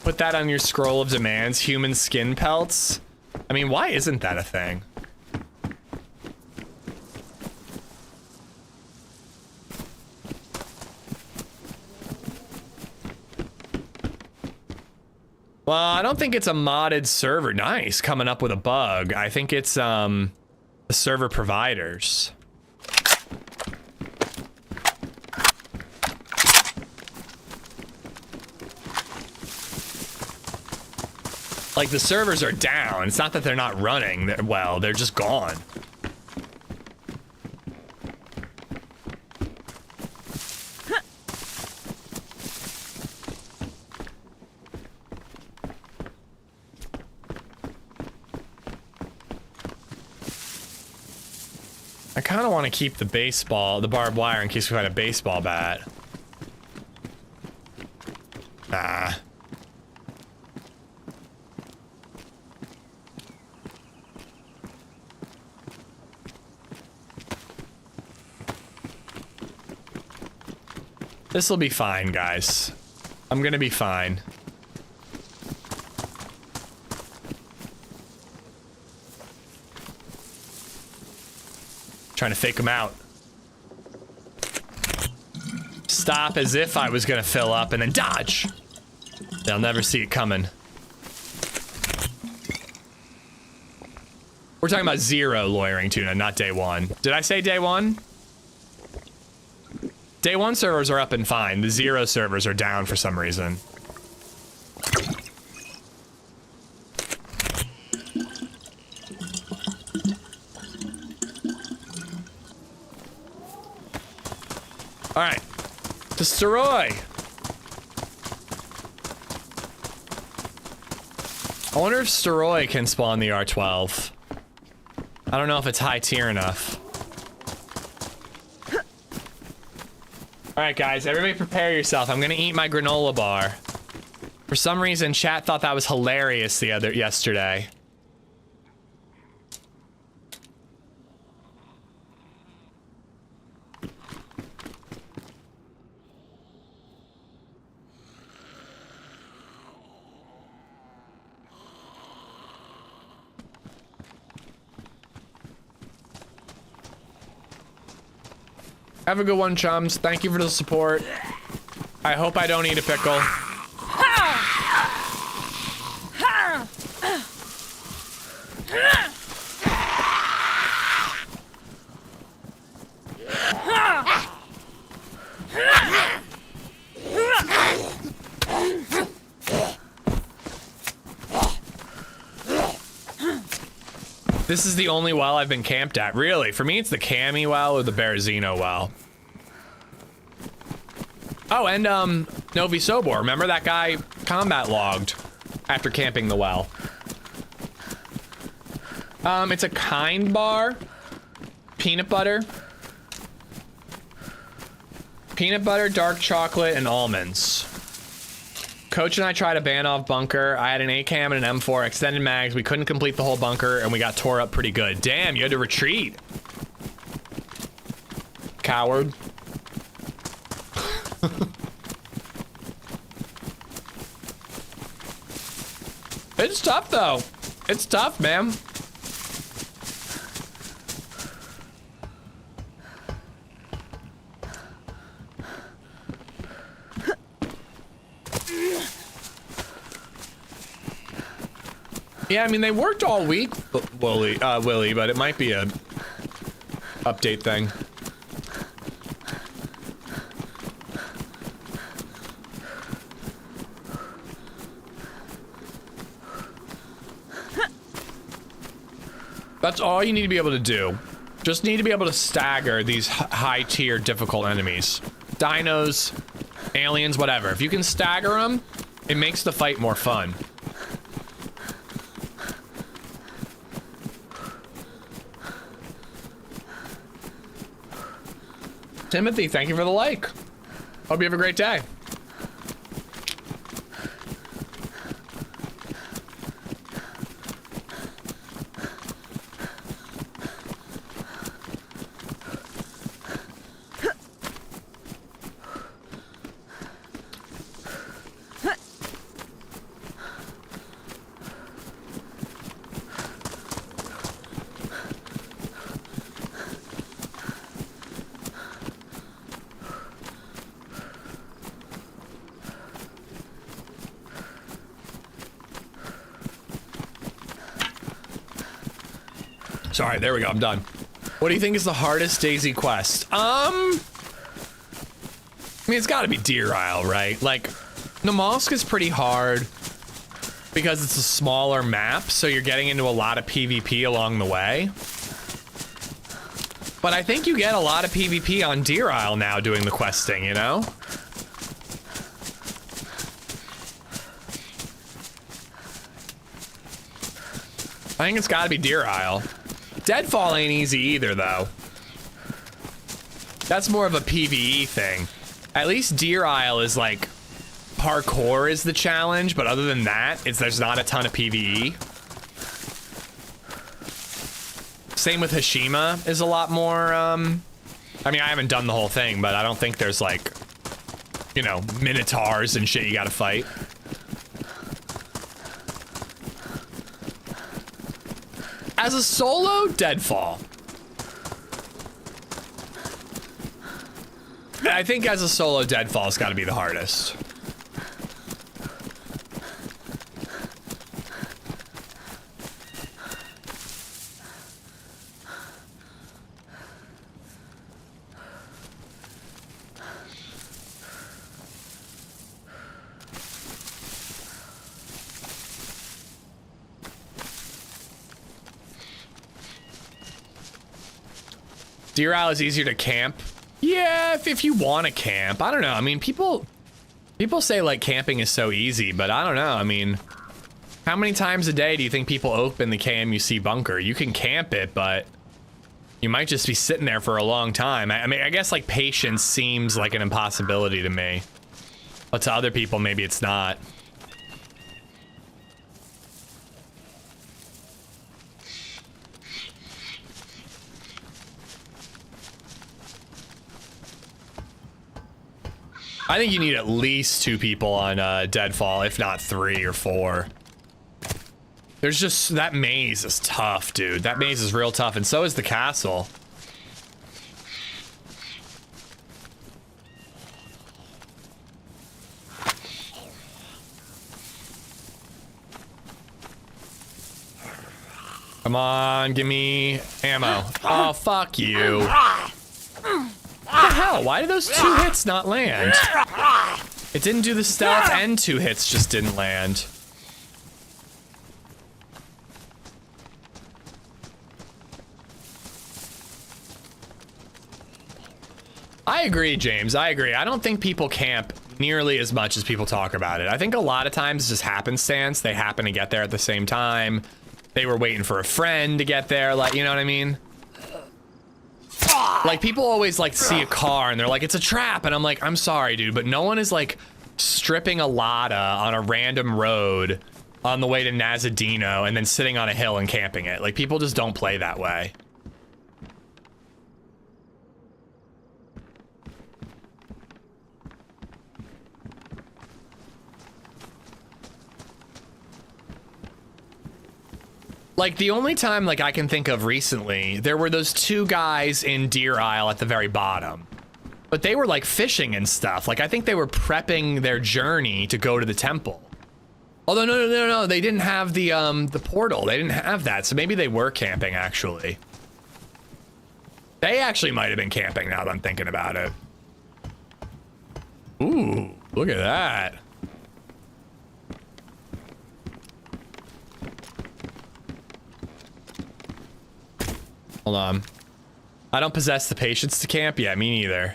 Put that on your scroll of demands, human skin pelts. I mean, why isn't that a thing? Well, I don't think it's a modded server. Nice, coming up with a bug. I think it's the server providers. Like, the servers are down. It's not that they're not running. They're just gone. I kind of want to keep the barbed wire in case we find a baseball bat. Nah. This'll be fine, guys. I'm gonna be fine. Trying to fake them out. Stop as if I was gonna fill up and then dodge. They'll never see it coming. We're talking about 0 loitering tuna, not day 1. Did I say day 1? Day 1 servers are up and fine. The 0 servers are down for some reason. All right, destroy. I wonder if Steroid can spawn the R12. I don't know if it's high tier enough. All right, guys, everybody prepare yourself. I'm gonna eat my granola bar. For some reason, chat thought that was hilarious yesterday. Have a good one, chums. Thank you for the support. I hope I don't eat a pickle. This is the only well I've been camped at. Really, for me it's the Cami well or the Berezino well. Oh, and Novi Sobor. Remember that guy combat logged after camping the well. It's a kind bar. Peanut butter, dark chocolate, and almonds. Coach and I tried a Banov bunker. I had an ACAM and an M4 extended mags. We couldn't complete the whole bunker, and we got tore up pretty good. Damn, you had to retreat. Coward. It's tough, though. It's tough, man. Yeah, I mean, they worked all week, Willie, but it might be a update thing. That's all you need to be able to do. Just need to be able to stagger these high tier difficult enemies. Dinos, aliens, whatever. If you can stagger them, it makes the fight more fun. Timothy, thank you for the like. Hope you have a great day. Sorry, there we go, I'm done. What do you think is the hardest DayZ quest? I mean, it's gotta be Deer Isle, right? Like, Namalsk is pretty hard. because it's a smaller map, so you're getting into a lot of PvP along the way. But I think you get a lot of PvP on Deer Isle now doing the questing, you know? I think it's gotta be Deer Isle. Deadfall ain't easy either, though. That's more of a PvE thing. At least Deer Isle is like, parkour is the challenge, but other than that, there's not a ton of PvE. Same with Hashima is a lot more, I mean, I haven't done the whole thing, but I don't think there's like, you know, minotaurs and shit you gotta fight. As a solo, Deadfall. I think as a solo, Deadfall's gotta be the hardest. Deer Isle is easier to camp. Yeah, if you want to camp. I don't know. I mean, people say like camping is so easy, but I don't know. I mean, how many times a day do you think people open the KMUC bunker? You can camp it, but you might just be sitting there for a long time. I mean, I guess like patience seems like an impossibility to me, but to other people, maybe it's not. I think you need at least 2 people on Deadfall, if not 3 or 4. There's just, that maze is tough, dude. That maze is real tough, and so is the castle. Come on, give me ammo. Oh, fuck you. What the hell? Why did those 2 hits not land? It didn't do the stealth and 2 hits just didn't land. I agree, James. I agree. I don't think people camp nearly as much as people talk about it. I think a lot of times it's just happenstance. They happen to get there at the same time. They were waiting for a friend to get there. Like, you know what I mean? Like, people always like see a car and they're like, it's a trap, and I'm like, I'm sorry, dude, but no one is like stripping a Lada on a random road on the way to Nazadino and then sitting on a hill and camping it. Like, people just don't play that way. Like, the only time, like, I can think of recently, there were those 2 guys in Deer Isle at the very bottom. But they were, like, fishing and stuff. Like, I think they were prepping their journey to go to the temple. Although, no, they didn't have the portal. They didn't have that, so maybe they were camping, actually. They actually might have been camping, now that I'm thinking about it. Ooh, look at that. Hold on. I don't possess the patience to camp. Yeah, me neither.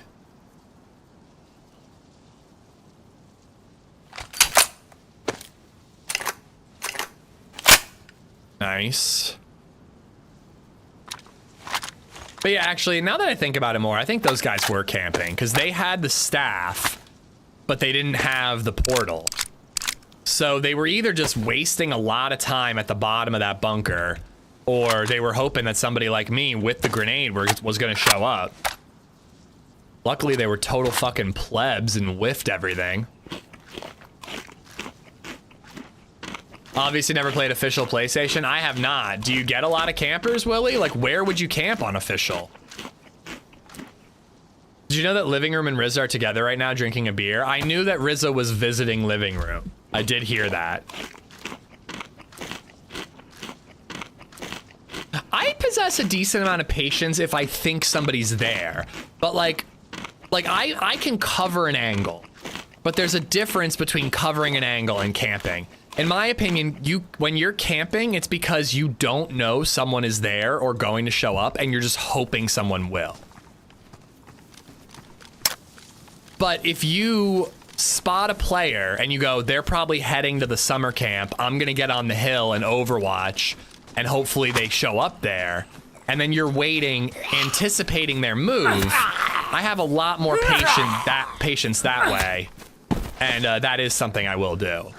Nice. But yeah, actually, now that I think about it more, I think those guys were camping because they had the staff, but they didn't have the portal. So they were either just wasting a lot of time at the bottom of that bunker, or they were hoping that somebody like me with the grenade was gonna show up. Luckily, they were total fucking plebs and whiffed everything. Obviously never played official PlayStation. I have not. Do you get a lot of campers, Willie? Like, where would you camp on official? Did you know that Living Room and Rizza are together right now drinking a beer? I knew that Rizza was visiting Living Room. I did hear that. I possess a decent amount of patience if I think somebody's there, but like I can cover an angle, but there's a difference between covering an angle and camping. In my opinion, when you're camping, it's because you don't know someone is there or going to show up, and you're just hoping someone will. But if you spot a player and you go, they're probably heading to the summer camp, I'm gonna get on the hill and overwatch, and hopefully they show up there, and then you're waiting, anticipating their move, I have a lot more patience that way, and that is something I will do.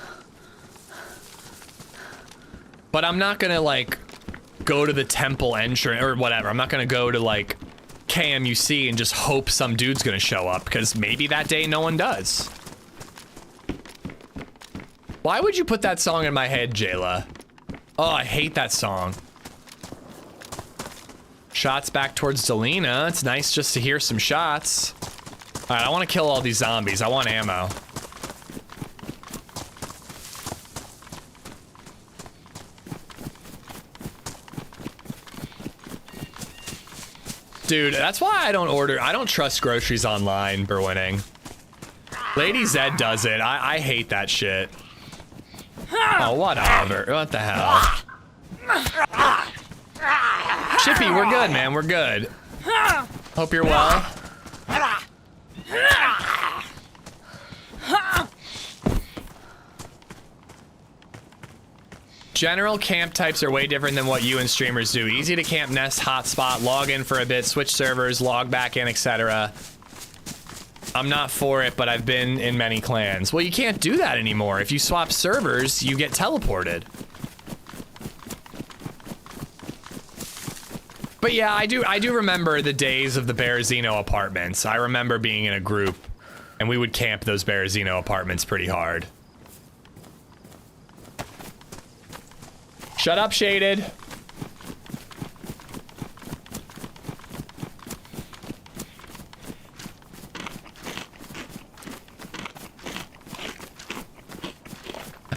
But I'm not gonna like go to the temple entrance or whatever. I'm not gonna go to like KMUC and just hope some dude's gonna show up, because maybe that day no one does. Why would you put that song in my head, Jayla? Oh, I hate that song. Shots back towards Delina. It's nice just to hear some shots. All right, I want to kill all these zombies. I want ammo. Dude, that's why I don't trust groceries online, Berwinning. LadyZed does it. I hate that shit. Oh, whatever. What the hell? Chippy, we're good, man. We're good. Hope you're well. General camp types are way different than what you and streamers do. Easy to camp, nest, hotspot, log in for a bit, switch servers, log back in, etc. I'm not for it, but I've been in many clans. Well, you can't do that anymore. If you swap servers, you get teleported. But yeah, I do remember the days of the Berezino apartments. I remember being in a group, and we would camp those Berezino apartments pretty hard. Shut up, Shaded.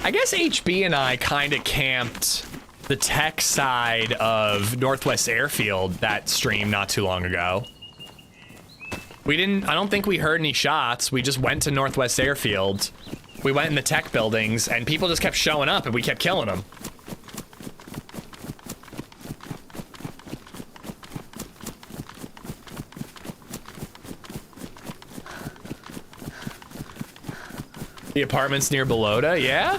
I guess HB and I kind of camped the tech side of Northwest Airfield that stream not too long ago. I don't think we heard any shots. We just went to Northwest Airfield. We went in the tech buildings and people just kept showing up and we kept killing them. The apartments near Belota, yeah?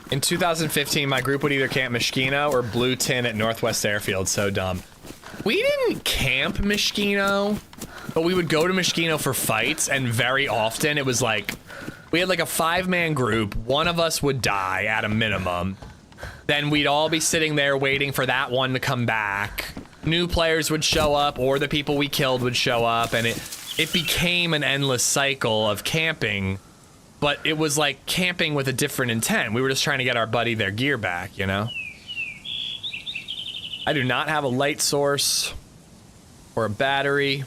In 2015, my group would either camp Mishkino or Blue Tin at Northwest Airfield. So dumb. We didn't camp Mishkino, but we would go to Mishkino for fights, and very often it was like, we had like a 5-man group. One of us would die at a minimum. Then we'd all be sitting there waiting for that one to come back. New players would show up, or the people we killed would show up, and it became an endless cycle of camping, but it was like camping with a different intent. We were just trying to get our buddy their gear back, you know? I do not have a light source or a battery.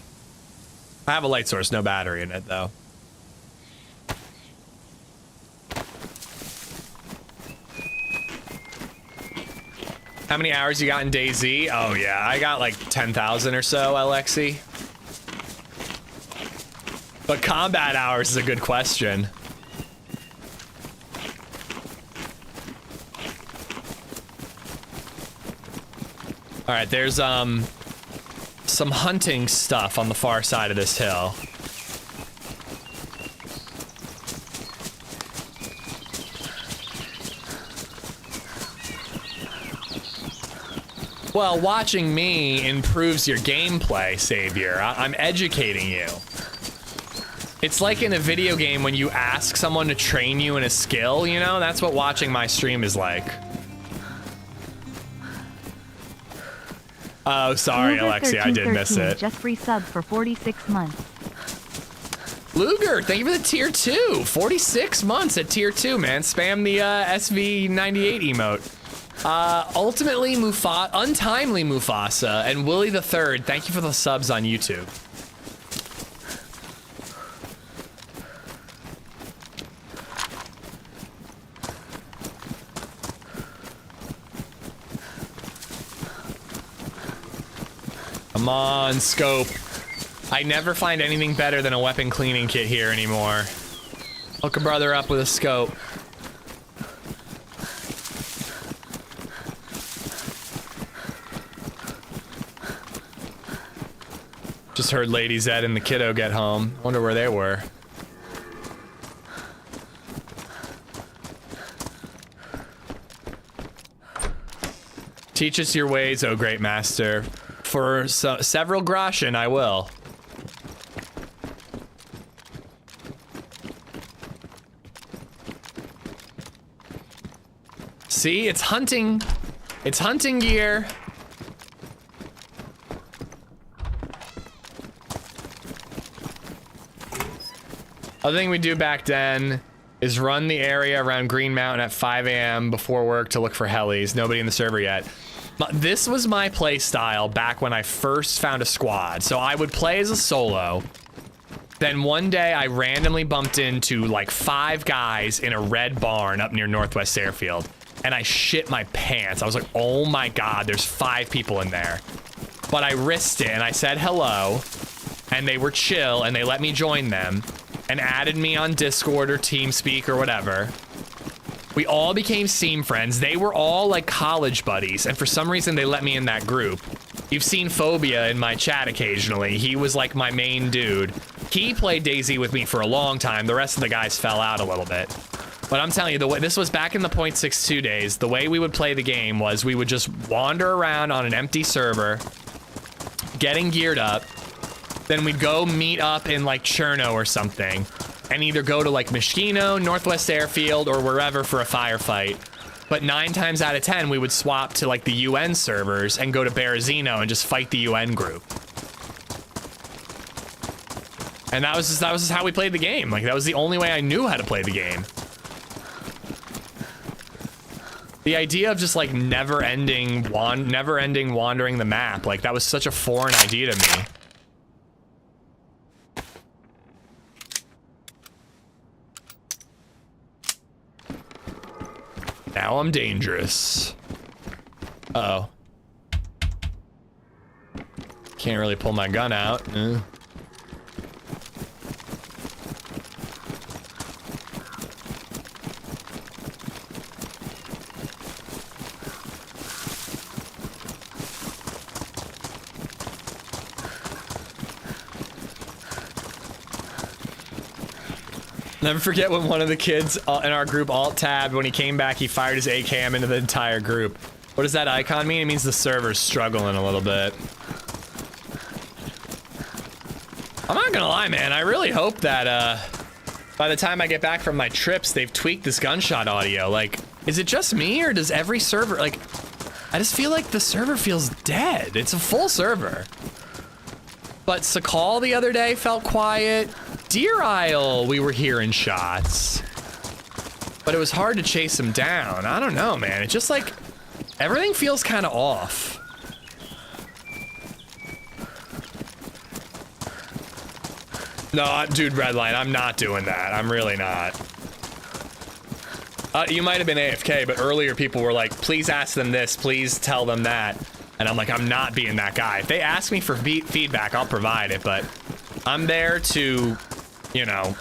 I have a light source, no battery in it, though. How many hours you got in DayZ? Oh yeah, I got like 10,000 or so, Alexi. But combat hours is a good question. All right, there's some hunting stuff on the far side of this hill. Well, watching me improves your gameplay, Savior. I'm educating you. It's like in a video game when you ask someone to train you in a skill, you know? That's what watching my stream is like. Oh, sorry, Alexi, I did miss it. Just resub for 46 months. Luger, thank you for the tier 2. 46 months at tier 2, man. Spam the SV98 emote. Ultimately Untimely Mufasa and Willie the Third, thank you for the subs on YouTube. Come on, scope. I never find anything better than a weapon cleaning kit here anymore. Hook a brother up with a scope. Just heard LadyZed and the kiddo get home. Wonder where they were. Teach us your ways, oh great master. For several groschen, I will. See, it's hunting. It's hunting gear. Other thing we do back then is run the area around Green Mountain at 5 a.m. before work to look for helis. Nobody in the server yet. This was my play style back when I first found a squad. So I would play as a solo. Then one day I randomly bumped into like 5 guys in a red barn up near Northwest Airfield. And I shit my pants. I was like, oh my God, there's 5 people in there. But I risked it and I said hello. And they were chill and they let me join them. And added me on Discord or TeamSpeak or whatever. We all became Steam friends. They were all like college buddies, and for some reason they let me in that group. You've seen Phobia in my chat occasionally. He was like my main dude. He played DayZ with me for a long time. The rest of the guys fell out a little bit. But I'm telling you, the way this was back in the .62 days, the way we would play the game was we would just wander around on an empty server, getting geared up. Then we'd go meet up in like Cherno or something and either go to like Mishkino, Northwest Airfield, or wherever for a firefight. But 9 times out of 10, we would swap to like the UN servers and go to Berezino and just fight the UN group. And that was just how we played the game. Like that was the only way I knew how to play the game. The idea of just like never-ending wandering the map, like that was such a foreign idea to me. Now I'm dangerous. Uh-oh. Can't really pull my gun out. Never forget when one of the kids in our group alt-tabbed. When he came back, he fired his ACAM into the entire group. What does that icon mean? It means the server's struggling a little bit. I'm not gonna lie, man. I really hope that, by the time I get back from my trips, they've tweaked this gunshot audio. Like, is it just me, or does every server, like... I just feel like the server feels dead. It's a full server. But Sakal the other day felt quiet. Deer Isle, we were hearing shots. But it was hard to chase them down. I don't know, man. It's just like, everything feels kind of off. No, dude, Redline, I'm not doing that. I'm really not. You might have been AFK, but earlier people were like, please ask them this, please tell them that. And I'm like, I'm not being that guy. If they ask me for feedback, I'll provide it, but I'm there to, you know,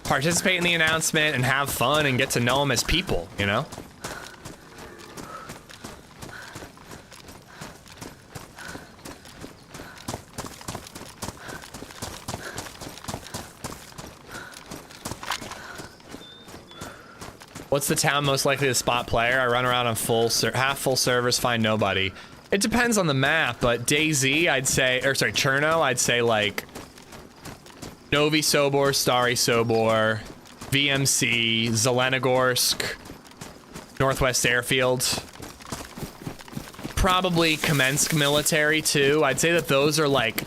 participate in the announcement and have fun and get to know them as people, you know? What's the town most likely to spot player? I run around on half full servers, find nobody. It depends on the map, but DayZ, I'd say, or sorry, Cherno, I'd say like Novi Sobor, Stary Sobor, VMC, Zelenogorsk, Northwest Airfield. Probably Kamensk military too. I'd say that those are like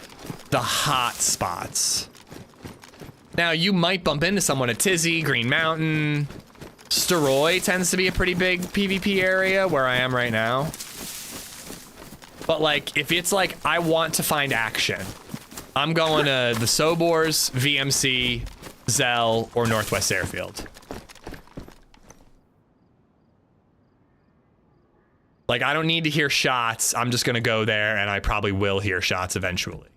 the hot spots. Now you might bump into someone at Tizzy, Green Mountain. Steroy tends to be a pretty big PvP area where I am right now. But like, if it's like, I want to find action, I'm going to the Sobors, VMC, Zell, or Northwest Airfield. Like, I don't need to hear shots. I'm just gonna go there, and I probably will hear shots eventually.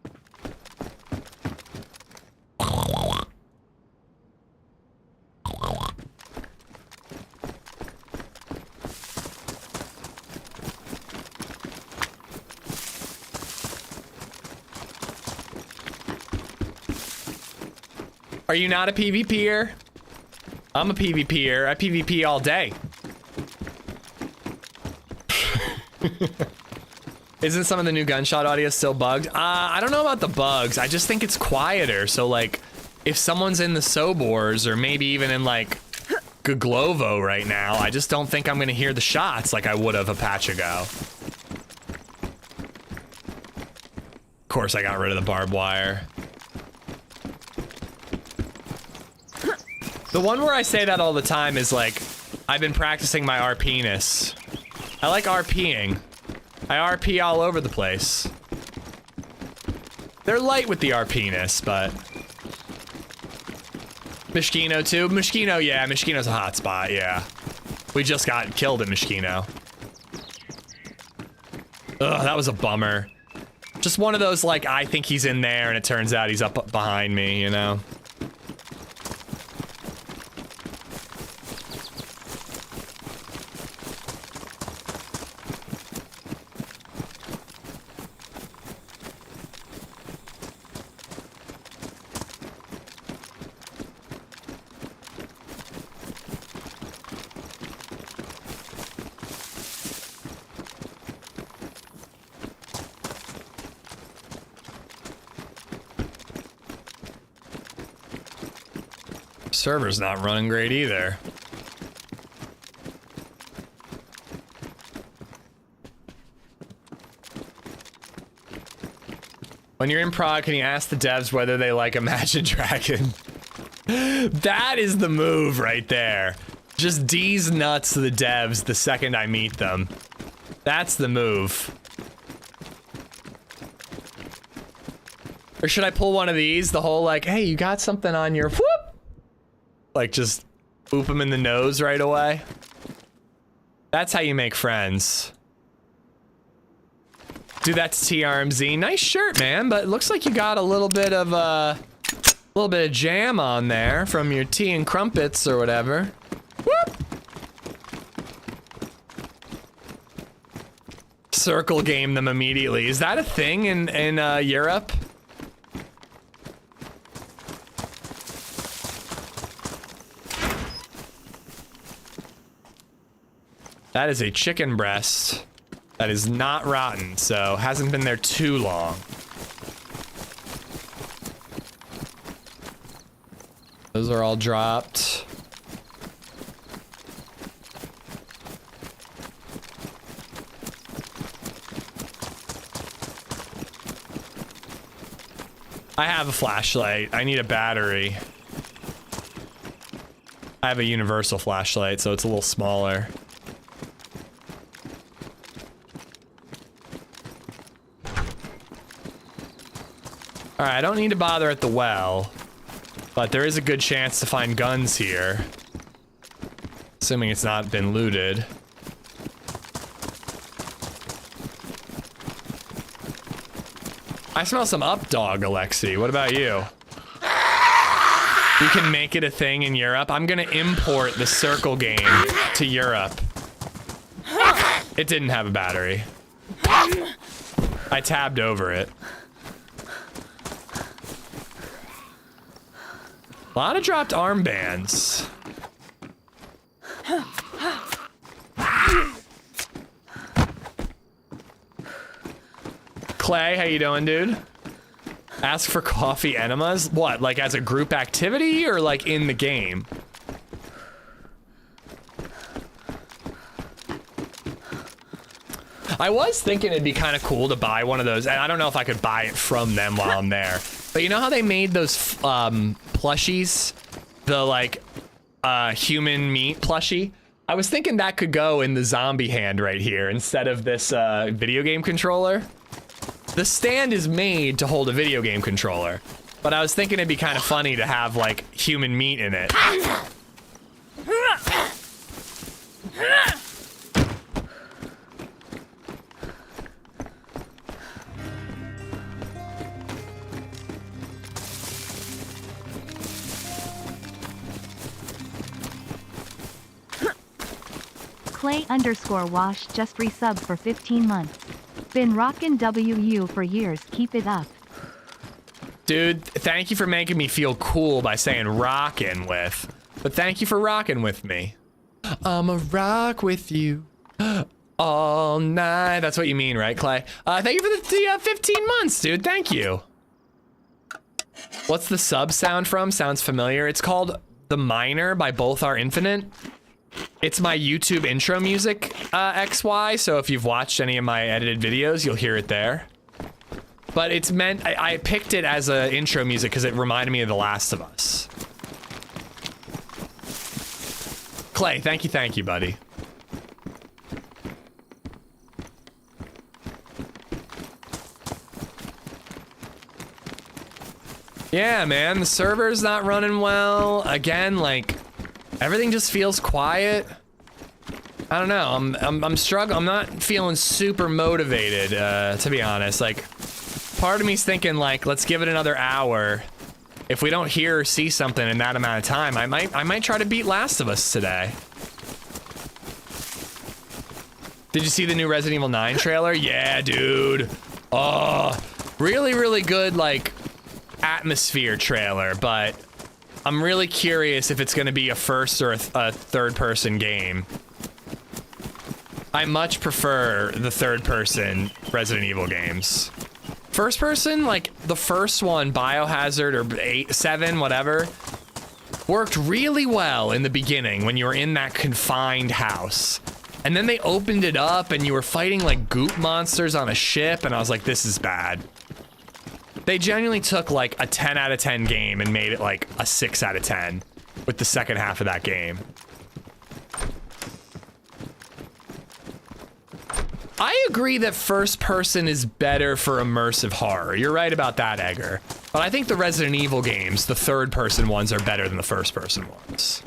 Are you not a PvPer? I'm a PvPer. I PvP all day. Isn't some of the new gunshot audio still bugged? I don't know about the bugs. I just think it's quieter. So like, if someone's in the Sobors or maybe even in like Guglovo right now, I just don't think I'm gonna hear the shots like I would have a patch ago. Of course, I got rid of the barbed wire. The one where I say that all the time is like, I've been practicing my RP-ness. I like RPing. I RP all over the place. They're light with the RP-ness, but... Mishkino too? Mishkino, yeah, Mishkino's a hot spot, yeah. We just got killed at Mishkino. Ugh, that was a bummer. Just one of those, like, I think he's in there and it turns out he's up behind me, you know? Server's not running great either. When you're in prod, can you ask the devs whether they like Imagine Dragon? That is the move right there. Just D's nuts to the devs the second I meet them. That's the move. Or should I pull one of these? The whole like, hey, you got something on your whoop? Like just boop him in the nose right away. That's how you make friends. Do that to TRMZ. Nice shirt, man, but it looks like you got a little bit of jam on there from your tea and crumpets or whatever. Whoop. Circle game them immediately. Is that a thing in Europe? That is a chicken breast that is not rotten, so hasn't been there too long. Those are all dropped. I have a flashlight. I need a battery. I have a universal flashlight, so it's a little smaller. Alright, I don't need to bother at the well, but there is a good chance to find guns here. Assuming it's not been looted. I smell some up dog, Alexi. What about you? We can make it a thing in Europe. I'm gonna import the circle game to Europe. It didn't have a battery. I tabbed over it. A lot of dropped armbands. Clay, how you doing, dude? Ask for coffee enemas? What, like as a group activity or like in the game? I was thinking it'd be kind of cool to buy one of those, and I don't know if I could buy it from them while I'm there. But you know how they made those plushies? The like human meat plushie? I was thinking that could go in the zombie hand right here instead of this video game controller. The stand is made to hold a video game controller, but I was thinking it'd be kind of funny to have like human meat in it. Clay_Wash just resubbed for 15 months. Been rockin' WU for years, keep it up. Dude, thank you for making me feel cool by saying rockin' with. But thank you for rocking with me. I'ma rock with you all night. That's what you mean, right, Clay? Thank you for the 15 months, dude. Thank you. What's the sub sound from? Sounds familiar. It's called The Miner by Both Are Infinite. It's my YouTube intro music, XY. So if you've watched any of my edited videos, you'll hear it there. But it's meant, I picked it as a intro music because it reminded me of The Last of Us. Clay, thank you, buddy. Yeah, man, the server's not running well. Again, like, everything just feels quiet. I don't know, I'm struggling. I'm not feeling super motivated, to be honest. Like, part of me's thinking, like, let's give it another hour. If we don't hear or see something in that amount of time, I might try to beat Last of Us today. Did you see the new Resident Evil 9 trailer? Yeah, dude. Oh, really, really good, like, atmosphere trailer, but I'm really curious if it's gonna be a first or a third-person game. I much prefer the third-person Resident Evil games. First person, like the first one, Biohazard or 8, 7, whatever, worked really well in the beginning when you were in that confined house. And then they opened it up and you were fighting like goop monsters on a ship, and I was like, this is bad. They genuinely took like a 10 out of 10 game and made it like a 6 out of 10 with the second half of that game. I agree that first person is better for immersive horror. You're right about that, Edgar. But I think the Resident Evil games, the third person ones, are better than the first person ones.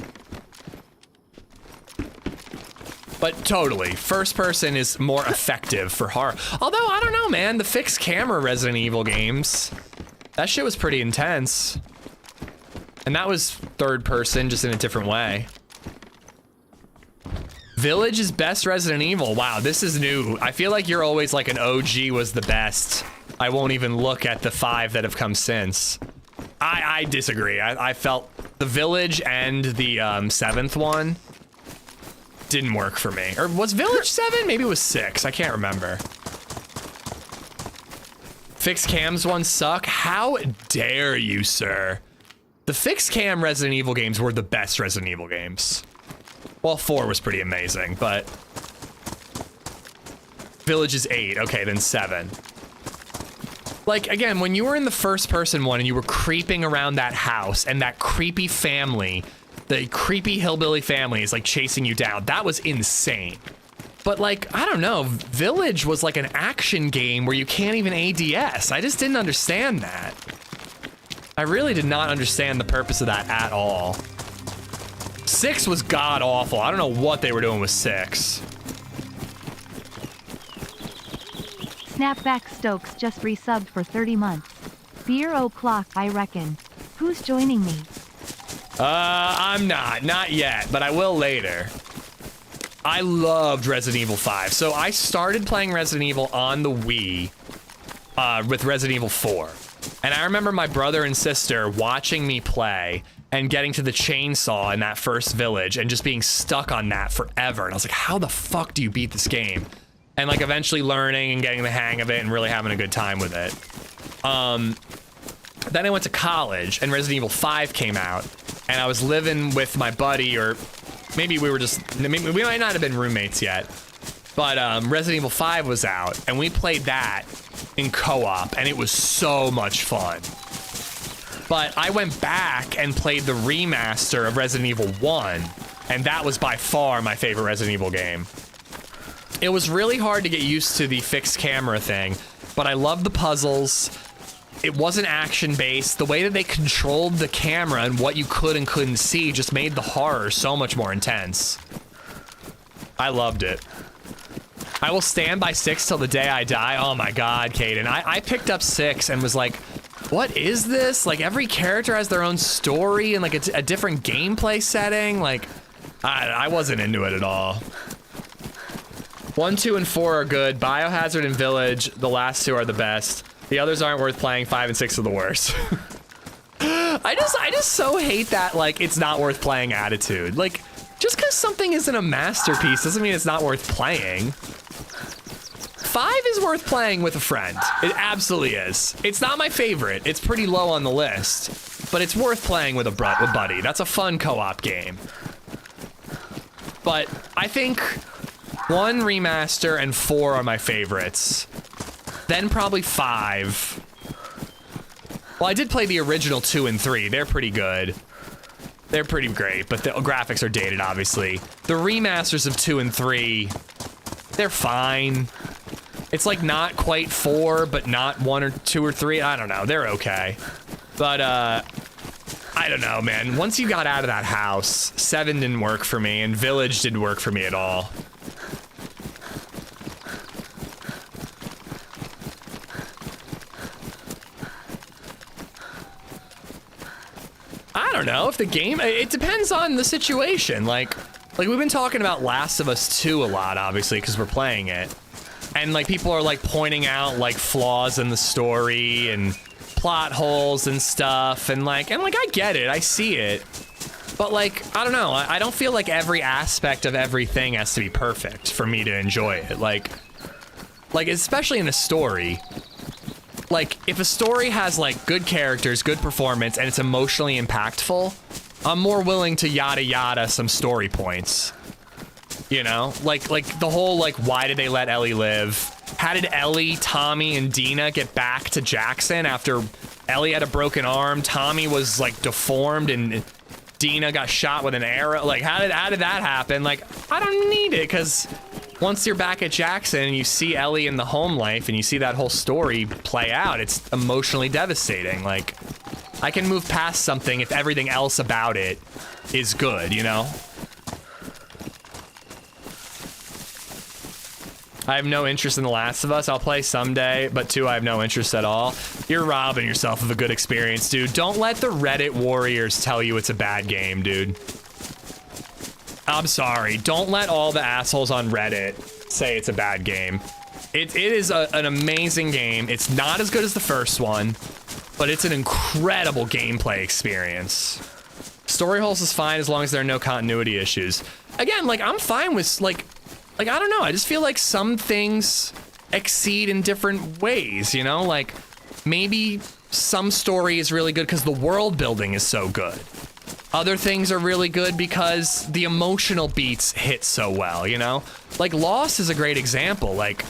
But totally, first person is more effective for horror. Although, I don't know, man, the fixed camera Resident Evil games, that shit was pretty intense. And that was third person, just in a different way. Village is best Resident Evil. Wow, this is new. I feel like you're always like an OG was the best. I won't even look at the 5 that have come since. I disagree. I felt the Village and the 7th one didn't work for me. Or was Village 7? Maybe it was 6. I can't remember. Fixed cams ones suck. How dare you, sir? The fixed cam Resident Evil games were the best Resident Evil games. Well, 4 was pretty amazing, but Village is 8. Okay, then 7. Like, again, when you were in the first person one and you were creeping around that house and that creepy family, the creepy hillbilly family is like chasing you down, that was insane. But like, I don't know, Village was like an action game where you can't even ADS. I just didn't understand that. I really did not understand the purpose of that at all. 6 was god awful. I don't know what they were doing with 6. Snapback Stokes just resubbed for 30 months. Beer o'clock, I reckon. Who's joining me? I'm not yet, but I will later. I loved Resident Evil 5. So I started playing Resident Evil on the Wii with Resident Evil 4. And I remember my brother and sister watching me play and getting to the chainsaw in that first village and just being stuck on that forever. And I was like, how the fuck do you beat this game? And like eventually learning and getting the hang of it and really having a good time with it. Then I went to college and Resident Evil 5 came out and I was living with my buddy, or maybe we might not have been roommates yet, but Resident Evil 5 was out and we played that in co-op and it was so much fun. But I went back and played the remaster of Resident Evil 1, and that was by far my favorite Resident Evil game. It was really hard to get used to the fixed camera thing, but I loved the puzzles. It wasn't action-based. The way that they controlled the camera and what you could and couldn't see just made the horror so much more intense. I loved it. I will stand by 6 till the day I die. Oh my god, Caden. I picked up 6 and was like, what is this? Like, every character has their own story and like a different gameplay setting. Like, I wasn't into it at all. 1, 2, and 4 are good. Biohazard and Village, the last 2 are the best. The others aren't worth playing. 5 and 6 are the worst. I just so hate that, like, it's not worth playing attitude. Like, just because something isn't a masterpiece doesn't mean it's not worth playing. 5 is worth playing with a friend. It absolutely is. It's not my favorite. It's pretty low on the list, but it's worth playing with a buddy. That's a fun co-op game. But I think 1 remaster and 4 are my favorites. Then probably 5. Well, I did play the original 2 and 3. They're pretty good. They're pretty great, but the graphics are dated, obviously. The remasters of 2 and 3, they're fine. It's like not quite 4, but not 1 or 2 or 3. I don't know. They're okay. But, I don't know, man. Once you got out of that house, 7 didn't work for me, and Village didn't work for me at all. I don't know if the game, it depends on the situation. Like we've been talking about Last of Us 2 a lot, obviously, because we're playing it. And like people are like pointing out like flaws in the story and plot holes and stuff. And like I get it, I see it. But like, I don't know, I don't feel like every aspect of everything has to be perfect for me to enjoy it. Like especially in a story. Like, if a story has, like, good characters, good performance, and it's emotionally impactful, I'm more willing to yada yada some story points. You know? Like the whole, like, why did they let Ellie live? How did Ellie, Tommy, and Dina get back to Jackson after Ellie had a broken arm, Tommy was, like, deformed, and Dina got shot with an arrow? Like, how did that happen? Like, I don't need it, because once you're back at Jackson and you see Ellie in the home life and you see that whole story play out, it's emotionally devastating. Like, I can move past something if everything else about it is good, you know? I have no interest in The Last of Us. I'll play someday, but 2, I have no interest at all. You're robbing yourself of a good experience, dude. Don't let the Reddit warriors tell you it's a bad game, dude. I'm sorry. Don't let all the assholes on Reddit say it's a bad game. It is an amazing game. It's not as good as the first one, but it's an incredible gameplay experience. Story holes is fine as long as there are no continuity issues. Again, like, I'm fine with, like, I don't know. I just feel like some things exceed in different ways, you know? Like, maybe some story is really good because the world building is so good. Other things are really good because the emotional beats hit so well, you know? Like, Lost is a great example. Like,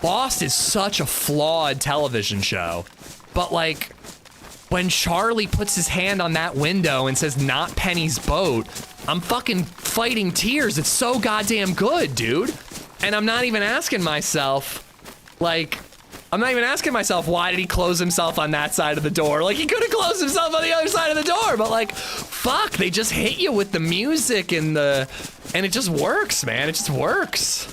Lost is such a flawed television show. But, like, when Charlie puts his hand on that window and says, "Not Penny's boat," I'm fucking fighting tears. It's so goddamn good, dude. And I'm not even asking myself, like, why did he close himself on that side of the door? Like, he could have closed himself on the other side of the door, but like, fuck, they just hit you with the music and it just works, man. It just works.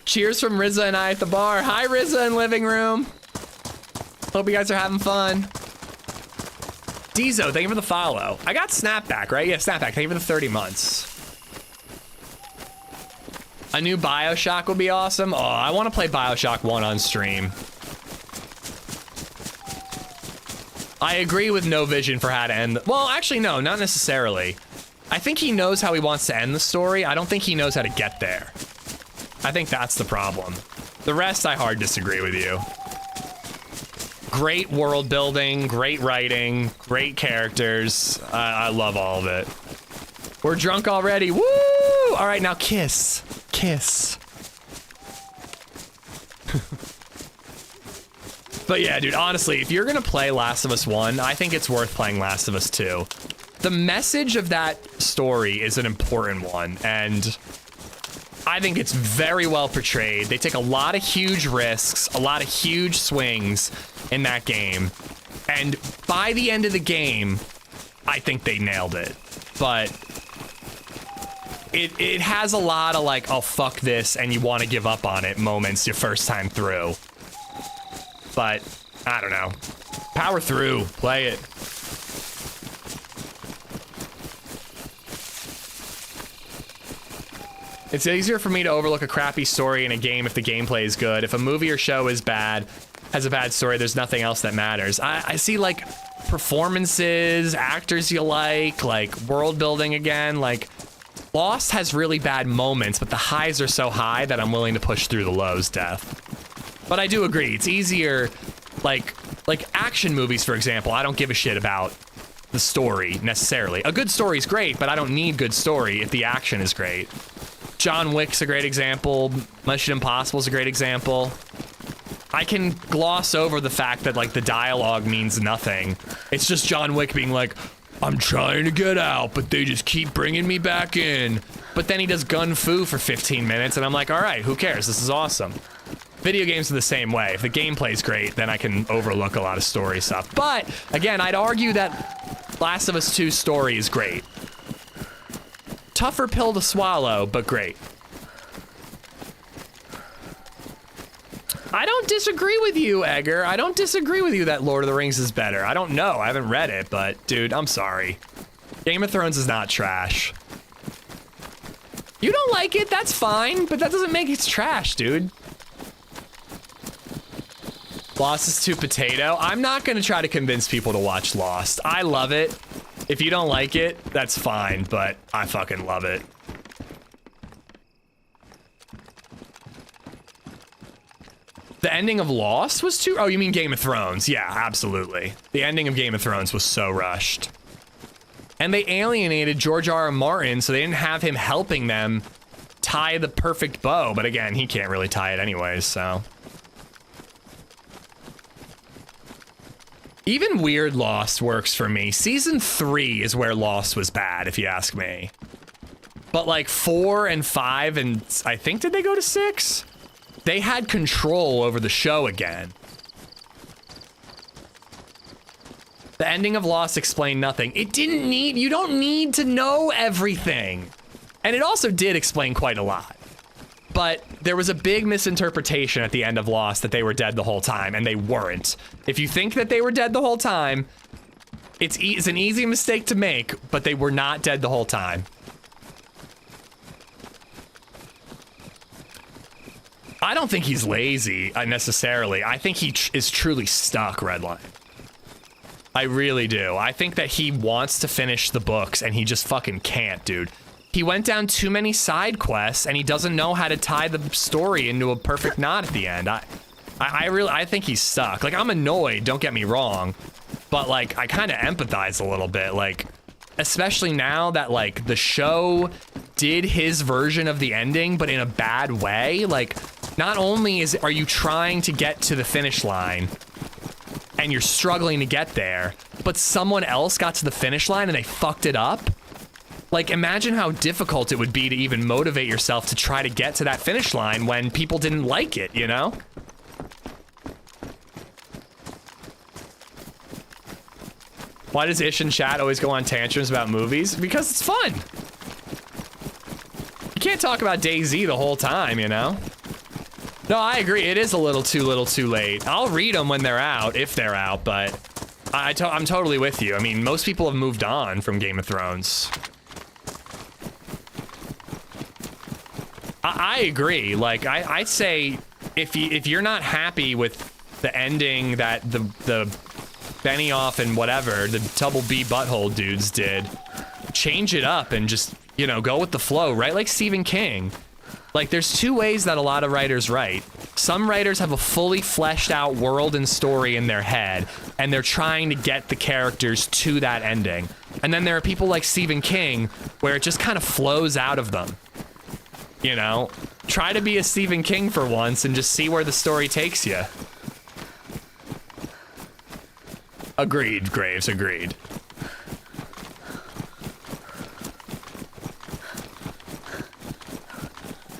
Cheers from Rizza and I at the bar. Hi, Rizza in living room. Hope you guys are having fun. Dizo, thank you for the follow. I got Snapback, right? Yeah, Snapback, thank you for the 30 months. A new BioShock would be awesome. Oh, I want to play BioShock 1 on stream. I agree with No Vision for how to end. Well, actually, no, not necessarily. I think he knows how he wants to end the story. I don't think he knows how to get there. I think that's the problem. The rest, I hard disagree with you. Great world building, great writing, great characters. I love all of it. We're drunk already. Woo! All right, now kiss. Kiss. But yeah, dude, honestly, if you're gonna play Last of Us 1, I think it's worth playing Last of Us 2. The message of that story is an important one, and I think it's very well portrayed. They take a lot of huge risks, a lot of huge swings in that game. And by the end of the game, I think they nailed it. But it has a lot of like, oh, fuck this, and you want to give up on it moments your first time through. But I don't know. Power through, play it. It's easier for me to overlook a crappy story in a game if the gameplay is good. If a movie or show is bad, has a bad story, there's nothing else that matters. I see like performances, actors you like world building again. Like Lost has really bad moments, but the highs are so high that I'm willing to push through the lows, Death. But I do agree, it's easier, like action movies, for example, I don't give a shit about the story necessarily. A good story is great, but I don't need good story if the action is great. John Wick's a great example. Mission Impossible's a great example. I can gloss over the fact that like the dialogue means nothing. It's just John Wick being like, I'm trying to get out, but they just keep bringing me back in. But then he does gun fu for 15 minutes, and I'm like, all right, who cares? This is awesome. Video games are the same way. If the gameplay's great, then I can overlook a lot of story stuff. But again, I'd argue that Last of Us 2 story is great. Tougher pill to swallow, but great. I don't disagree with you, Edgar. I don't disagree with you that Lord of the Rings is better. I don't know. I haven't read it, but dude, I'm sorry. Game of Thrones is not trash. You don't like it, that's fine, but that doesn't make it trash, dude. Lost is too potato. I'm not gonna try to convince people to watch Lost. I love it. If you don't like it, that's fine, but I fucking love it. The ending of Lost was too... Oh, you mean Game of Thrones? Yeah, absolutely. The ending of Game of Thrones was so rushed. And they alienated George R.R. Martin, so they didn't have him helping them tie the perfect bow. But again, he can't really tie it anyways, so... Even weird Lost works for me. Season 3 is where Lost was bad, if you ask me. But like 4 and 5 and I think, did they go to 6? They had control over the show again. The ending of Lost explained nothing. It didn't need, you don't need to know everything. And it also did explain quite a lot. But there was a big misinterpretation at the end of Lost that they were dead the whole time, and they weren't. If you think that they were dead the whole time, it's an easy mistake to make, but they were not dead the whole time. I don't think he's lazy, necessarily. I think he is truly stuck, Redline. I really do. I think that he wants to finish the books, and he just fucking can't, dude. He went down too many side quests, and he doesn't know how to tie the story into a perfect knot at the end. I think he's stuck. Like, I'm annoyed, don't get me wrong, but like, I kind of empathize a little bit, like, especially now that like the show did his version of the ending, but in a bad way. Like, not only are you trying to get to the finish line, and you're struggling to get there, but someone else got to the finish line and they fucked it up. Like, imagine how difficult it would be to even motivate yourself to try to get to that finish line when people didn't like it, you know? Why does Ish and chat always go on tantrums about movies? Because it's fun. You can't talk about DayZ the whole time, you know? No, I agree. It is a little too late. I'll read them when they're out, if they're out, but I'm totally with you. I mean, most people have moved on from Game of Thrones. I agree. Like, I'd say if you're not happy with the ending that the Benioff and whatever, the Double B Butthole dudes did, change it up and just, you know, go with the flow, right? Like Stephen King. Like, there's two ways that a lot of writers write. Some writers have a fully fleshed out world and story in their head, and they're trying to get the characters to that ending. And then there are people like Stephen King, where it just kind of flows out of them. You know, try to be a Stephen King for once and just see where the story takes you. Agreed, Graves, agreed.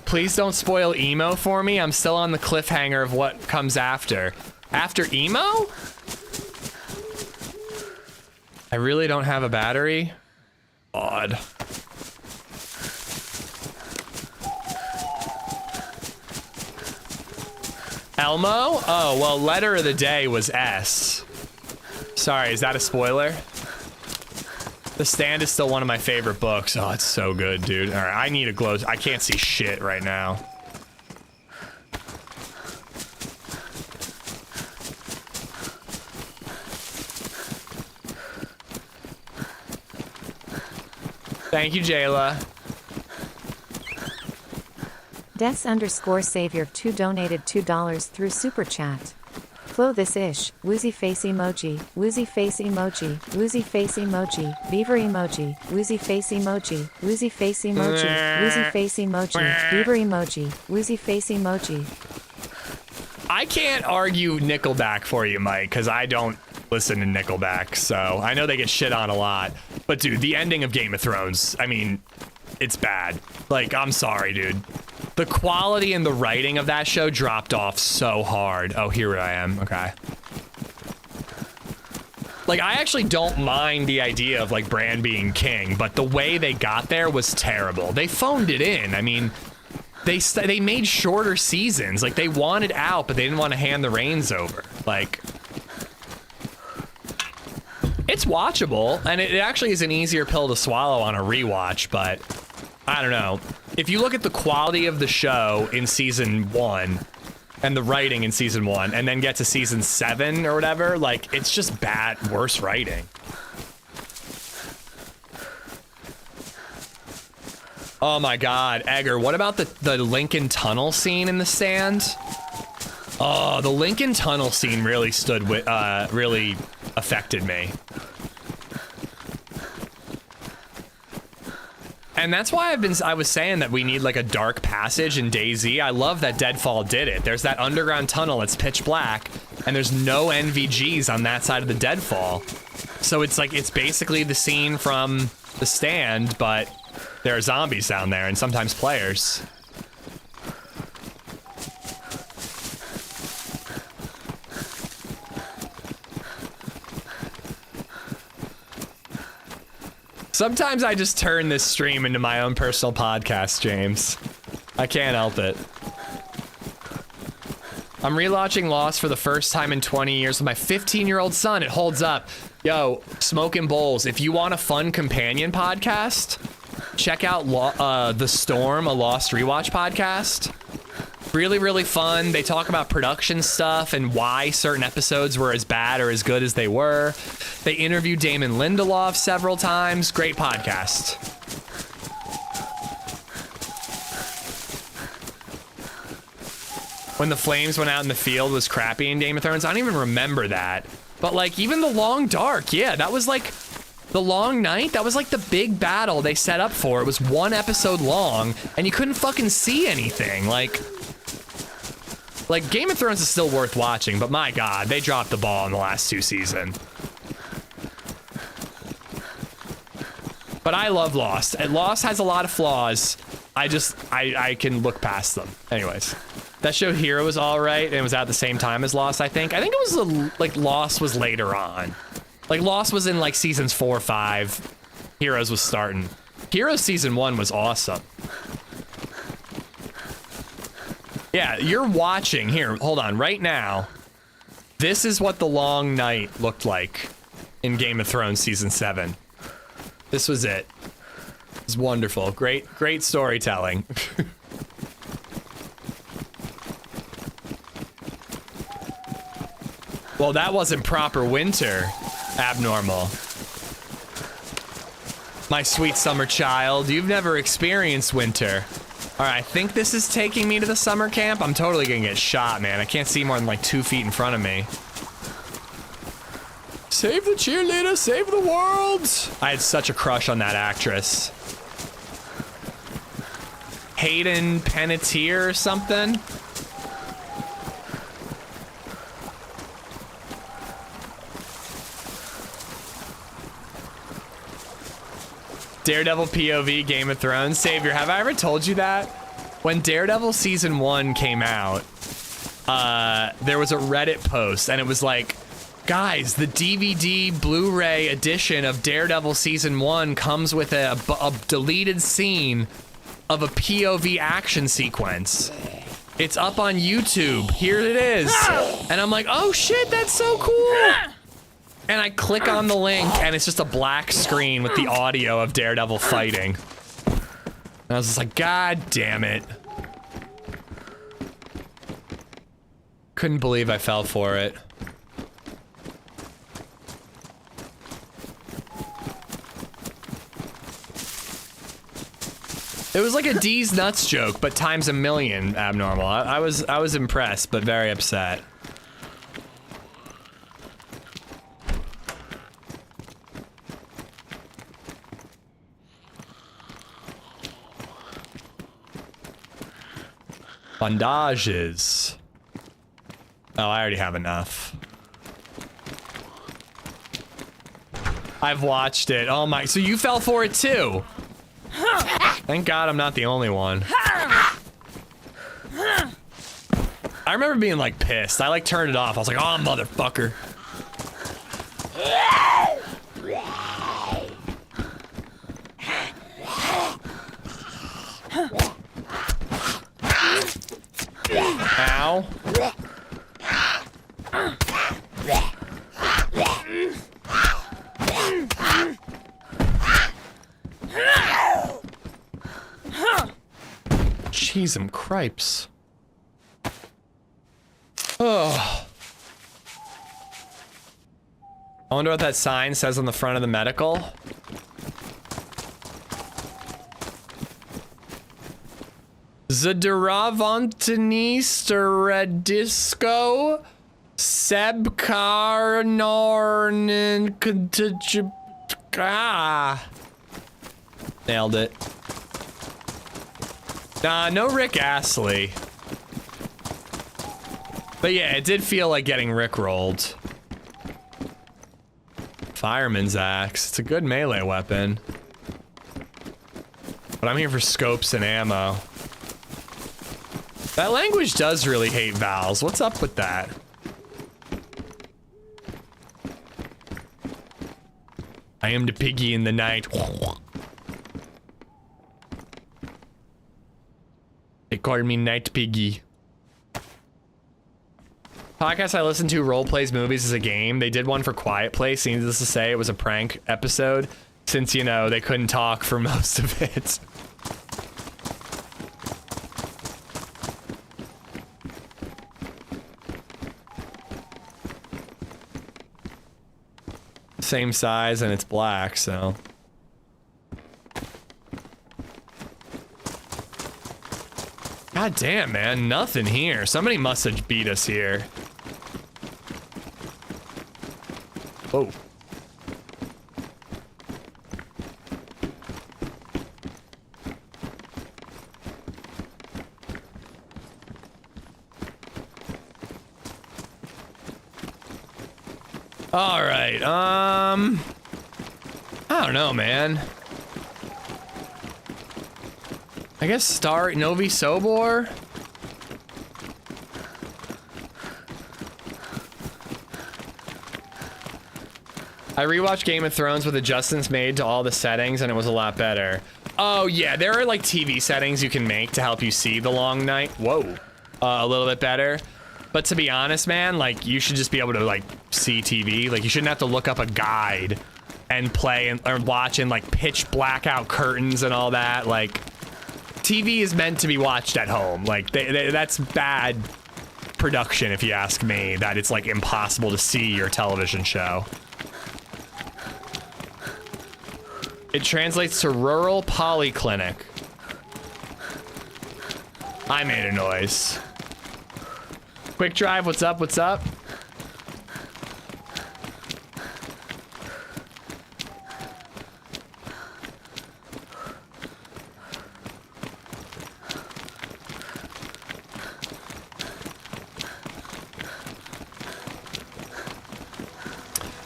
Please don't spoil emo for me. I'm still on the cliffhanger of what comes after. After emo? I really don't have a battery? Odd. Elmo? Oh, well, letter of the day was S. Sorry, is that a spoiler? The Stand is still one of my favorite books. Oh, it's so good, dude. All right, I need a glow. I can't see shit right now. Thank you, Jayla. Des_Savior 2 donated $2 through Super Chat. Flow this ish, woozy face emoji, woozy face emoji, woozy face emoji, beaver emoji, woozy face emoji, woozy face emoji, woozy face emoji, beaver emoji, woozy face emoji. I can't argue Nickelback for you, Mike, because I don't listen to Nickelback, so I know they get shit on a lot. But dude, the ending of Game of Thrones, I mean, it's bad. Like, I'm sorry, dude. The quality and the writing of that show dropped off so hard. Oh, here I am. Okay. Like, I actually don't mind the idea of, like, Bran being king, but the way they got there was terrible. They phoned it in. I mean, they made shorter seasons. Like, they wanted out, but they didn't want to hand the reins over. Like, it's watchable, and it actually is an easier pill to swallow on a rewatch, but I don't know. If you look at the quality of the show in season 1 and the writing in season 1 and then get to season 7 or whatever, like, it's just bad, worse writing. Oh my God, Egger, what about the Lincoln Tunnel scene in The Stand? Oh, the Lincoln Tunnel scene really really affected me. And that's why I was saying that we need like a dark passage in DayZ. I love that Deadfall did it. There's that underground tunnel, it's pitch black, and there's no NVGs on that side of the Deadfall. So it's like, it's basically the scene from The Stand, but there are zombies down there and sometimes players. Sometimes I just turn this stream into my own personal podcast, James. I can't help it. I'm rewatching Lost for the first time in 20 years with my 15-year-old son. It holds up. Yo, Smoking Bowls, if you want a fun companion podcast, check out The Storm, a Lost Rewatch podcast. Really, really fun. They talk about production stuff and why certain episodes were as bad or as good as they were. They interviewed Damon Lindelof several times. Great podcast. When the flames went out in the field was crappy in Game of Thrones. I don't even remember that. But like, even the Long Dark, yeah, that was like the Long Night. That was like the big battle they set up for. It was 1 episode long and you couldn't fucking see anything. Like, Game of Thrones is still worth watching, but my God, they dropped the ball in the last 2 seasons. But I love Lost. And Lost has a lot of flaws. I can look past them. Anyways, that show Hero was all right, and it was at the same time as Lost, I think. I think it was, like, Lost was later on. Like, Lost was in, like, seasons 4 or 5. Heroes was starting. Heroes season 1 was awesome. Yeah, you're watching. Here, hold on. Right now, this is what the Long Night looked like in Game of Thrones season 7. This was it. It's wonderful. Great storytelling. Well, that wasn't proper winter, Abnormal. My sweet summer child, you've never experienced winter. All right, I think this is taking me to the summer camp. I'm totally gonna get shot, man. I can't see more than like 2 feet in front of me. Save the cheerleader, save the world. I had such a crush on that actress. Hayden Panettiere or something. Daredevil POV Game of Thrones. Savior, have I ever told you that? When Daredevil season 1 came out, there was a Reddit post and it was like, guys, the DVD Blu-ray edition of Daredevil season 1 comes with a deleted scene of a POV action sequence. It's up on YouTube. Here it is. And I'm like, oh shit, that's so cool. And I click on the link and it's just a black screen with the audio of Daredevil fighting. And I was just like, God damn it. Couldn't believe I fell for it. It was like a D's nuts joke, but times a million abnormal. I was impressed, but very upset. Bandages. Oh, I already have enough. I've watched it. Oh my, so you fell for it too. Thank God I'm not the only one. I remember being like pissed. I like turned it off. I was like, oh, motherfucker. Ow. Cheese and cripes. Oh. I wonder what that sign says on the front of the medical. Zadaravantanisteradisko Sebkarnorn. Nailed it. Nah, no Rick Astley. But yeah, it did feel like getting rickrolled. Fireman's axe. It's a good melee weapon. But I'm here for scopes and ammo. That language does really hate vowels. What's up with that? I am the piggy in the night. They call me Night Piggy. Podcast I listened to role plays movies as a game. They did one for Quiet Place. Needless to say, it was a prank episode since, you know, they couldn't talk for most of it. Same size and it's black, so. God damn, man, nothing here. Somebody must have beat us here. Oh. All right, I don't know, man. I guess start Novi Sobor. I rewatched Game of Thrones with adjustments made to all the settings and it was a lot better. Oh yeah, there are like TV settings you can make to help you see the long night. Whoa. A little bit better. But to be honest, man, like you should just be able to like see TV. Like you shouldn't have to look up a guide and play and or watch in like pitch blackout curtains and all that. Like TV is meant to be watched at home. Like that's bad production if you ask me, that it's like impossible to see your television show. It translates to rural polyclinic. I made a noise. Quick Drive, what's up, what's up?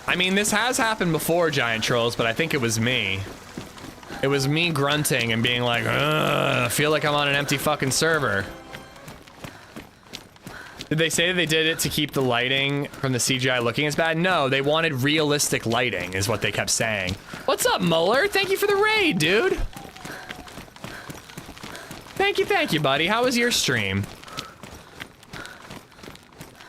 I mean, this has happened before, Giant Trolls, but I think it was me. It was me grunting and being like, ugh, I feel like I'm on an empty fucking server. Did they say that they did it to keep the lighting from the CGI looking as bad? No, they wanted realistic lighting, is what they kept saying. What's up, Muller? Thank you for the raid, dude. Thank you, buddy. How was your stream?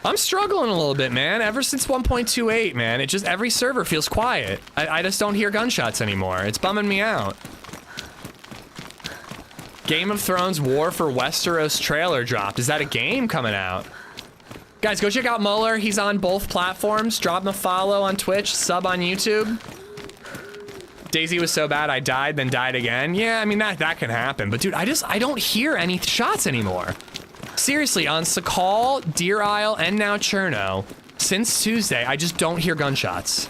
I'm struggling a little bit, man. Ever since 1.28, man, it just, every server feels quiet. I just don't hear gunshots anymore. It's bumming me out. Game of Thrones War for Westeros trailer dropped. Is that a game coming out? Guys, go check out Muller. He's on both platforms. Drop him a follow on Twitch, sub on YouTube. DayZ was so bad I died, then died again. Yeah, I mean, that can happen. But dude, I don't hear any shots anymore. Seriously, on Sakal, Deer Isle, and now Cherno, since Tuesday, I just don't hear gunshots.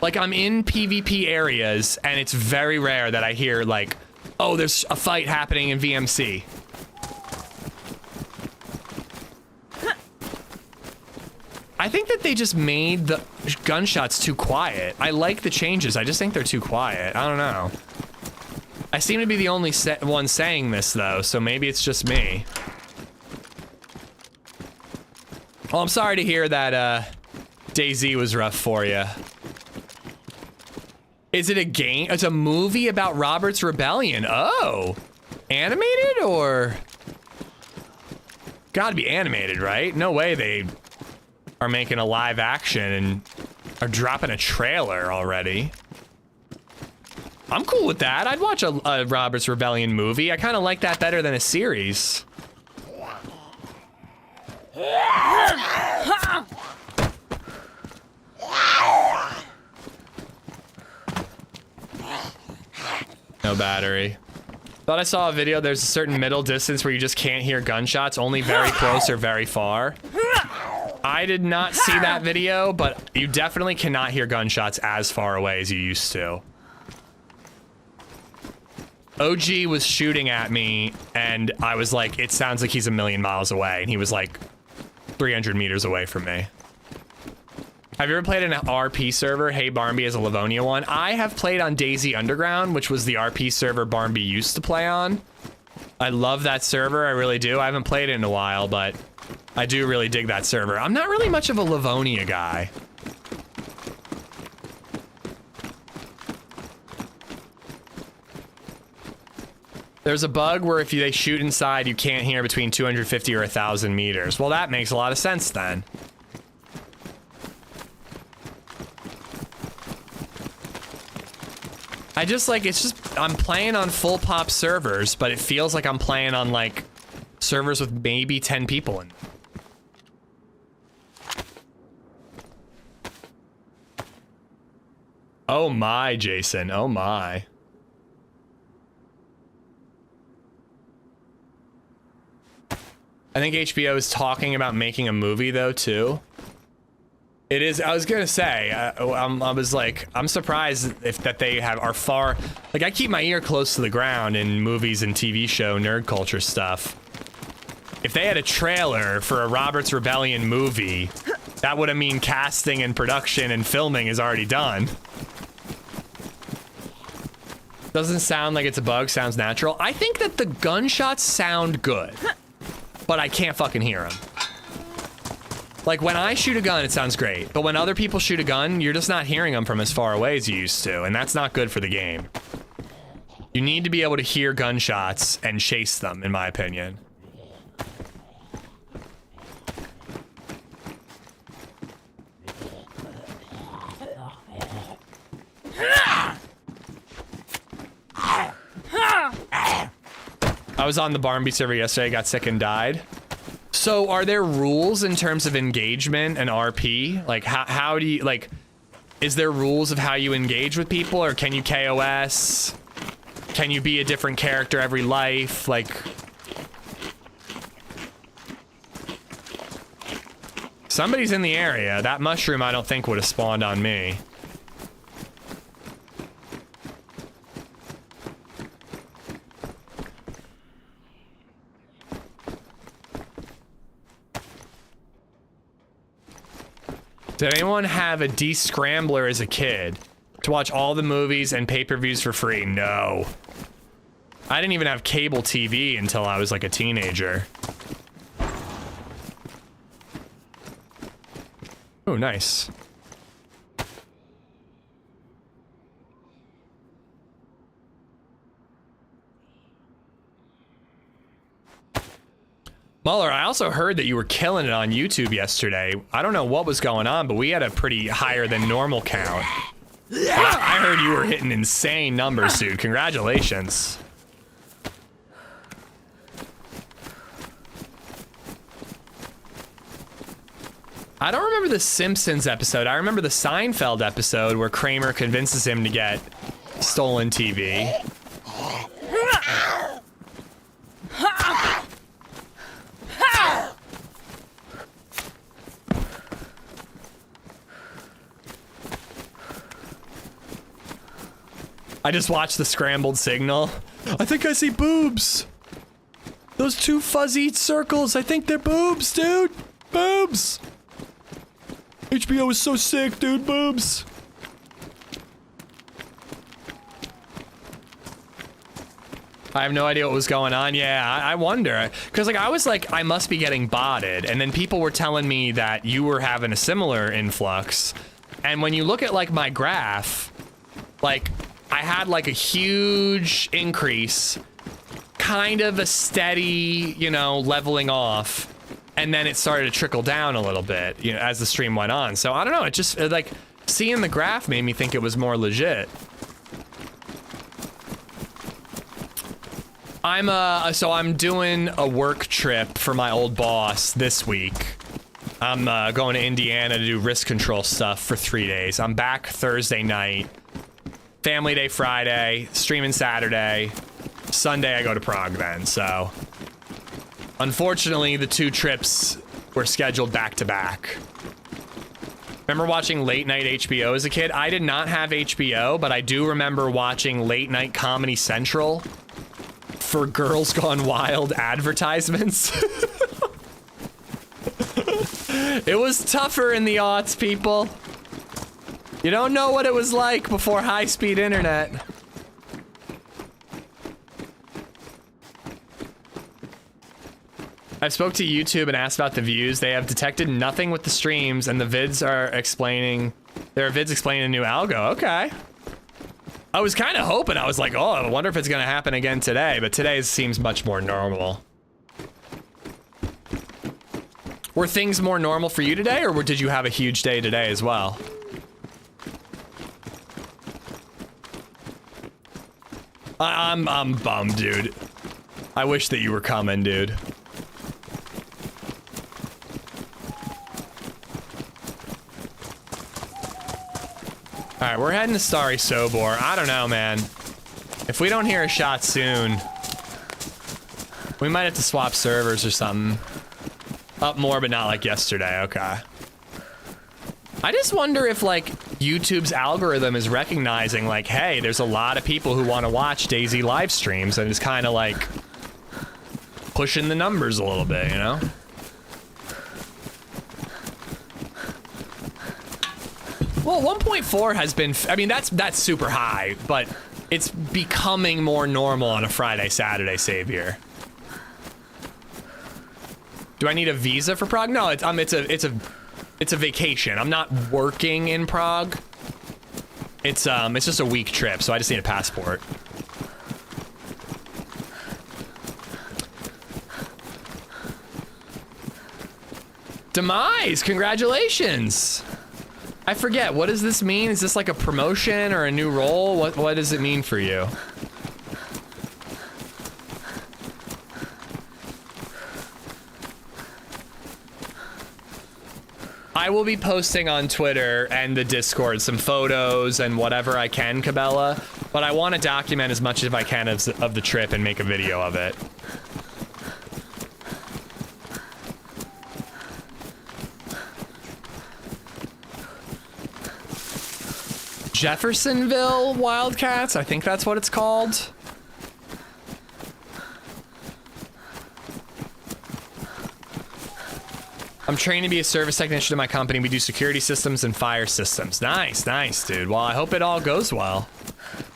Like, I'm in PvP areas, and it's very rare that I hear, like, oh, there's a fight happening in VMC. I think that they just made the gunshots too quiet. I like the changes, I just think they're too quiet. I don't know. I seem to be the only one saying this, though, so maybe it's just me. Well, I'm sorry to hear that, DayZ was rough for you. Is it a game? It's a movie about Robert's Rebellion. Oh, animated or? Gotta be animated, right? No way they are making a live action and are dropping a trailer already. I'm cool with that. I'd watch a Robert's Rebellion movie. I kind of like that better than a series. No battery. Thought I saw a video. There's a certain middle distance where you just can't hear gunshots, only very close or very far. I did not see that video, but you definitely cannot hear gunshots as far away as you used to. OG was shooting at me, and I was like, it sounds like he's a million miles away, and he was like 300 meters away from me. Have you ever played an RP server? Hey Barnby is a Livonia one. I have played on DayZ Underground, which was the RP server Barnby used to play on. I love that server, I really do. I haven't played it in a while, but I do really dig that server. I'm not really much of a Livonia guy. There's a bug where if they shoot inside, you can't hear between 250 or 1,000 meters. Well, that makes a lot of sense then. I just like, it's just, I'm playing on full pop servers, but it feels like I'm playing on like servers with maybe 10 people in them. Oh my, Jason, oh my. I think HBO is talking about making a movie though too. It is. I was gonna say. I was like, I'm surprised if that they are far. Like, I keep my ear close to the ground in movies and TV show nerd culture stuff. If they had a trailer for a Robert's Rebellion movie, that would mean casting and production and filming is already done. Doesn't sound like it's a bug. Sounds natural. I think that the gunshots sound good, but I can't fucking hear them. Like, when I shoot a gun, it sounds great. But when other people shoot a gun, you're just not hearing them from as far away as you used to. And that's not good for the game. You need to be able to hear gunshots and chase them, in my opinion. I was on the Barnby server yesterday, got sick and died. So are there rules in terms of engagement and RP? Like, how do you, like, is there rules of how you engage with people, or can you KOS? Can you be a different character every life? Like, somebody's in the area. That mushroom I don't think would have spawned on me. Did anyone have a D-Scrambler as a kid to watch all the movies and pay-per-views for free? No. I didn't even have cable TV until I was like a teenager. Oh, nice. Muller, I also heard that you were killing it on YouTube yesterday. I don't know what was going on, but we had a pretty higher than normal count. I heard you were hitting insane numbers, dude. Congratulations. I don't remember the Simpsons episode. I remember the Seinfeld episode where Kramer convinces him to get stolen TV. I just watched the scrambled signal. I think I see boobs. Those two fuzzy circles, I think they're boobs, dude. Boobs. HBO is so sick, dude. Boobs. I have no idea what was going on. Yeah, I wonder. Because, like, I was like, I must be getting botted. And then people were telling me that you were having a similar influx. And when you look at, like, my graph, like, I had, like, a huge increase, kind of a steady, you know, leveling off. And then it started to trickle down a little bit, you know, as the stream went on. So, I don't know. It just, like, seeing the graph made me think it was more legit. So I'm doing a work trip for my old boss this week. I'm going to Indiana to do risk control stuff for 3 days. I'm back Thursday night. Family day Friday, streaming Saturday. Sunday I go to Prague then, so. Unfortunately, the 2 trips were scheduled back to back. Remember watching late night HBO as a kid? I did not have HBO, but I do remember watching late night Comedy Central for Girls Gone Wild advertisements. It was tougher in the aughts, people. You don't know what it was like before high-speed internet. I spoke to YouTube and asked about the views. They have detected nothing with the streams, and the vids are explaining... There are vids explaining a new algo. Okay. I was kind of hoping. I was like, oh, I wonder if it's going to happen again today, but today seems much more normal. Were things more normal for you today, or did you have a huge day today as well? I'm bummed, dude. I wish that you were coming, dude. Alright, we're heading to Starry Sobor. I don't know, man. If we don't hear a shot soon, we might have to swap servers or something. Up more, but not like yesterday. Okay. I just wonder if, like, YouTube's algorithm is recognizing, like, hey, there's a lot of people who want to watch DayZ live streams, and is kind of, like, pushing the numbers a little bit, you know? Well, 1.4 has been, I mean, that's super high, but it's becoming more normal on a Friday, Saturday, Savior. Do I need a visa for Prague? No, it's a vacation. I'm not working in Prague. It's just a week trip, so I just need a passport. Demise, congratulations. I forget, what does this mean? Is this like a promotion or a new role? What does it mean for you? I will be posting on Twitter and the Discord some photos and whatever I can, Cabela, but I want to document as much as I can of the trip and make a video of it. Jeffersonville Wildcats, I think that's what it's called. I'm trained to be a service technician in my company. We do security systems and fire systems. Nice, nice, dude. Well, I hope it all goes well.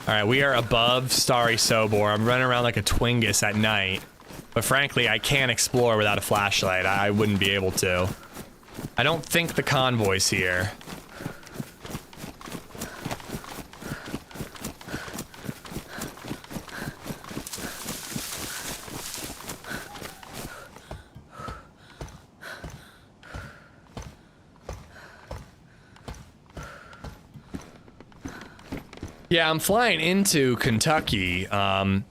All right, we are above Starry Sobor. I'm running around like a Twingus at night. But frankly, I can't explore without a flashlight. I wouldn't be able to. I don't think the convoy's here. Yeah, I'm flying into Kentucky. I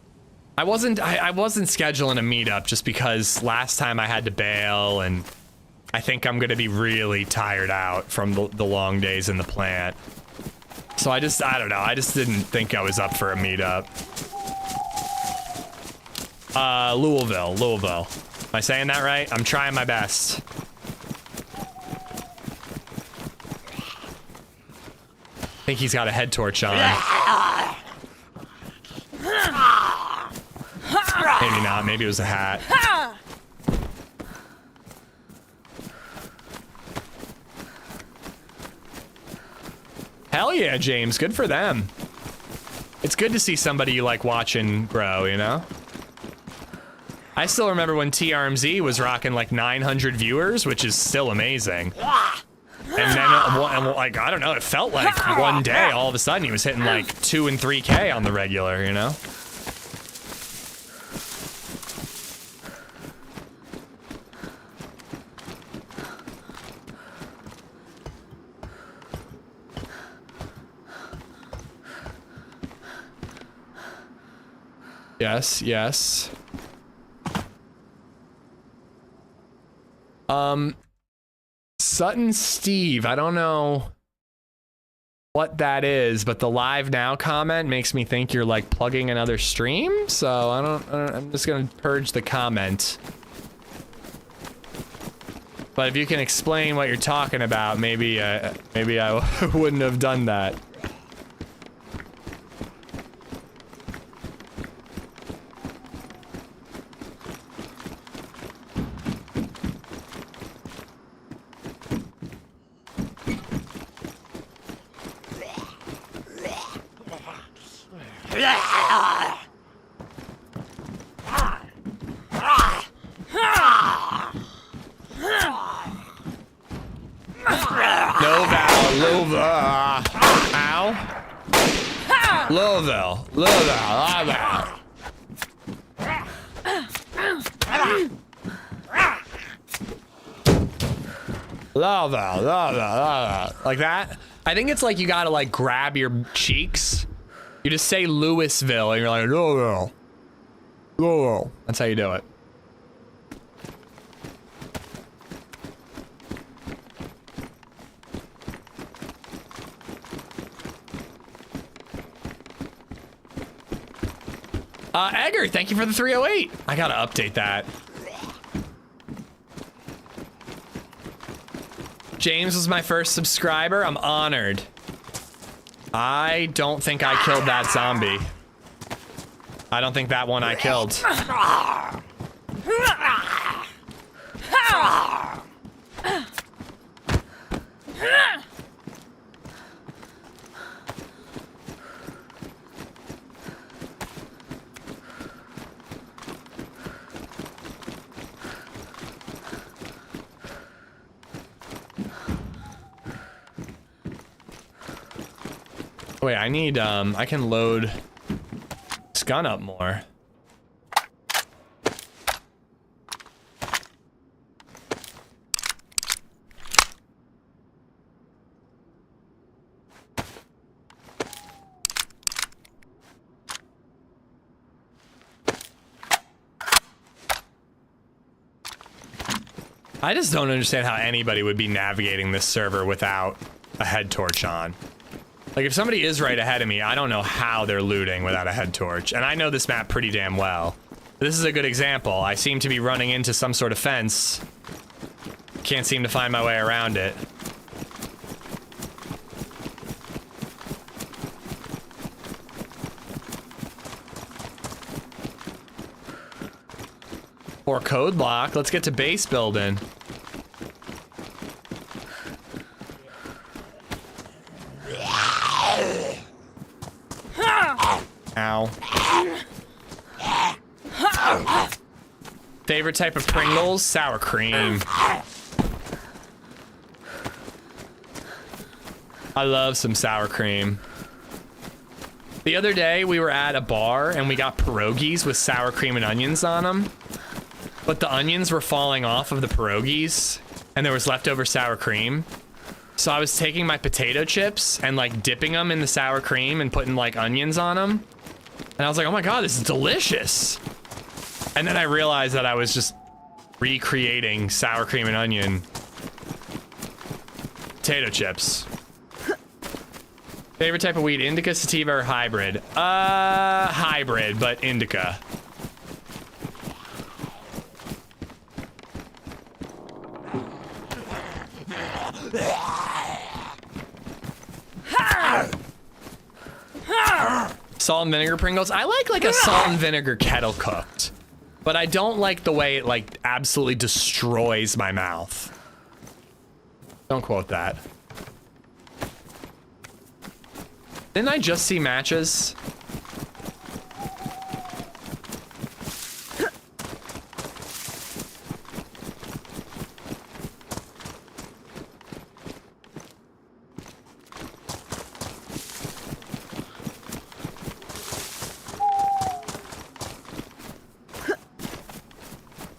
wasn't scheduling a meetup just because last time I had to bail, and I think I'm gonna be really tired out from the long days in the plant. So I don't know. I just didn't think I was up for a meetup. Louisville. Am I saying that right? I'm trying my best. I think he's got a head torch on. Maybe not. Maybe it was a hat. Hell yeah, James. Good for them. It's good to see somebody you like watching grow, you know? I still remember when TRMZ was rocking like 900 viewers, which is still amazing. And then, like, I don't know, it felt like one day, all of a sudden, he was hitting like 2 and 3K on the regular, you know? Yes, yes. Sutton Steve, I don't know what that is, but the live now comment makes me think you're like plugging another stream, so I'm just gonna purge the comment. But if you can explain what you're talking about, maybe I wouldn't have done that. Like that. I think it's like you gotta like grab your cheeks. You just say Louisville and you're like Louisville. Louisville. That's how you do it. Egger, thank you for the 308. I gotta update that. James was my first subscriber. I'm honored. I don't think I killed that zombie. I don't think that one I killed. Wait, I need, I can load this gun up more. I just don't understand how anybody would be navigating this server without a head torch on. Like, if somebody is right ahead of me, I don't know how they're looting without a head torch. And I know this map pretty damn well. This is a good example. I seem to be running into some sort of fence. Can't seem to find my way around it. Or code block. Let's get to base building. Ow. Favorite type of Pringles? Sour cream. I love some sour cream. The other day we were at a bar and we got pierogies with sour cream and onions on them. But the onions were falling off of the pierogies and there was leftover sour cream. So I was taking my potato chips and like dipping them in the sour cream and putting like onions on them. And I was like, oh my God, this is delicious. And then I realized that I was just recreating sour cream and onion potato chips. Favorite type of weed, indica, sativa, or hybrid? Hybrid, but indica. Salt and vinegar Pringles. I like a salt and vinegar kettle cooked, but I don't like the way it like absolutely destroys my mouth. Don't quote that. Didn't I just see matches?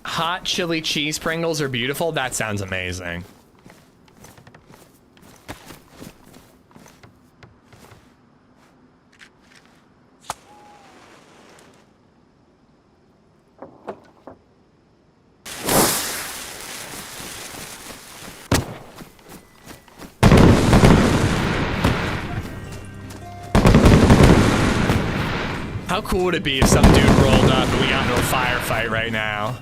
Hot chili cheese Pringles are beautiful. That sounds amazing. How cool would it be if some dude rolled up and we got into a firefight right now?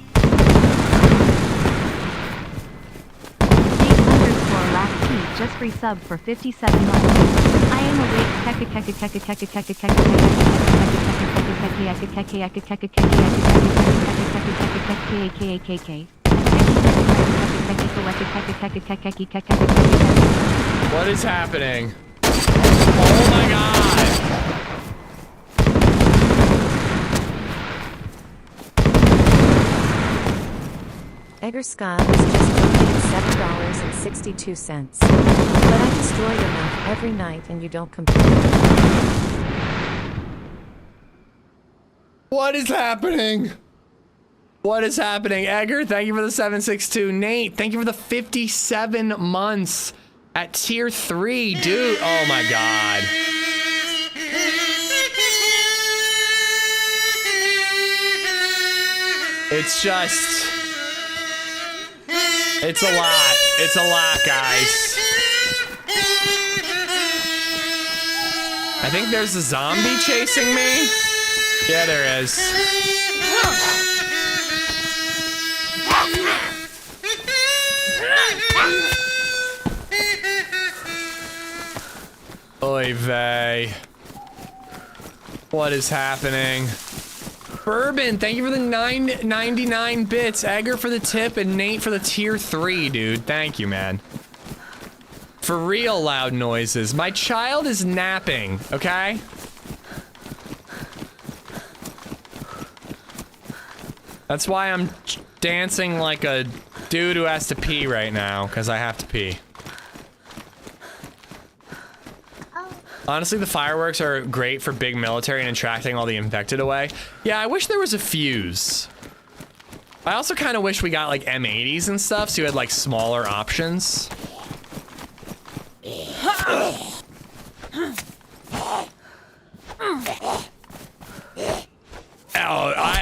DayZ_last just resubbed for 57 months. I am awake. What is happening? Oh my God! Edgar Scott was just donated $7.62. But I destroy your mouth every night and you don't compete. What is happening? What is happening? Edgar, thank you for the 762. Nate, thank you for the 57 months at tier 3, dude. Oh my God. It's just... It's a lot. It's a lot, guys. I think there's a zombie chasing me. Yeah, there is. Oy vey. What is happening? Bourbon, thank you for the 9.99 bits. Edgar for the tip and Nate for the tier 3, dude. Thank you, man. For real loud noises. My child is napping, okay? That's why I'm dancing like a dude who has to pee right now, because I have to pee. Honestly, the fireworks are great for big military and attracting all the infected away. Yeah, I wish there was a fuse. I also kind of wish we got like M80s and stuff, so you had like smaller options.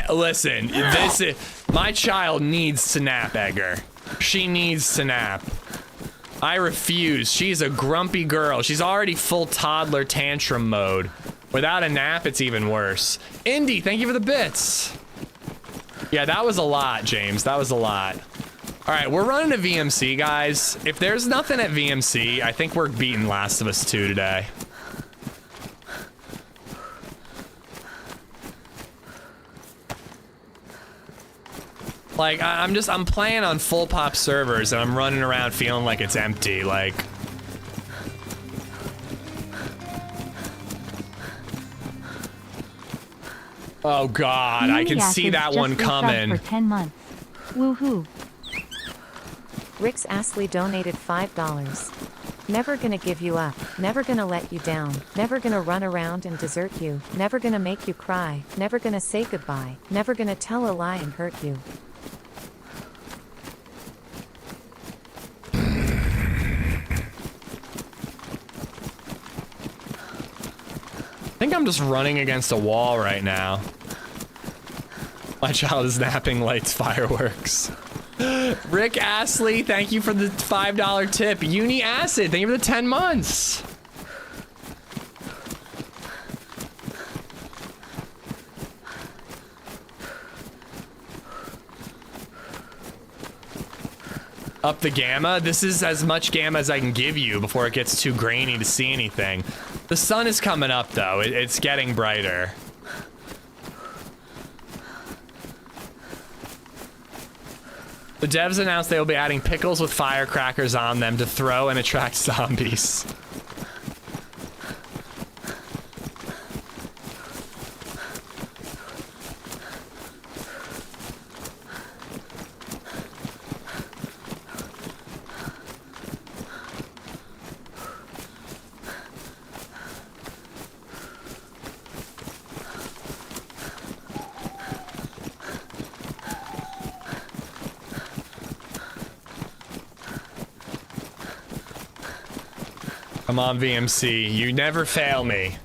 Listen, this is, my child needs to nap, Edgar. She needs to nap. I refuse. She's a grumpy girl. She's already full toddler tantrum mode. Without a nap, it's even worse. Indy, thank you for the bits. Yeah, that was a lot, James. That was a lot. All right, we're running a VMC, guys. If there's nothing at VMC, I think we're beating Last of Us 2 today. Like, I'm playing on full pop servers and I'm running around feeling like it's empty, like. Oh God, I can see that one coming. For 10 months. Woohoo. Rick's Astley donated $5. Never gonna give you up, never gonna let you down, never gonna run around and desert you, never gonna make you cry, never gonna say goodbye, never gonna tell a lie and hurt you. think I'm just running against a wall right now. My child is napping, lights fireworks. Rick Astley, thank you for the $5 tip. Uni Acid, thank you for the 10 months. Up the gamma. This is as much gamma as I can give you before it gets too grainy to see anything. The sun is coming up though. It's getting brighter. The devs announced they will be adding pickles with firecrackers on them to throw and attract zombies. Come on, VMC. You never fail me.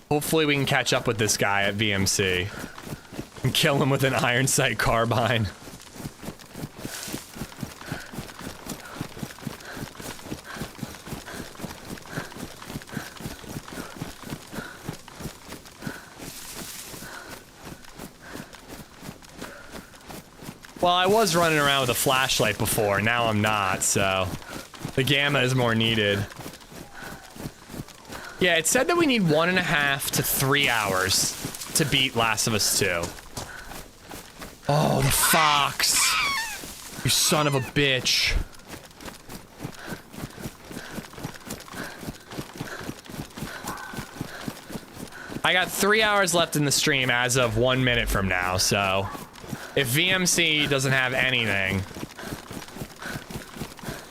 Hopefully we can catch up with this guy at VMC. And kill him with an iron sight carbine. Well, I was running around with a flashlight before. Now I'm not, so... The gamma is more needed. Yeah, it said that we need 1.5 to 3 hours to beat Last of Us 2. Oh, the fox. You son of a bitch. I got 3 hours left in the stream as of 1 minute from now, so... If VMC doesn't have anything...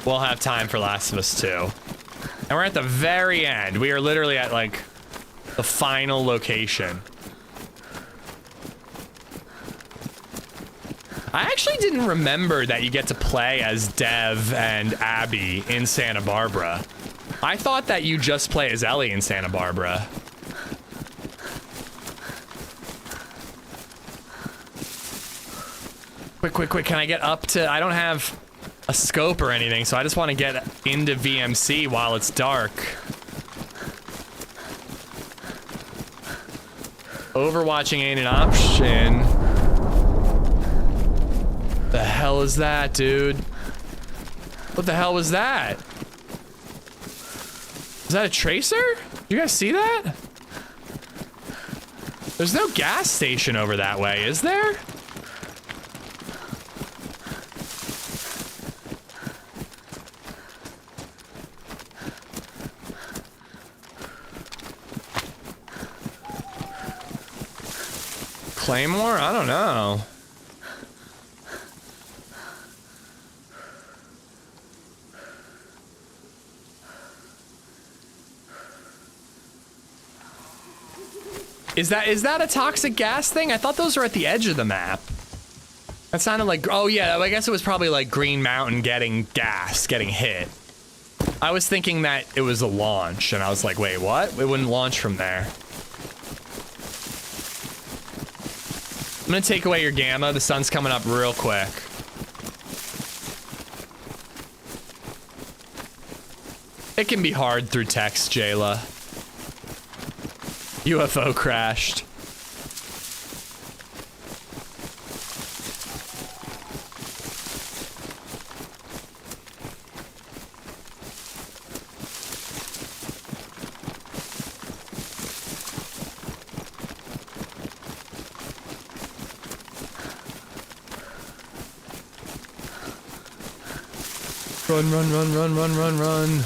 We'll have time for Last of Us 2. And we're at the very end. We are literally at, like, the final location. I actually didn't remember that you get to play as Dev and Abby in Santa Barbara. I thought that you just play as Ellie in Santa Barbara. Quick, can I get up to... I don't have... a scope or anything, so I just want to get into VMC while it's dark. Overwatching ain't an option. The hell is that, dude? What the hell was that? Is that a tracer? You guys see that? There's no gas station over that way, is there? Claymore? I don't know. Is that a toxic gas thing? I thought those were at the edge of the map. That sounded like, oh yeah, I guess it was probably like Green Mountain getting hit. I was thinking that it was a launch, and I was like, wait, what? It wouldn't launch from there. I'm gonna take away your gamma. The sun's coming up real quick. It can be hard through text, Jayla. UFO crashed. Run.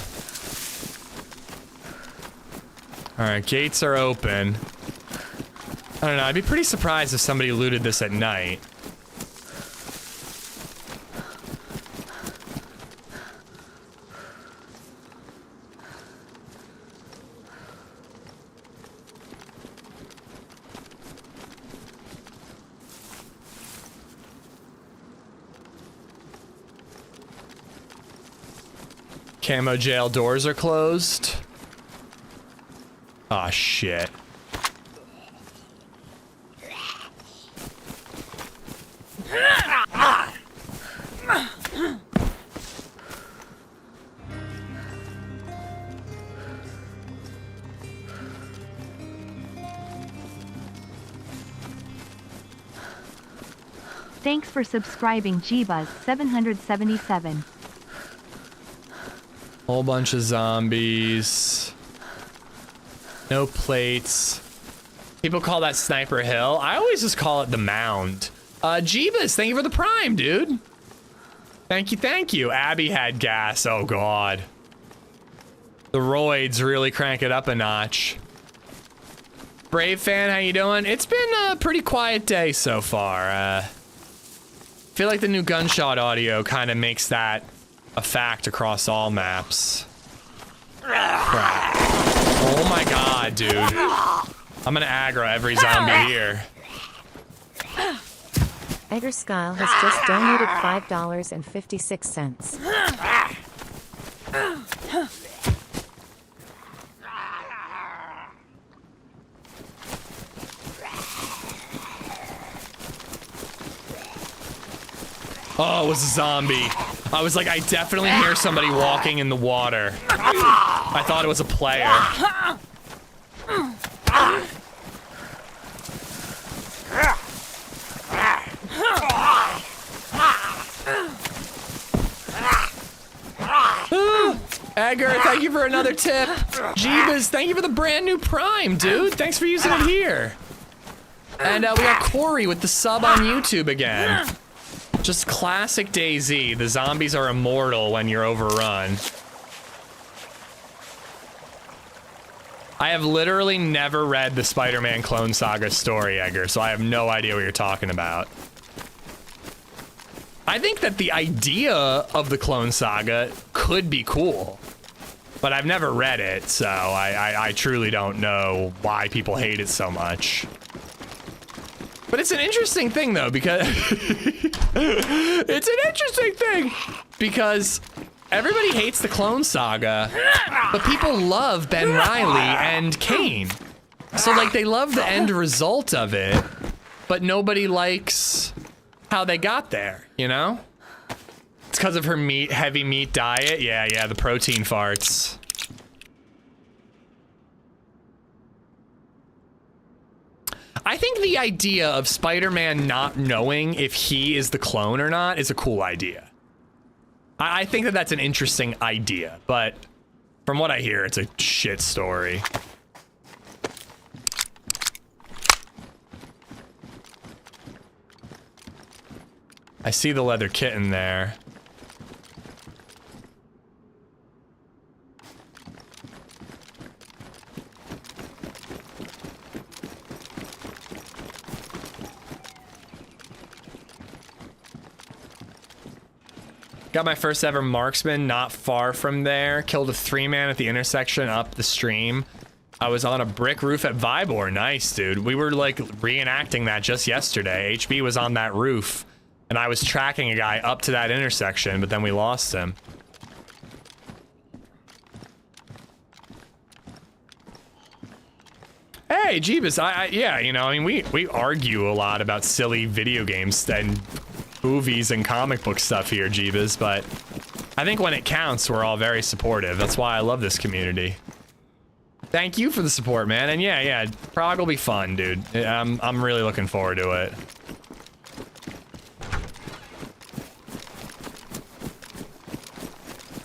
Alright, gates are open. I don't know, I'd be pretty surprised if somebody looted this at night. Camo jail doors are closed. Aw, shit. Thanks for subscribing, Gbuzz777. Whole bunch of zombies. No plates. People call that Sniper Hill. I always just call it the Mound. Jeebus, thank you for the Prime, dude. Thank you, thank you. Abby had gas. Oh, God. The roids really crank it up a notch. Brave fan, how you doing? It's been a pretty quiet day so far. I feel like the new gunshot audio kind of makes that a fact across all maps. Crap. Oh my god, dude. I'm gonna aggro every zombie here. Egger Skyle has just donated $5.56. Oh, it was a zombie. I was like, I definitely hear somebody walking in the water. I thought it was a player. Edgar, thank you for another tip. Jeebus, thank you for the brand new Prime, dude. Thanks for using it here. And we got Corey with the sub on YouTube again. Just classic DayZ. The zombies are immortal when you're overrun. I have literally never read the Spider-Man Clone Saga story, Edgar, so I have no idea what you're talking about. I think that the idea of the Clone Saga could be cool, but I've never read it, so I truly don't know why people hate it so much. But it's an interesting thing, though, because it's an interesting thing because everybody hates the Clone Saga, but people love Ben Reilly and Kane. So, like, they love the end result of it, but nobody likes how they got there, you know? It's because of her heavy meat diet. Yeah, the protein farts. I think the idea of Spider-Man not knowing if he is the clone or not is a cool idea. I think that that's an interesting idea, but from what I hear, it's a shit story. I see the leather kitten there. Got my first ever marksman not far from there. Killed a 3-man at the intersection up the stream. I was on a brick roof at Vibor. Nice, dude. We were like reenacting that just yesterday. HB was on that roof and I was tracking a guy up to that intersection, but then we lost him. Hey, Jeebus, yeah, you know, I mean, we argue a lot about silly video games and movies and comic book stuff here, Jeebus, but I think when it counts, we're all very supportive. That's why I love this community. Thank you for the support, man. And yeah, Prague will be fun, dude. I'm really looking forward to it.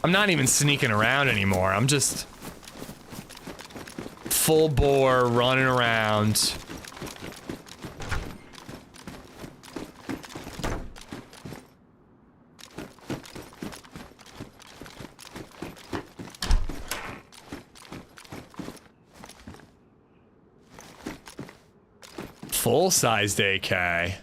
I'm not even sneaking around anymore. I'm just full bore running around. Full-sized AK.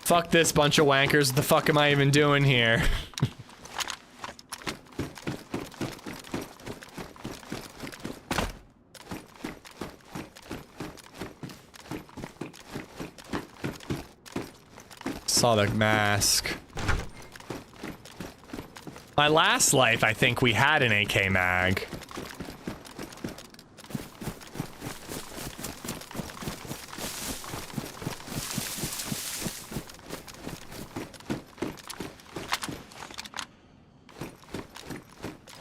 Fuck this bunch of wankers. What the fuck am I even doing here? Saw the mask. My last life, I think we had an AK mag.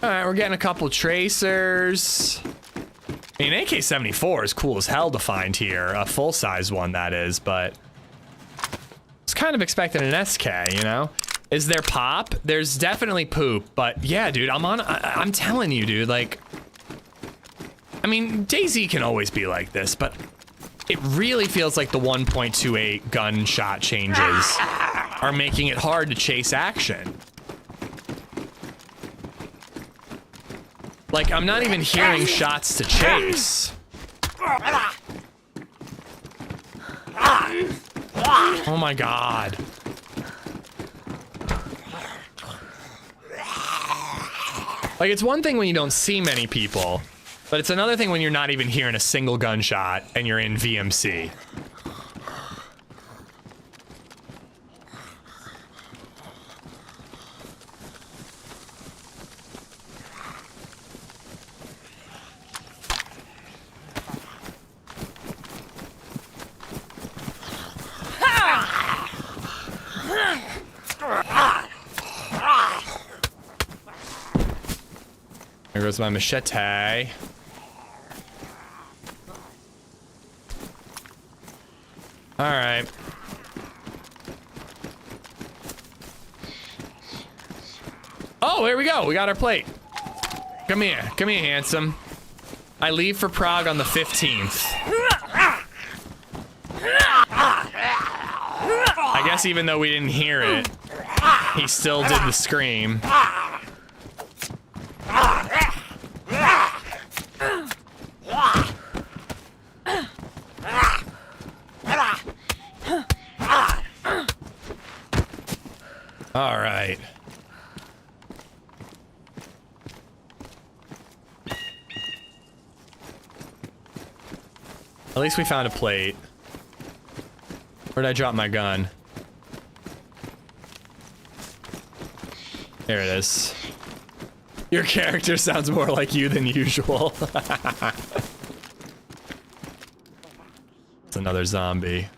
Alright, we're getting a couple tracers. I mean, AK-74 is cool as hell to find here. A full-size one, that is, but... I was kind of expecting an SK, you know? Is there pop? There's definitely poop, but yeah, dude, I'm telling you, dude, like... I mean, DayZ can always be like this, but... It really feels like the 1.28 gunshot changes are making it hard to chase action. Like, I'm not even hearing shots to chase. Oh my god. Like, it's one thing when you don't see many people, but it's another thing when you're not even hearing a single gunshot and you're in VMC. There goes my machete. All right. Oh, here we go. We got our plate. Come here, handsome. I leave for Prague on the 15th. I guess even though we didn't hear it, he still did the scream. All right. At least we found a plate. Where'd I drop my gun? There it is. Your character sounds more like you than usual. It's another zombie.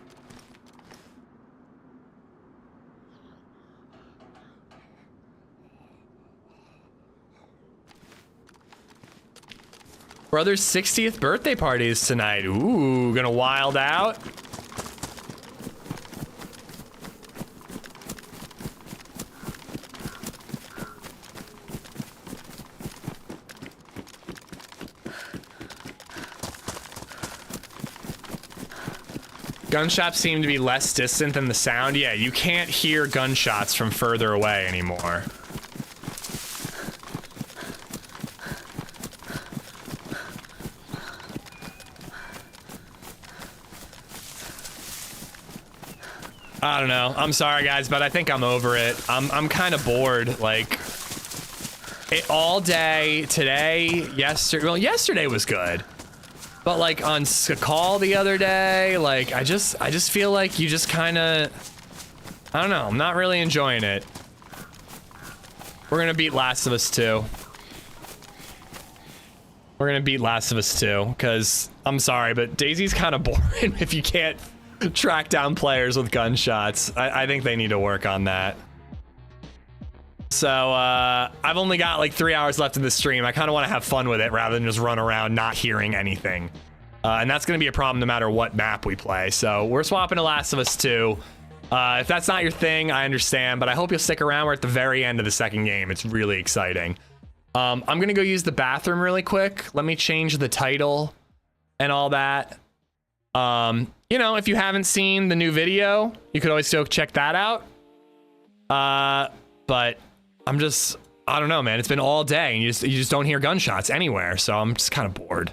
Brother's 60th birthday party is tonight. Ooh, gonna wild out. Gunshots seem to be less distant than the sound. Yeah, you can't hear gunshots from further away anymore. I don't know. I'm sorry, guys, but I think I'm over it. I'm kind of bored. Like, all day today, yesterday. Well, yesterday was good, but like on call the other day, like I just feel like you just kind of, I don't know. I'm not really enjoying it. We're gonna beat Last of Us 2. We're gonna beat Last of Us 2 because I'm sorry, but DayZ's kind of boring if you can't track down players with gunshots. I think they need to work on that. So I've only got like 3 hours left in the stream. I kind of want to have fun with it rather than just run around not hearing anything. And that's going to be a problem no matter what map we play. So we're swapping to Last of Us 2. If that's not your thing, I understand, but I hope you'll stick around. We're at the very end of the second game. It's really exciting. I'm going to go use the bathroom really quick. Let me change the title and all that. You know, if you haven't seen the new video, you could always go check that out. But I don't know, man. It's been all day and you just don't hear gunshots anywhere. So I'm just kind of bored.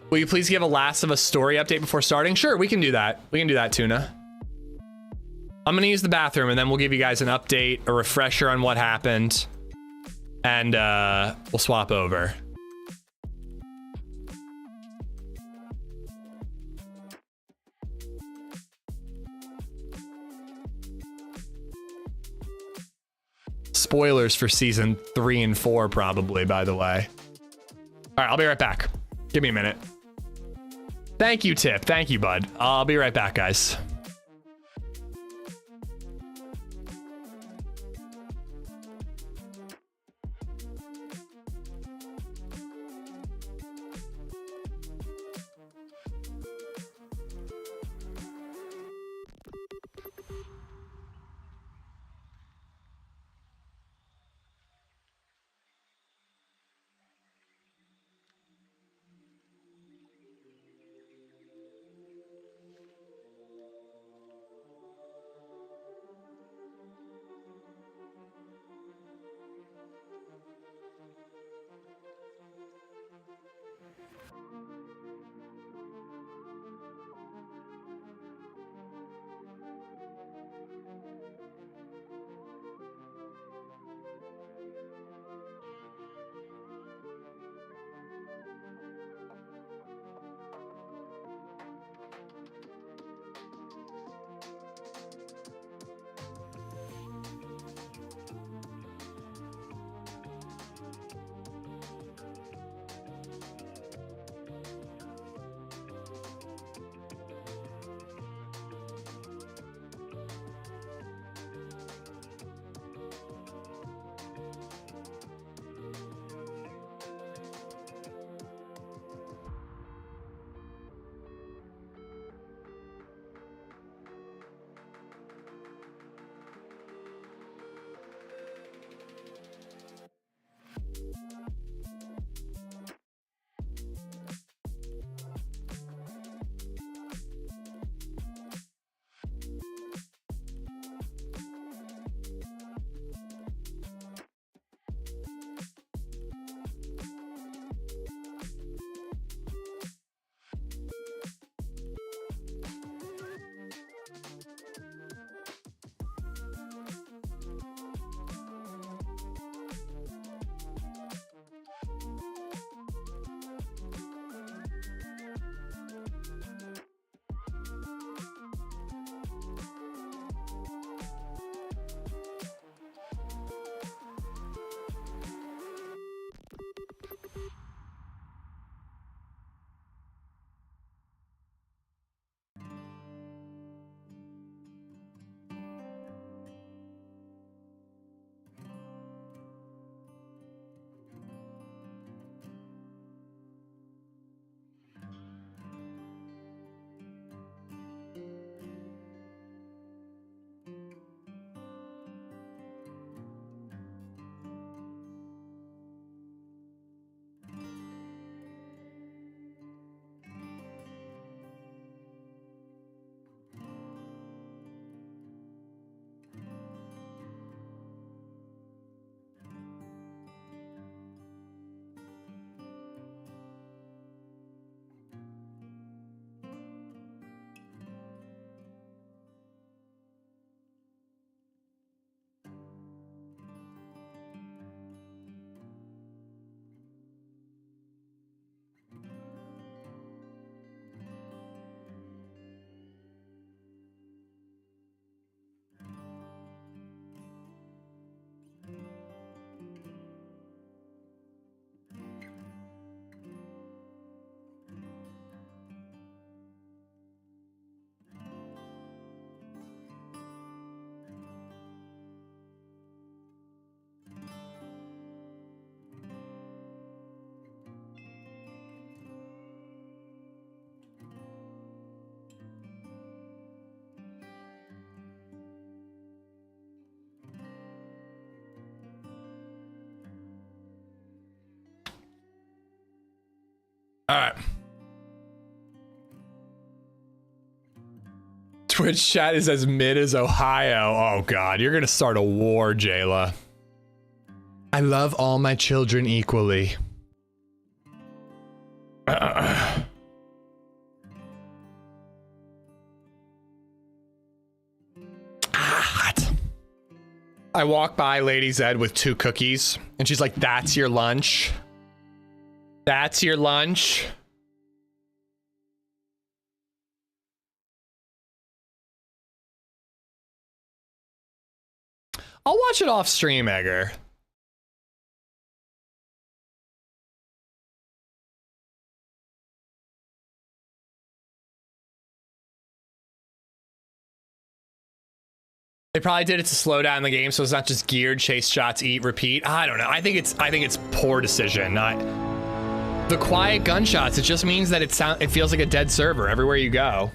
Will you please give a Last of Us story update before starting? Sure, we can do that. We can do that, Tuna. I'm gonna use the bathroom and then we'll give you guys an update, a refresher on what happened, and we'll swap over. Spoilers for season 3 and 4, probably, by the way. All right, I'll be right back. Give me a minute. Thank you, Tip. Thank you, bud. I'll be right back, guys. All right. Twitch chat is as mid as Ohio. Oh God, you're gonna start a war, Jayla. I love all my children equally. Hot. I walk by LadyZed with 2 cookies, and she's like, "That's your lunch? That's your lunch?" I'll watch it off stream, Egger. They probably did it to slow down the game, so it's not just geared chase shots, eat, repeat. I don't know. I think it's poor decision. Not the quiet gunshots. It just means that it feels like a dead server everywhere you go.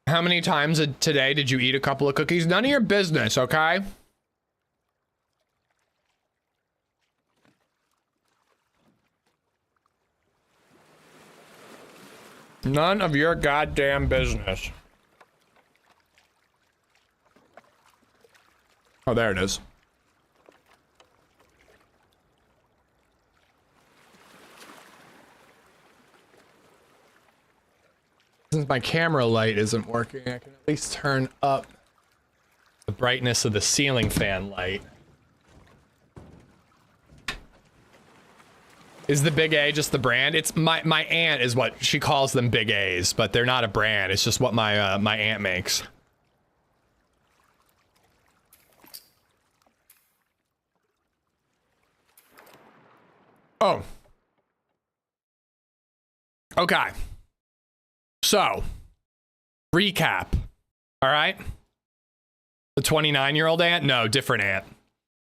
How many times today did you eat a couple of cookies? None of your business, okay? None of your goddamn business. Oh, there it is. Since my camera light isn't working, I can at least turn up the brightness of the ceiling fan light. Is the Big A just the brand? It's my aunt is what she calls them, Big A's, but they're not a brand. It's just what my my aunt makes. Oh. Okay. So, recap. All right. The 29-year-old aunt? No, different aunt.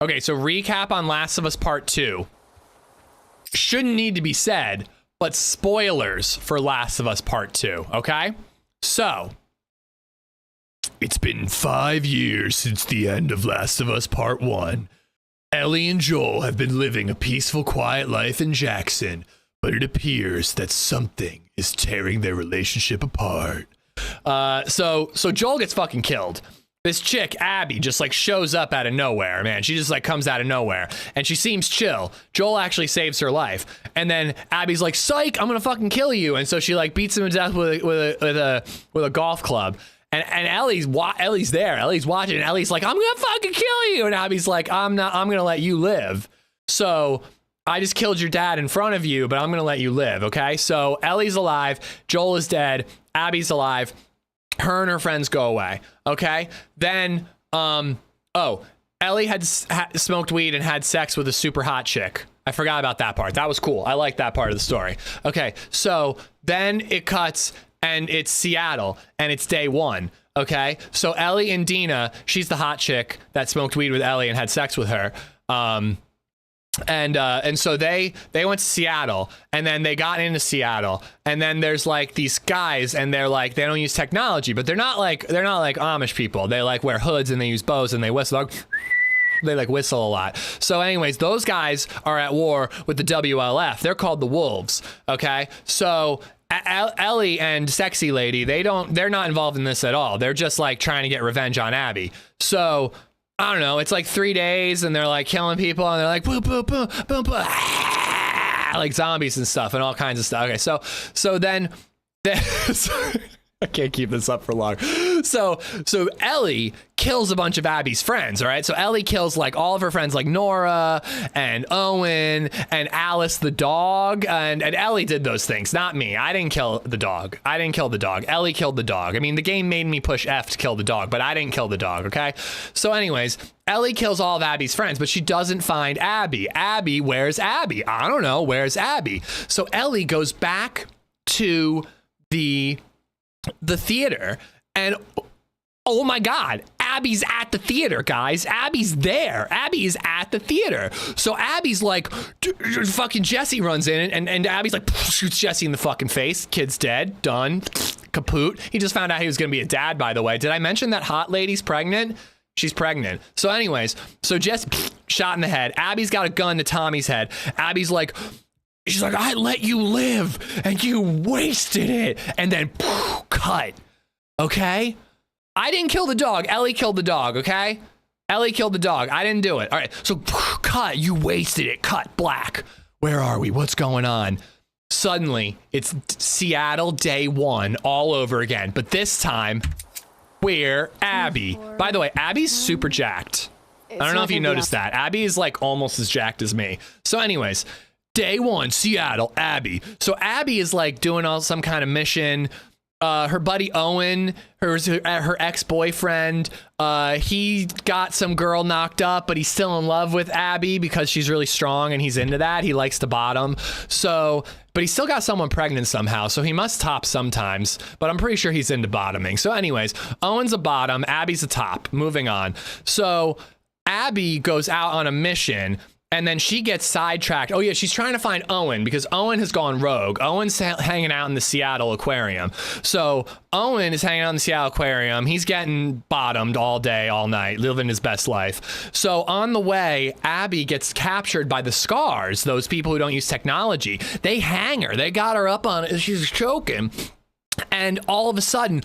Okay, so recap on Last of Us Part 2. Shouldn't need to be said, but spoilers for Last of Us Part 2, okay? So, it's been 5 years since the end of Last of Us Part 1. Ellie and Joel have been living a peaceful, quiet life in Jackson, but it appears that something is tearing their relationship apart. So Joel gets fucking killed. This chick, Abby, just like shows up out of nowhere, man. She just like comes out of nowhere and she seems chill. Joel actually saves her life. And then Abby's like, "Psych, I'm gonna fucking kill you." And so she like beats him to death with a golf club. And Ellie's there. Ellie's watching. And Ellie's like, "I'm gonna fucking kill you." And Abby's like, I'm gonna let you live. So I just killed your dad in front of you, but I'm gonna let you live, okay? So Ellie's alive, Joel is dead, Abby's alive. Her and her friends go away, okay? Then, Ellie had smoked weed and had sex with a super hot chick. I forgot about that part. That was cool. I like that part of the story. Okay, so then it cuts and it's Seattle and it's day 1, okay? So Ellie and Dina, she's the hot chick that smoked weed with Ellie and had sex with her. And so they went to Seattle and then they got into Seattle and then there's like these guys and they're like, they don't use technology, but they're not like Amish people. They like wear hoods and they use bows and they whistle. They like whistle a lot. So anyways, those guys are at war with the WLF. They're called the Wolves. Okay. So Ellie and Sexy Lady, they're not involved in this at all. They're just like trying to get revenge on Abby. So I don't know, it's like 3 days and they're like killing people and they're like boom, boom, boom, boom, boom, like zombies and stuff and all kinds of stuff. Okay, so then I can't keep this up for long. So Ellie kills a bunch of Abby's friends, all right? So Ellie kills like all of her friends like Nora and Owen and Alice the dog. And Ellie did those things, not me. I didn't kill the dog. Ellie killed the dog. I mean, the game made me push F to kill the dog, but I didn't kill the dog, okay? So anyways, Ellie kills all of Abby's friends, but she doesn't find Abby. Abby, where's Abby? I don't know, where's Abby? So Ellie goes back to the theater and oh my god, Abby's at the theater, guys. Abby's there. Abby is at the theater. So Abby's like, fucking Jesse runs in and Abby's like, shoots Jesse in the fucking face. Kid's dead. Done. Kaput. He just found out he was gonna be a dad, by the way. Did I mention that hot lady's pregnant? She's pregnant. So anyways, so Jesse shot in the head. Abby's got a gun to Tommy's head. Abby's like, She's like, I let you live and you wasted it. And then cut. Okay? I didn't kill the dog. Ellie killed the dog, okay? Ellie killed the dog. I didn't do it. All right. So cut. You wasted it. Cut. Black. Where are we? What's going on? Suddenly, it's Seattle day 1 all over again. But this time, we're Abby. By the way, Abby's super jacked. I don't know if you noticed that. Abby is like almost as jacked as me. So anyways, day 1, Seattle, Abby. So Abby is like doing some kind of mission. Her buddy Owen, her ex-boyfriend, he got some girl knocked up, but he's still in love with Abby because she's really strong and he's into that. He likes to bottom. So, but he still got someone pregnant somehow. So he must top sometimes, but I'm pretty sure he's into bottoming. So anyways, Owen's a bottom, Abby's a top. Moving on. So Abby goes out on a mission and then she gets sidetracked. Oh yeah, she's trying to find Owen because Owen has gone rogue. Owen's hanging out in the Seattle aquarium. So Owen is hanging out in the Seattle aquarium. He's getting bottomed all day, all night, living his best life. So on the way, Abby gets captured by the Scars, those people who don't use technology. They hang her. They got her up on it. She's choking. And all of a sudden,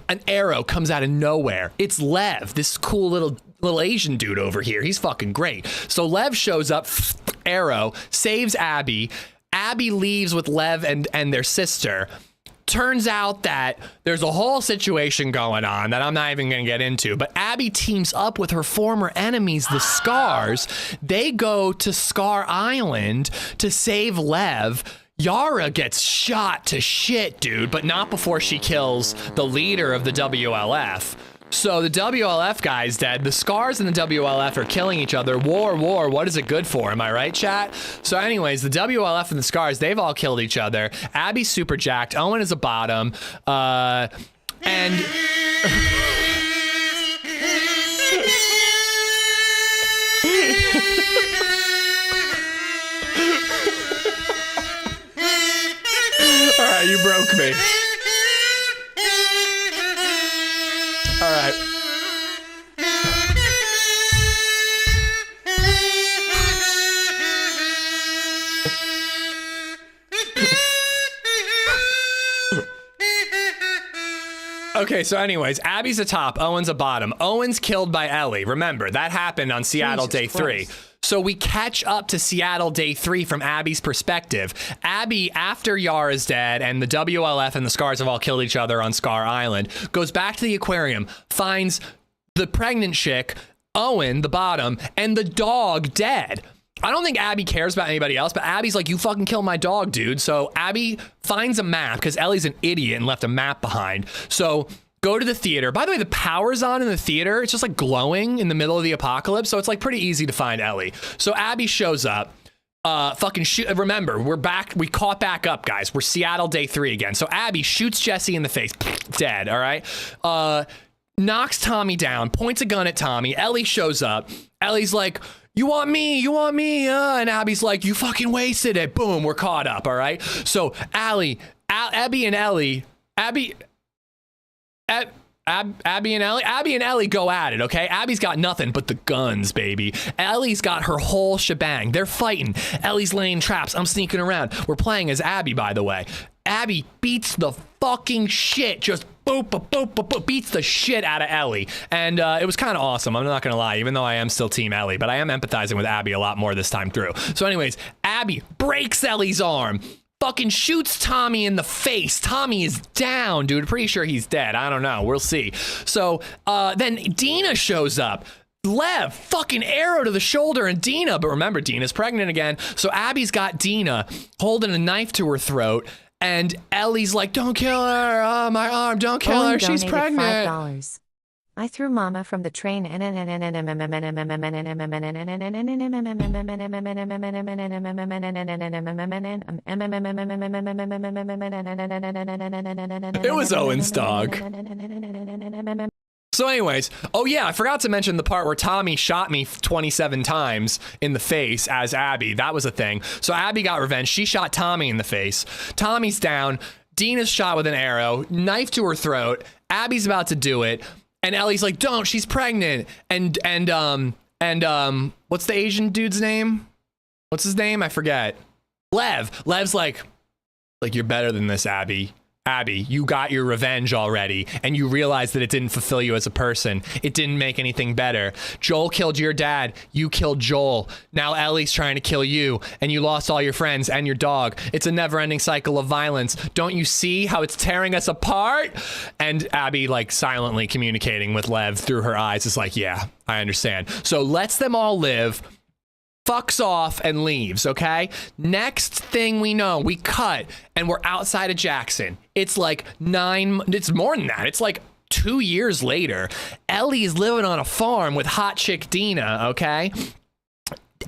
an arrow comes out of nowhere. It's Lev, this cool little Asian dude over here. He's fucking great. So Lev shows up, arrow, saves Abby. Abby leaves with Lev and their sister. Turns out that there's a whole situation going on that I'm not even going to get into, but Abby teams up with her former enemies, the Scars. They go to Scar Island to save Lev. Yara gets shot to shit, dude, but not before she kills the leader of the WLF. So the WLF guy's dead. The Scars and the WLF are killing each other. War, what is it good for? Am I right, chat? So anyways, the WLF and the Scars, they've all killed each other. Abby's super jacked. Owen is a bottom. And... All right, you broke me. All right. Okay, so anyways, Abby's a top, Owen's a bottom. Owen's killed by Ellie. Remember, that happened on Seattle day 3. So we catch up to Seattle day 3 from Abby's perspective. Abby, after Yara's dead and the WLF and the Scars have all killed each other on Scar Island, goes back to the aquarium, finds the pregnant chick, Owen, the bottom, and the dog dead. I don't think Abby cares about anybody else, but Abby's like, you fucking killed my dog, dude. So Abby finds a map because Ellie's an idiot and left a map behind. So go to the theater. By the way, the power's on in the theater. It's just like glowing in the middle of the apocalypse. So it's like pretty easy to find Ellie. So Abby shows up. Fucking shoot. Remember, we're back. We caught back up, guys. We're Seattle day 3 again. So Abby shoots Jesse in the face. Dead. All right. Knocks Tommy down. Points a gun at Tommy. Ellie shows up. Ellie's like, you want me, and Abby's like, you fucking wasted it. Boom, we're caught up, all right? So Abby and Ellie go at it, okay? Abby's got nothing but the guns, baby. Ellie's got her whole shebang. They're fighting. Ellie's laying traps. I'm sneaking around. We're playing as Abby, by the way. Abby beats the fucking shit, just boop, beats the shit out of Ellie. And it was kind of awesome. I'm not going to lie, even though I am still Team Ellie, but I am empathizing with Abby a lot more this time through. So anyways, Abby breaks Ellie's arm, fucking shoots Tommy in the face. Tommy is down, dude. Pretty sure he's dead. I don't know. We'll see. So then Dina shows up. Lev, fucking arrow to the shoulder and Dina. But remember, Dina's pregnant again. So Abby's got Dina holding a knife to her throat. And Ellie's like, don't kill her. Oh, my arm. Don't kill her. She's pregnant. $5. I threw Mama from the train. It was Owen's dog. So anyways, oh yeah, I forgot to mention the part where Tommy shot me 27 times in the face as Abby. That was a thing. So Abby got revenge. She shot Tommy in the face. Tommy's down. Dina's shot with an arrow, knife to her throat. Abby's about to do it. And Ellie's like, don't, she's pregnant. And what's the Asian dude's name? What's his name? I forget. Lev's like you're better than this, Abby. Abby, you got your revenge already, and you realized that it didn't fulfill you as a person. It didn't make anything better. Joel killed your dad. You killed Joel. Now Ellie's trying to kill you, and you lost all your friends and your dog. It's a never-ending cycle of violence. Don't you see how it's tearing us apart? And Abby, like, silently communicating with Lev through her eyes is like, yeah, I understand. So lets them all live, fucks off, and leaves, okay? Next thing we know, we cut, and we're outside of Jackson. It's like it's more than that. It's like 2 years later. Ellie's living on a farm with hot chick Dina, okay?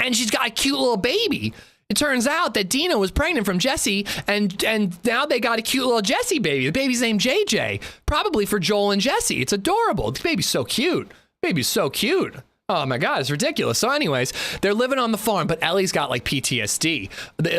And she's got a cute little baby. It turns out that Dina was pregnant from Jesse, and now they got a cute little Jesse baby. The baby's named JJ, probably for Joel and Jesse. It's adorable. The baby's so cute. Baby's so cute. Oh my God, it's ridiculous. So anyways, they're living on the farm, but Ellie's got like PTSD.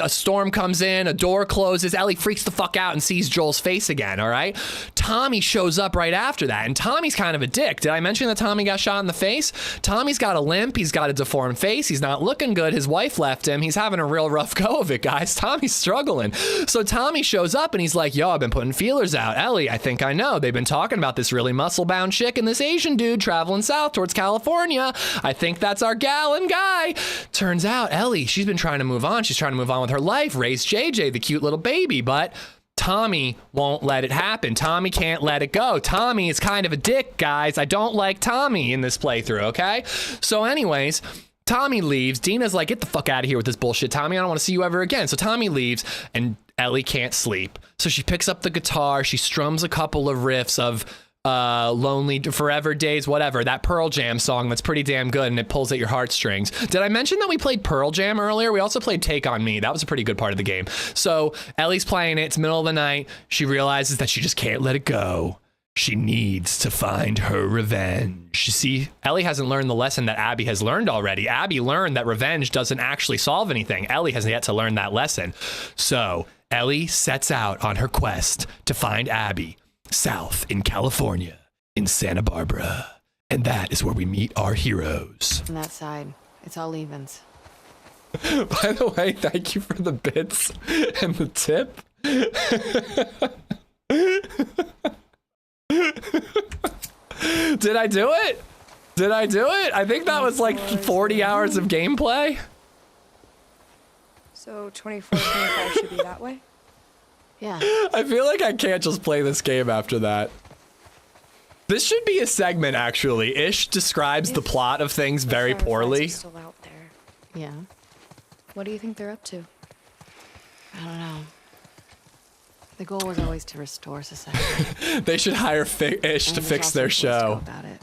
A storm comes in, a door closes, Ellie freaks the fuck out and sees Joel's face again, all right? Tommy shows up right after that, and Tommy's kind of a dick. Did I mention that Tommy got shot in the face? Tommy's got a limp, he's got a deformed face, he's not looking good, his wife left him, he's having a real rough go of it, guys. Tommy's struggling. So Tommy shows up and he's like, yo, I've been putting feelers out. Ellie, I think I know. They've been talking about this really muscle-bound chick and this Asian dude traveling south towards California. I think that's our gal and guy. Turns out Ellie, she's been trying to move on. She's trying to move on with her life, raise JJ, the cute little baby, but Tommy won't let it happen. Tommy can't let it go. Tommy is kind of a dick, guys. I don't like Tommy in this playthrough, okay? So anyways, Tommy leaves. Dina's like, get the fuck out of here with this bullshit, Tommy. I don't want to see you ever again. So Tommy leaves, and Ellie can't sleep. So she picks up the guitar. She strums a couple of riffs of Lonely Forever Days, whatever, that Pearl Jam song that's pretty damn good, and it pulls at your heartstrings. Did I mention that we played Pearl Jam earlier? We also played Take On Me. That was a pretty good part of the game. So Ellie's playing it. It's middle of the night. She realizes that she just can't let it go. She needs to find her revenge. See, Ellie hasn't learned the lesson that Abby has learned already. Abby learned that revenge doesn't actually solve anything. Ellie has yet to learn that lesson. So Ellie sets out on her quest to find Abby south in California, in Santa Barbara. And that is where we meet our heroes. On that side, it's all evens. By the way, thank you for the bits and the tip. Did I do it? Did I do it? I think that was like 40 hours of gameplay. So 24, 25 should be that way? Yeah. I feel like I can't just play this game after that. This should be a segment, actually. Ish describes the plot of things very poorly. Still out there. Yeah. What do you think they're up to? I don't know. The goal was always to restore society. They should hire Ish to fix their show. About it.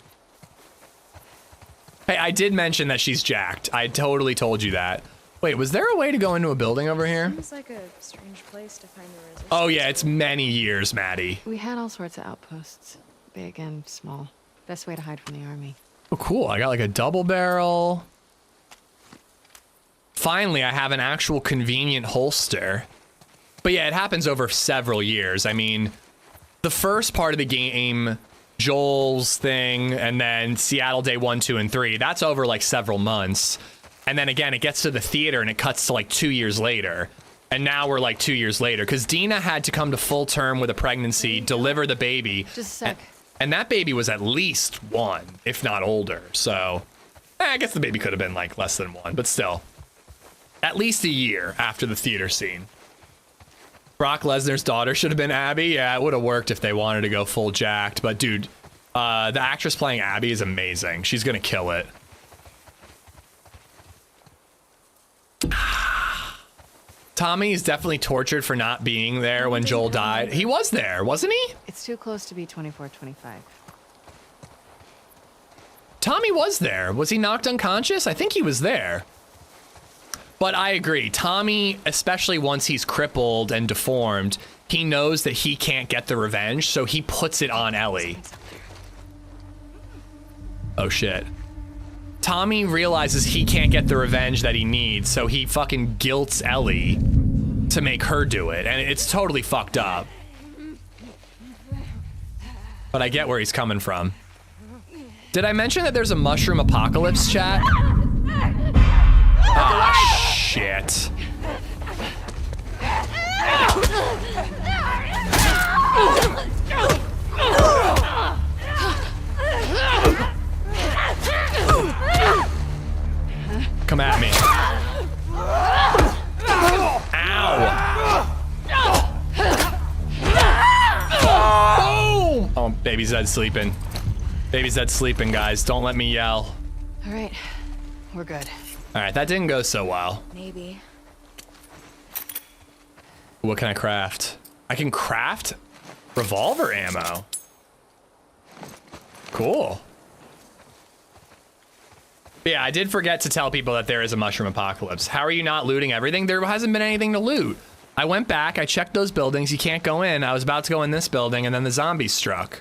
Hey, I did mention that she's jacked. I totally told you that. Wait, was there a way to go into a building over here? Seems like a strange place to find the resistance. Oh yeah, it's many years, Maddie. We had all sorts of outposts, big and small. Best way to hide from the army. Oh, cool. I got like a double barrel. Finally, I have an actual convenient holster. But yeah, it happens over several years. I mean, the first part of the game, Joel's thing, and then Seattle Day 1, 2, and 3, that's over like several months. And then again, it gets to the theater and it cuts to like 2 years later. And now we're like 2 years later because Dina had to come to full term with a pregnancy, deliver the baby. Just a sec. And that baby was at least 1, if not older. So I guess the baby could have been like less than 1, but still. At least a year after the theater scene. Brock Lesnar's daughter should have been Abby. Yeah, it would have worked if they wanted to go full jacked. But dude, the actress playing Abby is amazing. She's going to kill it. Tommy is definitely tortured for not being there when Joel died. He was there, wasn't he? It's too close to be 24, 25. Tommy was there. Was he knocked unconscious? I think he was there. But I agree. Tommy, especially once he's crippled and deformed, he knows that he can't get the revenge, so he puts it on Ellie. Oh shit. Tommy realizes he can't get the revenge that he needs, so he fucking guilts Ellie to make her do it, and it's totally fucked up. But I get where he's coming from. Did I mention that there's a mushroom apocalypse, chat? Ah, shit. Baby Zed's sleeping. Baby Zed's sleeping, guys. Don't let me yell. All right, we're good. All right, that didn't go so well. Maybe. What can I craft? I can craft revolver ammo. Cool. But yeah, I did forget to tell people that there is a mushroom apocalypse. How are you not looting everything? There hasn't been anything to loot. I went back, I checked those buildings. You can't go in. I was about to go in this building, and then the zombies struck.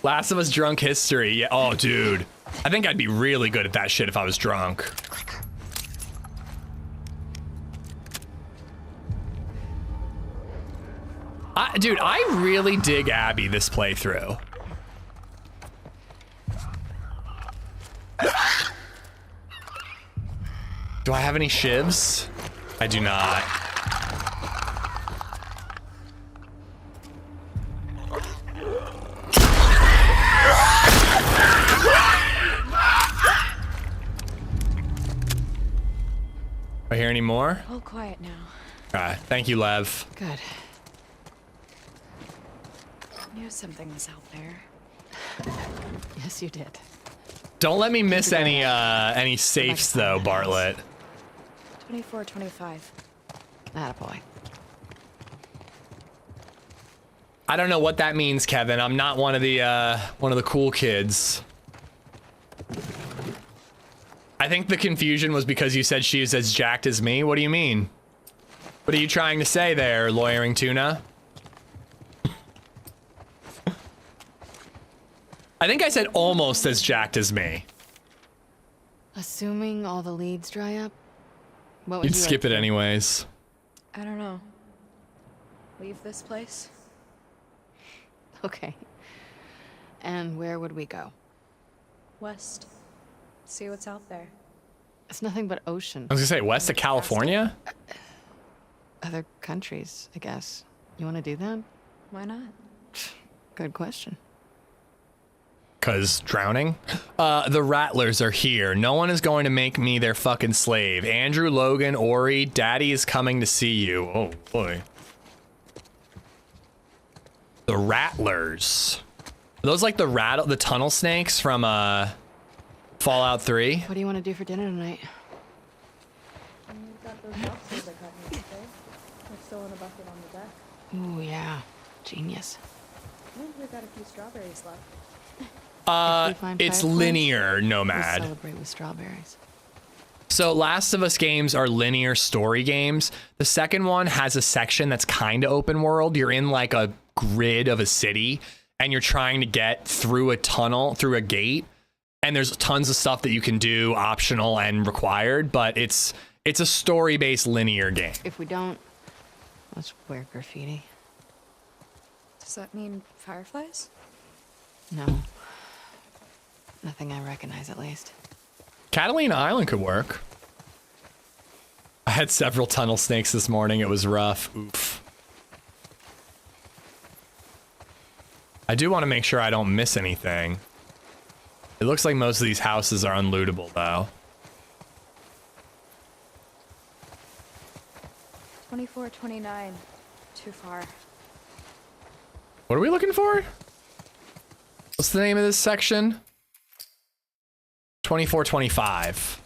Last of Us drunk history. Yeah. Oh, dude. I think I'd be really good at that shit if I was drunk. Dude, I really dig Abby this playthrough. Do I have any shivs? I do not. I hear any more? All quiet now. Alright, thank you, Lev. Good. I knew something was out there. Yes, you did. Don't let me miss any safes though, Bartlett. 24, 25. Attaboy. I don't know what that means, Kevin. I'm not one of the cool kids. I think the confusion was because you said she is as jacked as me. What do you mean? What are you trying to say there, lawyering tuna? I think I said almost as jacked as me. Assuming all the leads dry up, what would You'd you skip like it to do? anyways. I don't know. Leave this place? Okay. And where would we go? West. See what's out there. It's nothing but ocean. I was gonna say west of California? Other countries, I guess. You want to do that? Why not? Good question. Cause drowning? The Rattlers are here. No one is going to make me their fucking slave. Andrew, Logan, Ori, Daddy is coming to see you. Oh boy. The Rattlers. Are those like the tunnel snakes from Fallout 3? What do you want to do for dinner tonight? We've got those lobsters I caught yesterday. They're still in a bucket on the deck. Ooh, yeah. Genius. And we've got a few strawberries left. It's linear, Nomad. We celebrate with strawberries. So Last of Us games are linear story games. The second one has a section that's kind of open world. You're in like a grid of a city and you're trying to get through a tunnel, through a gate. And there's tons of stuff that you can do, optional and required, but it's a story-based linear game. If we don't, let's wear graffiti. Does that mean fireflies? No. Nothing I recognize, at least. Catalina Island could work. I had several tunnel snakes this morning. It was rough. Oof. I do want to make sure I don't miss anything. It looks like most of these houses are unlootable, though. 24, 29. Too far. What are we looking for? What's the name of this section? 2425.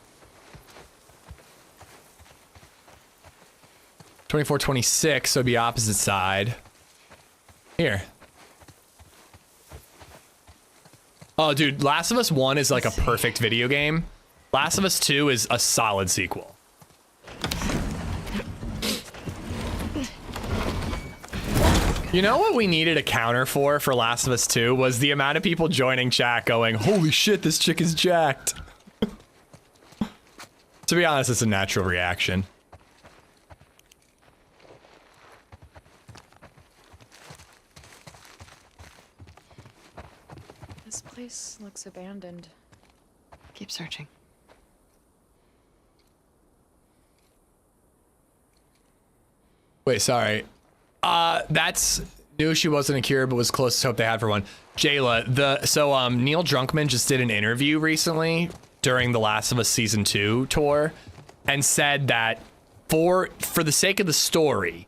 2426, so it'd be opposite side. Here. Oh, dude, Last of Us 1 is like a perfect video game. Last of Us 2 is a solid sequel. You know what we needed a counter for Last of Us 2 was the amount of people joining chat going, holy shit, this chick is jacked. To be honest, it's a natural reaction. This place looks abandoned. Keep searching. Wait, sorry. That's knew she wasn't a cure, but was closest hope they had for one. Jayla, Neil Drunkman just did an interview recently during the Last of Us Season 2 tour and said that for the sake of the story,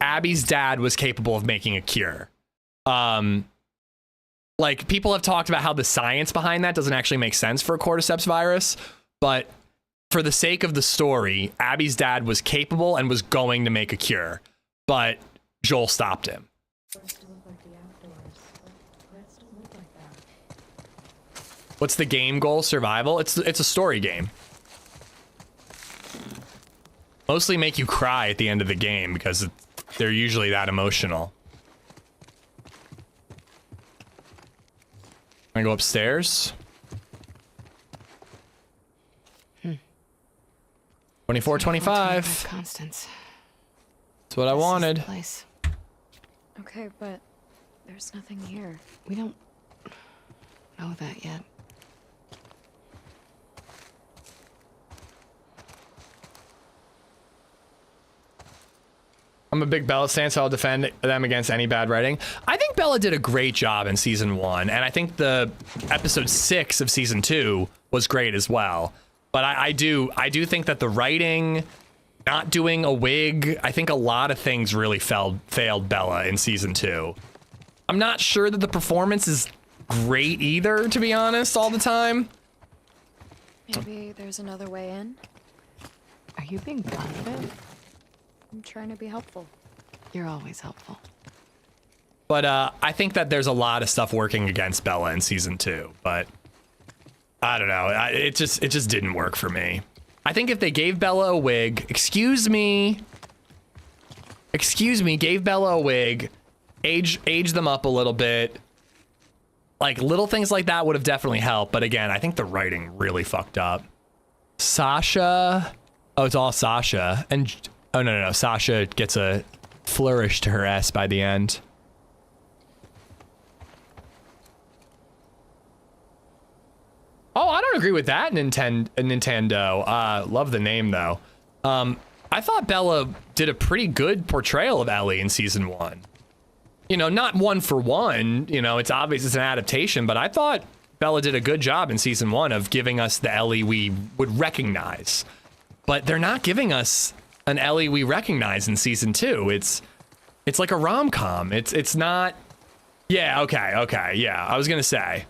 Abby's dad was capable of making a cure. Like, people have talked about how the science behind that doesn't actually make sense for a cordyceps virus, but for the sake of the story, Abby's dad was capable and was going to make a cure, but Joel stopped him. What's the game goal? Survival? It's a story game. Mostly make you cry at the end of the game because they're usually that emotional. I'm gonna go upstairs. 24-25. Constance. That's what I wanted. Place. Okay, but there's nothing here. We don't know that yet. I'm a big Bella stan, so I'll defend them against any bad writing. I think Bella did a great job in season 1, and I think the episode 6 of season 2 was great as well. But I do think that the writing, not doing a wig, I think a lot of things really failed Bella in season 2. I'm not sure that the performance is great either, to be honest, all the time. Maybe there's another way in? Are you being confident? I'm trying to be helpful. You're always helpful. But I think that there's a lot of stuff working against Bella in season 2, but I don't know. It just didn't work for me. I think if they gave Bella a wig, excuse me, gave Bella a wig, age them up a little bit, like little things like that would have definitely helped. But again, I think the writing really fucked up. Sasha, oh, it's all Sasha, and oh no, Sasha gets a flourish to her S by the end. Oh, I don't agree with that, Nintendo. Love the name, though. I thought Bella did a pretty good portrayal of Ellie in season 1. You know, not 1 for 1. You know, it's obvious it's an adaptation, but I thought Bella did a good job in season 1 of giving us the Ellie we would recognize. But they're not giving us an Ellie we recognize in season 2. It's like a rom-com. It's not... Yeah, okay, yeah. I was gonna say...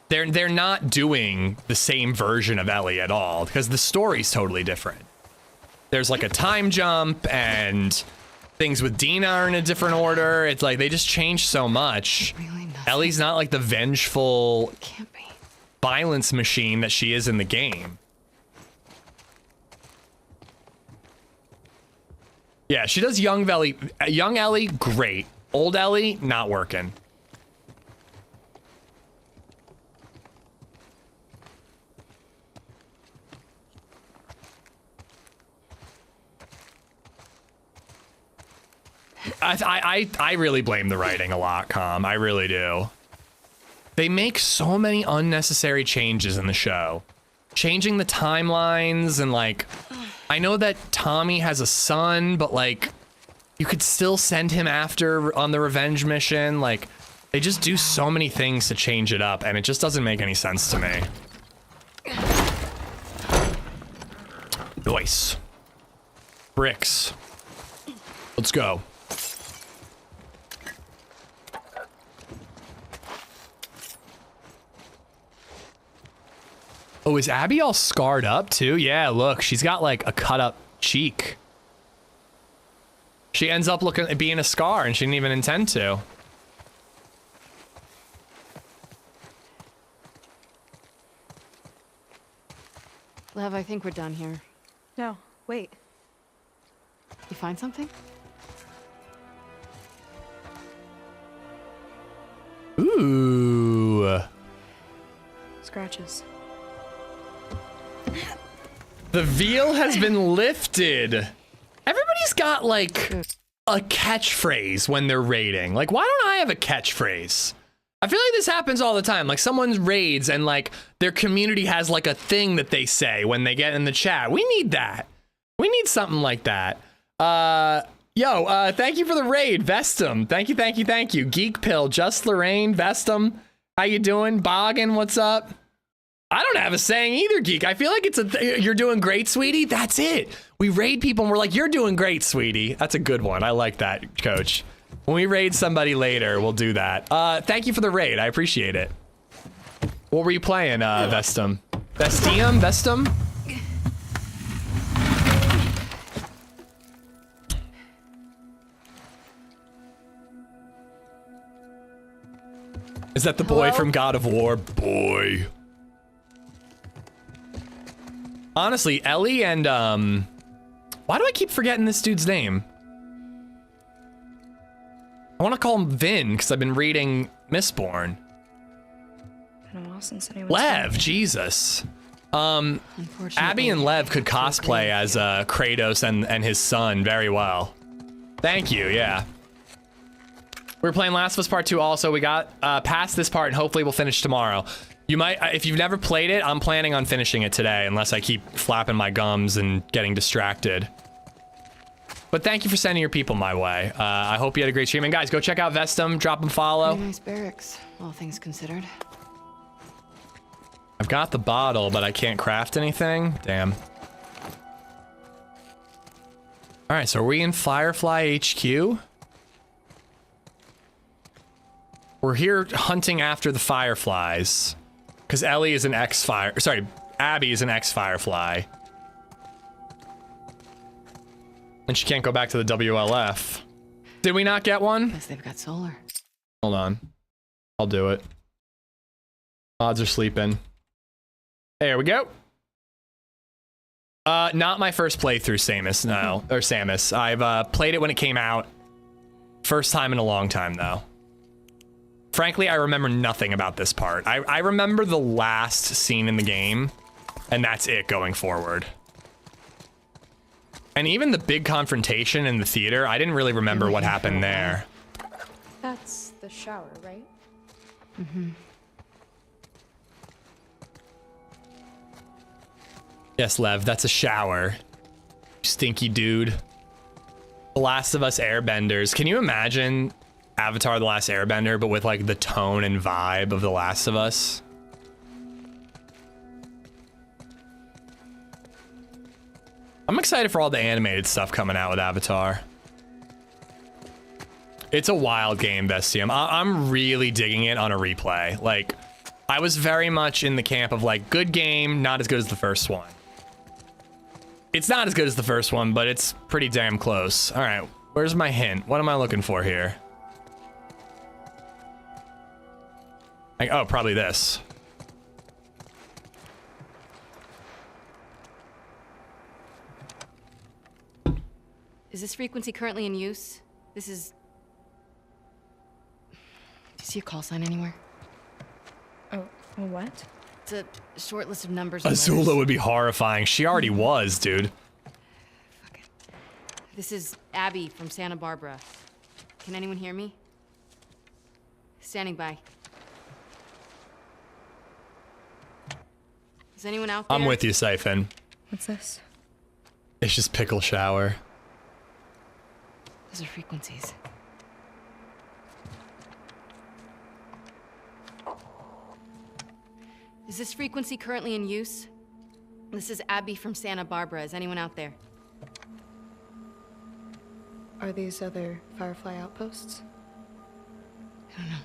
They're not doing the same version of Ellie at all because the story's totally different. There's like a time jump and things with Dina are in a different order. It's like they just changed so much. Really Ellie's not like the vengeful can't be. violence machine that she is in the game. Yeah, she does young Ellie, great. Old Ellie, not working. I really blame the writing a lot, Com. I really do. They make so many unnecessary changes in the show. Changing the timelines and like, I know that Tommy has a son, but like, you could still send him after on the revenge mission. Like, they just do so many things to change it up and it just doesn't make any sense to me. Nice. Bricks. Let's go. Oh, is Abby all scarred up too? Yeah, look, she's got like a cut up cheek. She ends up being a scar and she didn't even intend to. Lev, I think we're done here. No, wait. You find something? Ooh. Scratches. The veil has been lifted. Everybody's got like a catchphrase when they're raiding. Like, why don't I have a catchphrase? I feel like this happens all the time. Like someone raids and like their community has like a thing that they say when they get in the chat. We need that. We need something like that. Thank you for the raid, Vestum. Thank you. Geek Pill, Just Lorraine, Vestum. How you doing? Boggin, what's up? I don't have a saying either, Geek. I feel like it's you're doing great, sweetie. That's it. We raid people and we're like, you're doing great, sweetie. That's a good one. I like that, Coach. When we raid somebody later, we'll do that. Thank you for the raid. I appreciate it. What were you playing, Vestum? Vestum? Is that the boy from God of War? Boy. Honestly, Ellie and, why do I keep forgetting this dude's name? I want to call him Vin, because I've been reading Mistborn. Been a while since anyone's Lev, Jesus. Abby and Lev could cosplay as Kratos and his son very well. Thank you, yeah. We're playing Last of Us Part 2 also. We got past this part and hopefully we'll finish tomorrow. You might, if you've never played it, I'm planning on finishing it today unless I keep flapping my gums and getting distracted. But thank you for sending your people my way. I hope you had a great stream. And guys, go check out Vestum, drop him follow. Pretty nice barracks, all things considered. I've got the bottle, but I can't craft anything. Damn. All right, so are we in Firefly HQ? We're here hunting after the Fireflies. Because Ellie is an ex-Fire... Sorry, Abby is an ex-Firefly. And she can't go back to the WLF. Did we not get one? Guess they've got solar. Hold on. I'll do it. Odds are sleeping. There we go. Not my first playthrough, Samus, no. Or Samus. I've played it when it came out. First time in a long time, though. Frankly, I remember nothing about this part. I remember the last scene in the game, and that's it going forward. And even the big confrontation in the theater, I didn't really remember what happened there. That's the shower, right? Mm-hmm. Yes, Lev, that's a shower. Stinky dude. The Last of Us Airbenders. Can you imagine Avatar: The Last Airbender, but with like the tone and vibe of The Last of Us? I'm excited for all the animated stuff coming out with Avatar. It's a wild game, Bestium. I'm really digging it on a replay. Like, I was very much in the camp of like, good game, not as good as the first one. It's not as good as the first one, but it's pretty damn close. All right, where's my hint? What am I looking for here? Like, oh, probably this. Is this frequency currently in use? This is... Do you see a call sign anywhere? Oh, what? It's a short list of numbers. Azula would be horrifying. She already was, dude. Fuck it. This is Abby from Santa Barbara. Can anyone hear me? Standing by. Is anyone out there? I'm with you, Siphon. What's this? It's just pickle shower. Those are frequencies. Is this frequency currently in use? This is Abby from Santa Barbara. Is anyone out there? Are these other Firefly outposts? I don't know.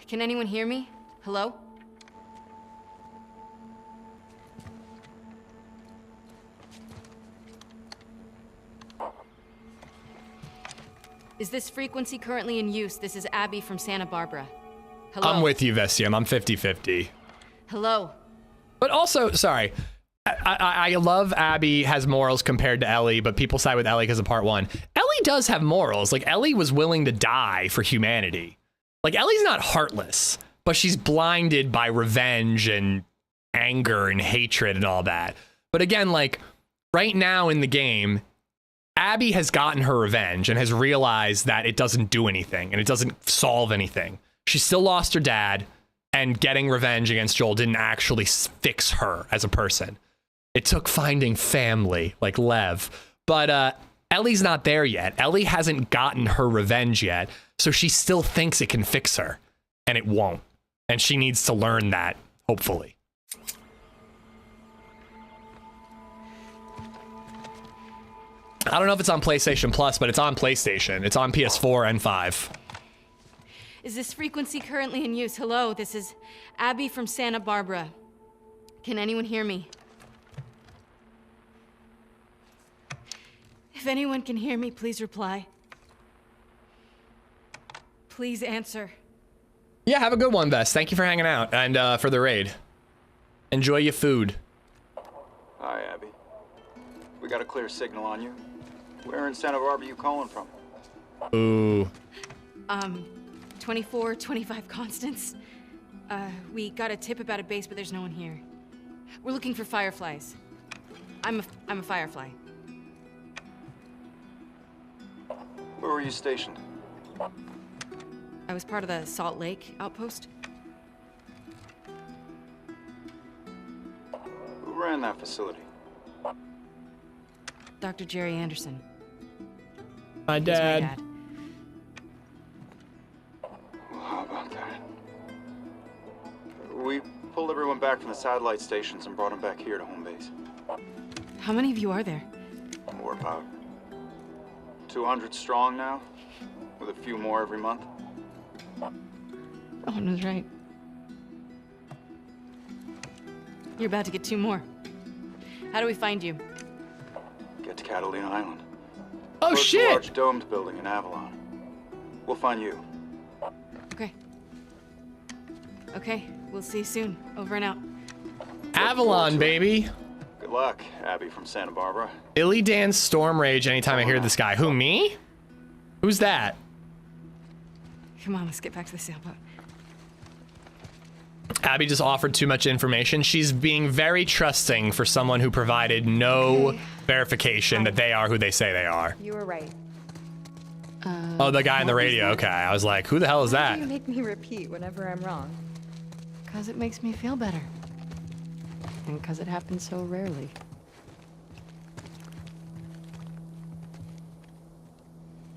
Can anyone hear me? Hello? Is this frequency currently in use? This is Abby from Santa Barbara. Hello? I'm with you, Vestium. I'm 50-50. Hello? But also, sorry, I love Abby has morals compared to Ellie, but people side with Ellie because of part one. Ellie does have morals. Like, Ellie was willing to die for humanity. Like, Ellie's not heartless, but she's blinded by revenge and anger and hatred and all that. But again, like, right now in the game, Abby has gotten her revenge and has realized that it doesn't do anything and it doesn't solve anything. She still lost her dad, and getting revenge against Joel didn't actually fix her as a person. It took finding family, like Lev. But Ellie's not there yet. Ellie hasn't gotten her revenge yet, so she still thinks it can fix her, and it won't. And she needs to learn that, hopefully. I don't know if it's on PlayStation Plus, but it's on PlayStation. It's on PS4 and 5. Is this frequency currently in use? Hello, this is Abby from Santa Barbara. Can anyone hear me? If anyone can hear me, please reply. Please answer. Yeah, have a good one, Bess. Thank you for hanging out and for the raid. Enjoy your food. Hi, Abby. We got a clear signal on you. Where in Santa Barbara are you calling from? Ooh. 2425 Constance. We got a tip about a base, but there's no one here. We're looking for fireflies. I'm a firefly. Where were you stationed? I was part of the Salt Lake outpost. Who ran that facility? Dr. Jerry Anderson. My He's dad. my dad. Well, how about that? We pulled everyone back from the satellite stations and brought them back here to home base. How many of you are there? We're about 200 strong now, with a few more every month. Owen was right. You're about to get 2 more. How do we find you? Get to Catalina Island. Oh, Close to shit! a large domed building in Avalon. We'll find you. Okay. Okay, we'll see you soon. Over and out. Avalon, baby. Good luck, Abby from Santa Barbara. Illy Dan's Storm Rage anytime I hear this guy. Who, me? Who's that? Come on, let's get back to the sailboat. Abby just offered too much information. She's being very trusting for someone who provided no verification that they are who they say they are. You were right. Oh, the guy on the radio. Okay, I was like, who the hell is Why that? do you make me repeat whenever I'm wrong? Because it makes me feel better. And because it happens so rarely.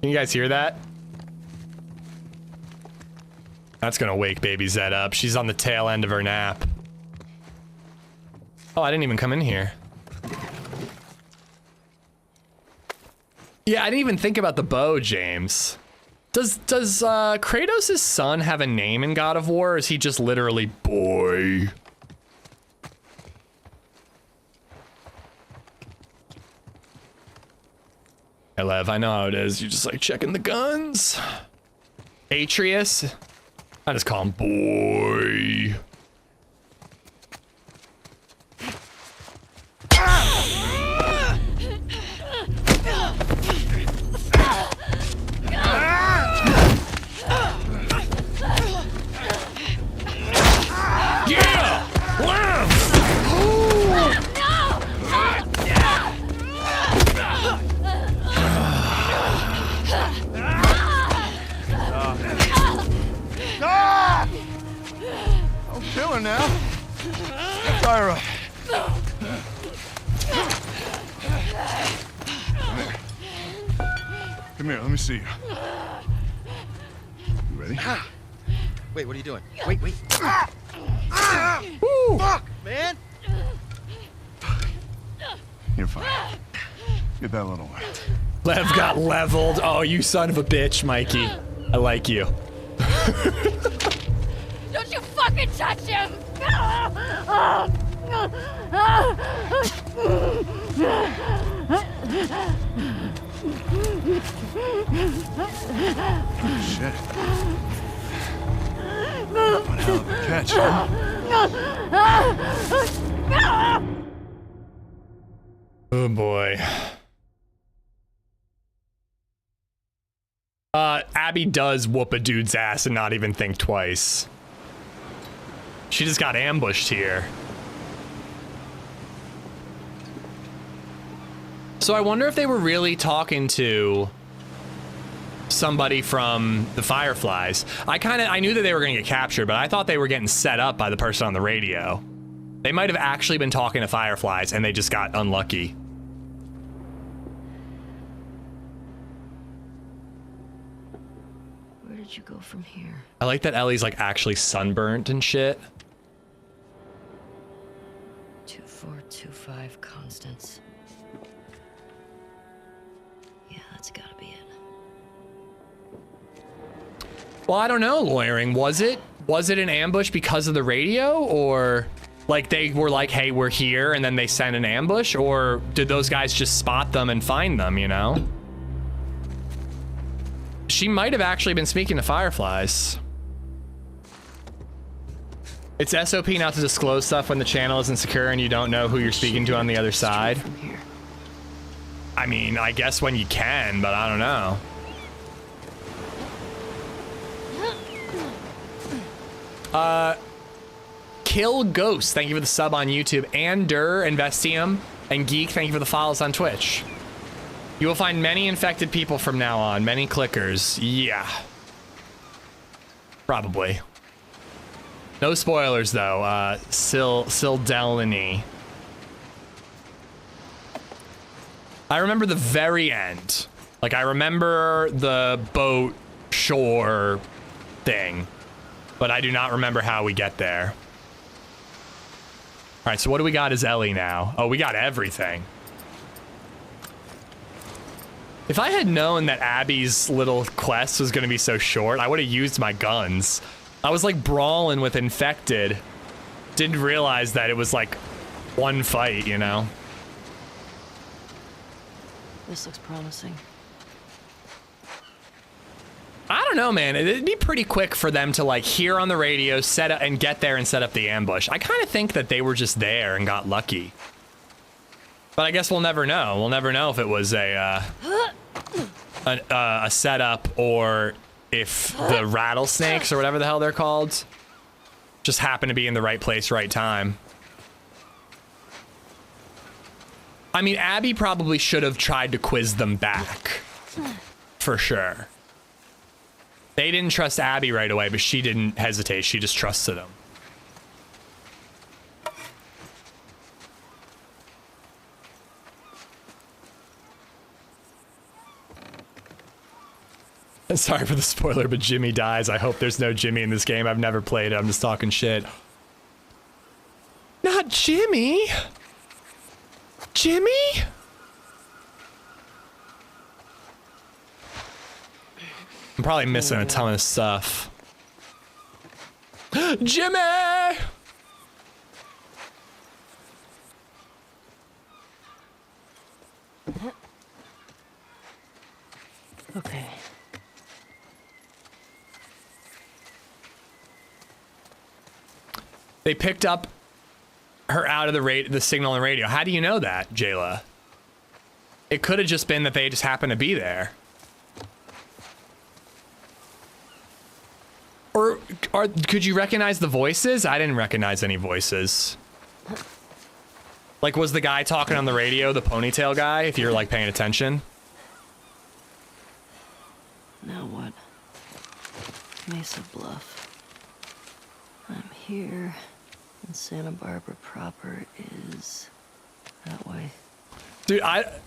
Can you guys hear that? That's gonna wake baby Zed up. She's on the tail end of her nap. Oh, I didn't even come in here. Yeah, I didn't even think about the bow, James. Does Kratos' son have a name in God of War, or is he just literally boy? Hey, Lev, I know how it is. You're just like checking the guns. Atreus? I just call him boy. Yeah! I'm feeling now. Fire up. Come here, let me see you. You ready? Wait, what are you doing? Wait. Fuck, man! You're fine. Get that little one. Lev got leveled. Oh, you son of a bitch, Mikey. I like you. Don't you fucking touch him! Shit. One hell of a catch, huh? Oh boy. Abby does whoop a dude's ass and not even think twice. She just got ambushed here. So I wonder if they were really talking to somebody from the Fireflies. I knew that they were going to get captured, but I thought they were getting set up by the person on the radio. They might have actually been talking to Fireflies and they just got unlucky. Where did did you go from here? I like that Ellie's like actually sunburnt and shit. 2425 Constance. Yeah, that's gotta be it. Well, I don't know, lawyering. Was it an ambush because of the radio, or like they were like, hey, we're here, and then they sent an ambush, or did those guys just spot them and find them, you know? She might have actually been speaking to Fireflies. It's SOP not to disclose stuff when the channel isn't secure and you don't know who you're speaking to on the other side. I mean, I guess when you can, but I don't know. Kill Ghost, thank you for the sub on YouTube. Ander, Investium, and Geek, thank you for the follows on Twitch. You will find many infected people from now on, many clickers. Yeah. Probably. No spoilers though. Sildelini. I remember the very end. Like I remember the boat shore thing, but I do not remember how we get there. All right, so what do we got as Ellie now? Oh, we got everything. If I had known that Abby's little quest was gonna be so short, I would have used my guns. I was like brawling with infected. Didn't realize that it was like one fight, you know? This looks promising. I don't know, man. It'd be pretty quick for them to like hear on the radio, set up and get there and set up the ambush. I kind of think that they were just there and got lucky. But I guess we'll never know. We'll never know if it was a setup or if the rattlesnakes or whatever the hell they're called just happen to be in the right place, right time. I mean, Abby probably should have tried to quiz them back. For sure. They didn't trust Abby right away, but she didn't hesitate. She just trusted them. Sorry for the spoiler, but Jimmy dies. I hope there's no Jimmy in this game. I've never played it. I'm just talking shit. Not Jimmy. Jimmy? I'm probably missing a ton of stuff. Jimmy! Okay. They picked up her out of the signal and radio. How do you know that, Jayla? It could have just been that they just happened to be there. Or could you recognize the voices? I didn't recognize any voices. Like, was the guy talking on the radio the ponytail guy, if you're like paying attention? Now what? Mesa Bluff. I'm here, and Santa Barbara proper is that way. Dude,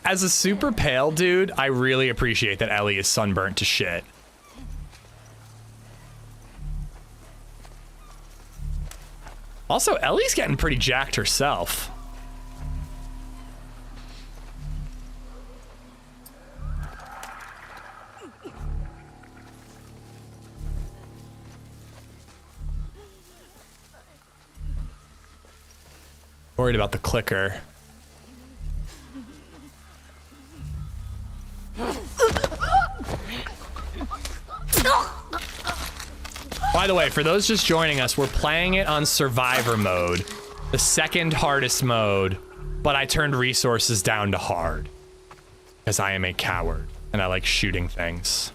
as a super pale dude, I really appreciate that Ellie is sunburnt to shit. Also, Ellie's getting pretty jacked herself. Worried about the clicker. By the way, for those just joining us, we're playing it on survivor mode, the second hardest mode, but I turned resources down to hard because I am a coward and I like shooting things.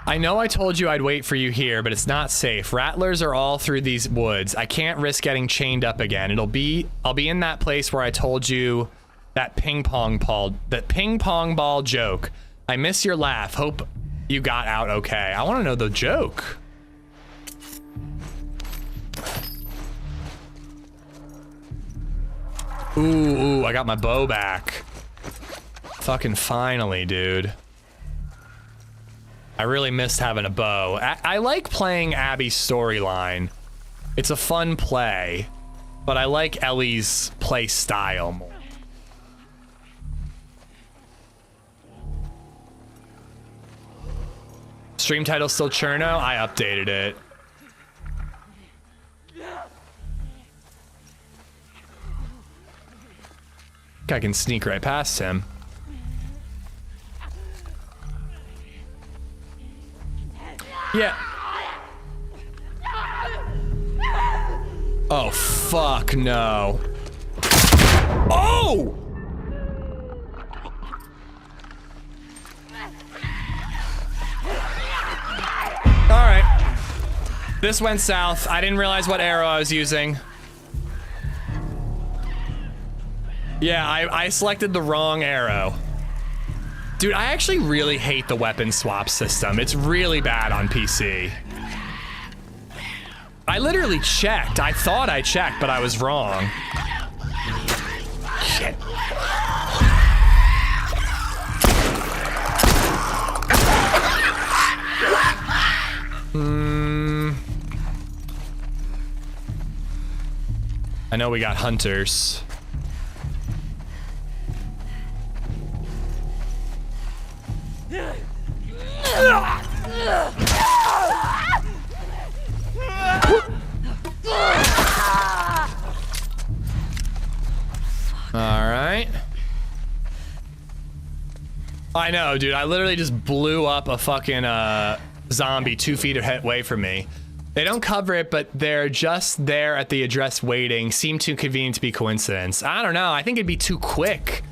I know I told you I'd wait for you here, but it's not safe. Rattlers are all through these woods. I can't risk getting chained up again. I'll be in that place where I told you that ping pong ball joke. I miss your laugh. Hope you got out okay. I want to know the joke. Ooh, I got my bow back. Fucking finally, dude. I really missed having a bow. I like playing Abby's storyline. It's a fun play, but I like Ellie's play style more. Stream title still Cherno? I updated it. I can sneak right past him. Yeah. Oh, fuck no. Oh! Alright. This went south. I didn't realize what arrow I was using. Yeah, I selected the wrong arrow. Dude, I actually really hate the weapon swap system. It's really bad on PC. I literally checked. I thought I checked, but I was wrong. Shit. I know we got hunters. Alright. I know, dude. I literally just blew up a fucking zombie 2 feet away from me. They don't cover it, but they're just there at the address waiting. Seem too convenient to be coincidence. I don't know. I think it'd be too quick.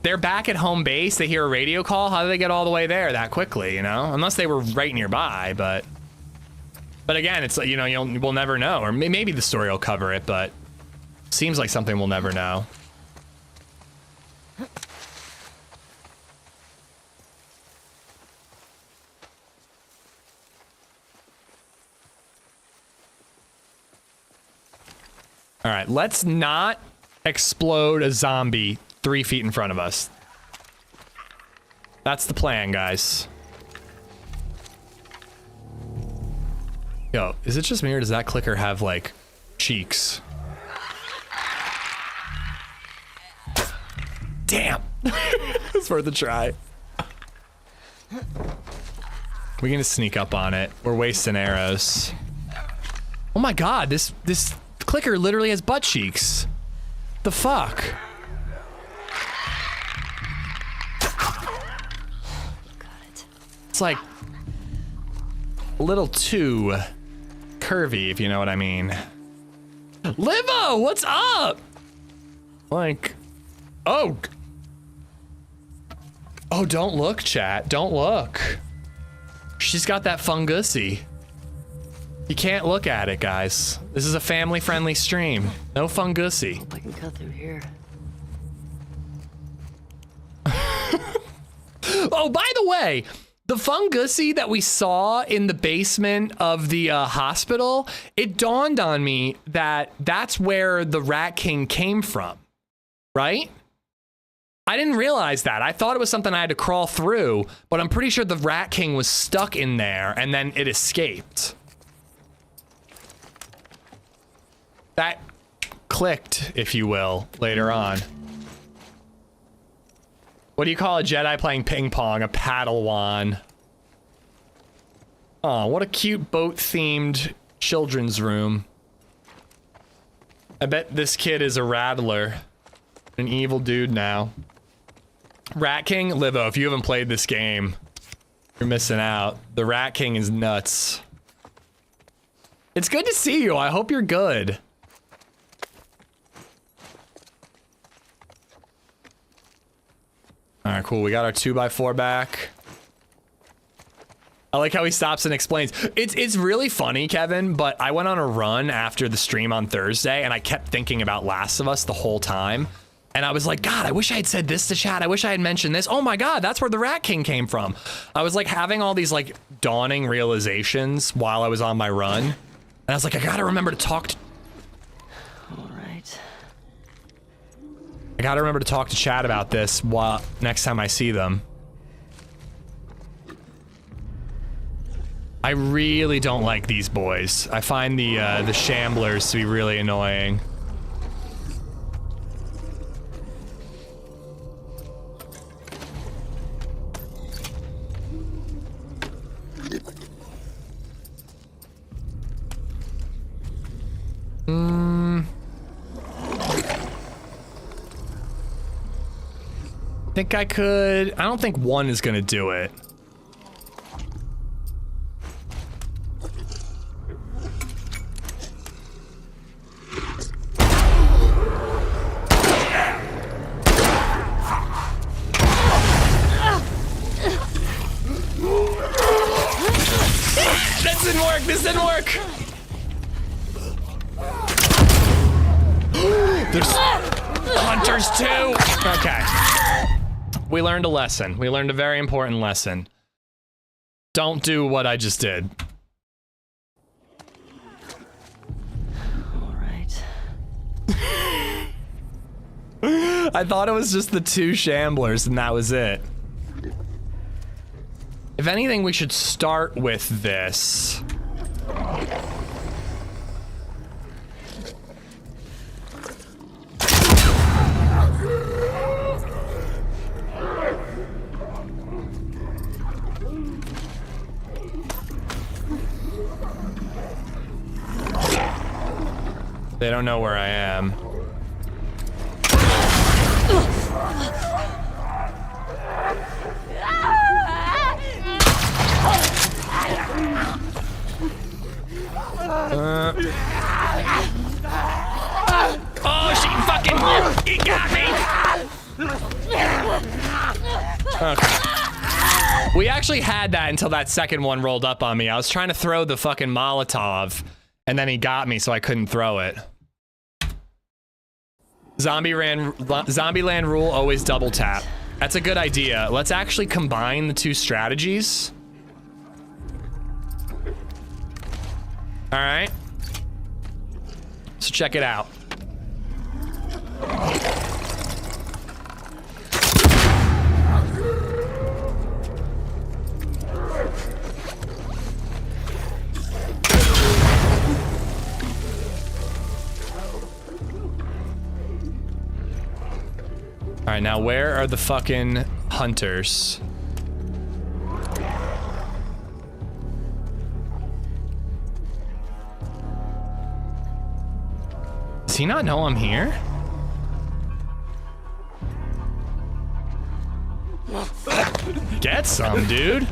They're back at home base. They hear a radio call. How do they get all the way there that quickly, you know? Unless they were right nearby, but again, it's like, you know, we'll never know. Or maybe the story will cover it, but seems like something we'll never know. All right, let's not explode a zombie 3 feet in front of us. That's the plan, guys. Yo, is it just me or does that clicker have, like, cheeks? Damn. It's worth a try. We're gonna sneak up on it. We're wasting arrows. Oh my god, this clicker literally has butt cheeks. The fuck? It's like a little too curvy, if you know what I mean. Livo, what's up? Like, oh, don't look, chat. Don't look. She's got that fungusy. You can't look at it, guys. This is a family-friendly stream. No fungusy. Hope I can cut through here. Oh, by the way, the fungusy that we saw in the basement of the hospital, it dawned on me that that's where the Rat King came from, right? I didn't realize that. I thought it was something I had to crawl through, but I'm pretty sure the Rat King was stuck in there and then it escaped. That clicked, if you will, later on. What do you call a Jedi playing ping pong? A Padawan. Oh, what a cute boat-themed children's room. I bet this kid is a rattler. An evil dude now. Rat King? Livo, if you haven't played this game, you're missing out. The Rat King is nuts. It's good to see you. I hope you're good. All right, cool. We got our 2x4 back. I like how he stops and explains. It's really funny, Kevin, but I went on a run after the stream on Thursday and I kept thinking about Last of Us the whole time. And I was like, God, I wish I had said this to chat. I wish I had mentioned this. Oh my God, that's where the Rat King came from. I was like having all these like dawning realizations while I was on my run. And I was like, I gotta remember to talk to... All right. I gotta remember to talk to chat about this next time I see them. I really don't like these boys. I find the Shamblers to be really annoying. Think I could... I don't think one is gonna do it. This didn't work! This didn't work! There's hunters too! Okay. We learned a lesson. We learned a very important lesson. Don't do what I just did. All right. I thought it was just the 2 Shamblers and that was it. If anything, we should start with this. They don't know where I am. Oh, she fucking... He got me! Okay. We actually had that until that second one rolled up on me. I was trying to throw the fucking Molotov, and then he got me, so I couldn't throw it. Zombieland rule, always double tap. That's a good idea. Let's actually combine the 2 strategies. All right. So check it out. All right, now where are the fucking hunters? Does he not know I'm here? Get some, dude.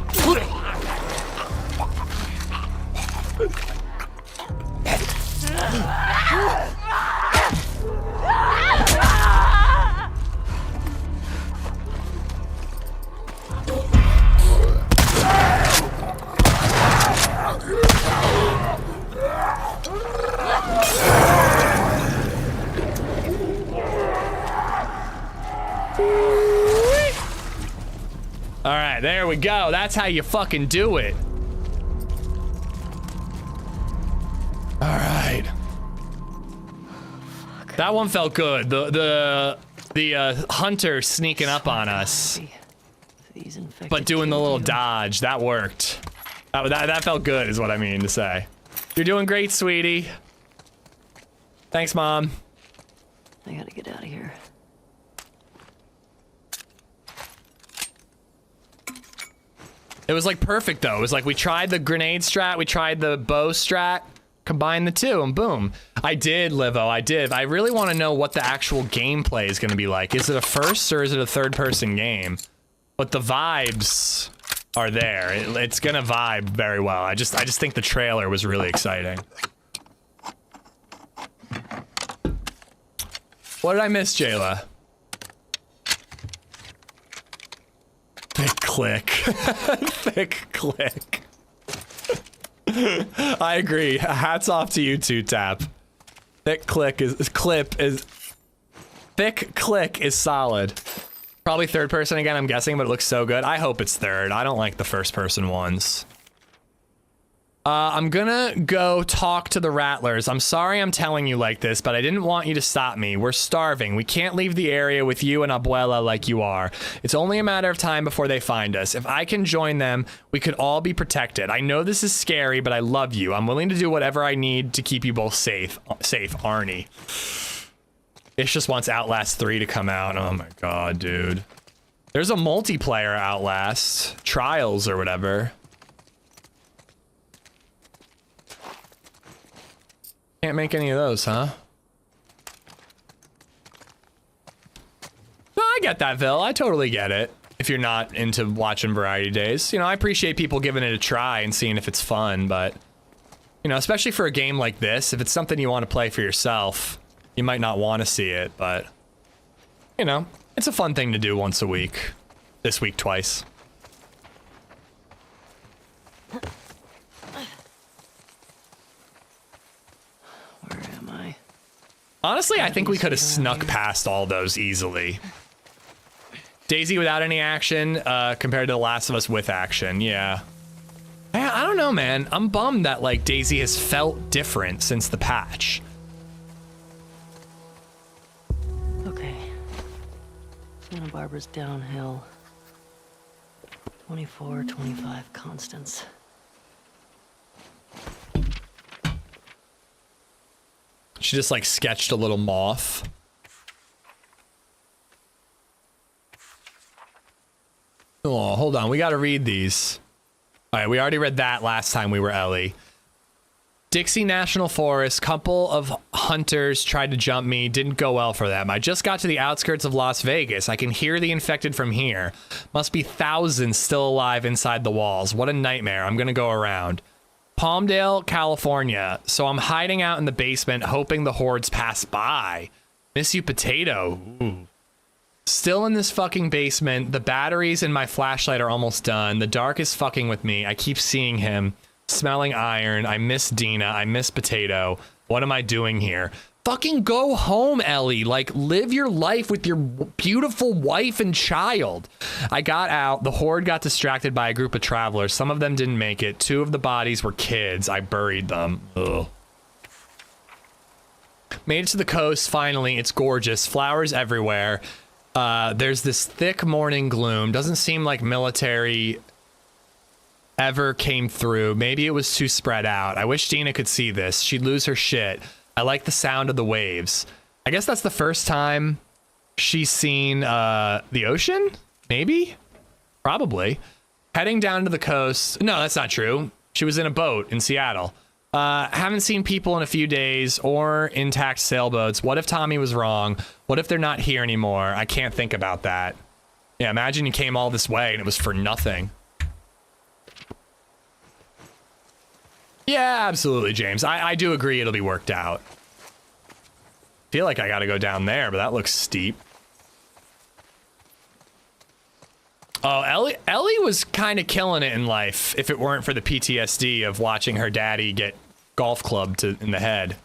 All right, there we go. That's how you fucking do it. All right. That one felt good. The hunter sneaking up on us, but doing the little dodge, that worked. That felt good, is what I mean to say. You're doing great, sweetie. Thanks, Mom. I gotta get out of here. It was like perfect though. It was like we tried the grenade strat, we tried the bow strat, combined the 2 and boom. I did, Livo, I did. I really want to know what the actual gameplay is going to be like. Is it a first or is it a third person game? But the vibes are there. It's going to vibe very well. I just think the trailer was really exciting. What did I miss, Jayla? Thick click. Thick click. I agree. Hats off to you two, Tap. Thick clip is Thick click is solid. Probably third person again, I'm guessing, but it looks so good. I hope it's third. I don't like the first person ones. I'm gonna go talk to the Rattlers. I'm sorry I'm telling you like this, but I didn't want you to stop me. We're starving. We can't leave the area with you and Abuela like you are. It's only a matter of time before they find us. If I can join them, we could all be protected. I know this is scary, but I love you. I'm willing to do whatever I need to keep you both safe. Safe, Arnie. Ish just wants Outlast 3 to come out. Oh my god, dude. There's a multiplayer Outlast. Trials or whatever. Can't make any of those, huh? No, I get that, Phil. I totally get it. If you're not into watching Variety Days. You know, I appreciate people giving it a try and seeing if it's fun, but... You know, especially for a game like this, if it's something you want to play for yourself, you might not want to see it, but... You know, it's a fun thing to do once a week. This week twice. Honestly, I think we could have snuck past all those easily. DayZ without any action, compared to The Last of Us with action, yeah. I don't know, man. I'm bummed that, like, DayZ has felt different since the patch. Okay. Santa Barbara's downhill. 24, 25 constants. She just like sketched a little moth. Oh, hold on. We got to read these. All right, we already read that last time we were Ellie. Dixie National Forest, couple of hunters tried to jump me, didn't go well for them. I just got to the outskirts of Las Vegas. I can hear the infected from here. Must be thousands still alive inside the walls. What a nightmare. I'm gonna go around. Palmdale, California. So I'm hiding out in the basement, hoping the hordes pass by. Miss you, Potato. Ooh. Still in this fucking basement. The batteries in my flashlight are almost done. The dark is fucking with me. I keep seeing him. Smelling iron. I miss Dina. I miss Potato. What am I doing here? Fucking go home, Ellie. Like, live your life with your beautiful wife and child. I got out. The horde got distracted by a group of travelers. Some of them didn't make it. 2 of the bodies were kids. I buried them. Ugh. Made it to the coast, finally. It's gorgeous. Flowers everywhere. There's this thick morning gloom. Doesn't seem like military ever came through. Maybe it was too spread out. I wish Dina could see this. She'd lose her shit. I like the sound of the waves. I guess that's the first time she's seen the ocean? Maybe? Probably. Heading down to the coast. No, that's not true. She was in a boat in Seattle. Haven't seen people in a few days or intact sailboats. What if Tommy was wrong? What if they're not here anymore? I can't think about that. Yeah, imagine you came all this way and it was for nothing. Yeah, absolutely, James. I do agree it'll be worked out. Feel like I gotta go down there, but that looks steep. Oh, Ellie was kind of killing it in life if it weren't for the PTSD of watching her daddy get golf clubbed in the head.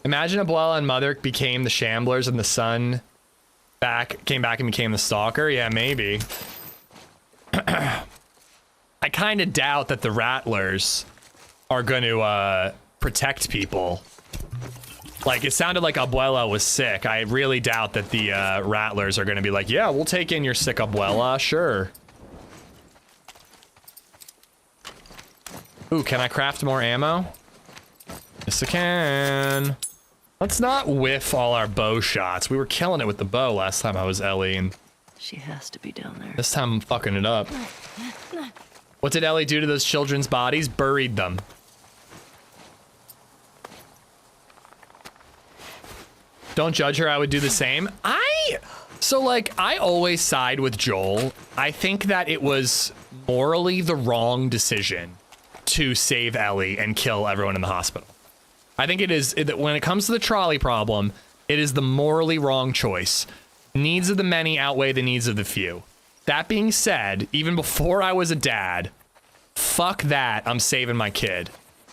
Imagine Abuela and Mother became the Shamblers and the son came back and became the Stalker. Yeah, maybe. I kind of doubt that the Rattlers are going to protect people. Like, it sounded like Abuela was sick. I really doubt that the Rattlers are going to be like, yeah, we'll take in your sick Abuela, sure. Ooh, can I craft more ammo? Yes, I can. Let's not whiff all our bow shots. We were killing it with the bow last time I was Ellie, and she has to be down there. This time I'm fucking it up. What did Ellie do to those children's bodies? Buried them. Don't judge her, I would do the same. So like, I always side with Joel. I think that it was morally the wrong decision to save Ellie and kill everyone in the hospital. I think it is, when it comes to the trolley problem, it is the morally wrong choice. Needs of the many outweigh the needs of the few. That being said, even before I was a dad, fuck that, I'm saving my kid.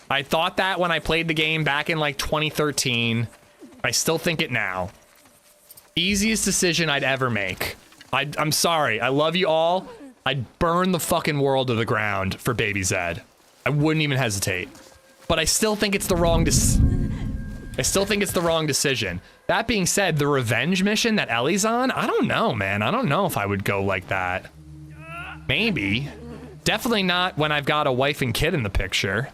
I thought that when I played the game back in like 2013. I still think it now. Easiest decision I'd ever make. I'm sorry. I love you all. I'd burn the fucking world to the ground for Baby Zed. I wouldn't even hesitate. But I still think it's the wrong decision. That being said, the revenge mission that Ellie's on, I don't know, man. I don't know if I would go like that. Maybe. Definitely not when I've got a wife and kid in the picture.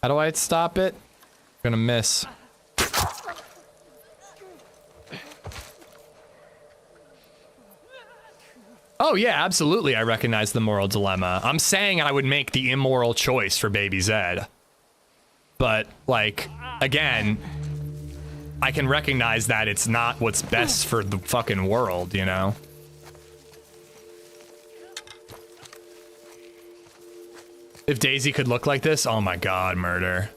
How do I stop it? I'm gonna miss. Oh yeah, absolutely. I recognize the moral dilemma. I'm saying I would make the immoral choice for Baby Zed. But, like, again, I can recognize that it's not what's best for the fucking world, you know? If DayZ could look like this, oh my god, murder.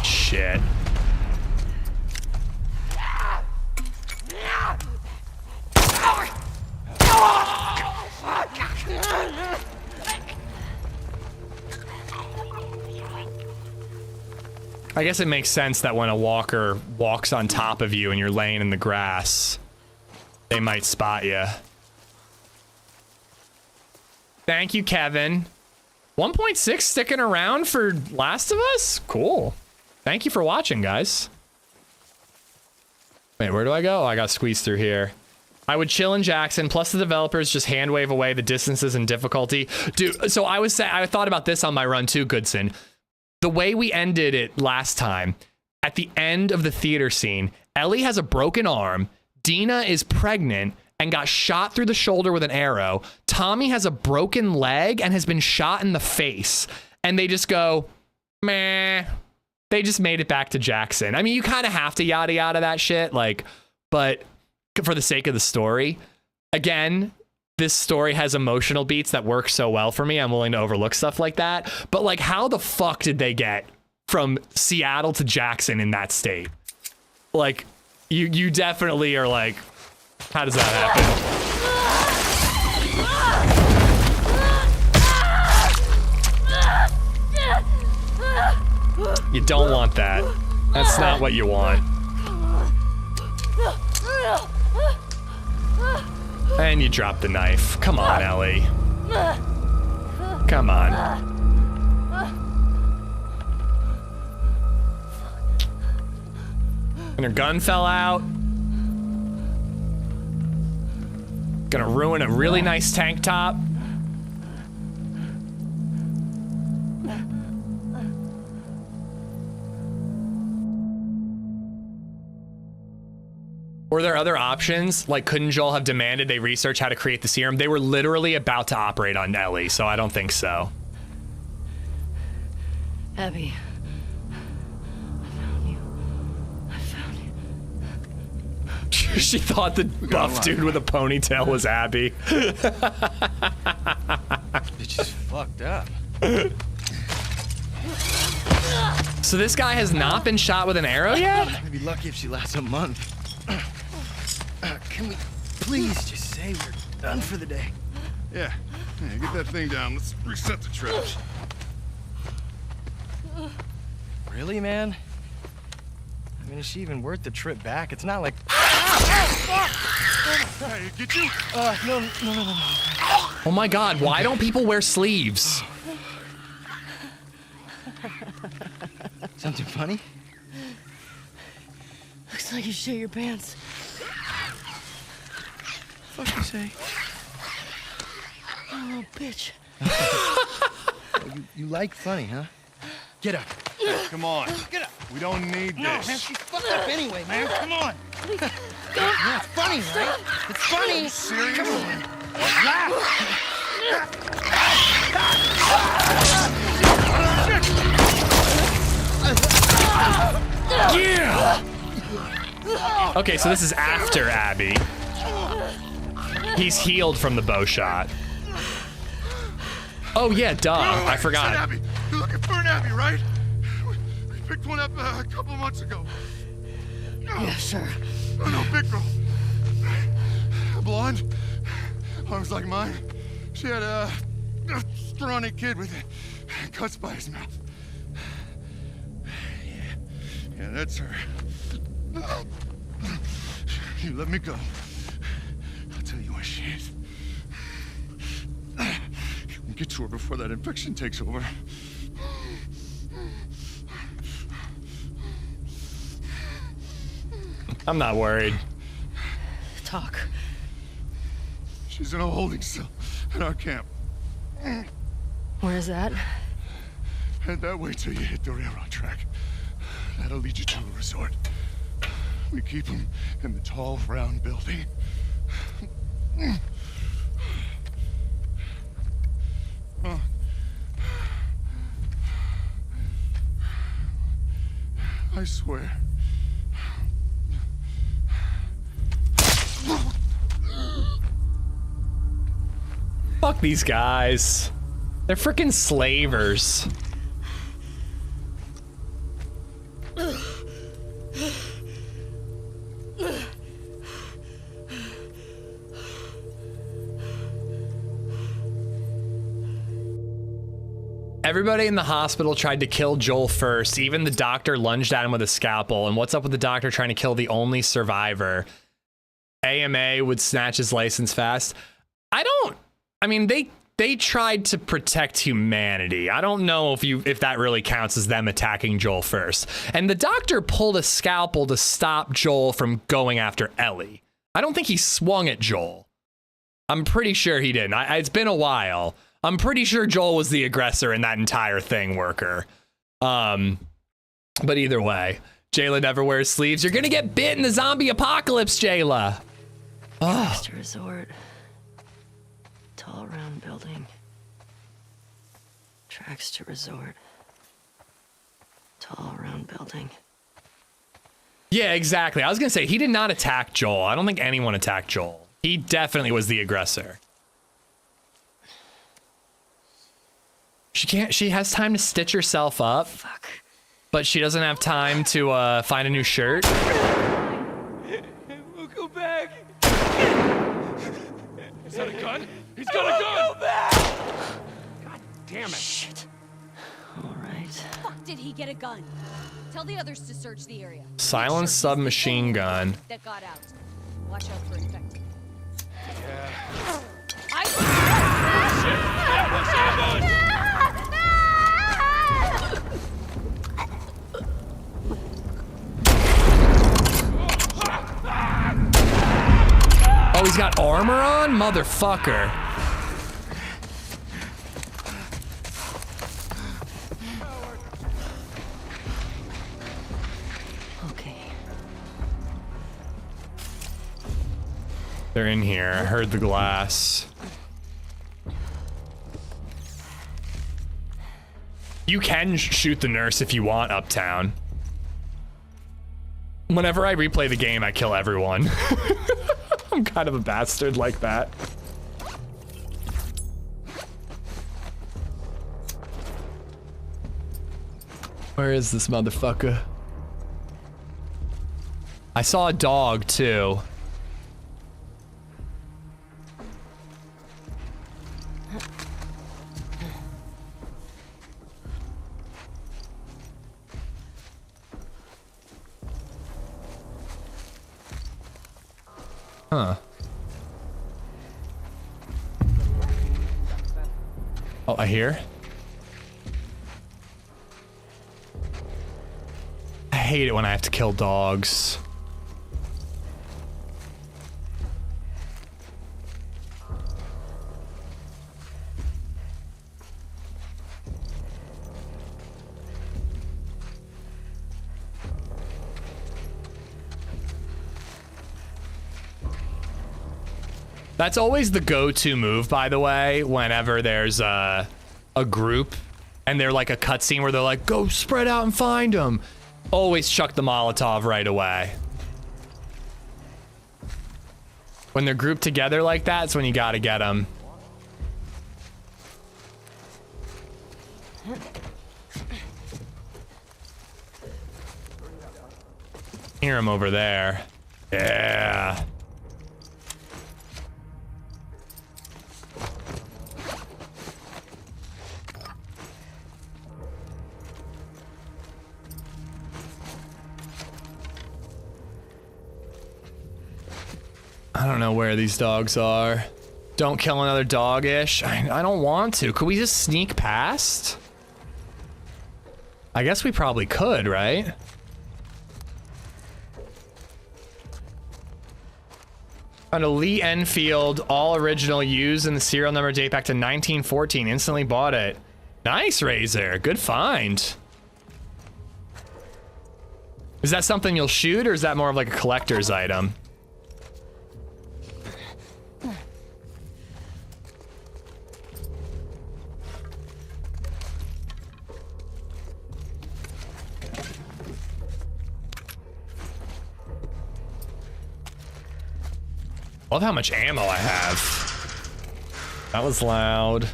Shit. I guess it makes sense that when a walker walks on top of you and you're laying in the grass, they might spot you. Thank you, Kevin. 1.6 sticking around for Last of Us? Cool. Thank you for watching, guys. Wait, where do I go? Oh, I got squeezed through here. I would chill in Jackson, plus the developers just hand wave away the distances and difficulty. Dude, so I thought about this on my run too, Goodson. The way we ended it last time, at the end of the theater scene, Ellie has a broken arm, Dina is pregnant and got shot through the shoulder with an arrow, Tommy has a broken leg and has been shot in the face, and they just go, meh. They just made it back to Jackson. I mean, you kind of have to yada yada that shit, like, but for the sake of the story, again, this story has emotional beats that work so well for me. I'm willing to overlook stuff like that. But like, how the fuck did they get from Seattle to Jackson in that state? Like, you definitely are like, how does that happen? You don't want that. That's not what you want. And you drop the knife. Come on, Ellie. Come on. And her gun fell out. Gonna ruin a really nice tank top. Were there other options? Like, couldn't Joel have demanded they research how to create the serum? They were literally about to operate on Ellie, so I don't think so. Abby. I found you. She thought the buff dude with a ponytail was Abby. Bitch is fucked up. So this guy has not been shot with an arrow yet? I'd be lucky if she lasts a month. Can we please just say we're done for the day? Yeah, get that thing down. Let's reset the trash. Really, man? I mean, is she even worth the trip back? It's not like... Hey, get you? No. Oh my god, why don't people wear sleeves? Something funny? Looks like you shit your pants. What you say? Oh, bitch. You like funny, huh? Get up. Come on. Get up. We don't need No, this. man, she's fucked up anyway, man. Come on. Don't. Yeah, it's funny, right? It's funny. Serious? Come on. Laugh. Yeah! Okay, so this is after Abby. He's healed from the bow shot. Oh yeah, duh. I forgot. Abby. You're looking for an Abby, right? We picked one up a couple months ago. Yeah, sure. No, big girl. Blonde, arms like mine. She had a scrawny kid with cuts by his mouth. Yeah, that's her. You let me go. I'll tell you where she is. Get to her before that infection takes over. I'm not worried. Talk. She's in a holding cell at our camp. Where is that? Head that way till you hit the railroad track. That'll lead you to a resort. We keep them in the tall, round building. Oh. I swear. Fuck these guys. They're freaking slavers. Everybody in the hospital tried to kill Joel first. Even the doctor lunged at him with a scalpel. And what's up with the doctor trying to kill the only survivor? AMA would snatch his license fast. I mean, they tried to protect humanity. I don't know if that really counts as them attacking Joel first. And the doctor pulled a scalpel to stop Joel from going after Ellie. I don't think he swung at Joel. I'm pretty sure he didn't. It's been a while. I'm pretty sure Joel was the aggressor in that entire thing, worker. But either way, Jayla never wears sleeves. You're gonna get bit in the zombie apocalypse, Jayla. Oh. Resort. Tall round building. Tracks to resort. Tall round building. Yeah, exactly. I was gonna say, he did not attack Joel. I don't think anyone attacked Joel. He definitely was the aggressor. She has time to stitch herself up. Fuck. But she doesn't have time to find a new shirt. We'll go back. Is that a gun? He's got a gun! Go back! God damn it. Shit. All right. Fuck did he get a gun? Tell the others to search the area. Silenced submachine gun. That got out. Watch out for infected. Yeah. Oh, he's got armor on? Motherfucker. Okay. They're in here. I heard the glass. You can shoot the nurse if you want, Uptown. Whenever I replay the game, I kill everyone. I'm kind of a bastard like that. Where is this motherfucker? I saw a dog too. Huh. Oh, I hear. I hate it when I have to kill dogs. That's always the go-to move, by the way, whenever there's a group and they're like a cutscene where they're like, go spread out and find them. Always chuck the Molotov right away. When they're grouped together like that, it's when you gotta get them. Hear him over there. Yeah. I don't know where these dogs are. Don't kill another dog-ish. I don't want to. Could we just sneak past? I guess we probably could, right? Found a Lee Enfield, all original, used, and the serial number date back to 1914. Instantly bought it. Nice, Razor. Good find. Is that something you'll shoot, or is that more of like a collector's item? Love how much ammo I have. That was loud.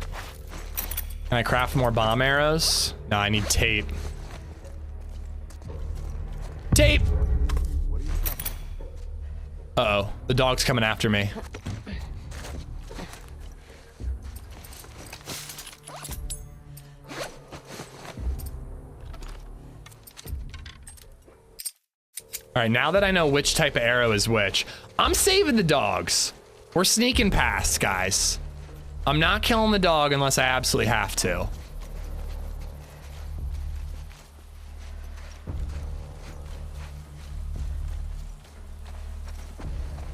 Can I craft more bomb arrows? No, I need tape. Tape! Uh-oh, the dog's coming after me. All right, now that I know which type of arrow is which, I'm saving the dogs. We're sneaking past, guys. I'm not killing the dog unless I absolutely have to.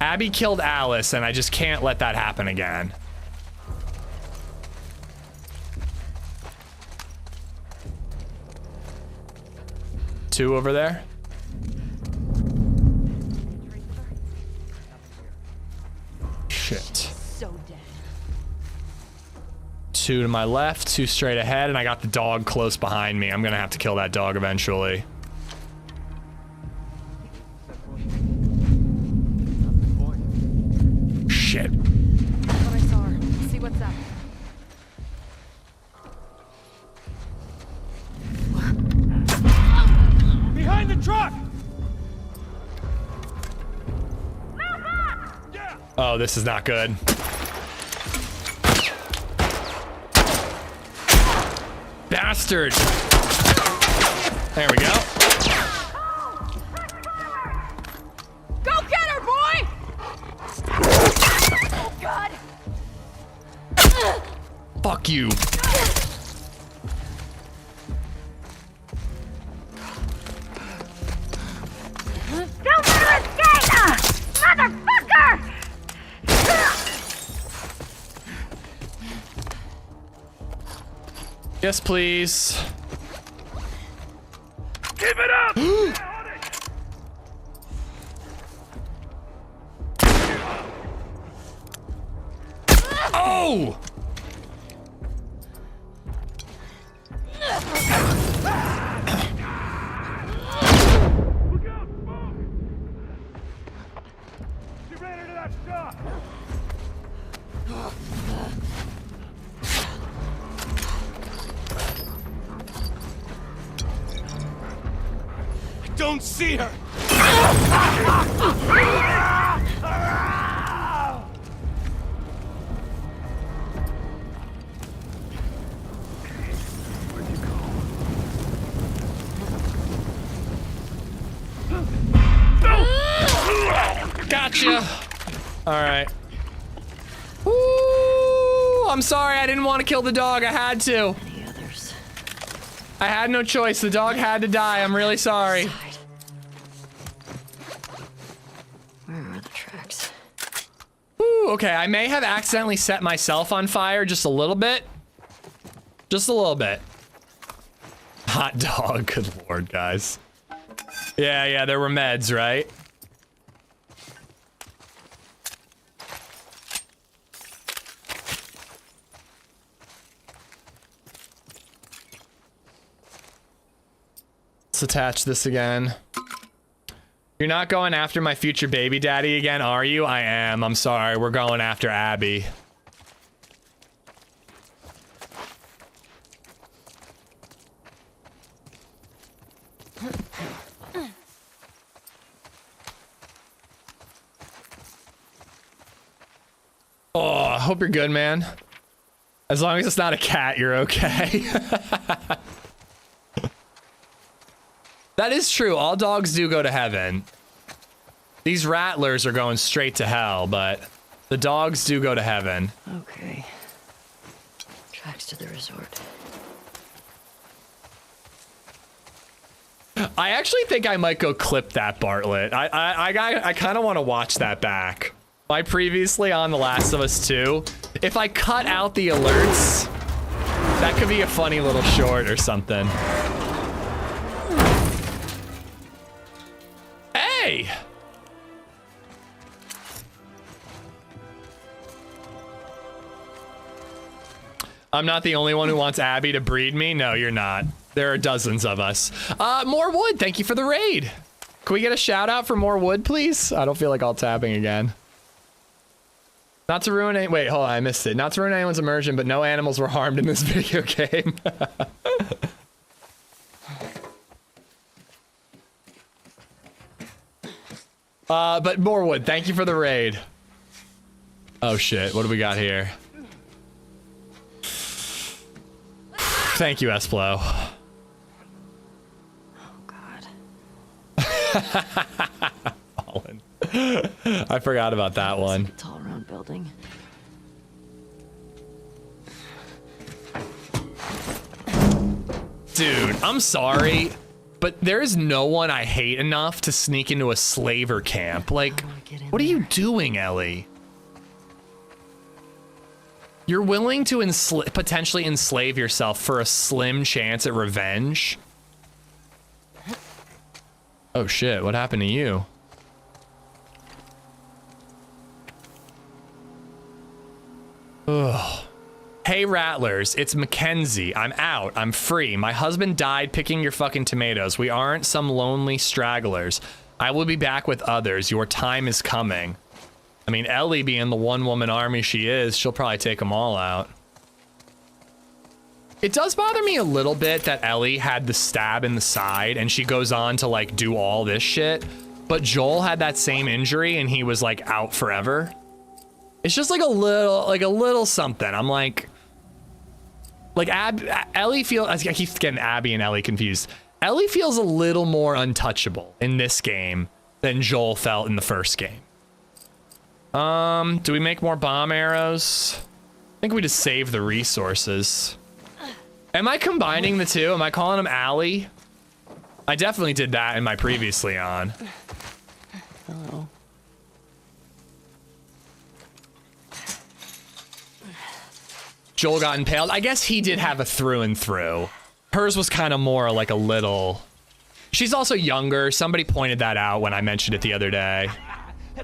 Abby killed Alice, and I just can't let that happen again. Two over there. Shit. So dead. Two to my left, two straight ahead, and I got the dog close behind me. I'm gonna have to kill that dog eventually. Shit. That's what I saw her. See what's up. Behind the truck! Oh, this is not good. Bastard! There we go. Go get her, boy! Oh, God! Fuck you. Don't let her escape! Motherfucker! Yes, please. Keep it up! Oh! She ran into that shop! I don't see her! Gotcha. All right. Ooh, I'm sorry. I didn't want to kill the dog. I had to. Any others? I had no choice. The dog had to die. I'm really sorry. Where are the tracks? Ooh, okay. I may have accidentally set myself on fire just a little bit. Just a little bit. Hot dog. Good lord, guys. Yeah, there were meds, right? Let's attach this again. You're not going after my future baby daddy again, are you? I am. I'm sorry. We're going after Abby. hope you're good, man. As long as it's not a cat, you're okay. That is true. All dogs do go to heaven. These rattlers are going straight to hell, but the dogs do go to heaven. Okay. Tracks to the resort. I actually think I might go clip that, Bartlett. I kind of want to watch that back. My previously on The Last of Us 2, if I cut out the alerts, that could be a funny little short or something. Hey! I'm not the only one who wants Abby to breed me. No, you're not. There are dozens of us. More wood. Thank you for the raid. Can we get a shout out for more wood, please? I don't feel like all tapping again. Not to ruin any. Wait, hold on. I missed it. Not to ruin anyone's immersion, but no animals were harmed in this video game. But more wood. Thank you for the raid. Oh shit. What do we got here? Thank you, Esplo. Fallen. I forgot about that one. Tall round building. Dude, I'm sorry, but there's no one I hate enough to sneak into a slaver camp. Like, what are you doing, Ellie? You're willing to potentially enslave yourself for a slim chance at revenge? Oh shit, what happened to you? Ugh. Hey Rattlers, it's Mackenzie. I'm out. I'm free. My husband died picking your fucking tomatoes. We aren't some lonely stragglers. I will be back with others. Your time is coming. I mean, Ellie being the one-woman army she is, she'll probably take them all out. It does bother me a little bit that Ellie had the stab in the side and she goes on to like do all this shit, but Joel had that same injury and he was like out forever. It's just like a little something. I'm like Ellie feels, I keep getting Abby and Ellie confused. Ellie feels a little more untouchable in this game than Joel felt in the first game. Do we make more bomb arrows? I think we just save the resources. Am I combining the two? Am I calling him Allie? I definitely did that in my previously on. Hello. Joel got impaled. I guess he did have a through and through. Hers was kind of more like a little... She's also younger. Somebody pointed that out when I mentioned it the other day.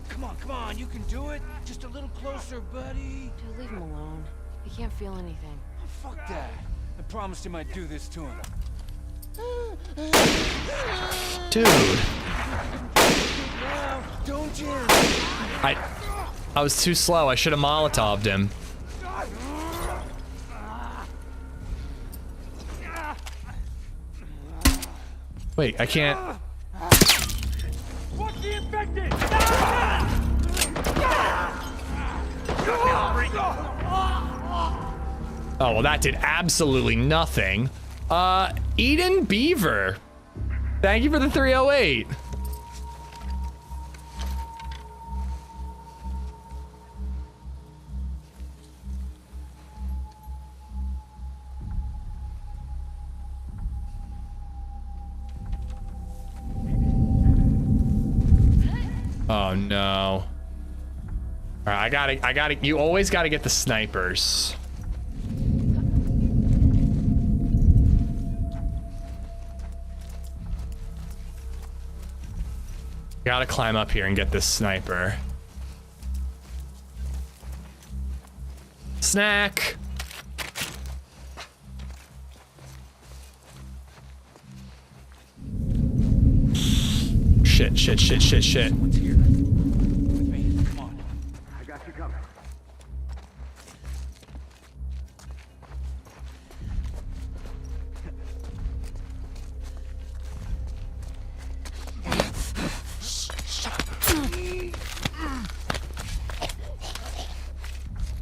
Come on, you can do it. Just a little closer, buddy. Dude, leave him alone. He can't feel anything. Oh, fuck that. I promised him I'd do this to him. Dude. Now, don't you? I was too slow. I should have Molotov'd him. Wait, I can't. Fuck the infected! Oh, well, that did absolutely nothing. Eden Beaver. Thank you for the 308. Oh no. All right, I gotta, you always gotta get the snipers. Gotta climb up here and get this sniper. Snack. Shit. What's here? With me. Come on. I got you covered.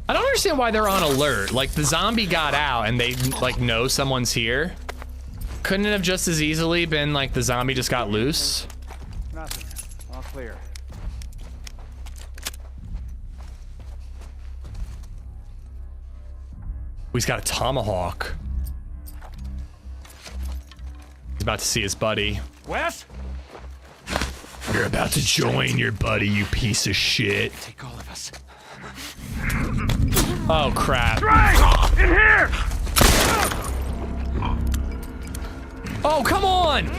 I don't understand why they're on alert. Like, the zombie got out and they, like, know someone's here. Couldn't it have just as easily been, like, the zombie just got loose? Nothing. All clear. He's got a tomahawk. He's about to see his buddy. Wes? You're about to join your buddy, you piece of shit. Take all of us. Oh, crap. Right! In here! Oh, come on!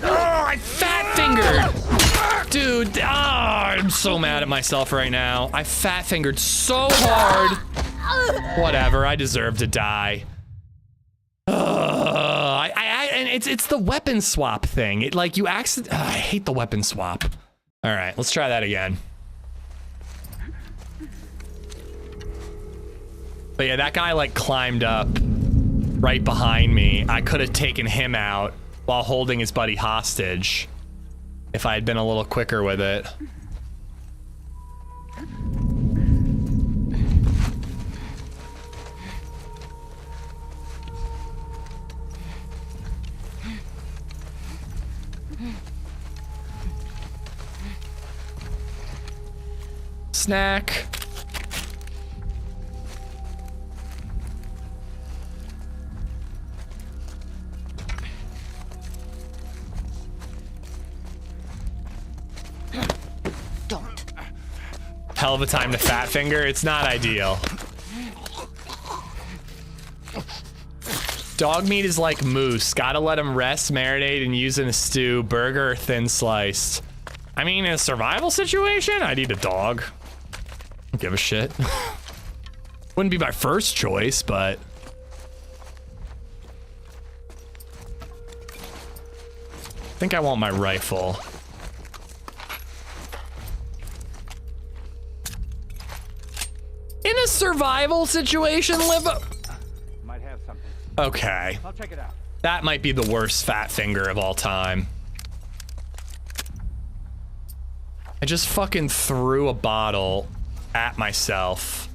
Oh, I fat fingered! Dude, I'm so mad at myself right now. I fat fingered so hard. Whatever, I deserve to die. And it's the weapon swap thing. It like you accident. I hate the weapon swap. All right, let's try that again. But yeah, that guy like climbed up right behind me. I could have taken him out while holding his buddy hostage if I had been a little quicker with it. Snack. Don't. Hell of a time to fat finger. It's not ideal. Dog meat is like moose. Gotta let him rest, marinate, and use in a stew, burger, or thin sliced. I mean, in a survival situation, I'd eat a dog. Don't give a shit. Wouldn't be my first choice, but... I think I want my rifle. In a survival situation, Might have something. Okay. I'll check it out. That might be the worst fat finger of all time. I just fucking threw a bottle at myself.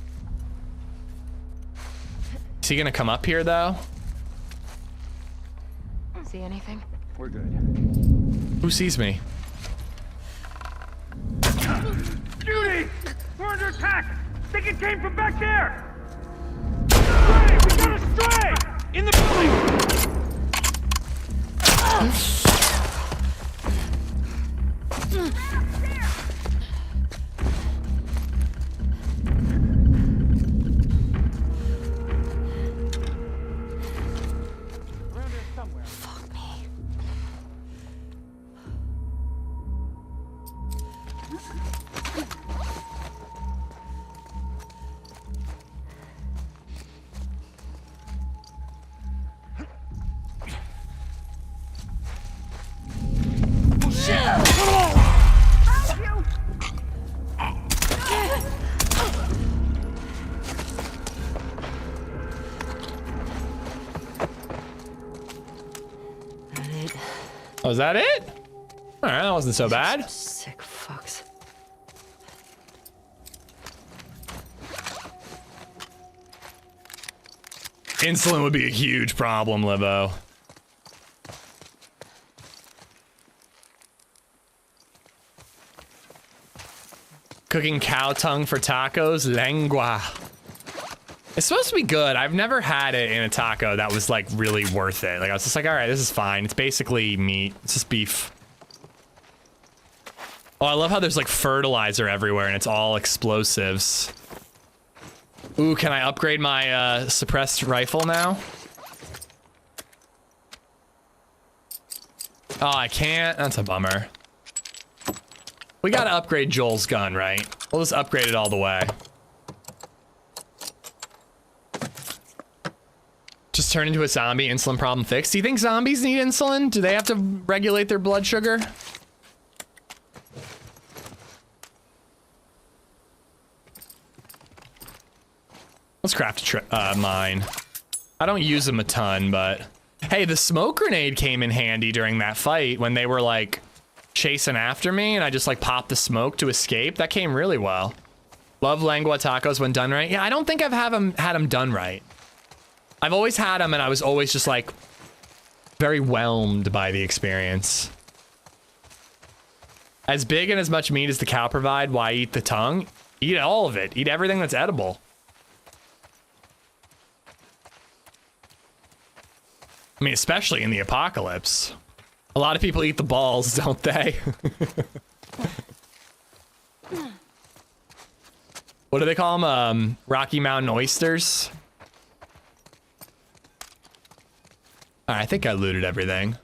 Is he gonna come up here though? See anything? We're good. Who sees me? Judy! We're under attack! Think it came from back there! Stray! We got a stray! In the building! Around here somewhere. Fuck me. Oh, is that it? All right, that wasn't so bad. Sick fucks. Insulin would be a huge problem, Livo. Cooking cow tongue for tacos, lengua. It's supposed to be good. I've never had it in a taco that was like really worth it. Like I was just like, all right, this is fine. It's basically meat. It's just beef. Oh, I love how there's like fertilizer everywhere and it's all explosives. Ooh, can I upgrade my suppressed rifle now? Oh, I can't? That's a bummer. We gotta upgrade Joel's gun, right? We'll just upgrade it all the way. Just turn into a zombie, insulin problem fixed. Do you think zombies need insulin? Do they have to regulate their blood sugar? Let's craft a mine. I don't use them a ton, but... Hey, the smoke grenade came in handy during that fight when they were like chasing after me and I just like popped the smoke to escape. That came really well. Love lengua tacos when done right. Yeah, I don't think I've had them done right. I've always had them and I was always just like very whelmed by the experience. As big and as much meat as the cow provide, why eat the tongue? Eat all of it. Eat everything that's edible. I mean, especially in the apocalypse. A lot of people eat the balls, don't they? What do they call them? Rocky Mountain oysters? All right, I think I looted everything.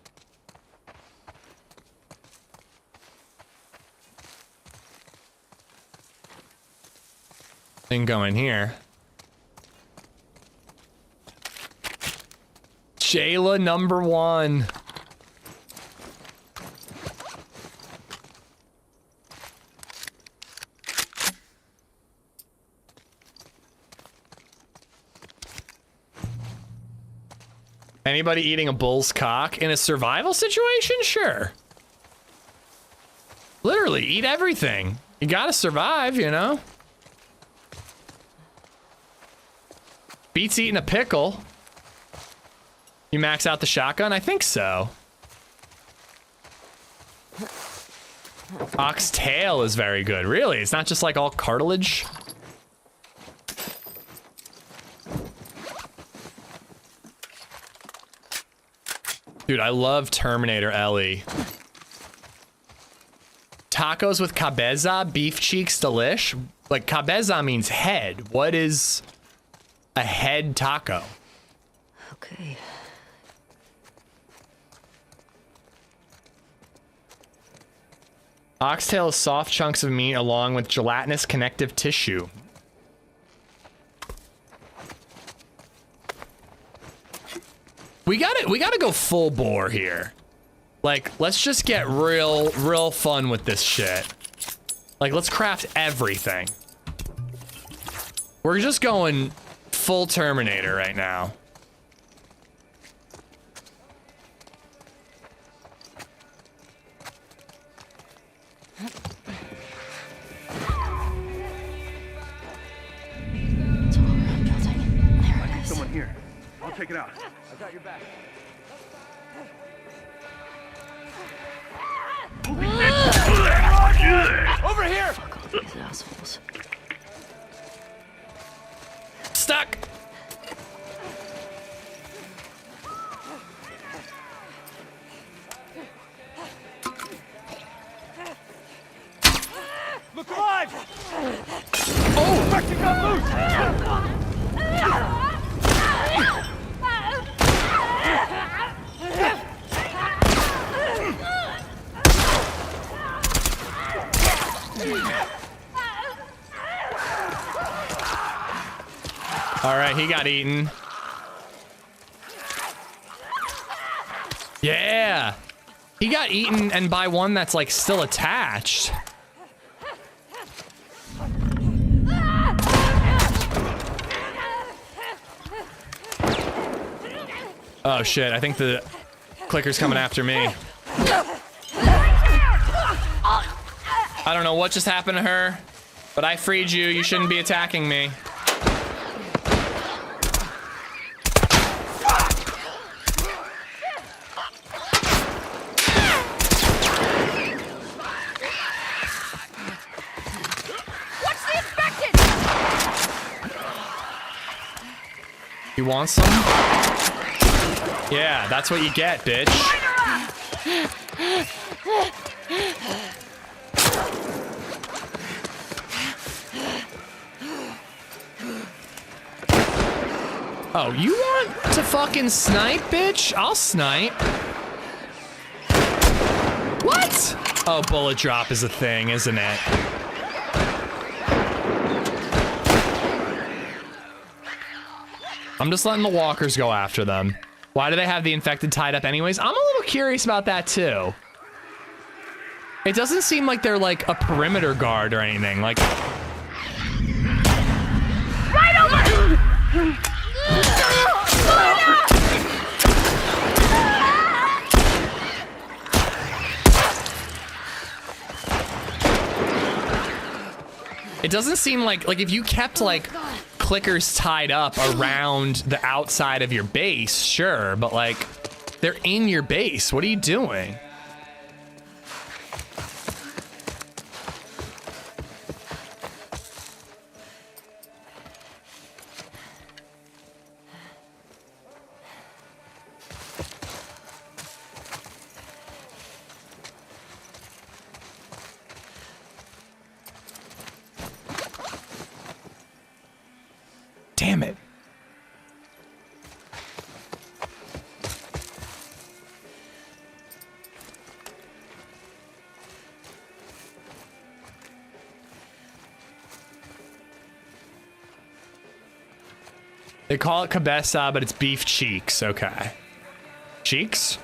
Thing going here. Shayla number 1. Anybody eating a bull's cock in a survival situation? Sure. Literally, eat everything. You gotta survive, you know? Beats eating a pickle. You max out the shotgun? I think so. Oxtail is very good. Really? It's not just like all cartilage? Dude, I love Terminator Ellie. Tacos with cabeza, beef cheeks, delish. Like, cabeza means head. What is a head taco? Okay. Oxtail is soft chunks of meat along with gelatinous connective tissue. We gotta go full bore here. Like, let's just get real fun with this shit. Like, let's craft everything. We're just going full Terminator right now. Someone here. I'll take it out. I've got your back. Over here! Fuck all these assholes. Stuck! Look alive! Oh! Infection got loose! All right, he got eaten. Yeah. He got eaten and by one that's like still attached. Oh shit, I think the clicker's coming after me. I don't know what just happened to her, but I freed you. You shouldn't be attacking me. You want some? Yeah, that's what you get, bitch. Oh, you want to fucking snipe, bitch? I'll snipe. What? Oh, bullet drop is a thing, isn't it? I'm just letting the walkers go after them. Why do they have the infected tied up anyways? I'm a little curious about that too. It doesn't seem like they're like a perimeter guard or anything. Like, Right over! It doesn't seem like if you kept like clickers tied up around the outside of your base, sure, but like they're in your base. What are you doing? Damn it. They call it cabeza, but it's beef cheeks. Okay. Cheeks?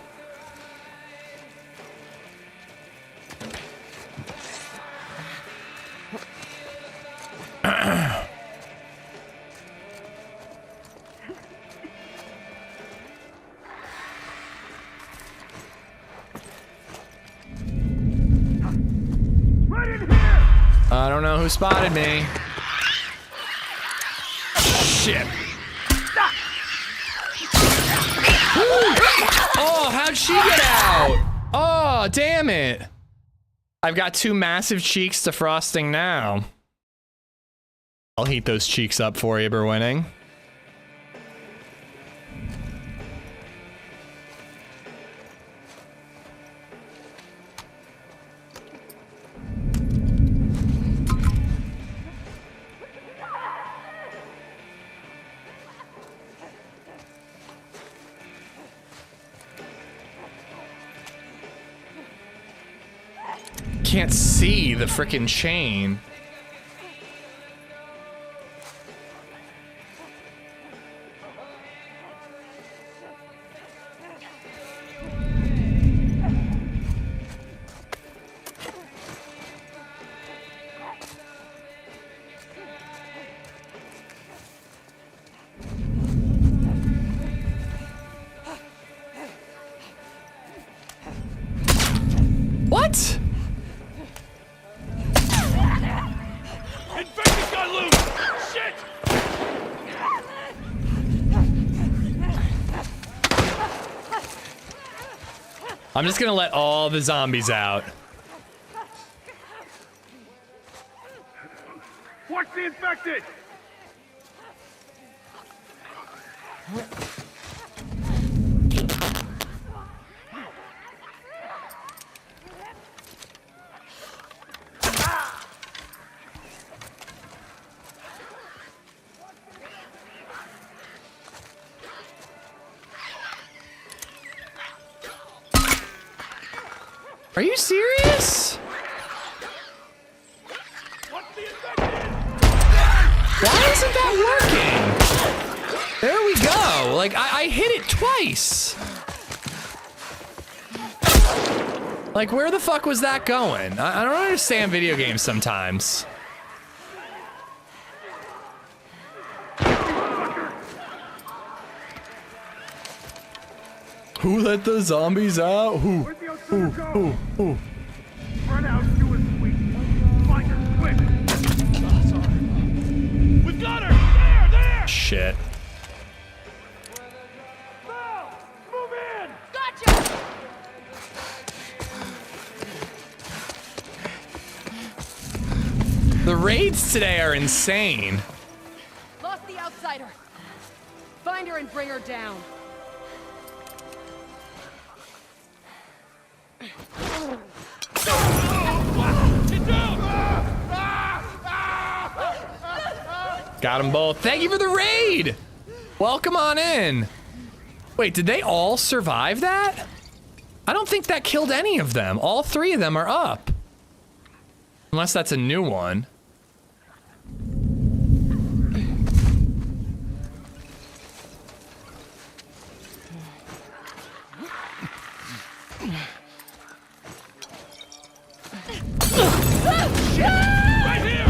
I don't know who spotted me. Shit. Oh, how'd she get out? Oh, damn it. I've got 2 massive cheeks to frosting now. I'll heat those cheeks up for you, Berwinning. Can't see the frickin' chain. What? I'm just gonna let all the zombies out. Watch the infected! Are you serious? Why isn't that working? There we go. Like, I hit it twice. Like, where the fuck was that going? I don't understand video games sometimes. Who let the zombies out? Who? Who? Run out, do it sweet. Find her, quick! We've got her! There! Shit. Val! Move in! Gotcha! The raids today are insane. Lost the outsider. Find her and bring her down. Got them both. Thank you for the raid. Welcome on in. Wait, did they all survive that? I don't think that killed any of them. All 3 of them are up. Unless that's a new one. Right here!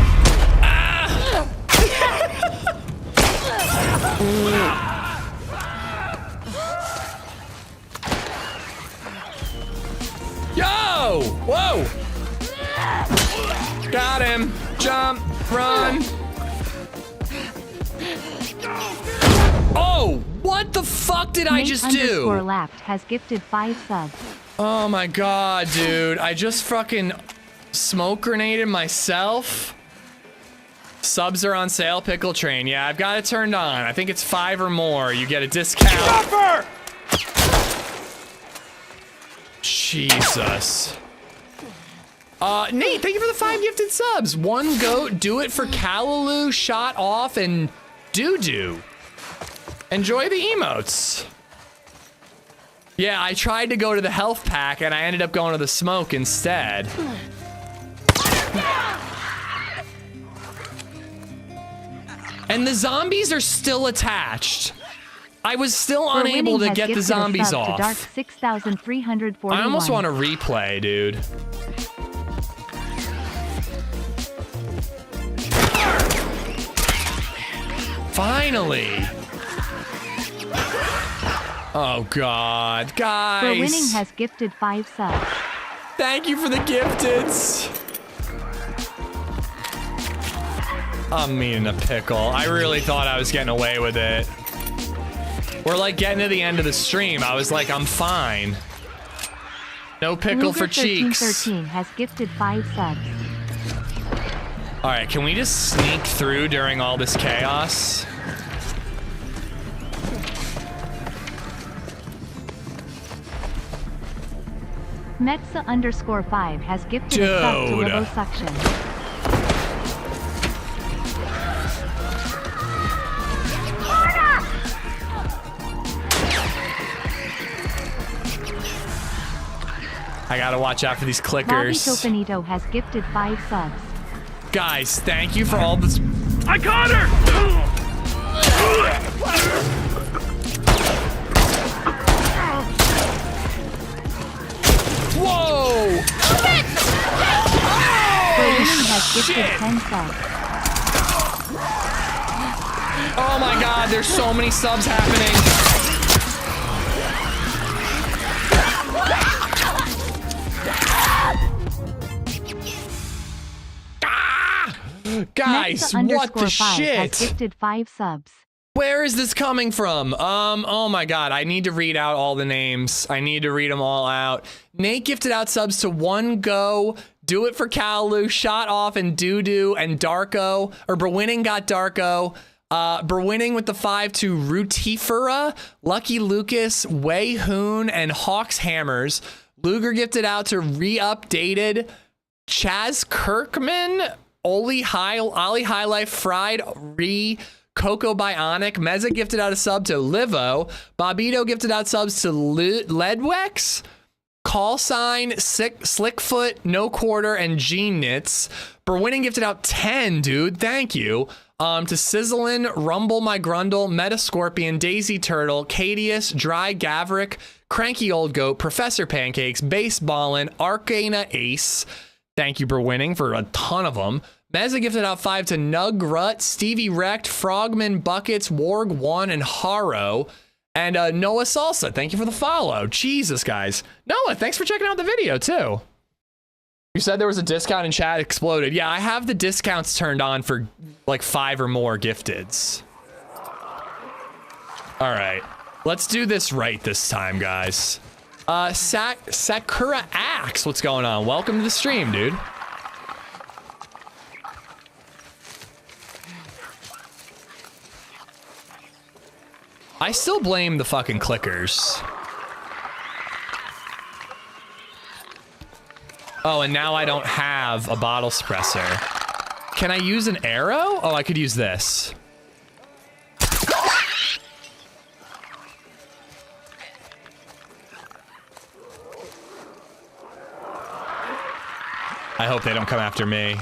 Yo! Whoa! Got him. Jump. Run. Oh, what the fuck did I just do? Lapped has gifted 5 subs. Oh my god, dude. I just fucking smoke grenaded myself. Subs are on sale, Pickle Train. Yeah, I've got it turned on. I think it's 5 or more. You get a discount. Jesus. Nate, thank you for the 5 gifted subs. One goat, do it for Callaloo, shot off, and doo-doo. Enjoy the emotes. Yeah, I tried to go to the health pack and I ended up going to the smoke instead. And the zombies are still attached. I was still unable to get the zombies off. Dark 6,341. I almost want to replay, dude. Finally. Oh God, guys. For winning has gifted 5 subs. Thank you for the gifteds. I'm eating a pickle. I really thought I was getting away with it. We're like getting to the end of the stream. I was like, I'm fine. No pickle for cheeks. 1313 has gifted 5 subs. All right, can we just sneak through during all this chaos? Metza_5 has gifted a sub to liposuction. I gotta watch out for these Bobby clickers. Topanito has gifted 5 subs. Guys, thank you for all this. I got her! Whoa! Berlin has gifted 10 subs. Oh my God, there's so many subs happening. Guys, what the shit? Has gifted 5 subs. Where is this coming from? Oh my God, I need to read out all the names. I need to read them all out. Nate gifted out subs to One Go, Do It for Callaloo, Shot Off, and Doo-Doo, and Darko, or Berwinning got Darko. Berwinning with the 5 to Rutifera, Lucky Lucas, Wei Hoon, and Hawks Hammers. Luger gifted out to Re-Updated, Chaz Kirkman, Ollie High Life, Fried, Coco Bionic. Meza gifted out a sub to Livo. Bobito gifted out subs to Ledwex, Call Sign, Slickfoot, No Quarter, and Gene Knits. Berwinning gifted out 10, dude. Thank you. To Sizzlin, Rumble My Grundle, Metascorpion, Daisy Turtle, Cadius, Dry Gavrick, Cranky Old Goat, Professor Pancakes, Baseballin, Arcana Ace. Thank you, Berwinning, for a ton of them. Meza gifted out 5 to Nug Rut, Stevie Wrecked, Frogman, Buckets, Warg 1, and Haro. And Noah Salsa, thank you for the follow. Jesus, guys. Noah, thanks for checking out the video, too. You said there was a discount and chat exploded. Yeah, I have the discounts turned on for like 5 or more gifteds. All right, let's do this right this time, guys. Sakura Axe, what's going on? Welcome to the stream, dude. I still blame the fucking clickers. Oh, and now I don't have a bottle suppressor. Can I use an arrow? Oh, I could use this. I hope they don't come after me.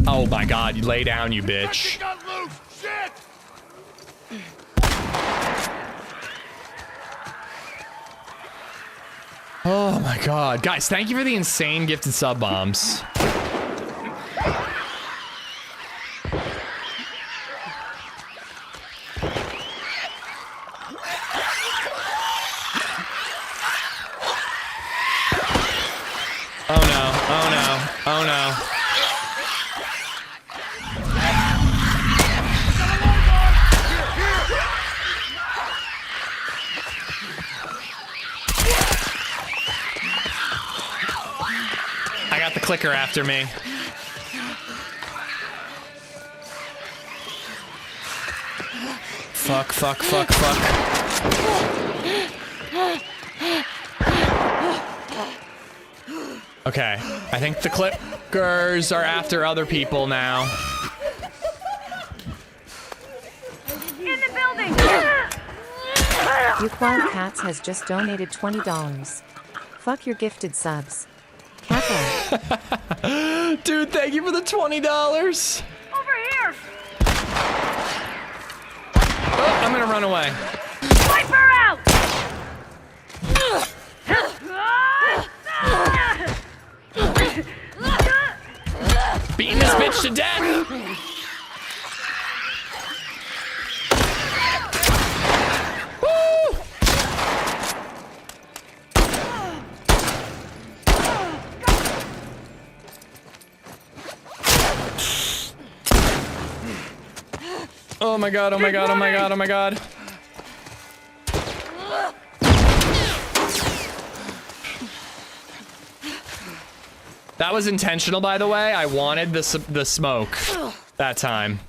Oh my God, you lay down, you bitch. Oh my God. Guys, thank you for the insane gifted sub bombs. Oh no. I got the clicker after me. Fuck, fuck, fuck, fuck. Okay, I think the clickers are after other people now. In the building! Yuquan Cats has just donated $20. Fuck your gifted subs. Kappa. Dude, thank you for the $20. Over here! Oh, I'm gonna run away. Wipe her out! Beating this bitch to death! Woo! Oh my god, oh my god, oh my god, oh my god. That was intentional, by the way. I wanted the smoke that time.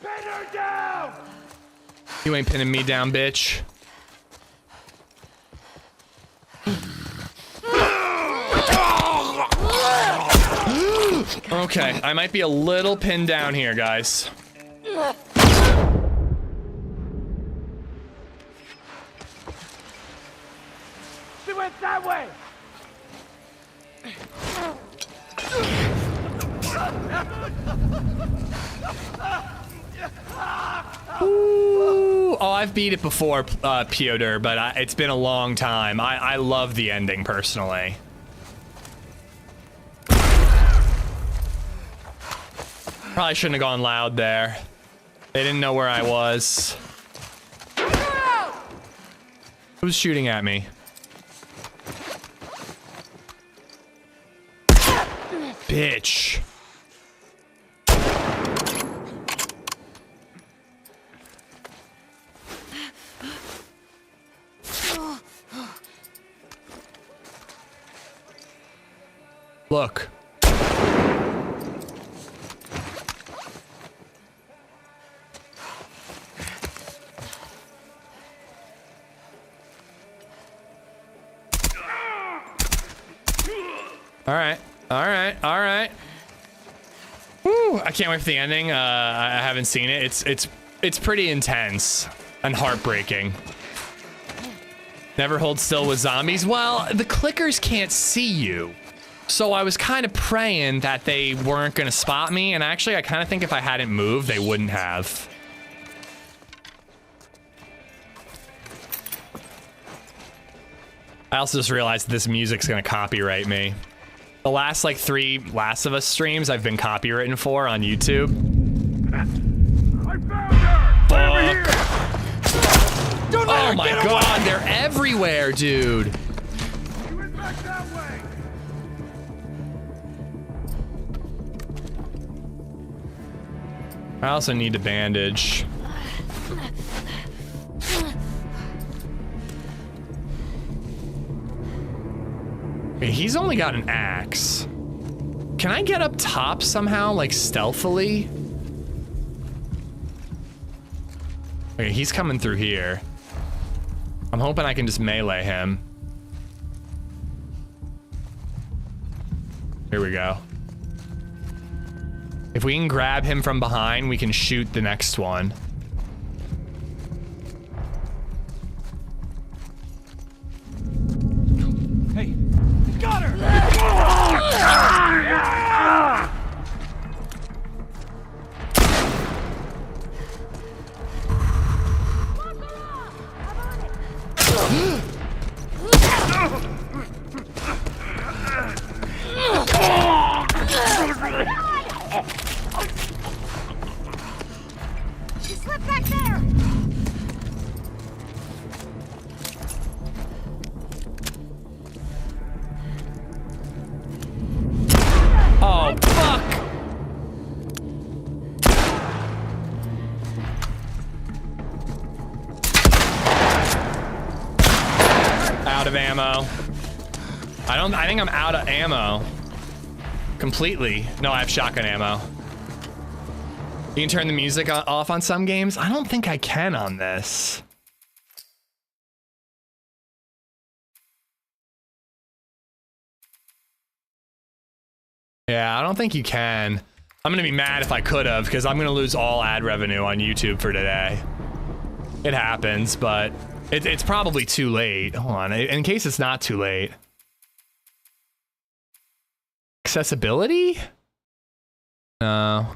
Pin her down! You ain't pinning me down, bitch. Okay, I might be a little pinned down here, guys. She went that way! Ooh. Oh, I've beat it before, Piotr, but it's been a long time. I love the ending, personally. Probably shouldn't have gone loud there. They didn't know where I was. Who's shooting at me? Bitch. Look. All right. All right. All right. Woo, I can't wait for the ending. I haven't seen it. It's pretty intense and heartbreaking. Never hold still with zombies. Well, the clickers can't see you. So I was kind of praying that they weren't going to spot me. And actually, I kind of think if I hadn't moved, they wouldn't have. I also just realized this music's going to copyright me. The last, like, 3 Last of Us streams I've been copywritten for on YouTube. I found her! Fuck. Over here! Don't let Oh her my get god, away! they're everywhere, dude. She went back that way! I also need a bandage. Okay, he's only got an axe. Can I get up top somehow, like stealthily? Okay, he's coming through here. I'm hoping I can just melee him. Here we go. If we can grab him from behind, we can shoot the next one. Hey, got her! She slipped back there! out of ammo. I think I'm out of ammo. Completely. No, I have shotgun ammo. You can turn the music off on some games. I don't think I can on this. Yeah, I don't think you can. I'm gonna be mad if I could have, because I'm gonna lose all ad revenue on YouTube for today. It happens, but it's probably too late. Hold on, in case it's not too late. Accessibility? No.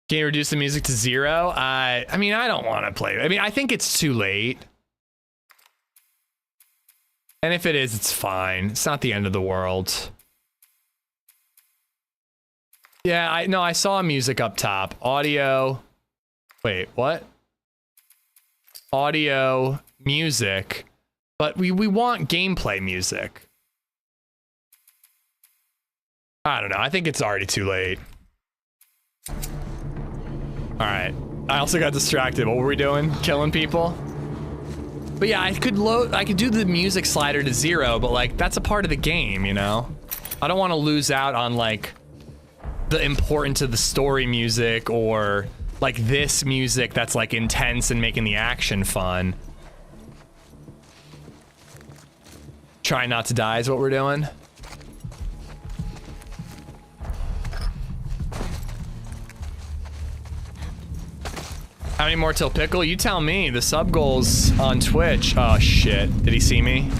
Can you reduce the music to 0? I mean, I don't want to play. I mean, I think it's too late. And if it is, it's fine. It's not the end of the world. Yeah, I saw music up top. Audio. Wait, what? Audio, music. But we want gameplay music. I don't know. I think it's already too late. All right. I also got distracted. What were we doing? Killing people? But yeah, I could do the music slider to 0, but like that's a part of the game, you know? I don't want to lose out on like the importance of the story music or like this music that's like intense and making the action fun. Try not to die is what we're doing. How many more till pickle? You tell me. The sub goals on Twitch. Oh shit. Did he see me?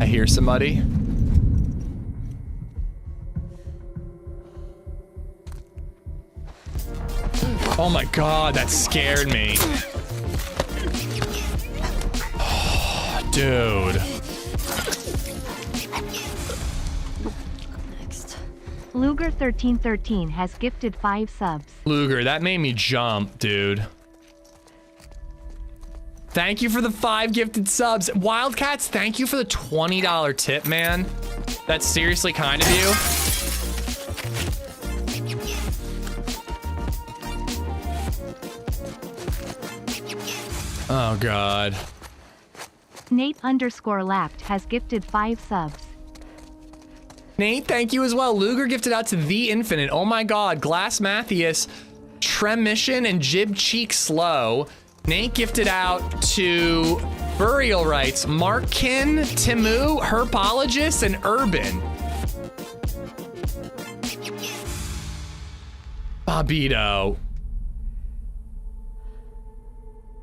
I hear somebody. Oh my god, that scared me. Oh, dude. Luger1313 has gifted 5 subs. Luger, that made me jump, dude. Thank you for the 5 gifted subs. Wildcats, thank you for the $20 tip, man. That's seriously kind of you. Oh, God. Nate_lapped has gifted 5 subs. Nate, thank you as well. Luger gifted out to The Infinite. Oh my god. Glass Matthias, Tremission, and Jib Cheek Slow. Nate gifted out to Burial Rights, Markin, Timu, Herpologist, and Urban. Bobito.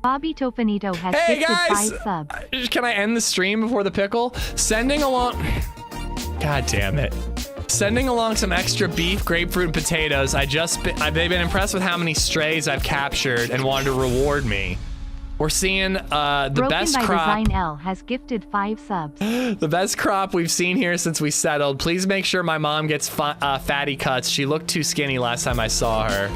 Bobby Tofanito has gifted 5 subs. Can I end the stream before the pickle? Sending along... God damn it. Sending along some extra beef, grapefruit, and potatoes. They've been impressed with how many strays I've captured and wanted to reward me. We're seeing the Broken best by crop. Design L has gifted 5 subs. The best crop we've seen here since we settled. Please make sure my mom gets fatty cuts. She looked too skinny last time I saw her.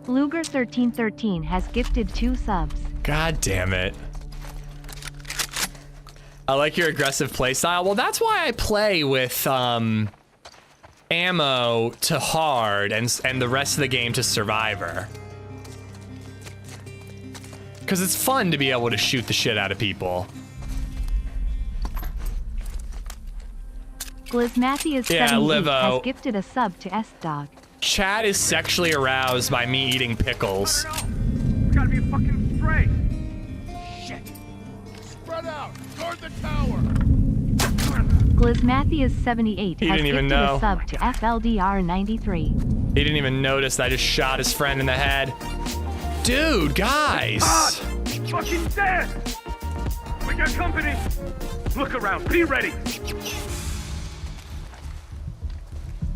Luger1313 has gifted 2 subs. God damn it. I like your aggressive playstyle. Well, that's why I play with ammo to hard and the rest of the game to survivor. Because it's fun to be able to shoot the shit out of people. Glizmathias78 has gifted a sub to S-Dog. Chat is sexually aroused by me eating pickles. We gotta be fucking straight. Shit. Spread out toward the tower. Glizmathias78 has gifted know. a sub to FLDR93. He didn't even notice that I just shot his friend in the head. Dude, guys. Fucking dead. We got company. Look around. Be ready.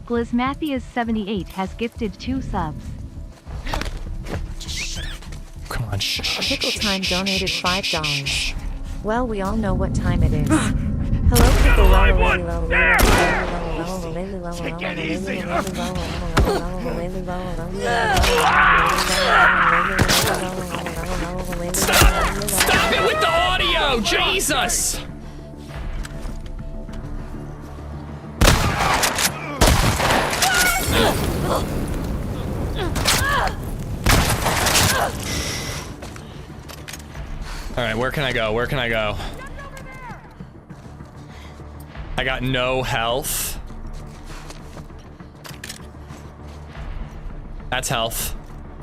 Glizmathias78 has gifted 2 subs. Come on, Pickle Time donated $5. Well, we all know what time it is. Hello, one! There! Take it easy! Stop it with the audio! Jesus! All right, where can I go? Where can I go? I got no health. That's health.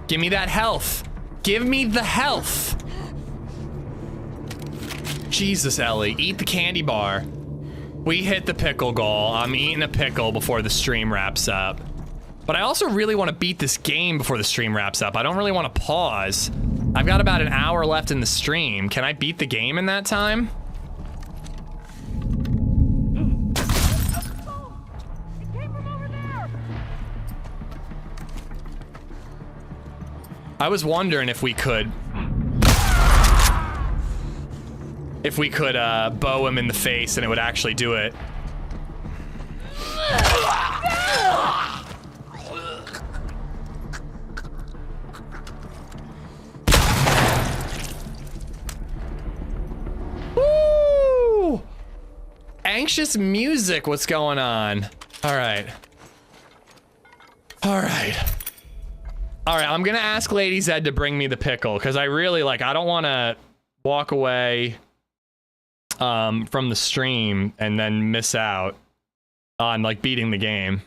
Give me that health. Give me the health. Jesus, Ellie, eat the candy bar. We hit the pickle goal. I'm eating a pickle before the stream wraps up. But I also really want to beat this game before the stream wraps up. I don't really want to pause. I've got about an hour left in the stream. Can I beat the game in that time? I was wondering if we could bow him in the face and it would actually do it. Woo! Anxious music, what's going on? All right. All right. All right, I'm gonna ask LadyZed to bring me the pickle because I really I don't want to walk away from the stream and then miss out on beating the game.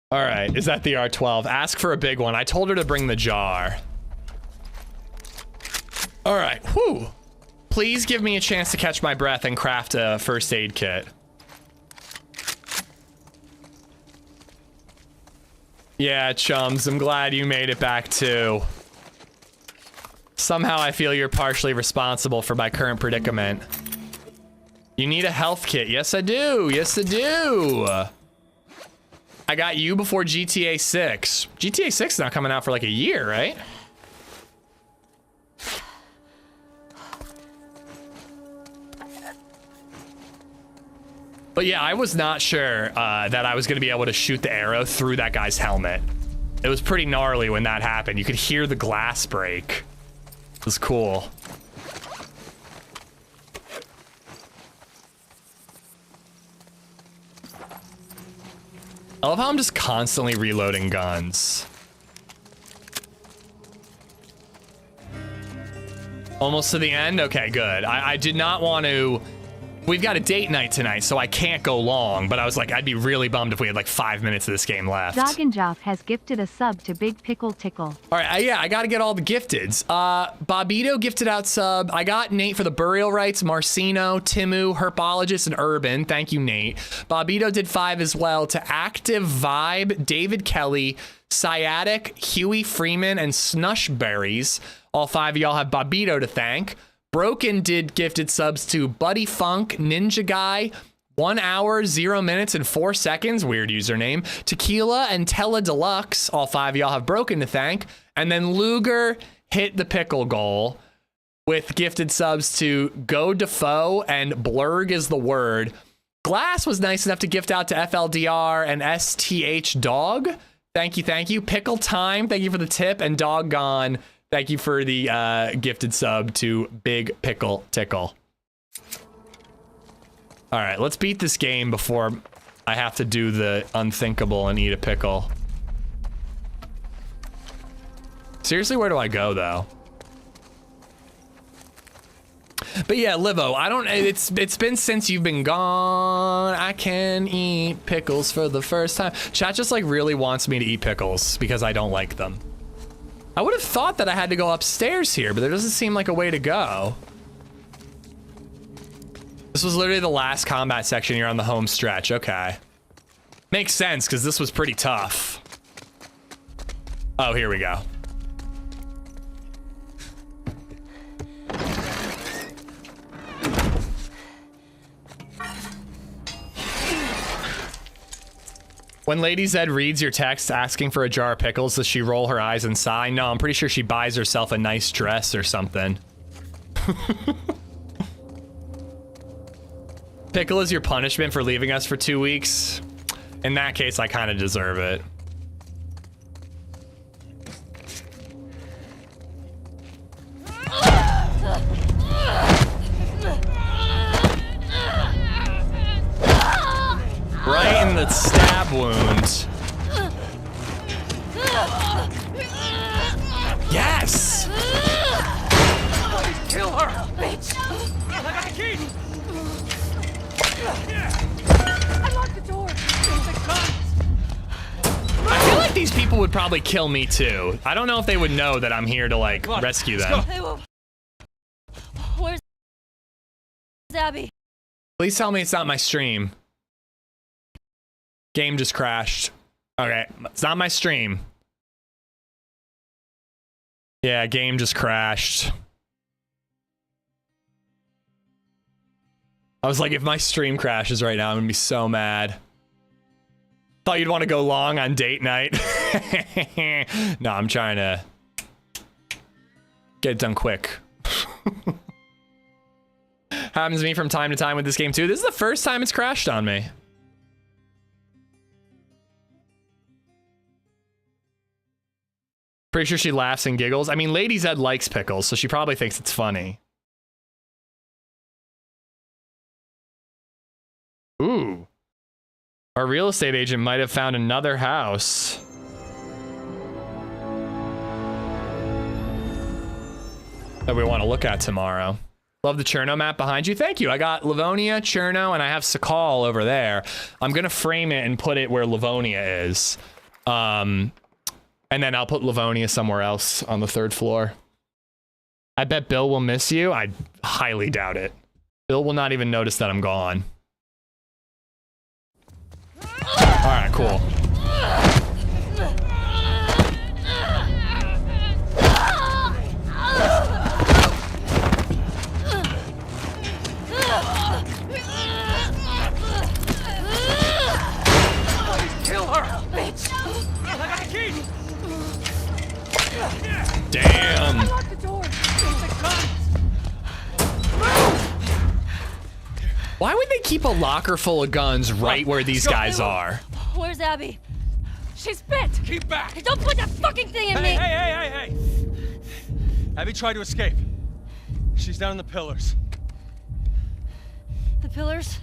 All right, is that the R12? Ask for a big one. I told her to bring the jar. All right, whew. Please give me a chance to catch my breath and craft a first aid kit. Yeah, chums, I'm glad you made it back too. Somehow I feel you're partially responsible for my current predicament. You need a health kit. Yes, I do. Yes, I do. I got you before GTA 6. GTA 6 is not coming out for a year, right? But yeah, I was not sure that I was going to be able to shoot the arrow through that guy's helmet. It was pretty gnarly when that happened. You could hear the glass break. It was cool. I love how I'm just constantly reloading guns. Almost to the end? Okay, good. I did not want to... We've got a date night tonight, so I can't go long, but I was I'd be really bummed if we had 5 minutes of this game left. Dogginjoff has gifted a sub to Big Pickle Tickle. All right, yeah, I gotta get all the gifteds. Bobito gifted out sub. I got Nate for the burial rites, Marcino, Timu, Herpologist, and Urban. Thank you, Nate. Bobito did 5 as well to Active Vibe, David Kelly, Sciatic, Huey Freeman, and Snushberries. All 5 of y'all have Bobito to thank. Broken did gifted subs to Buddy Funk, Ninja Guy, 1 hour, 0 minutes, and 4 seconds, weird username, Tequila, and Tella Deluxe. All 5 of y'all have Broken to thank. And then Luger hit the pickle goal with gifted subs to Go Defoe and Blurg is the word. Glass was nice enough to gift out to FLDR and STH Dog. Thank you, thank you. Pickle Time, thank you for the tip. And Doggone, thank you for the gifted sub to Big Pickle Tickle. All right, let's beat this game before I have to do the unthinkable and eat a pickle. Seriously, where do I go, though? But yeah, Livo, I don't... It's been since you've been gone. I can eat pickles for the first time. Chat just really wants me to eat pickles because I don't like them. I would have thought that I had to go upstairs here, but there doesn't seem like a way to go. This was literally the last combat section here on the home stretch. Okay. Makes sense, because this was pretty tough. Oh, here we go. When LadyZed reads your text asking for a jar of pickles, does she roll her eyes and sigh? No, I'm pretty sure she buys herself a nice dress or something. Pickle is your punishment for leaving us for 2 weeks. In that case, I kind of deserve it. Right in the stab wound. Yes! Kill her! Bitch! I got the key! Unlock the door! I feel like these people would probably kill me too. I don't know if they would know that I'm here to like rescue them. Hey, where's Abby? Please tell me it's not my stream. Game just crashed. Okay, it's not my stream. Yeah, game just crashed. I was like, if my stream crashes right now, I'm gonna be so mad. Thought you'd want to go long on date night. No, I'm trying to get it done quick. Happens to me from time to time with this game too. This is the first time it's crashed on me. Pretty sure she laughs and giggles. I mean, LadyZed likes pickles, so she probably thinks it's funny. Ooh. Our real estate agent might have found another house. That we want to look at tomorrow. Love the Cherno map behind you. Thank you. I got Livonia, Cherno, and I have Sakal over there. I'm going to frame it and put it where Livonia is. And then I'll put Livonia somewhere else on the 3rd floor. I bet Bill will miss you. I highly doubt it. Bill will not even notice that I'm gone. All right, cool. Kill her! Bitch! I got the key! Damn. Unlock the door! Why would they keep a locker full of guns right where these guys are? Where's Abby? She's bit! Keep back! Hey, don't put that fucking thing in me! Hey! Abby tried to escape. She's down in the pillars. The pillars?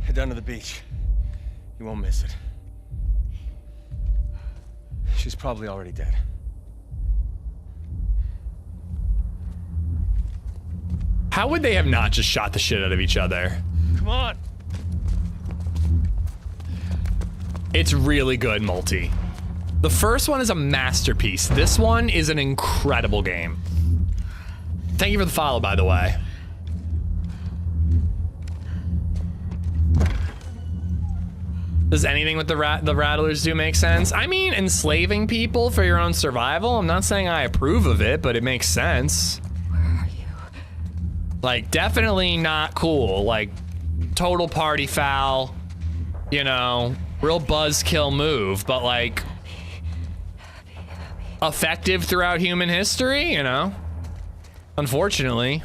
Head down to the beach. You won't miss it. She's probably already dead. How would they have not just shot the shit out of each other? Come on! It's really good multi. The first one is a masterpiece. This one is an incredible game. Thank you for the follow, by the way. Does anything with the Rattlers do make sense? I mean, enslaving people for your own survival? I'm not saying I approve of it, but it makes sense. Where are you? Like, definitely not cool. Like, total party foul, you know, real buzzkill move, but like, effective throughout human history, you know? Unfortunately.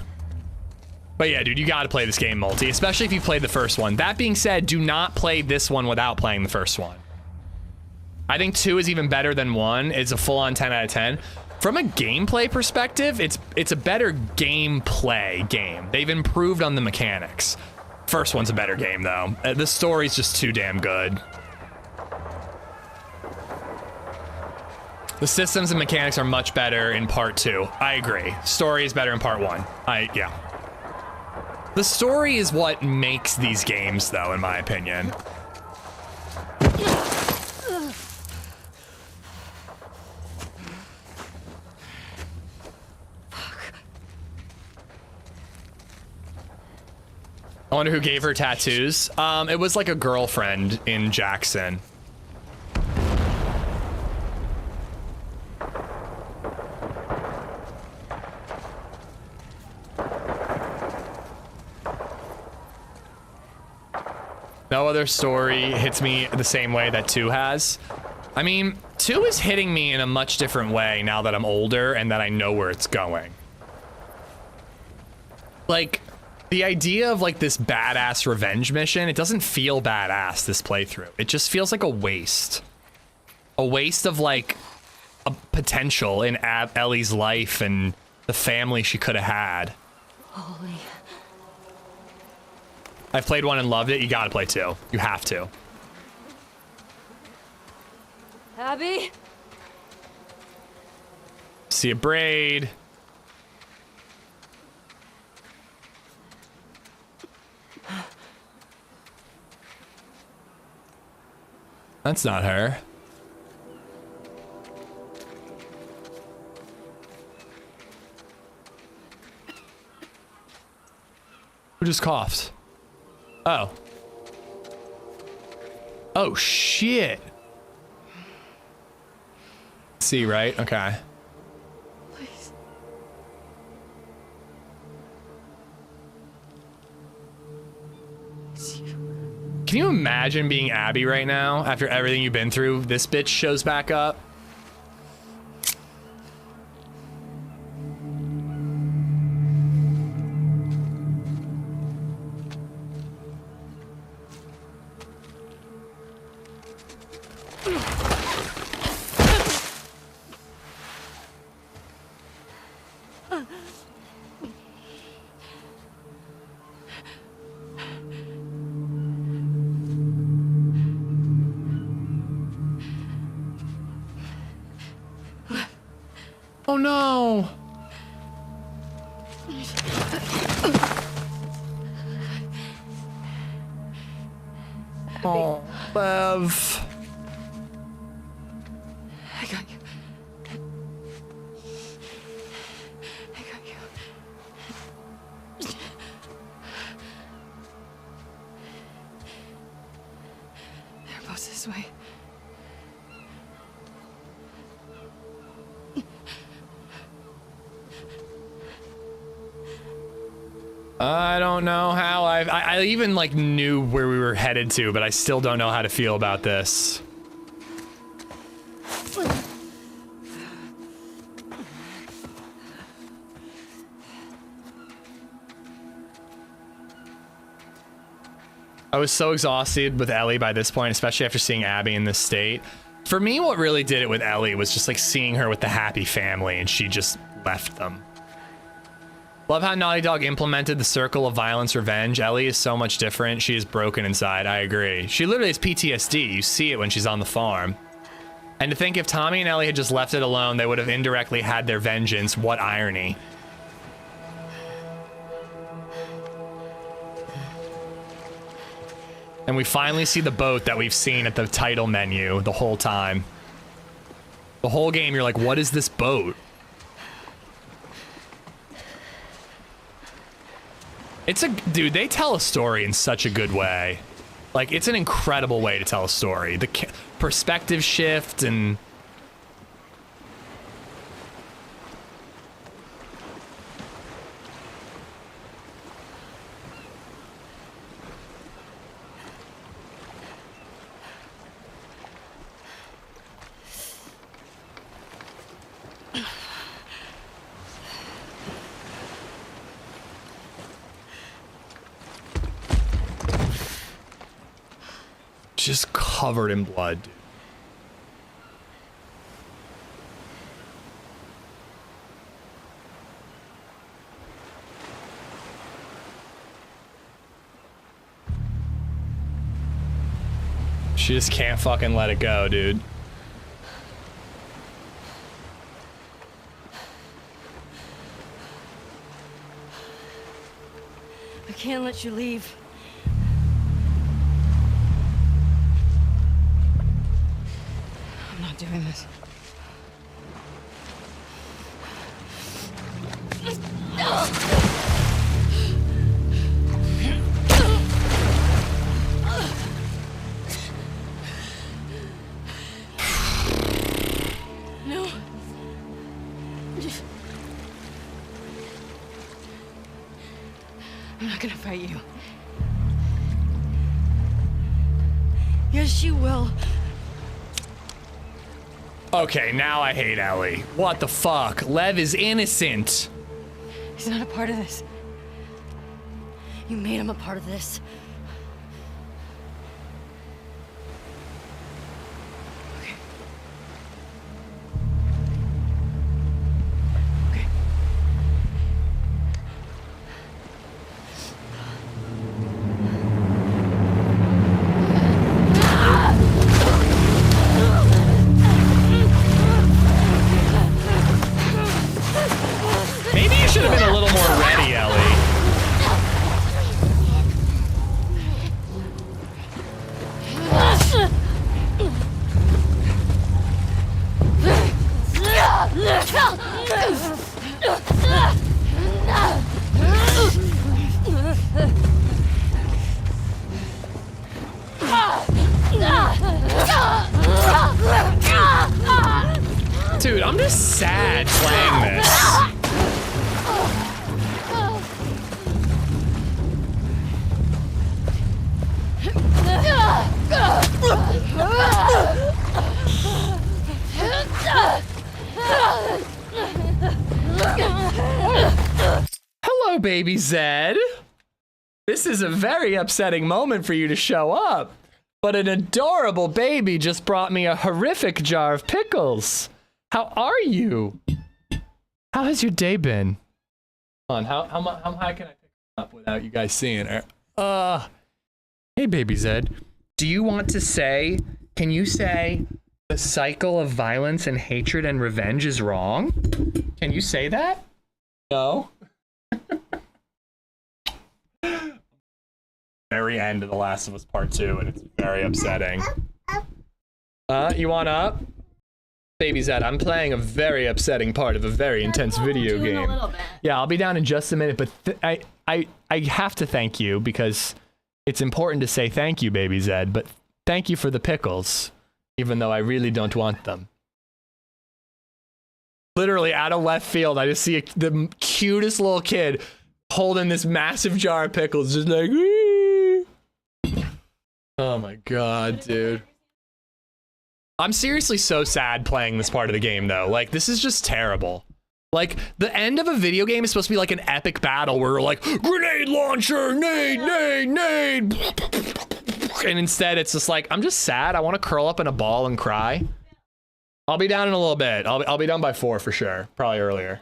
But yeah, dude, you gotta play this game multi, especially if you played the first one. That being said, do not play this one without playing the first one. I think 2 is even better than 1. It's a full-on 10 out of 10. From a gameplay perspective, it's a better gameplay game. They've improved on the mechanics. First one's a better game, though. The story's just too damn good. The systems and mechanics are much better in part 2. I agree. Story is better in part 1. Yeah. The story is what makes these games, though, in my opinion. I wonder who gave her tattoos. It was like a girlfriend in Jackson. No other story hits me the same way that 2 has. I mean, 2 is hitting me in a much different way now that I'm older and that I know where it's going. Like, the idea of like this badass revenge mission, it doesn't feel badass this playthrough. It just feels like a waste. A waste of like a potential in Ellie's life and the family she could have had. Holy. I've played 1 and loved it. You gotta play 2. You have to. Abby? See a braid. That's not her. Who just coughed? Oh. Oh, shit. See, right? Okay. Please. Can you imagine being Abby right now after everything you've been through? This bitch shows back up. Oh no! Oh, Lev. I got you. I got you. They're both this way. I don't know how I even like knew where we were headed to, but I still don't know how to feel about this. I was so exhausted with Ellie by this point, especially after seeing Abby in this state. For me, what really did it with Ellie was just like seeing her with the happy family and she just left them. Love how Naughty Dog implemented the circle of violence revenge. Ellie is so much different. She is broken inside. I agree. She literally has PTSD. You see it when she's on the farm. And to think if Tommy and Ellie had just left it alone, they would have indirectly had their vengeance. What irony. And we finally see the boat that we've seen at the title menu the whole time. The whole game, you're like, what is this boat? Dude, they tell a story in such a good way. Like, it's an incredible way to tell a story. The perspective shift and... just covered in blood. She just can't fucking let it go, dude. I can't let you leave. I'm not doing this. No. I'm not gonna fight you. Yes, she will. Okay, now I hate Ellie. What the fuck? Lev is innocent. He's not a part of this. You made him a part of this. Maybe you should have been a little more ready, Ellie. Dude, I'm just sad playing this. Hello, baby Zed. This is a very upsetting moment for you to show up, but an adorable baby just brought me a horrific jar of pickles. How are you? How has your day been? Hold on, how high can I pick up without you guys seeing it? Hey, baby Zed. Do you want to say, can you say the cycle of violence and hatred and revenge is wrong? Can you say that? No? Very end of The Last of Us Part 2, and it's very upsetting. You want up? Baby Zed, I'm playing a very upsetting part of a very intense video game. Yeah, I'll be down in just a minute, but I have to thank you because it's important to say thank you, baby Zed, but thank you for the pickles, even though I really don't want them. Literally out of left field, I just see the cutest little kid holding this massive jar of pickles, just like, wee. Oh my god, dude. I'm seriously so sad playing this part of the game, though. Like, this is just terrible. Like, the end of a video game is supposed to be like an epic battle where we're like, grenade launcher, nade, nade, nade. And instead, it's just like, I'm just sad. I want to curl up in a ball and cry. I'll be down in a little bit. I'll be done by 4 for sure. Probably earlier.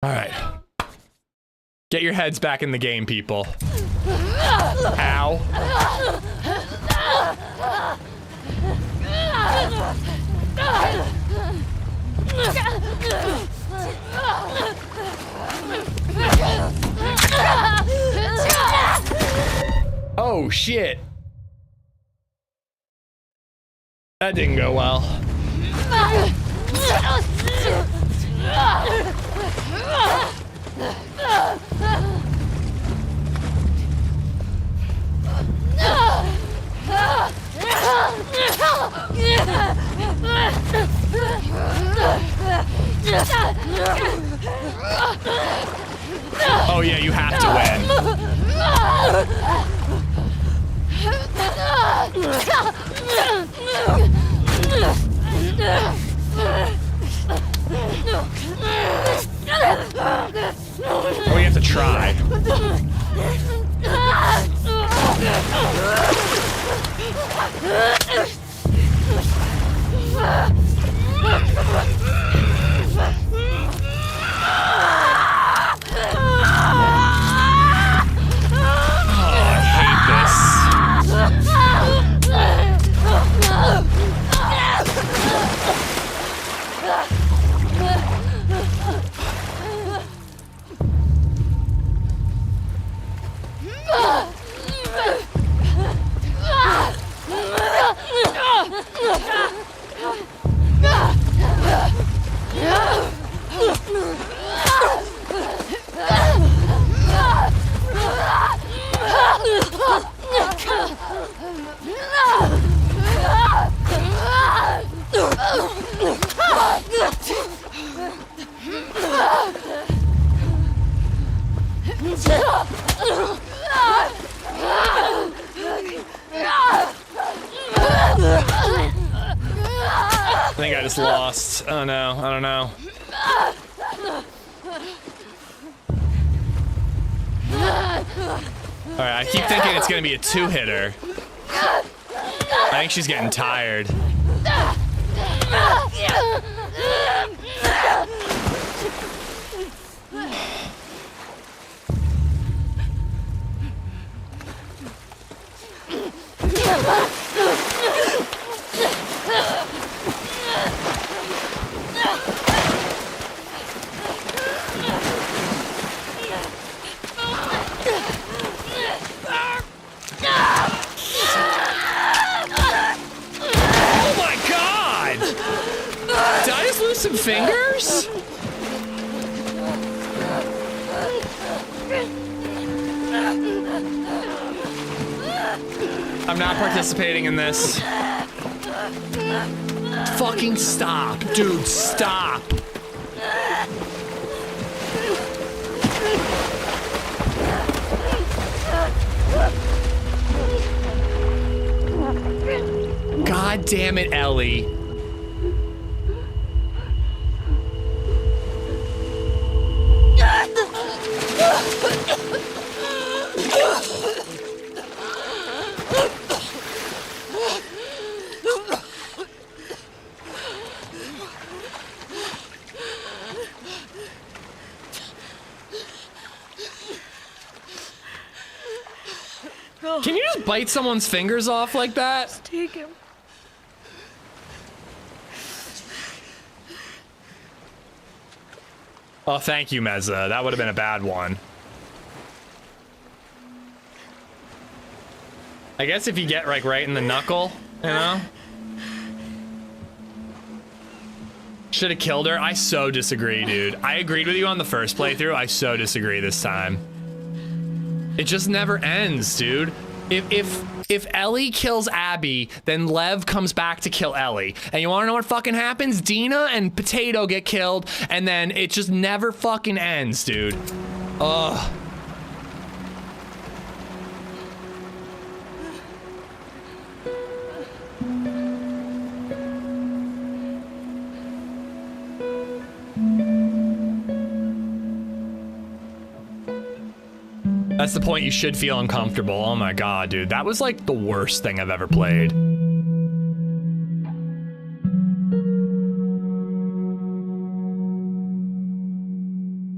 All right. Get your heads back in the game, people. Ow. Oh shit. That didn't go well. Oh yeah, you have to win. We have to try. Oh no, I don't know. Alright, I keep thinking it's gonna be a two-hitter. I think she's getting tired. Oh my god! Did I just lose some fingers? I'm not participating in this. Fucking stop, dude, stop. God damn it, Ellie. Can you just bite someone's fingers off like that? Just take him. Oh, thank you, Meza. That would have been a bad one. I guess if you get like right in the knuckle, you know? Should have killed her. I so disagree, dude. I agreed with you on the first playthrough. I so disagree this time. It just never ends, dude. If Ellie kills Abby, then Lev comes back to kill Ellie. And you wanna know what fucking happens? Dina and Potato get killed, and then it just never fucking ends, dude. Ugh. That's the point. You should feel uncomfortable. Oh my god, dude. That was like the worst thing I've ever played.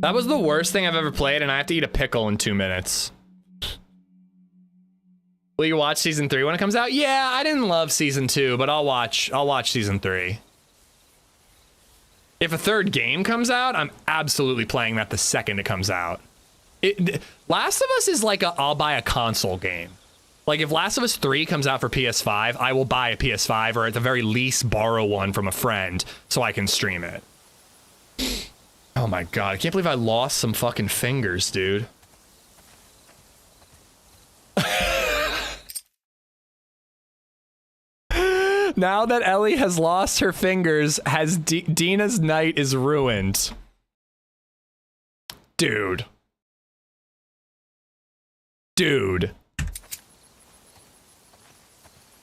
That was the worst thing I've ever played, and I have to eat a pickle in 2 minutes. Will you watch season 3 when it comes out? Yeah, I didn't love season 2, but I'll watch season 3. If a third game comes out, I'm absolutely playing that the second it comes out. Last of Us is like I'll buy a console game. Like if Last of Us 3 comes out for PS5, I will buy a PS5 or at the very least borrow one from a friend so I can stream it. Oh my god, I can't believe I lost some fucking fingers, dude. Now that Ellie has lost her fingers, Dina's night is ruined. Dude. Dude.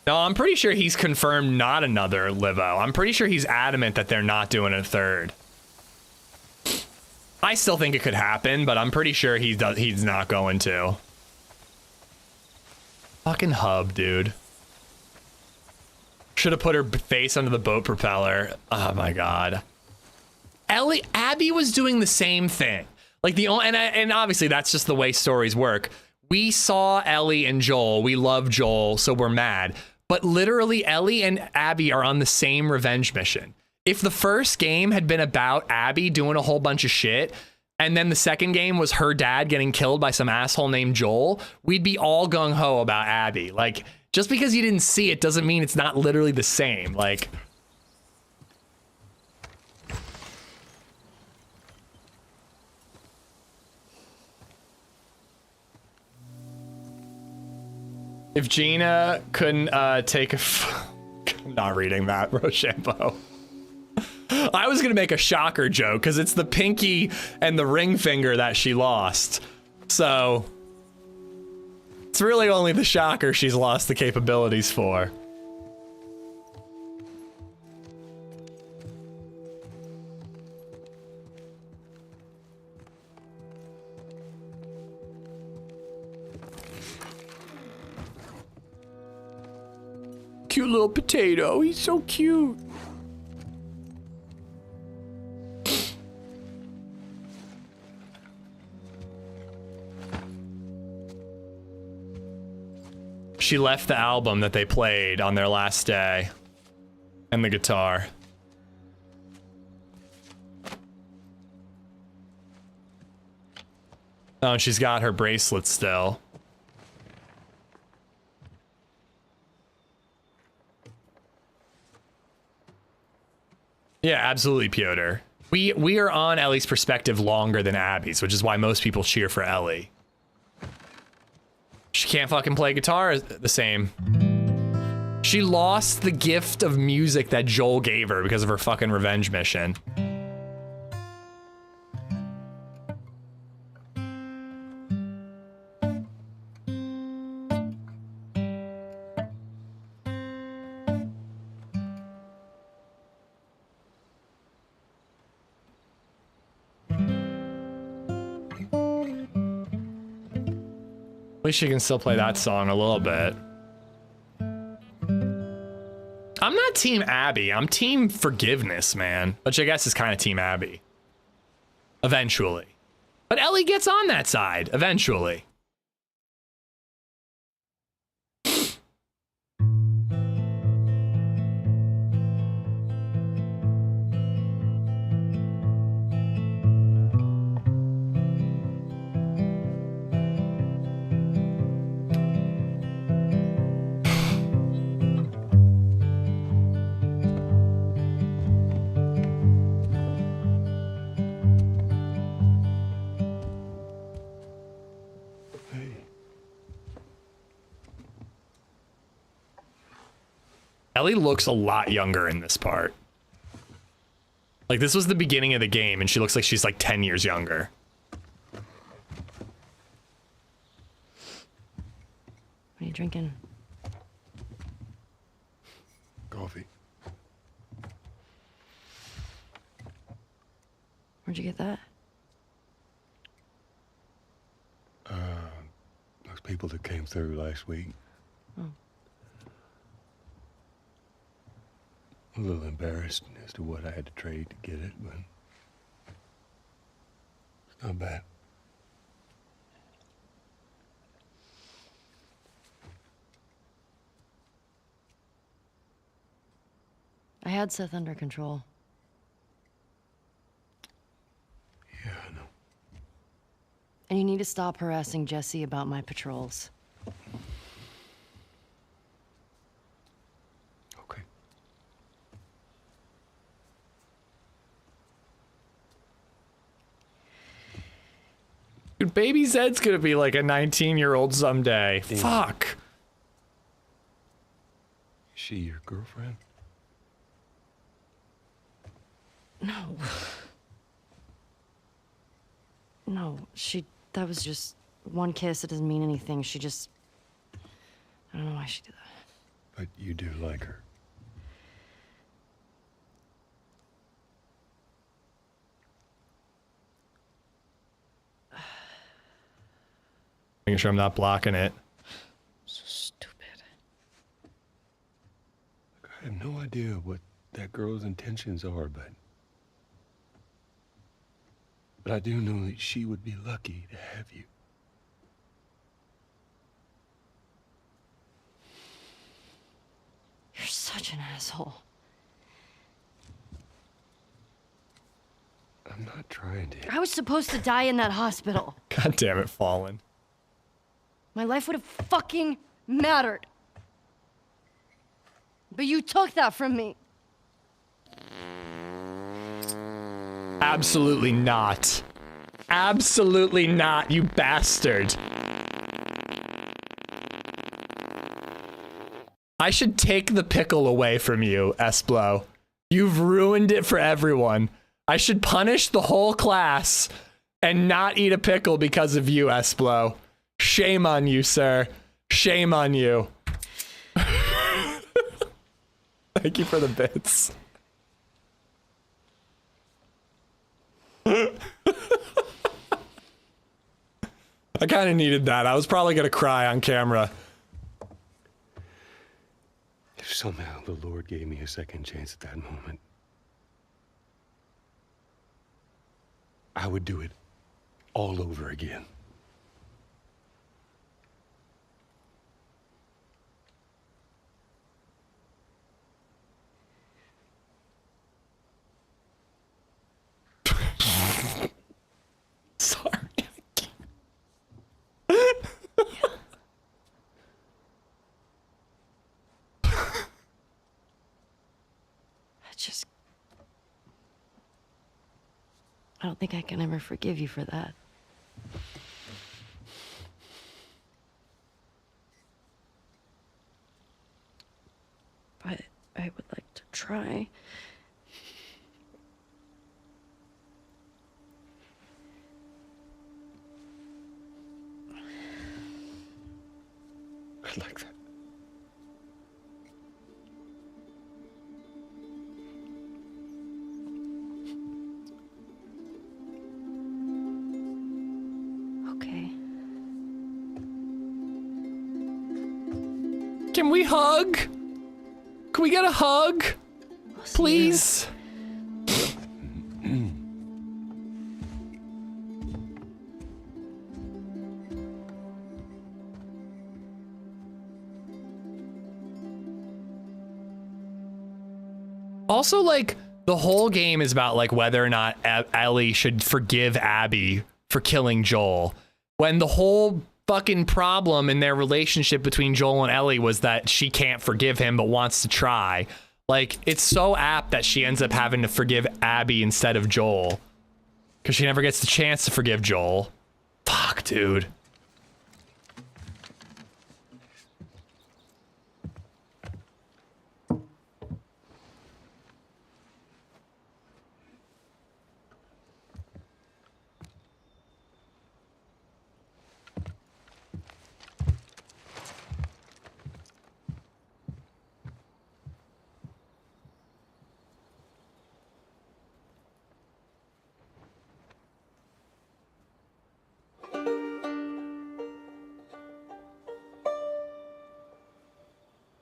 No, I'm pretty sure he's confirmed not another Livo. I'm pretty sure he's adamant that they're not doing a third. I still think it could happen, but I'm pretty sure he's not going to. Fucking hub, dude. Should have put her face under the boat propeller. Oh my god. Abby was doing the same thing. Like and obviously that's just the way stories work. We saw Ellie and Joel. We love Joel, so we're mad. But literally, Ellie and Abby are on the same revenge mission. If the first game had been about Abby doing a whole bunch of shit, and then the second game was her dad getting killed by some asshole named Joel, we'd be all gung-ho about Abby. Like, just because you didn't see it doesn't mean it's not literally the same. Like... If Gina couldn't take a... I'm not reading that, Rochambeau. I was gonna make a shocker joke, because it's the pinky and the ring finger that she lost. So... it's really only the shocker she's lost the capabilities for. cute little potato. He's so cute. She left the album that they played on their last day. And the guitar. Oh, and she's got her bracelet still. Yeah, absolutely, Piotr. We are on Ellie's perspective longer than Abby's, which is why most people cheer for Ellie. She can't fucking play guitar the same. She lost the gift of music that Joel gave her because of her fucking revenge mission. At least she can still play that song a little bit. I'm not Team Abby. I'm Team Forgiveness, man. Which I guess is kind of Team Abby. Eventually. But Ellie gets on that side, eventually. Ellie looks a lot younger in this part. Like, this was the beginning of the game, and she looks like she's like 10 years younger. What are you drinking? Coffee. Where'd you get that? Those people that came through last week. Oh. A little embarrassed as to what I had to trade to get it, but it's not bad. I had Seth under control. Yeah, I know. And you need to stop harassing Jesse about my patrols. Dude, baby Zed's gonna be like a 19-year-old someday. Damn. Fuck. Is she your girlfriend? No. No, that was just one kiss. It doesn't mean anything. She just, I don't know why she did that. But you do like her. Making sure I'm not blocking it. So stupid. I have no idea what that girl's intentions are, but I do know that she would be lucky to have you. You're such an asshole. I'm not trying to. I was supposed to die in that hospital. God damn it, Fallen. My life would have fucking mattered. But you took that from me. Absolutely not. Absolutely not, you bastard. I should take the pickle away from you, Esplo. You've ruined it for everyone. I should punish the whole class and not eat a pickle because of you, Esplo. Shame on you, sir. Shame on you. Thank you for the bits. I kind of needed that. I was probably going to cry on camera. If somehow the Lord gave me a second chance at that moment, I would do it all over again. Sorry. I don't think I can ever forgive you for that. But I would like to try. I'd like that. Okay. Can we hug? Can we get a hug? Please? Also, like, the whole game is about, like, whether or not Ellie should forgive Abby for killing Joel, when the whole fucking problem in their relationship between Joel and Ellie was that she can't forgive him but wants to try. Like, it's so apt that she ends up having to forgive Abby instead of Joel, because she never gets the chance to forgive Joel. Fuck, dude.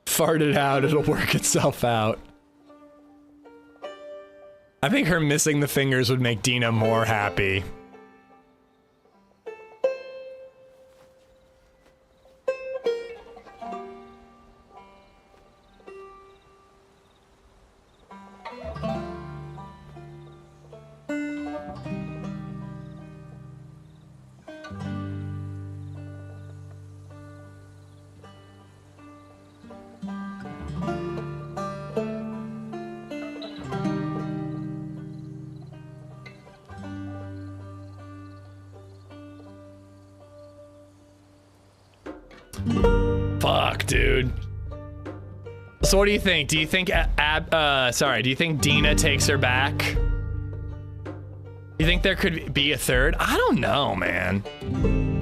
Fart it out, it'll work itself out. I think her missing the fingers would make Dina more happy. Fuck, dude. So what do you think? Do you think do you think Dina takes her back? You think there could be a third? I don't know, man.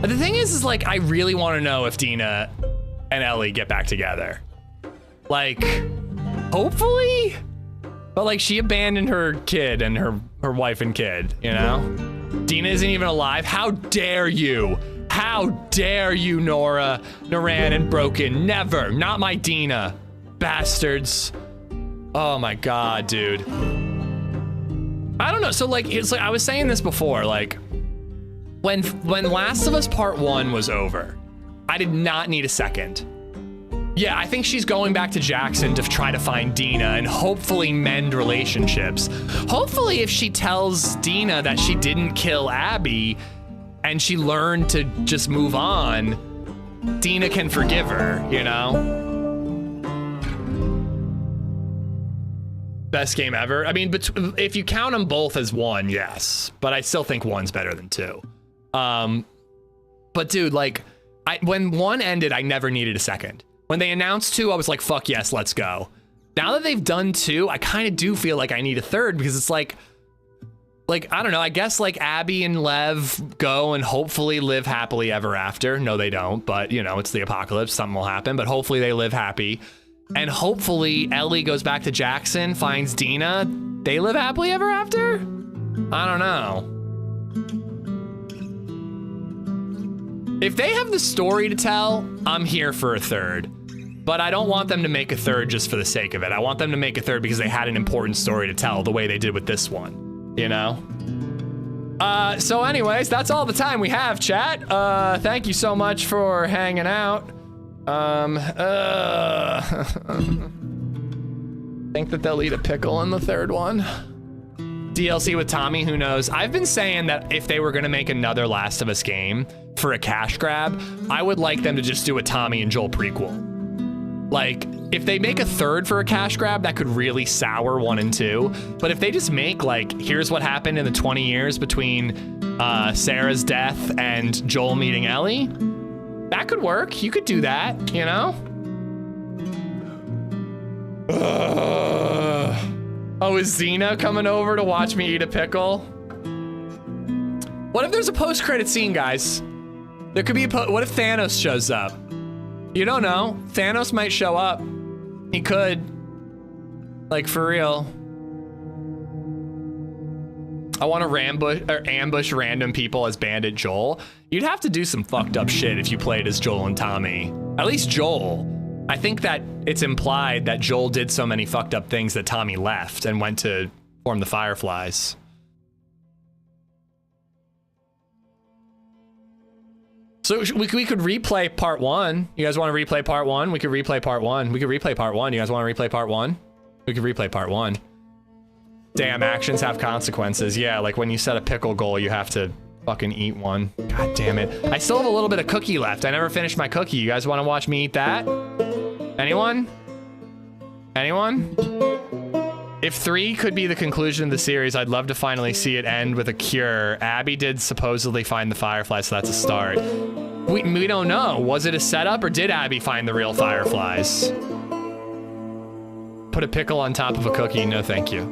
The thing is like, I really want to know if Dina and Ellie get back together. Like, hopefully? But like, she abandoned her kid and her wife and kid, you know? Dina isn't even alive. How dare you? How dare you, Nora, Noran, and Broken? Never. Not my Dina. Bastards. Oh my god, dude. I don't know. So like, it's like I was saying this before, like when Last of Us Part 1 was over, I did not need a second. Yeah, I think she's going back to Jackson to try to find Dina and hopefully mend relationships. Hopefully if she tells Dina that she didn't kill Abby and she learned to just move on, Dina can forgive her, you know? Best game ever. I mean, if you count them both as one, yes. But I still think one's better than two. But dude, like, when one ended, I never needed a second. When they announced two, I was like, fuck yes, let's go. Now that they've done two, I kind of do feel like I need a third, because it's like, I don't know, I guess like Abby and Lev go and hopefully live happily ever after. No, they don't, but you know, it's the apocalypse, something will happen, but hopefully they live happy. And hopefully Ellie goes back to Jackson, finds Dina, they live happily ever after? I don't know. If they have the story to tell, I'm here for a third. but I don't want them to make a third just for the sake of it. I want them to make a third because they had an important story to tell, the way they did with this one, you know? So anyways, that's all the time we have, chat. Thank you so much for hanging out. Think that they'll eat a pickle in the third one. DLC with Tommy, who knows? I've been saying that if they were gonna make another Last of Us game for a cash grab, I would like them to just do a Tommy and Joel prequel. Like, if they make a third for a cash grab, that could really sour 1 and 2. But if they just make, like, here's what happened in the 20 years between Sarah's death and Joel meeting Ellie, that could work. You could do that, you know? Oh, is Xena coming over to watch me eat a pickle? What if there's a post-credit scene, guys? There could be what if Thanos shows up? You don't know. Thanos might show up. He could. Like, for real. I want to ambush random people as Bandit Joel. You'd have to do some fucked up shit if you played as Joel and Tommy. At least Joel. I think that it's implied that Joel did so many fucked up things that Tommy left and went to form the Fireflies. So we could replay part 1. You guys want to replay part 1? We could replay part 1. We could replay part 1. You guys want to replay part 1? We could replay part 1. Damn, actions have consequences. Yeah, like when you set a pickle goal, you have to fucking eat one. God damn it. I still have a little bit of cookie left. I never finished my cookie. You guys want to watch me eat that? Anyone? Anyone? If 3 could be the conclusion of the series, I'd love to finally see it end with a cure. Abby did supposedly find the Fireflies, so that's a start. We don't know. Was it a setup or did Abby find the real Fireflies? Put a pickle on top of a cookie. No, thank you.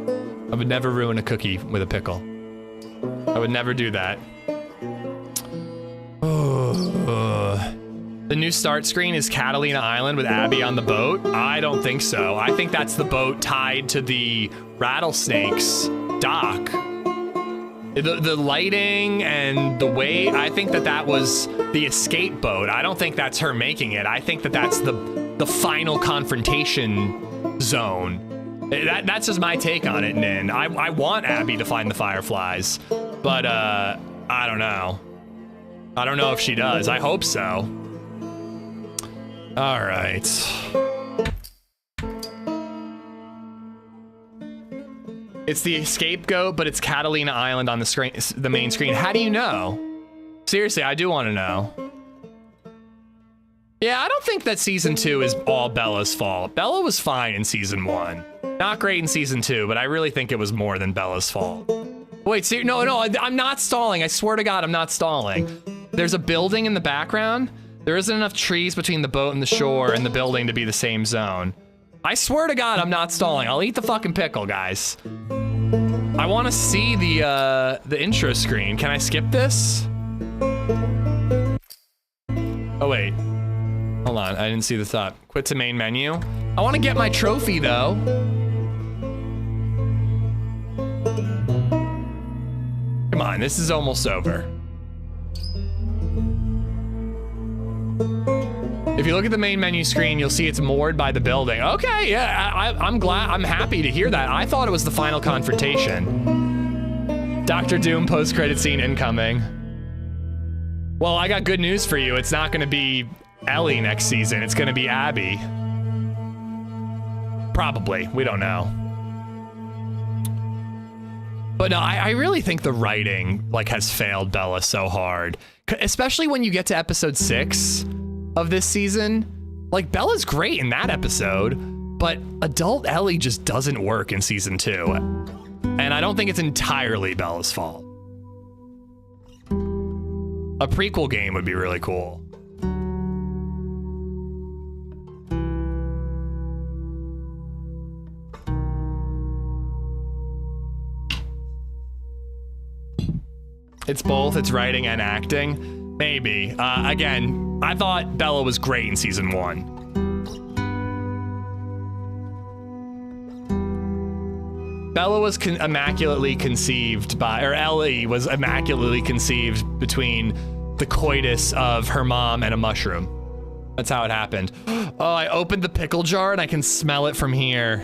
I would never ruin a cookie with a pickle. I would never do that. The new start screen is Catalina Island with Abby on the boat. I don't think so. I think that's the boat tied to the rattlesnakes dock. The lighting and the way, I think that that was the escape boat. I don't think that's her making it. I think that that's the final confrontation zone. That's just my take on it, Nin. I want Abby to find the Fireflies, but I don't know. I don't know if she does. I hope so. All right. It's the scapegoat, but it's Catalina Island on the screen, the main screen. How do you know? Seriously, I do want to know. Yeah, I don't think that season 2 is all Bella's fault. Bella was fine in season 1. Not great in season 2, but I really think it was more than Bella's fault. Wait, no, I'm not stalling. I swear to God, I'm not stalling. There's a building in the background. There isn't enough trees between the boat and the shore and the building to be the same zone. I swear to God, I'm not stalling. I'll eat the fucking pickle, guys. I want to see the intro screen. Can I skip this? Oh, wait. Hold on, I didn't see the top. Quit to main menu. I want to get my trophy, though. Come on, this is almost over. If you look at the main menu screen, you'll see it's moored by the building. Okay, yeah, I'm happy to hear that. I thought it was the final confrontation. Dr. Doom post-credit scene incoming. Well, I got good news for you. It's not gonna be Ellie next season. It's gonna be Abby. Probably, we don't know. But no, I really think the writing like has failed Bella so hard. Especially when you get to episode 6 of this season. Like, Bella's great in that episode, but adult Ellie just doesn't work in season 2. And I don't think it's entirely Bella's fault. A prequel game would be really cool. It's both, it's writing and acting. Maybe. Again, I thought Bella was great in season 1. Bella was immaculately conceived by, or Ellie was immaculately conceived between the coitus of her mom and a mushroom. That's how it happened. Oh, I opened the pickle jar and I can smell it from here.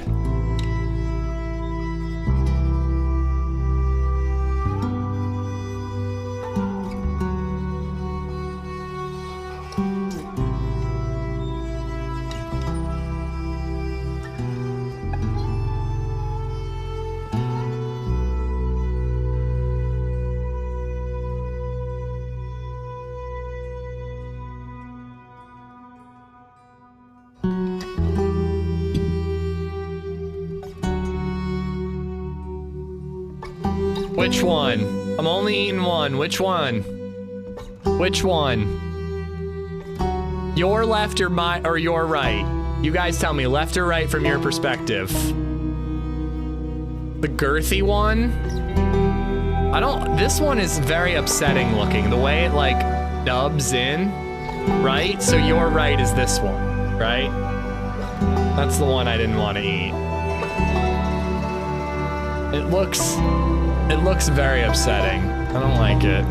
Which one? I'm only eating one. Which one? Which one? Your left or my or your right? You guys tell me, left or right from your perspective. The girthy one? I don't, this one is very upsetting looking. The way it like dubs in, right? So your right is this one, right? That's the one I didn't want to eat. It looks very upsetting. I don't like it.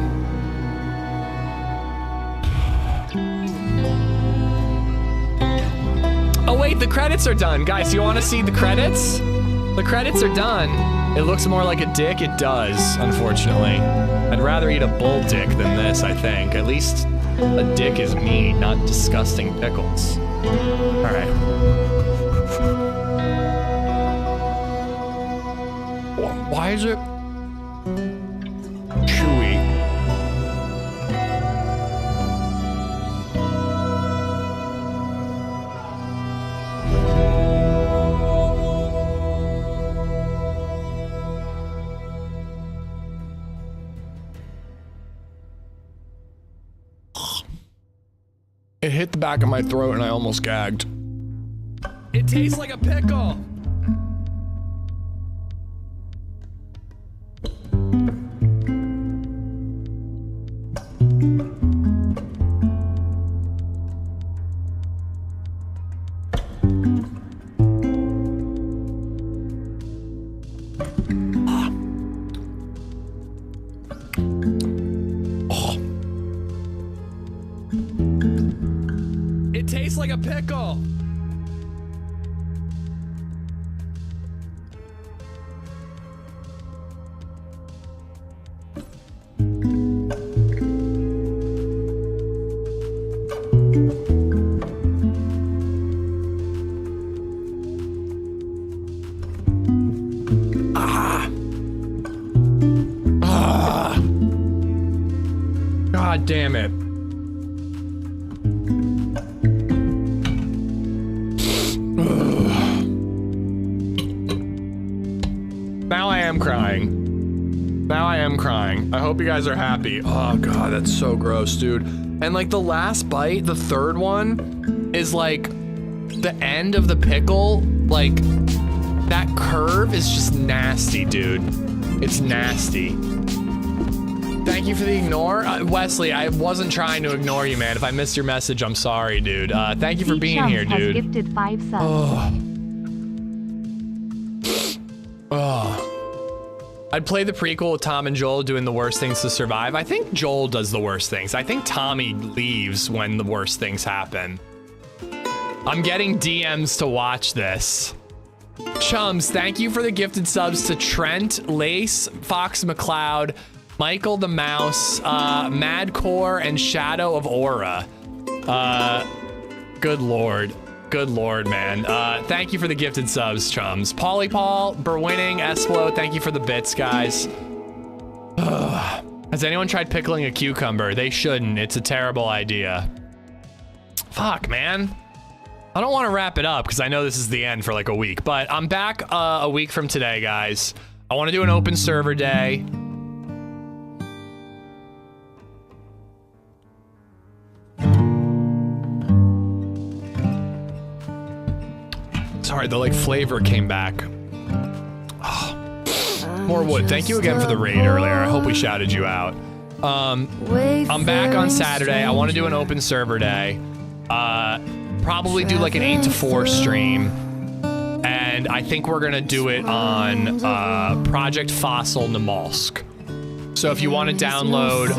Oh wait, the credits are done. Guys, you want to see the credits? The credits are done. It looks more like a dick. It does, unfortunately. I'd rather eat a bull dick than this, I think. At least a dick is meat, not disgusting pickles. All right. Why is it chewy? It hit the back of my throat and I almost gagged. It tastes like a pickle. It tastes like a pickle. God damn it. Now I am crying. Now I am crying. I hope you guys are happy. Oh god, that's so gross, dude. And like the last bite, the third one, is like the end of the pickle. Like that curve is just nasty, dude. It's nasty. Thank you for the ignore. Wesley, I wasn't trying to ignore you, man. If I missed your message, I'm sorry, dude. Thank you for being here, dude. Has gifted 5 subs. Oh. Oh. I'd play the prequel with Tom and Joel doing the worst things to survive. I think Joel does the worst things. I think Tommy leaves when the worst things happen. I'm getting DMs to watch this. Chums, thank you for the gifted subs to Trent, Lace, Fox McLeod, Michael the Mouse, Madcore, and Shadow of Aura. Good lord. Good lord, man. Thank you for the gifted subs, chums. Polly Paul, Berwinning, Esplo, thank you for the bits, guys. Has anyone tried pickling a cucumber? They shouldn't. It's a terrible idea. Fuck, man. I don't want to wrap it up because I know this is the end for like a week, but I'm back a week from today, guys. I want to do an open server day. Sorry, the like flavor came back. Oh. More wood. Thank you again for the raid earlier. I hope we shouted you out. I'm back on Saturday. I want to do an open server day. Probably do like an 8 to 4 stream. And I think we're gonna do it on Project Fossil Namalsk. So if you want to download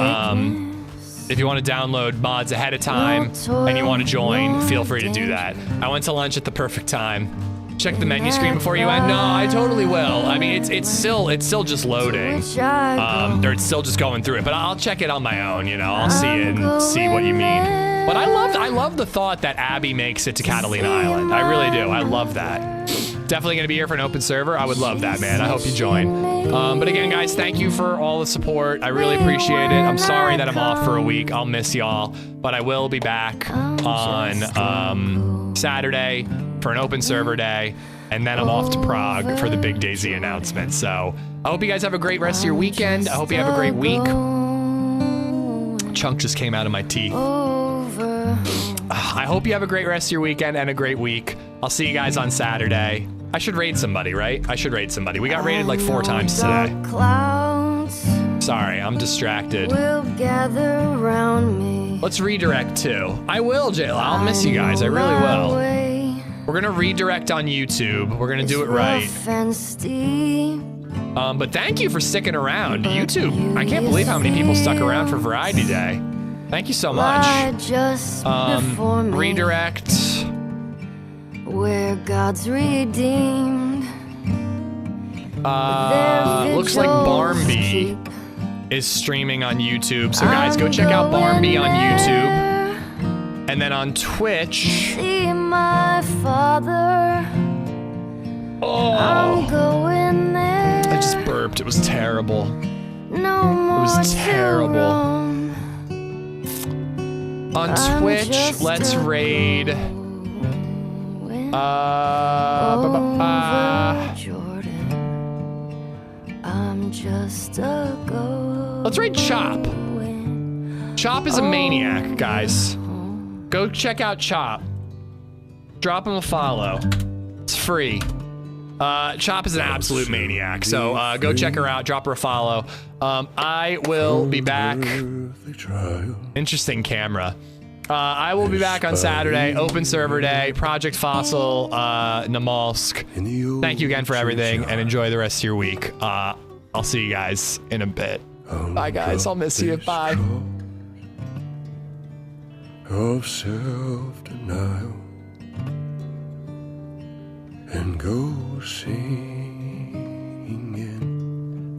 if you want to download mods ahead of time and you want to join, feel free to do that. I went to lunch at the perfect time. Check the menu screen before you end. No, I totally will. I mean, it's still just loading, or it's still just going through it. But I'll check it on my own. You know, I'll see it and see what you mean. But I love the thought that Abby makes it to Catalina Island. I really do. I love that. Definitely gonna be here for an open server. I would love that, man. I hope you join. But again, guys, thank you for all the support. I really appreciate it. I'm sorry that I'm off for a week. I'll miss y'all, but I will be back on Saturday for an open server day, and then I'm off to Prague for the big DayZ announcement. So I hope you guys have a great rest of your weekend. I hope you have a great week. Chunk just came out of my teeth. I hope you have a great rest of your weekend and a great week. I'll see you guys on Saturday. I should raid somebody, right? I should raid somebody. We got raided like 4 times today. Sorry, I'm distracted. Let's redirect too. I will, Jayla. I'll miss you guys. I really will. We're gonna redirect on YouTube. We're gonna do it right. But thank you for sticking around. YouTube, I can't believe how many people stuck around for Variety Day. Thank you so much. Redirect. Where God's redeemed. Looks like Barmby is streaming on YouTube. So guys, go check out Barmby on YouTube. And then on Twitch. See my father. I'm going there. I just burped. It was terrible. No more. It was terrible. On Twitch, let's raid. Let's raid Chop. Chop is a maniac, guys. Go check out Chop. Drop him a follow. It's free. Chop is an absolute maniac, so go check her out. Drop her a follow. I will be back. Interesting camera. I will be back on Saturday, open server day, Project Fossil, Namalsk. Thank you again for everything, and enjoy the rest of your week. I'll see you guys in a bit. Bye, guys. I'll miss you. Bye. Of self-denial and go singing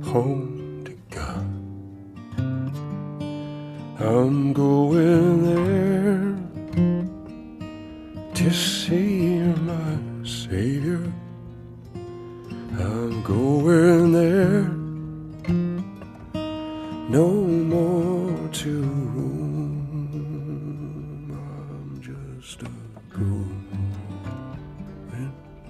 home to God. I'm going there to see my Savior. I'm going there no more to roam.